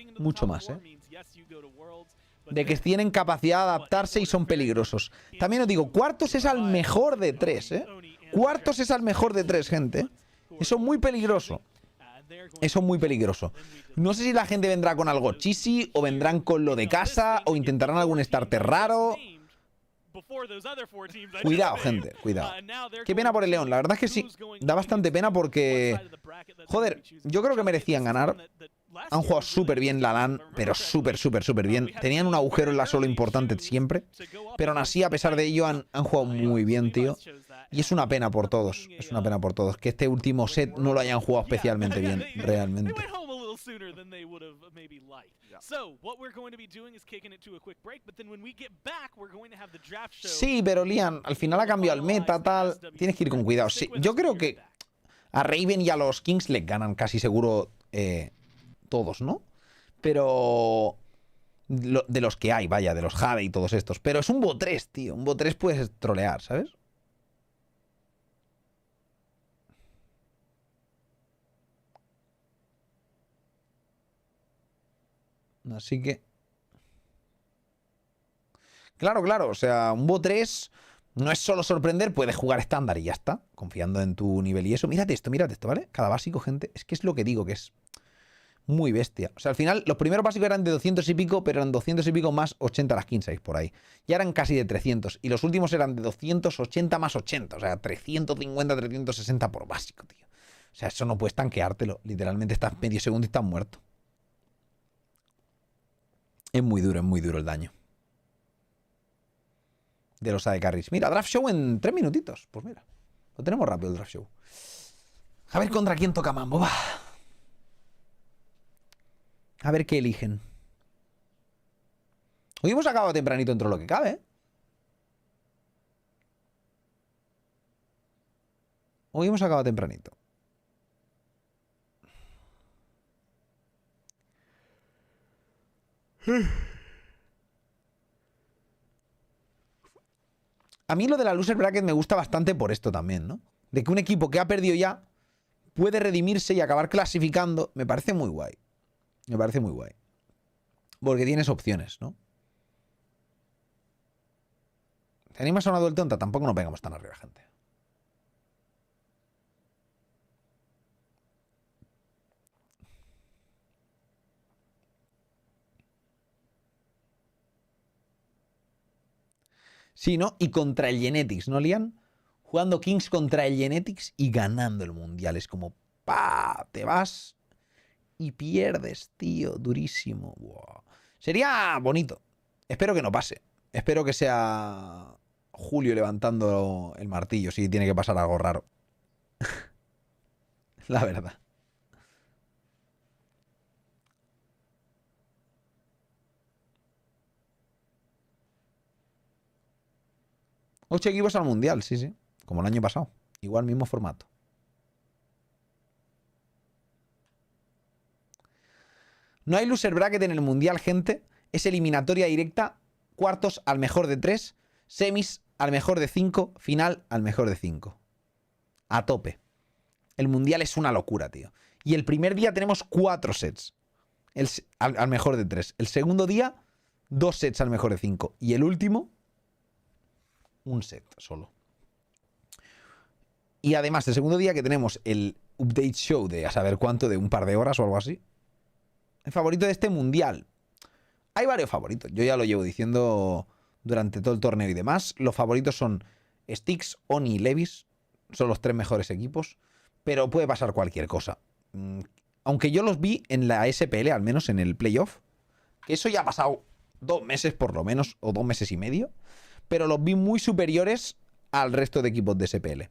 de que tienen capacidad de adaptarse y son peligrosos. También os digo, cuartos es al mejor de 3, Cuartos es al mejor de 3, gente. Eso es muy peligroso. Eso es muy peligroso. No sé si la gente vendrá con algo cheesy, o vendrán con lo de casa, o intentarán algún starter raro. Cuidado, gente, cuidado. Qué pena por el León, la verdad es que sí. Da bastante pena porque... Joder, yo creo que merecían ganar. Han jugado súper bien la LAN, pero súper bien. Tenían un agujero en la solo importante siempre. Pero aún así, a pesar de ello, han jugado muy bien, tío. Y es una pena por todos. Es una pena por todos. Que este último set no lo hayan jugado especialmente bien, realmente. Sí, pero Lian, al final ha cambiado el meta, tal. Tienes que ir con cuidado. Sí, yo creo que A Raven y a los Kings les ganan casi seguro todos, ¿no? Pero... de los que hay, vaya, de los Jade y todos estos. Pero es un bot 3, tío. Un bot 3 puedes trolear, ¿sabes? Así que... Claro, claro. O sea, un bot 3 no es solo sorprender, puedes jugar estándar y ya está. Confiando en tu nivel y eso. Mírate esto, ¿vale? Cada básico, gente. Es que es lo que digo, que es... muy bestia. O sea, al final, los primeros básicos eran de 200 y pico, pero eran 200 y pico más 80 las 15 por ahí. Ya eran casi de 300. Y los últimos eran de 280 más 80. O sea, 350, 360 por básico, tío. O sea, eso no puedes tanqueártelo. Literalmente estás medio segundo y estás muerto. Es muy duro el daño. De los AD Carries. Mira, Draft Show en 3 minutitos. Pues mira, lo tenemos rápido el Draft Show. A ver contra quién toca Mambo, va. A ver qué eligen. Hoy hemos acabado tempranito dentro de lo que cabe, ¿eh? Hoy hemos acabado tempranito. A mí lo de la loser bracket me gusta bastante por esto también, ¿no? De que un equipo que ha perdido ya puede redimirse y acabar clasificando. Me parece muy guay. Me parece muy guay. Porque tienes opciones, ¿no? ¿Te animas a una duel tonta? Tampoco nos pegamos tan arriba, gente. Sí, ¿no? Y contra el Genetics, ¿no, Lian? Jugando Kings contra el Genetics y ganando el Mundial. Es como, ¡pa! Te vas y pierdes, tío. Durísimo. Wow. Sería bonito. Espero que no pase. Espero que sea Julio levantando el martillo si tiene que pasar algo raro. La verdad. Ocho equipos al Mundial, sí, sí. Como el año pasado. Igual mismo formato. No hay loser bracket en el Mundial, gente. Es eliminatoria directa. Cuartos al mejor de 3. Semis al mejor de 5. Final al mejor de 5. A tope. El Mundial es una locura, tío. Y el primer día tenemos 4 sets. Al mejor de 3. El segundo día, 2 sets al mejor de 5. Y el último, un set solo. Y además, el segundo día que tenemos el update show de a saber cuánto, de un par de horas o algo así. El favorito de este Mundial. Hay varios favoritos. Yo ya lo llevo diciendo durante todo el torneo y demás. Los favoritos son Styx, Oni y Levis. Son los 3 mejores equipos. Pero puede pasar cualquier cosa. Aunque yo los vi en la SPL, al menos en el playoff. Que eso ya ha pasado 2 meses por lo menos, o 2 meses y medio. Pero los vi muy superiores al resto de equipos de SPL.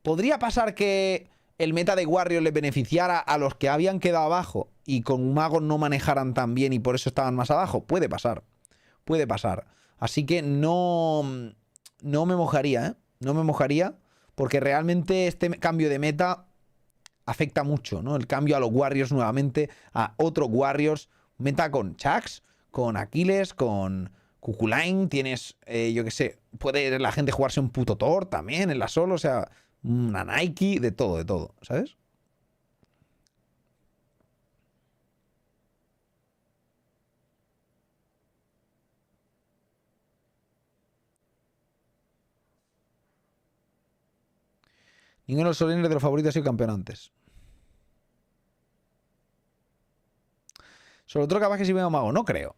¿Podría pasar que el meta de Warriors le beneficiara a los que habían quedado abajo y con magos no manejaran tan bien y por eso estaban más abajo? Puede pasar. Puede pasar. Así que no me mojaría, ¿eh? No me mojaría porque realmente este cambio de meta afecta mucho, ¿no? El cambio a los Warriors nuevamente, a otros Warriors. Meta con Chax, con Aquiles, con Kukulain. Tienes, yo qué sé, puede la gente jugarse un puto Thor también en la solo, o sea, una Nike, de todo, ¿sabes? Ninguno de los soliners de los favoritos ha sido campeón antes. Sobre todo capaz que si veo mago, no creo.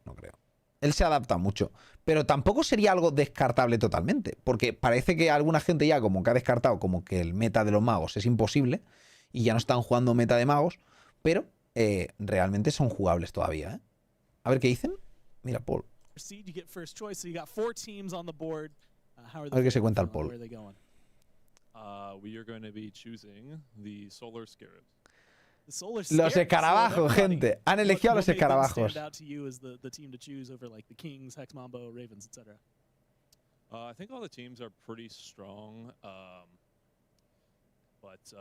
Él se adapta mucho. Pero tampoco sería algo descartable totalmente. Porque parece que alguna gente ya como que ha descartado como que el meta de los magos es imposible. Y ya no están jugando meta de magos. Pero realmente son jugables todavía, ¿eh? A ver qué dicen. Mira, Paul. A ver qué se cuenta el Paul. We are going to be choosing the Solar Scarabs. Los escarabajos, gente. Han elegido a los escarabajos. I think all the teams are pretty strong. But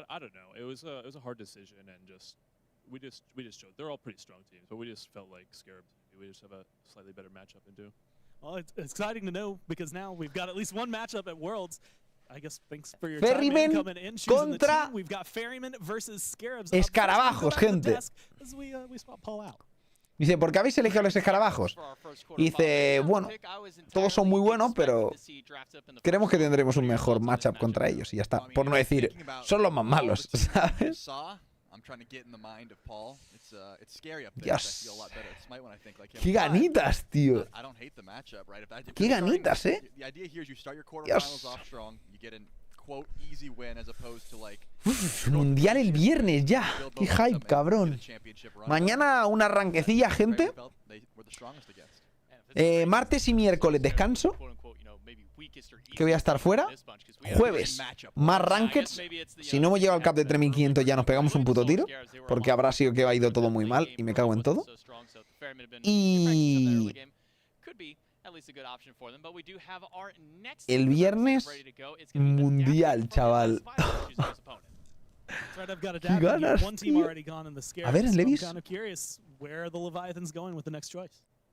I don't know. It was a hard decision, and we just showed they're all pretty strong teams, but we just felt like Scarabs. We just have a slightly better matchup into. Well, it's exciting to know because now we've got at least one matchup at Worlds. I guess thanks for your Ferryman time coming in, choosing the contra team. We've got Ferryman versus Scarabs. Escarabajos, gente. We swap Paul out. Dice, ¿por qué habéis elegido a los escarabajos? Y dice, bueno, todos son muy buenos, pero creemos que tendremos un mejor matchup contra ellos. Y ya está. Por no decir, son los más malos, ¿sabes? I'm trying to get in the mind of Paul. It's scary up there. Yes. I feel a lot better at Smite when I think like him. Qué ganitas, tío. I don't hate the matchup, right? Qué ganitas, The idea here is you start your quarterfinals off strong, you get an quote easy win as opposed to like Mundial el viernes ya. Qué hype, cabrón. Mañana una arranquecilla, gente. Martes y miércoles descanso, que voy a estar fuera. Jueves, más rankeds. Si no hemos llegado al cap de 3500 ya nos pegamos un puto tiro, porque habrá sido que ha ido todo muy mal y me cago en todo. Y el viernes, mundial, chaval. Qué ganas, tío. A ver, Levis.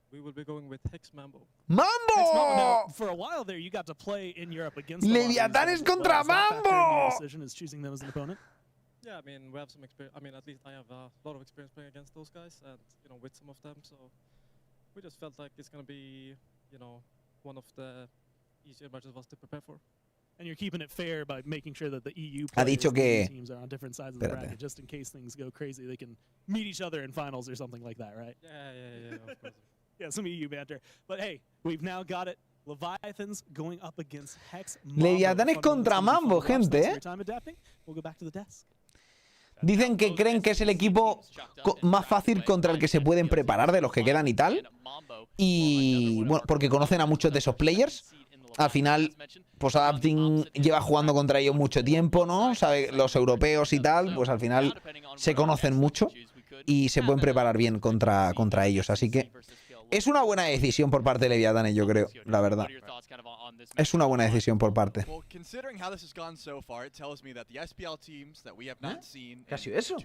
We will be going with Hex Mambo. ¡Mambo! For a while there, you got to play in Europe against Leviatanes contra Mambo. Is choosing them as an opponent. Yeah, I mean, we have some experience. I mean, at least I have a lot of experience playing against those guys, and with some of them. So we just felt like it's gonna be, one of the easier matches for us to prepare for. And you're keeping it fair by making sure that the EU Ha dicho que teams are on different sides of the bracket, just in case things go crazy. They can meet each other in finals or something like that, right? Yeah, of course. Yeah, some EU banter. But hey, we've now got it. Leviathans going up against Hex Mambo. Leviatanes contra Mambo, gente, ¿eh? We'll go back to the desk. Dicen que creen que es el equipo más fácil contra el que se pueden preparar de los que quedan y tal. Y bueno, porque conocen a muchos de esos players. Al final, pues Adapting lleva jugando contra ellos mucho tiempo, ¿no? Sabe, los europeos y tal, pues al final se conocen mucho y se pueden preparar bien contra ellos. Así que es una buena decisión por parte de Leviatanes, yo creo, la verdad. Es una buena decisión por parte. Casi eso.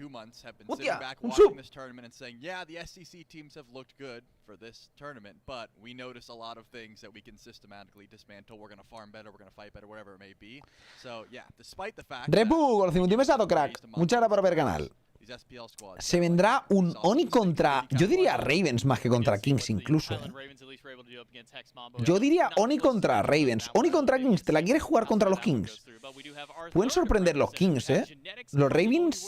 ¡Hostia! ¡Un sub! For this tournament, but we notice a lot of things that we can systematically dismantle. We're going to farm better, we're going to fight better, whatever it may be. So, yeah, despite the fact Repu, con los 50 mesado, crack. Muchas gracias por ver el canal. Se vendrá un Oni contra, yo diría Ravens más que contra Kings incluso. Yo diría Oni contra Ravens. Oni contra Kings, ¿te la quieres jugar contra los Kings? Pueden sorprender los Kings, ¿eh? Los Ravens...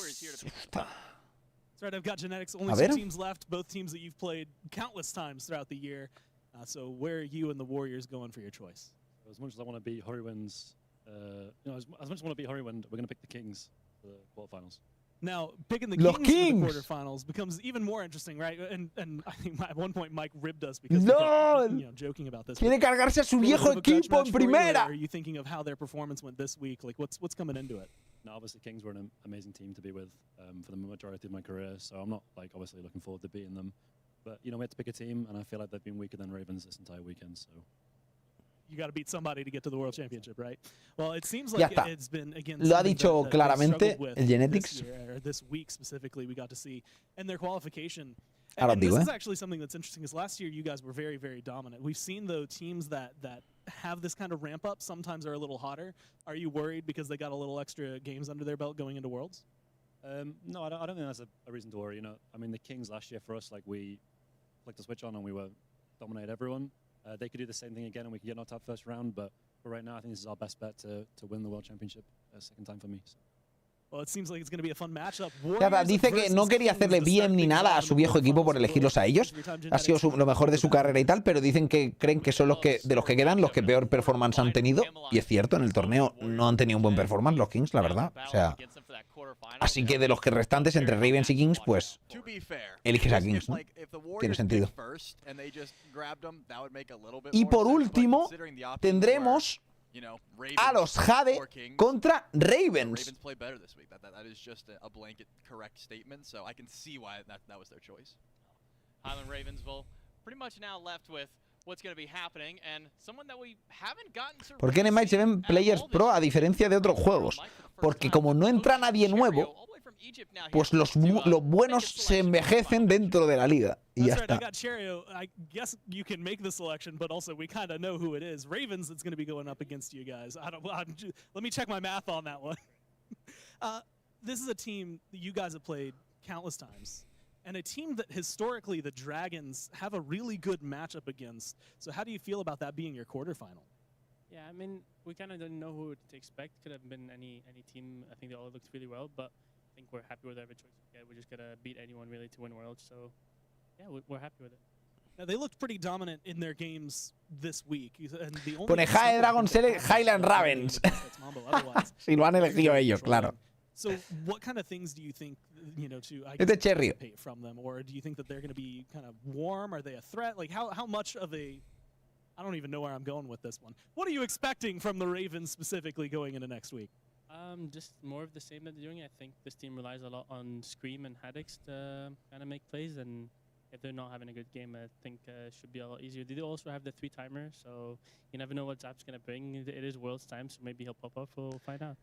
Right, I've got Genetics, only two teams left, both teams that you've played countless times throughout the year. So where are you and the Warriors going for your choice? As much as I want to beat Horrywinds, as much as I want to beat Horrywind, we're going to pick the Kings for the quarterfinals. Now, picking the Kings for the quarterfinals becomes even more interesting, right? And I think at one point Mike ribbed us because we kept, joking about this. Quiere cargarse a su viejo equipo en primera. Are you thinking of how their performance went this week? Like, what's coming into it? No, obviously Kings were an amazing team to be with for the majority of my career, so I'm not obviously looking forward to beating them. But we had to pick a team, and I feel like they've been weaker than Ravens this entire weekend. So you got to beat somebody to get to the World Championship, right? Well, it seems like it's been again. Lo ha dicho claramente el Genetics. This week specifically, we got to see in their qualification. And this is actually something that's interesting. Because last year you guys were very, very dominant. We've seen though teams that have this kind of ramp up sometimes are a little hotter. Are you worried because they got a little extra games under their belt going into Worlds? No, I don't think that's a reason to worry. I mean, the Kings last year for us, we flicked the switch on and we were dominate everyone. They could do the same thing again and we could get knocked out first round. But for right now, I think this is our best bet to win the World Championship a second time for me. So. Well, it seems like it's going to be a fun matchup. Dice que no quería hacerle bien ni nada a su viejo equipo por elegirlos a ellos. Ha sido lo mejor de su carrera y tal, pero dicen que creen que son de los que quedan los que peor performance han tenido. Y es cierto, en el torneo no han tenido un buen performance los Kings, la verdad. O sea, así que de los que restantes entre Ravens y Kings, pues eliges a Kings, ¿no? Tiene sentido. Y por último, tendremos a los Jade contra Ravens. Play better this week. That is just a blanket correct statement, so I can see why that was their choice. Highland Ravensville pretty much now left with what's going to be happening, and someone that we haven't gotten to ¿Por qué en Smite se ven players pro a diferencia de otros juegos? Porque como no entra nadie nuevo, pues los buenos se envejecen dentro de la liga. Y ya That's right. I está. got Cherio. I guess you can make the selection, but also we kind of know who it is. Ravens that's going to be going up against you guys. Let me check my math on that one. This is a team that you guys have played countless times, and a team that historically the Dragons have a really good matchup against. So how do you feel about that being your quarterfinal? Yeah, I mean, we kind of don't know who to expect. Could have been any team. I think they all looked really well, but I think we're happy with every choice we get. We're just gonna beat anyone really to win Worlds. So, yeah, we're happy with it. Now, they looked pretty dominant in their games this week. And the only Pone Jae Dragon Select Highland Ravens. Si lo han elegido ellos, claro. So, what kind of things do you think, you know, to Es de Cherry. anticipate from them, or do you think that they're going to be kind of warm? Are they a threat? Like, how much of a? I don't even know where I'm going with this one. What are you expecting from the Ravens specifically going into next week? Just more of the same that they're doing. I think this team relies a lot on Scream and Haddix to kind of make plays, and if they're not having a good game, I think it should be a lot easier. They do also have the 3-timer, so you never know what Zap's going to bring. It is World's time, so maybe he'll pop up. We'll find out.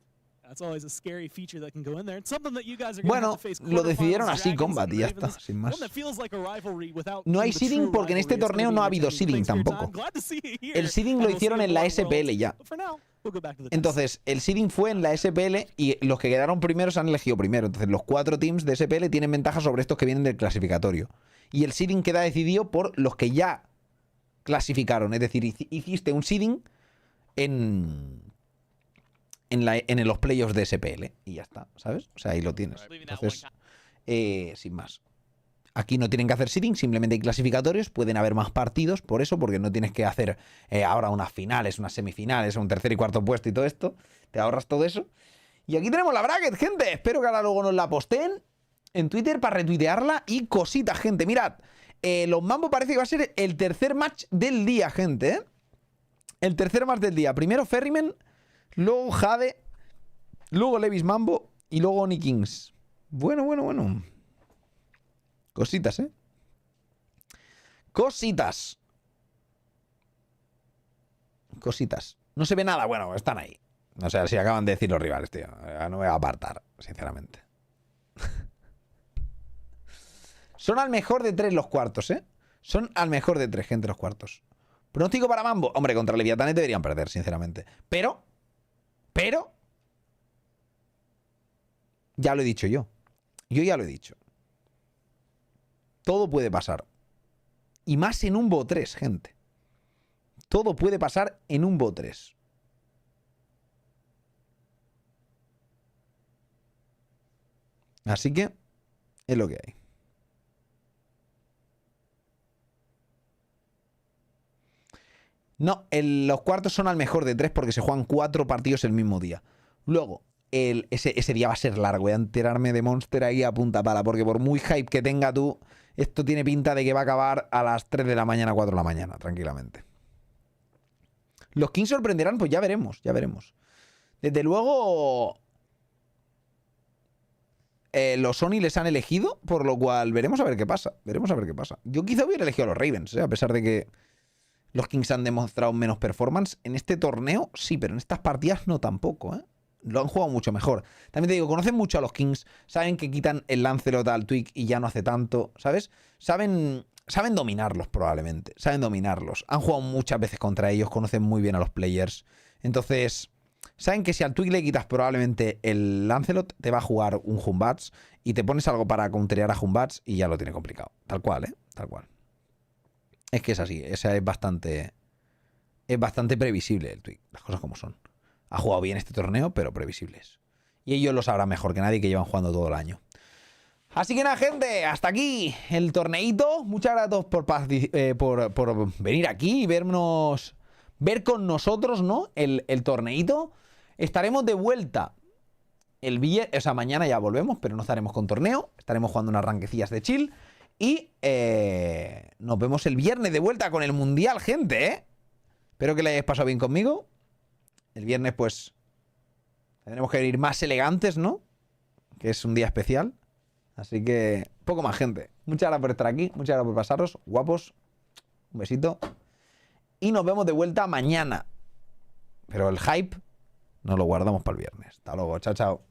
That's always a scary feature that can go in there. It's something that you guys are going to have Bueno, to face. lo decidieron quarterfinals, así, Dragons Combat, and y ya Ravens. está, sin más. One that feels like a rivalry without No hay the seeding true porque en este rivalry. It's torneo gonna no ha be habido entertaining. seeding Thanks for your time. tampoco. Glad to see you here. El seeding And lo we'll see hicieron you en la tomorrow at Worlds. SPL ya. But for now, we'll go back to the Entonces, el seeding fue en la SPL y los que quedaron primeros han elegido primero. Entonces, los 4 teams de SPL tienen ventaja sobre estos que vienen del clasificatorio. Y el seeding queda decidido por los que ya clasificaron. Es decir, hiciste un seeding en los playoffs de SPL. Y ya está, ¿sabes? O sea, ahí lo tienes. Entonces, sin más. Aquí no tienen que hacer seeding, simplemente hay clasificatorios. Pueden haber más partidos por eso, porque no tienes que hacer ahora unas finales, unas semifinales, un tercer y cuarto puesto y todo esto. Te ahorras todo eso. Y aquí tenemos la bracket, gente. Espero que ahora luego nos la posteen en Twitter para retuitearla. Y cositas, gente. Mirad, los Mambo parece que va a ser el tercer match del día, gente. El tercer match del día. Primero Ferryman, luego Jade, luego Levis Mambo y luego Oni Kings. Bueno. Cositas, ¿eh? Cositas. No se ve nada. Bueno, están ahí. O sea, si acaban de decir los rivales, tío. No me voy a apartar, sinceramente. Son al mejor de 3 los cuartos, ¿eh? Son al mejor de 3, gente, los cuartos. Pronóstico para Mambo. Hombre, contra Leviatanes deberían perder, sinceramente. Pero... Ya lo he dicho yo. Yo ya lo he dicho. Todo puede pasar. Y más en un BO 3, gente. Todo puede pasar en un BO 3. Así que es lo que hay. No, los cuartos son al mejor de 3 porque se juegan 4 partidos el mismo día. Luego, ese día va a ser largo. Voy a enterarme de Monster ahí a punta pala, porque por muy hype que tenga tú, esto tiene pinta de que va a acabar a las 3 de la mañana, 4 de la mañana, tranquilamente. ¿Los Kings sorprenderán? Pues ya veremos. Desde luego, los Sony les han elegido, por lo cual veremos a ver qué pasa. Yo quizá hubiera elegido a los Ravens, a pesar de que los Kings han demostrado menos performance. En este torneo sí, pero en estas partidas no tampoco, ¿eh? Lo han jugado mucho mejor. También te digo, conocen mucho a los Kings, saben que quitan el Lancelot al Twig y ya no hace tanto, ¿sabes? Saben dominarlos probablemente, Han jugado muchas veces contra ellos, conocen muy bien a los players. Entonces, saben que si al Twig le quitas probablemente el Lancelot, te va a jugar un Humbats y te pones algo para counterear a Humbats y ya lo tiene complicado. Tal cual, ¿eh? Tal cual. Es que es así, esa es bastante previsible el Twig, las cosas como son. Ha jugado bien este torneo, pero previsibles. Y ellos lo sabrán mejor que nadie, que llevan jugando todo el año. Así que nada, gente, hasta aquí el torneito. Muchas gracias por venir aquí y ver con nosotros, ¿no? El torneito. Estaremos de vuelta el viernes, o sea, mañana ya volvemos, pero no estaremos con torneo. Estaremos jugando unas ranquecillas de chill. Y nos vemos el viernes de vuelta con el Mundial, gente, ¿eh? Espero que le hayáis pasado bien conmigo. El viernes, pues, tendremos que venir más elegantes, ¿no? Que es un día especial. Así que, poco más, gente. Muchas gracias por estar aquí. Muchas gracias por pasaros. Guapos. Un besito. y nos vemos de vuelta mañana. Pero el hype nos lo guardamos para el viernes. Hasta luego, chao, chao.